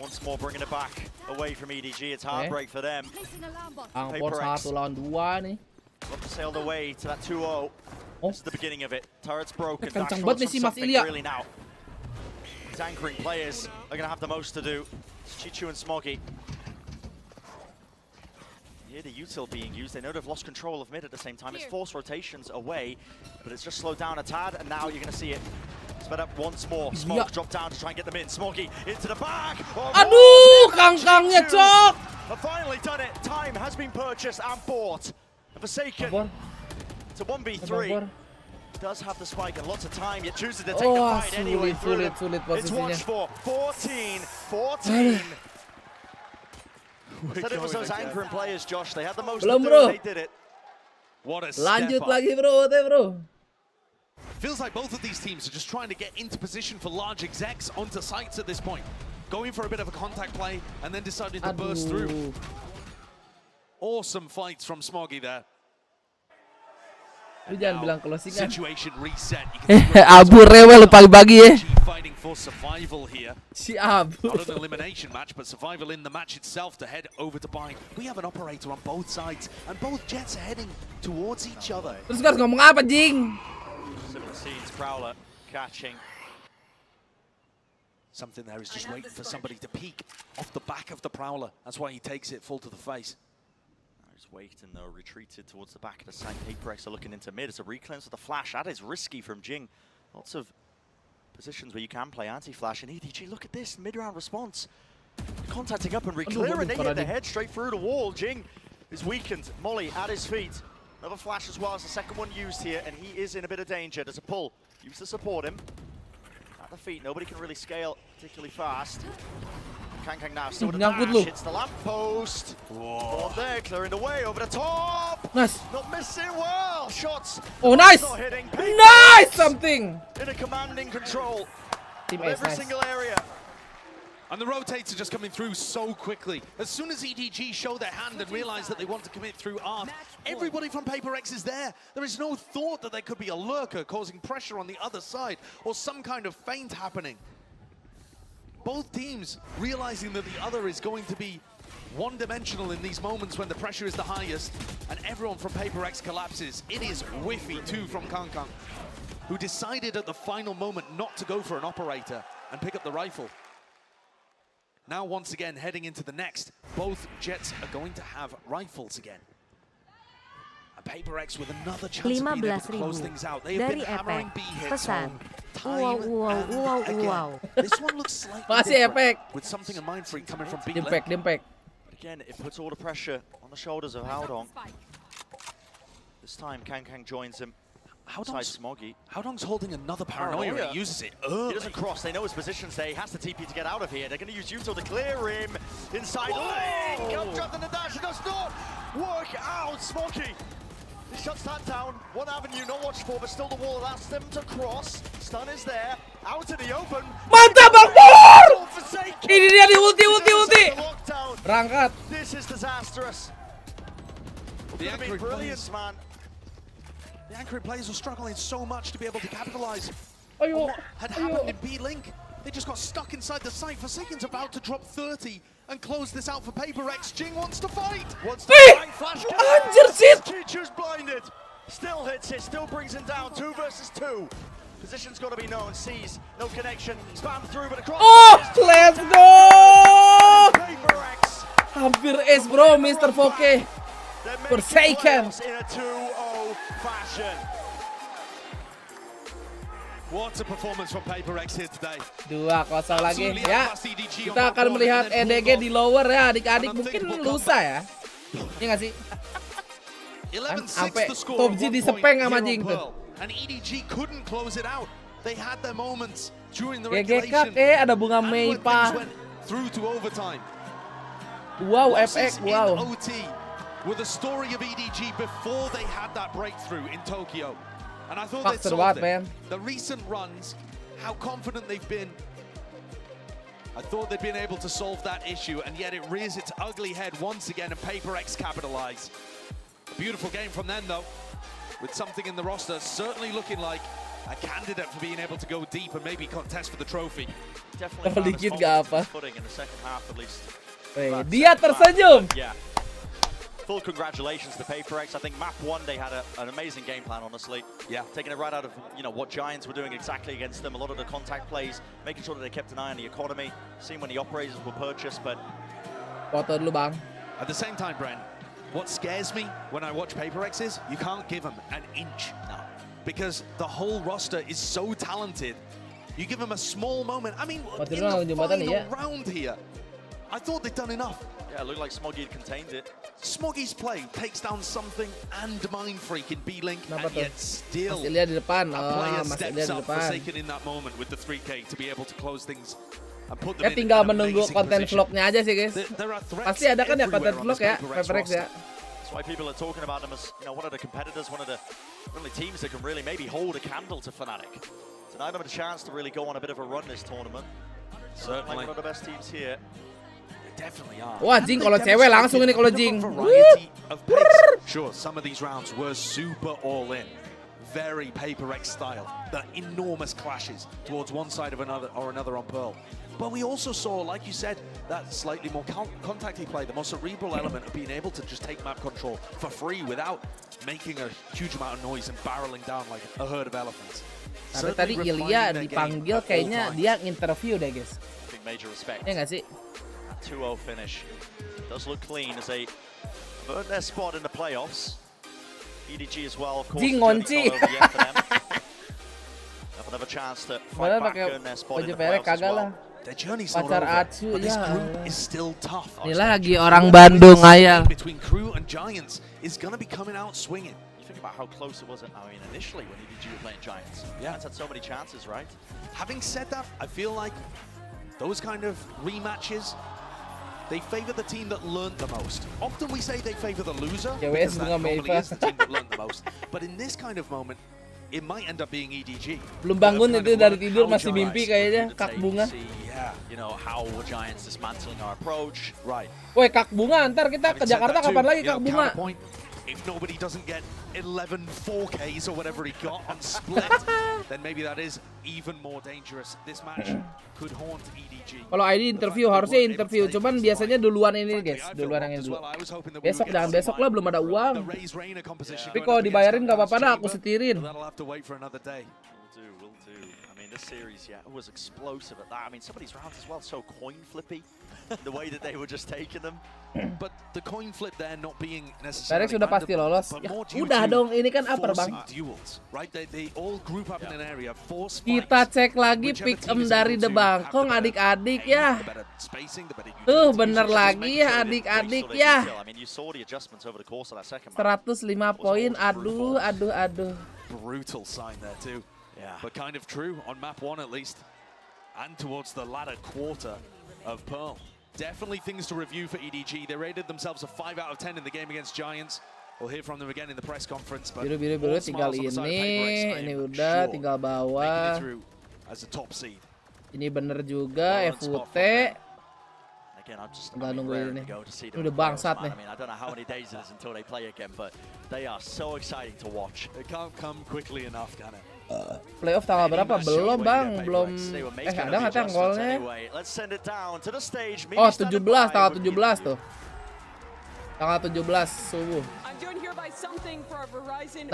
Once more bringing it back away from EDG. It's heartbreak for them. Bang Por 1 lawan 2 nih. Look to sail the way to that 2-0. This is the beginning of it. Turret's broken. Kencang banget nih si Mas Ilya. Really now. These anchoring players are going to have the most to do. It's Chichu and Smoggy. Here the util being used. They know they've lost control of mid at the same time. It's forced rotations away, but it's just slowed down a tad, and now you're going to see it. Sped up once more. Smog dropped down to try and get them in. Smoggy into the back. Aduh, kangkangnya cok. Have finally done it. Time has been purchased and bought. And Forsaken. It's a 1v3. Does have the spike and lots of time, yet chooses to take the fight anyway. Sulit It's watched posisinya. for 14. Said it was those anchoring players, Josh. They had the most to Belum, do, bro. and they did it. What a step Lanjut up. lagi bro. Feels like both of these teams are just trying to get into position for large execs onto sites at this point. Going for a bit of a contact play and then deciding to burst through. Awesome fights from Smoggy there. Lu jangan bilang closing kan. Situation reset. Abu rewel pagi-pagi ya. Fighting for survival here. Si Abu. Not an elimination match, but survival in the match itself to head over to buy. We have an operator on both sides, and both jets are heading towards each other. Terus harus ngomong apa, Jing? Similar scenes, Prowler catching. Something there is just waiting for somebody to peek off the back of the Prowler. That's why he takes it full to the face. Just waiting though, retreated towards the back of the side. PaperX are looking into mid. It's a recleanse with a flash. That is risky from Jing. Lots of positions where you can play anti-flash. And EDG, look at this mid-round response. Contacting up and re-clearing. They hit the head straight through the wall. Jing is weakened. Molly at his feet. Another flash as well as the second one used here, and he is in a bit of danger. There's a pull. Use to support him. At the feet, nobody can really scale particularly fast. KangKang now still with a dash, hits the lamppost. One there, clearing the way over the top. Nice. Not missing well. Shots. Oh, nice. Not hitting. Nice something. In a commanding control. Team of Ace, every nice. single area. And the rotates are just coming through so quickly. As soon as EDG show their hand and realize that they want to commit through Art, everybody from PaperX is there. There is no thought that there could be a lurker causing pressure on the other side or some kind of feint happening. Both teams realizing that the other is going to be one-dimensional in these moments when the pressure is the highest, and everyone from PaperX collapses. It is whiffy too from KangKang, who decided at the final moment not to go for an operator and pick up the rifle. Now once again heading into the next, both Jets are going to have rifles again. And PaperX with another chance of being able to close things out. They have been hammering B hits home time and again. This one looks slightly different, with something in mind for it coming from B lane. Again, it puts all the pressure on the shoulders of Haodong. This time KangKang joins him. Haodong's holding another paranoia, and he uses it early. He doesn't cross, they know his position's there, he has to TP to get out of here. They're going to use Yuto to clear him. Inside lane, comes up in the dash, it does not work out. Smokey, he shuts that down. One avenue not watched for, but still the wall allows them to cross. Stun is there, out in the open. Mantap Bang Pur! Ini dia di ulti. Berangkat. This is disastrous. The anchoring brilliant, man. The anchoring players were struggling so much to be able to capitalize on what had happened in B-Link. They just got stuck inside the site. Forsaken's about to drop 30 and close this out for PaperX. Jing wants to fight. Flash Teacher's blinded. Still hits it, still brings him down. 2 versus 2. Position's got to be known. Sees no connection. Spam through, but across. Oh, let's go! Hampir ace bro, Mr. Foke. Forsaken. In a 2-0 fashion. What a performance from PaperX here today. 2-0 lagi ya. Kita akan melihat EDG di lower ya, adik-adik, mungkin lusa ya. Iya nggak sih? Sampai top G disepeng sama Jing tuh. And EDG couldn't close it out. They had their moments during the regulation. regulation. Ada bunga Mei pa. Through to overtime. Wow, FX, wow. OT were the story of EDG before they had that breakthrough in Tokyo. And I thought they'd solved it. The recent runs, how confident they've been. I thought they'd been able to solve that issue, and yet it rears its ugly head once again, and PaperX capitalize. A beautiful game from them, though, with something in the roster certainly looking like a candidate for being able to go deep and maybe contest for the trophy. Definitely footing in the second half at least. Dia tersenyum. Yeah. Full congratulations to PaperX. I think map 1 they had an amazing game plan, honestly. Yeah. Taking it right out of what Giants were doing exactly against them. A lot of the contact plays, making sure that they kept an eye on the economy, seeing when the operators were purchased, but foto dulu bang. At the same time, Brent, what scares me when I watch PaperX is you can't give them an inch. No. Because the whole roster is so talented. You give them a small moment. I mean, in the final round here, I thought they'd done enough. Yeah, it looked like Smoggy had contained it. Smoggy's play takes down something and Mindfreak in B-Link, and yet still di depan. a player steps up Forsaken in that moment with the 3K to be able to close things and put them in tinggal an menunggu amazing konten position. vlognya aja sih guys. Pasti ada kan ya konten vlog ya, PaperX ya. That's why people are talking about them as one of the competitors, one of the only teams that can really maybe hold a candle to Fnatic. Tonight have a chance to really go on a bit of a run this tournament. Certainly one of the best teams here. Definitely are. Wah, Jing kalau cewek langsung ini kalau Jing. Sure, some of these rounds were super all in. Very PaperX style. The enormous clashes towards one side of another or another on Pearl. But we also saw, like you said, that slightly more contacty play, the more cerebral element of being able to just take map control for free without making a huge amount of noise and barreling down like a herd of elephants. Tapi tadi Ilya dipanggil kayaknya dia nginterview deh guys. Big major respect. Ya nggak sih? 2-0 finish. Does look clean as they earn their spot in the playoffs. EDG as well, of course. Jing ngonci. Have another chance to fight back, earn their spot in the playoffs as well. Their journey's not over, but this group is still tough. Ini lagi orang Bandung ayam. Between Crew and Giants is going to be coming out swinging. think about how close it was. Initially when EDG were playing Giants, Giants had so many chances, right? Having said that, I feel like those kind of rematches, they favor the team that learned the most. Often we say they favor the loser because that normally is the team that learned the most. But in this kind of moment, it might end up being EDG. Belum bangun itu dari tidur masih mimpi kayaknya Kak Bunga. You know, how were Giants dismantling our approach? Right. Woi Kak Bunga, ntar kita ke Jakarta kapan lagi Kak Bunga? If nobody doesn't get 11 4Ks or whatever he got on split, then maybe that is even more dangerous. This match could haunt EDG. Kalau ID interview harusnya interview, cuman biasanya duluan ini guys, duluan yang ini dulu. Besok jangan besok lah, belum ada uang. Tapi kalau dibayarin nggak apa-apa dah, aku setirin. This series, was explosive at that. Some of these rounds as well, so coin flippy, the way that they were just taking them. But the coin flip there not being necessarily Derek sudah pasti lolos. Ya, udah dong, ini kan upper bang. Right? They all group up in an area, force Kita cek lagi pick em dari DBangkongS adik-adik ya. Tuh bener lagi ya adik-adik ya. 105 poin, aduh. Brutal sign there too. But kind of true on map 1 at least. And towards the latter quarter of Pearl. Definitely things to review for EDG. They rated themselves a 5 out of 10 in the game against Giants. We'll hear from them again in the press conference. But biru tinggal ini udah tinggal bawah. As a top seed. Ini bener juga FUT. Tinggal nungguin ini. Ini udah bangsat nih. I don't know how many days it is until they play again, but they are so exciting to watch. It can't come quickly enough, can it? Playoff tanggal berapa? Belum bang, belum. Ada nggak tanggalnya? Oh 17, tanggal 17 tuh. Tanggal 17 subuh.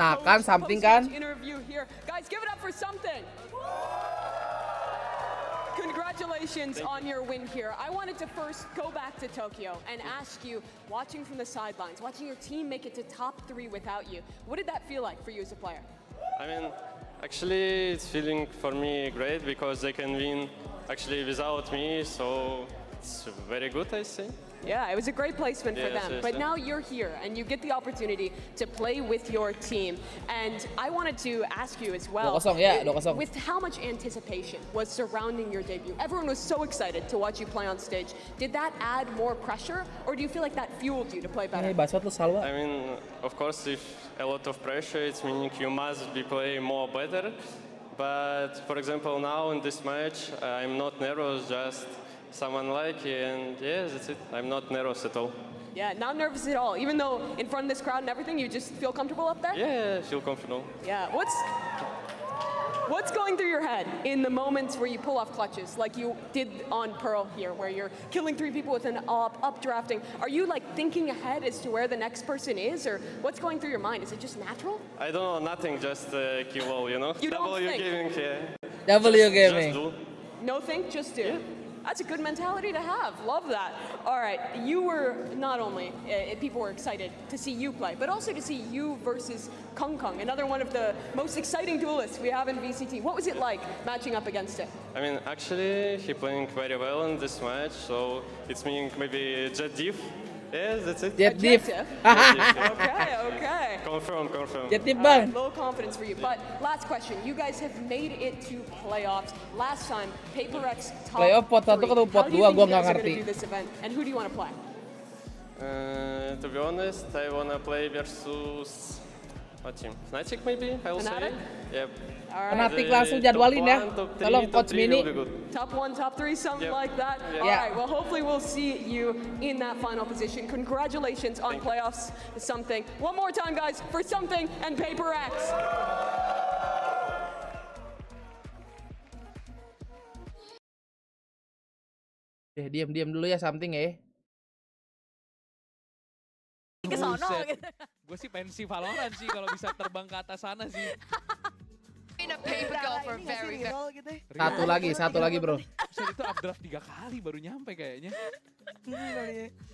Nah kan, something kan? Congratulations on your win here. I wanted to first go back to Tokyo and ask you, watching from the sidelines, watching your team make it to top 3 without you, what did that feel like for you as a player? Actually, it's feeling for me great because they can win actually without me, so it's very good, I think. Yeah, it was a great placement for them. But now you're here and you get the opportunity to play with your team. And I wanted to ask you as well, with how much anticipation was surrounding your debut? Everyone was so excited to watch you play on stage. Did that add more pressure, or do you feel like that fueled you to play better? Of course, if a lot of pressure, it's meaning you must be playing more better. But for example, now in this match, I'm not nervous, just someone like you, and that's it. I'm not nervous at all. Yeah, not nervous at all. Even though in front of this crowd and everything, you just feel comfortable up there? Yeah, I feel comfortable. Yeah, what's going through your head in the moments where you pull off clutches, like you did on Pearl here, where you're killing 3 people with an updrafting? Are you like thinking ahead as to where the next person is, or what's going through your mind? Is it just natural? I don't know, nothing, just kill all, you know? You don't think? Gaming, W gaming. Just do. No think, just do. Yeah. That's a good mentality to have. Love that. All right, you were not only, people were excited to see you play, but also to see you versus KongKong, another one of the most exciting duelists we have in VCT. What was it like matching up against it? Actually, he playing very well in this match, so it's meaning maybe Jet Diff. Yes, that's it. Jet Diff. Okay. Confirm. Jet Diff bang. Low confidence for you. But last question, you guys have made it to playoffs. Last time, PaperX top playoff pot 1 ketemu pot 2, gua nggak ngerti. And who do you want to play? To be honest, I wanna play versus what team? Fnatic maybe, I will say. Yep. Fnatic langsung jadwalin ya. Tolong coach Mini. Top 1, top 3, something like that. Yep. All right, well hopefully we'll see you in that final position. Congratulations on playoffs, something. One more time guys, for something and PaperX. Diam dulu ya something ya. Gue sih pensi Valorant sih kalau bisa terbang ke atas sana sih. Satu lagi bro. Itu updraft 3 kali baru nyampe kayaknya.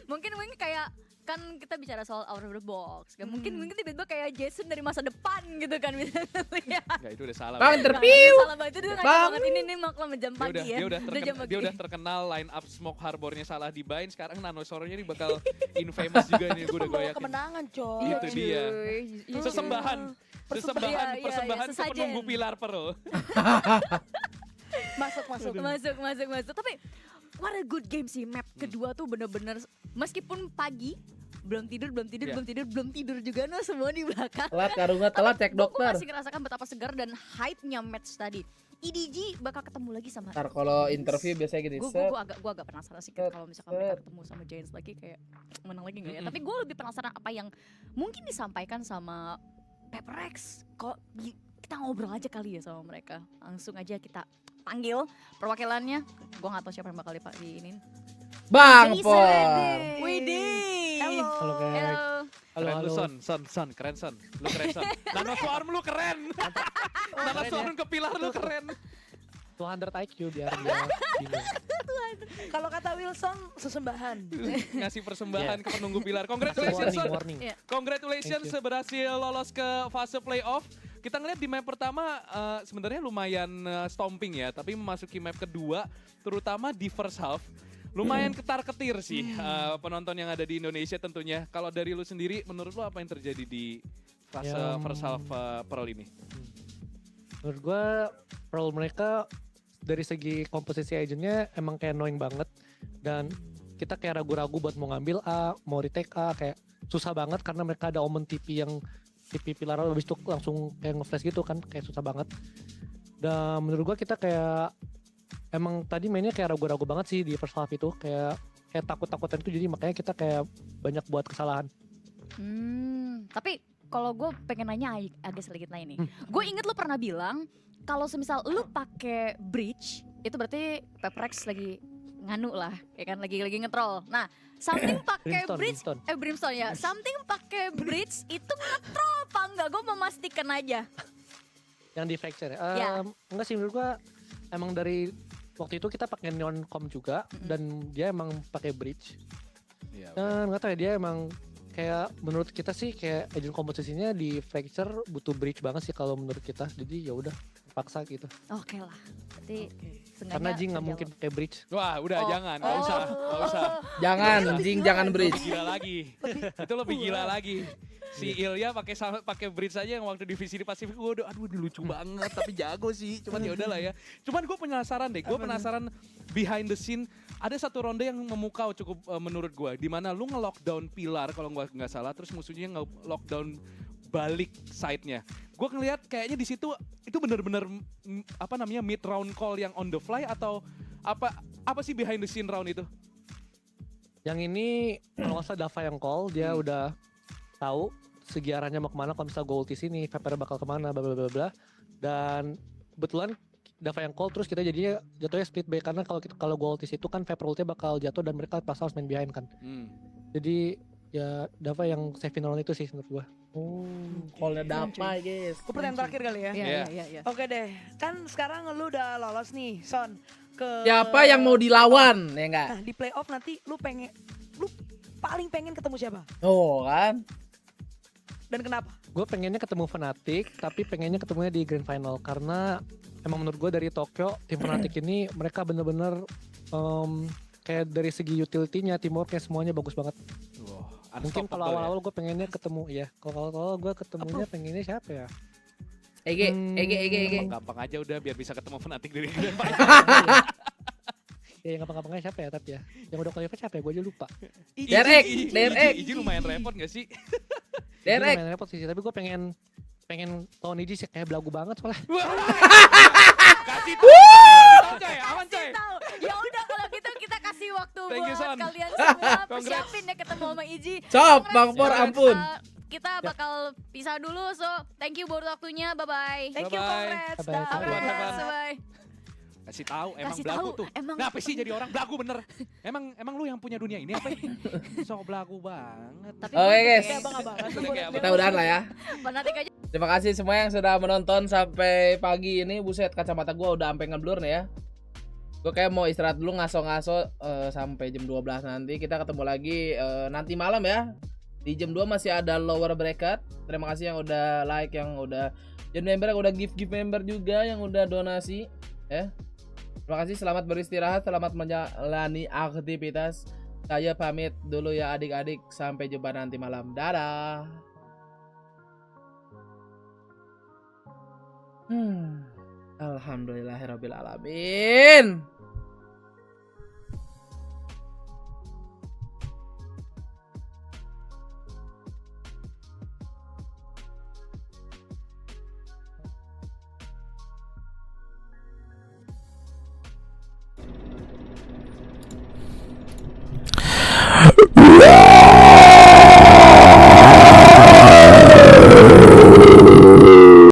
Mungkin kayak kan kita bicara soal out of the box. Kan mungkin tiba-tiba kayak Jason dari masa depan gitu kan misalnya. Enggak, itu udah salah. Bang interview. Salah banget itu banget ini Macleod jam pagi ya. Dia udah terkenal line up smoke harbornya salah di bind, sekarang nanosornya ini bakal infamous juga nih, gue udah yakin. Kemenangan, coy. Itu dia. Persembahan penunggu pilar Pearl. Masuk. Tapi what a good game sih. Map kedua tuh bener-bener meskipun pagi belum tidur juga semua di belakang. Telat cek dokter. Gue masih ngerasakan betapa segar dan hype-nya match tadi. EDG bakal ketemu lagi sama. Ntar kalau interview biasanya gini. Gue agak penasaran sih kalau misalkan mereka ketemu sama Giants lagi kayak menang lagi nggak ya? Tapi gue lebih penasaran apa yang mungkin disampaikan sama PaperX. Kok kita ngobrol aja kali ya sama mereka. Langsung aja kita panggil perwakilannya. Gue nggak tahu siapa yang bakal diinin. Bang Po. Widih. Halo guys. Halo. Son, keren Son. Lu keren Son. Nano Swarm lu keren. Nano Swarm ke pilar lu keren. 200 IQ biar Kalau kata Wilson sesembahan. Ngasih persembahan ke penunggu pilar. Congratulations Son. Congratulations berhasil lolos ke fase playoff. Kita ngeliat di map pertama sebenarnya lumayan stomping ya, tapi memasuki map kedua terutama di first half lumayan ketar-ketir sih penonton yang ada di Indonesia tentunya. Kalau dari lu sendiri, menurut lu apa yang terjadi di fase first half Pearl ini? Menurut gue Pearl mereka dari segi komposisi agentnya emang kayak annoying banget. Dan kita kayak ragu-ragu buat mau ngambil A, mau retake A, kayak susah banget karena mereka ada omen TP yang TP pilar habis itu langsung kayak nge-flash gitu kan, kayak susah banget. Dan menurut gue kita kayak emang tadi mainnya kayak ragu-ragu banget sih di first half itu, kayak takut-takutan itu, jadi makanya kita kayak banyak buat kesalahan. Tapi kalau gue pengen nanya agak sedikit lain nih. Gue inget lu pernah bilang kalau semisal lu pakai bridge itu berarti PaperX lagi nganu lah, ya kan, lagi ngetroll. Nah, something pakai bridge, Brimstone ya. Something pakai bridge itu ngetroll apa enggak? Gue memastikan aja. Yang di fracture enggak sih, menurut gue emang dari waktu itu kita pakai neon com juga dan dia emang pakai bridge. Dan nggak tahu ya, dia emang kayak menurut kita sih kayak agent komposisinya di fracture butuh bridge banget sih kalau menurut kita. Jadi ya udah paksa gitu. Oke lah. Berarti karena Jing nggak mungkin pakai bridge. Wah udah jangan, nggak usah. Jangan, Jing jangan bridge. Lebih gila lagi. Itu lebih gila lagi. Si Ilya pakai bridge aja yang waktu divisi di Pasifik, aduh lucu banget tapi jago sih. Cuman ya udahlah ya. Cuman gue penasaran deh, behind the scene ada satu ronde yang memukau cukup menurut gue, di mana lu nge-lockdown pilar kalau nggak salah, terus musuhnya nge-lockdown balik side-nya. Gue ngeliat kayaknya di situ itu bener-bener mid round call yang on the fly atau apa sih behind the scene round itu? Yang ini kalau nggak salah Dava yang call, dia udah tahu segi arahnya mau kemana, kalau misalnya gue ulti sini, Viper bakal kemana, bla bla bla bla. Dan kebetulan Dava yang call, terus kita jadinya jatuhnya split back karena kalau gue ulti itu kan Viper ultinya bakal jatuh dan mereka pas harus main behind kan. Jadi ya Dava yang save round itu sih menurut gue. Call-nya Dava guys. Pertanyaan terakhir kali ya. Iya. Oke deh, kan sekarang lu udah lolos nih, Son. Siapa yang mau dilawan, ya enggak? Nah, di playoff nanti lu paling pengen ketemu siapa? Oh kan. Dan kenapa? Gue pengennya ketemu Fnatic, tapi pengennya ketemunya di Grand Final karena emang menurut gue dari Tokyo tim Fnatic ini mereka bener-bener kayak dari segi utility-nya, teamwork-nya semuanya bagus banget. Mungkin kalau awal-awal gue pengennya ketemu ya. Kalau awal gue ketemunya pengennya siapa ya? EG. Gampang aja udah biar bisa ketemu Fnatic dari Grand Final. Ya yang gampang-gampangnya siapa ya tapi ya? Yang udah qualified siapa ya? Gue aja lupa. DRX. EG lumayan repot gak sih? DRX. Lumayan repot sih, tapi gue pengen tahun EG sih kayak belagu banget soalnya. Kasih tahu. Aman coy. Ya udah kalau gitu kita kasih waktu buat kalian semua persiapin ya ketemu sama EG. Cop, Bang Por ampun. Kita bakal pisah dulu, so thank you buat waktunya, bye-bye. Thank you, congrats. Bye. Kasih tahu, emang belagu tuh. Ngapa sih jadi orang belagu bener? Emang lu yang punya dunia ini apa? So belagu banget. Oke guys, kita udahan lah ya. Terima kasih semua yang sudah menonton sampai pagi ini. Buset, kacamata gua udah sampai ngeblur nih ya. Gue kayak mau istirahat dulu ngaso-ngaso sampai jam 12 nanti. Kita ketemu lagi nanti malam ya. Di jam 2 masih ada lower bracket. Terima kasih yang udah like, yang udah jadi member, yang udah give member juga, yang udah donasi ya. Terima kasih, selamat beristirahat, selamat menjalani aktivitas. Saya pamit dulu ya adik-adik, sampai jumpa nanti malam. Dadah. Alhamdulillahirabbil alamin.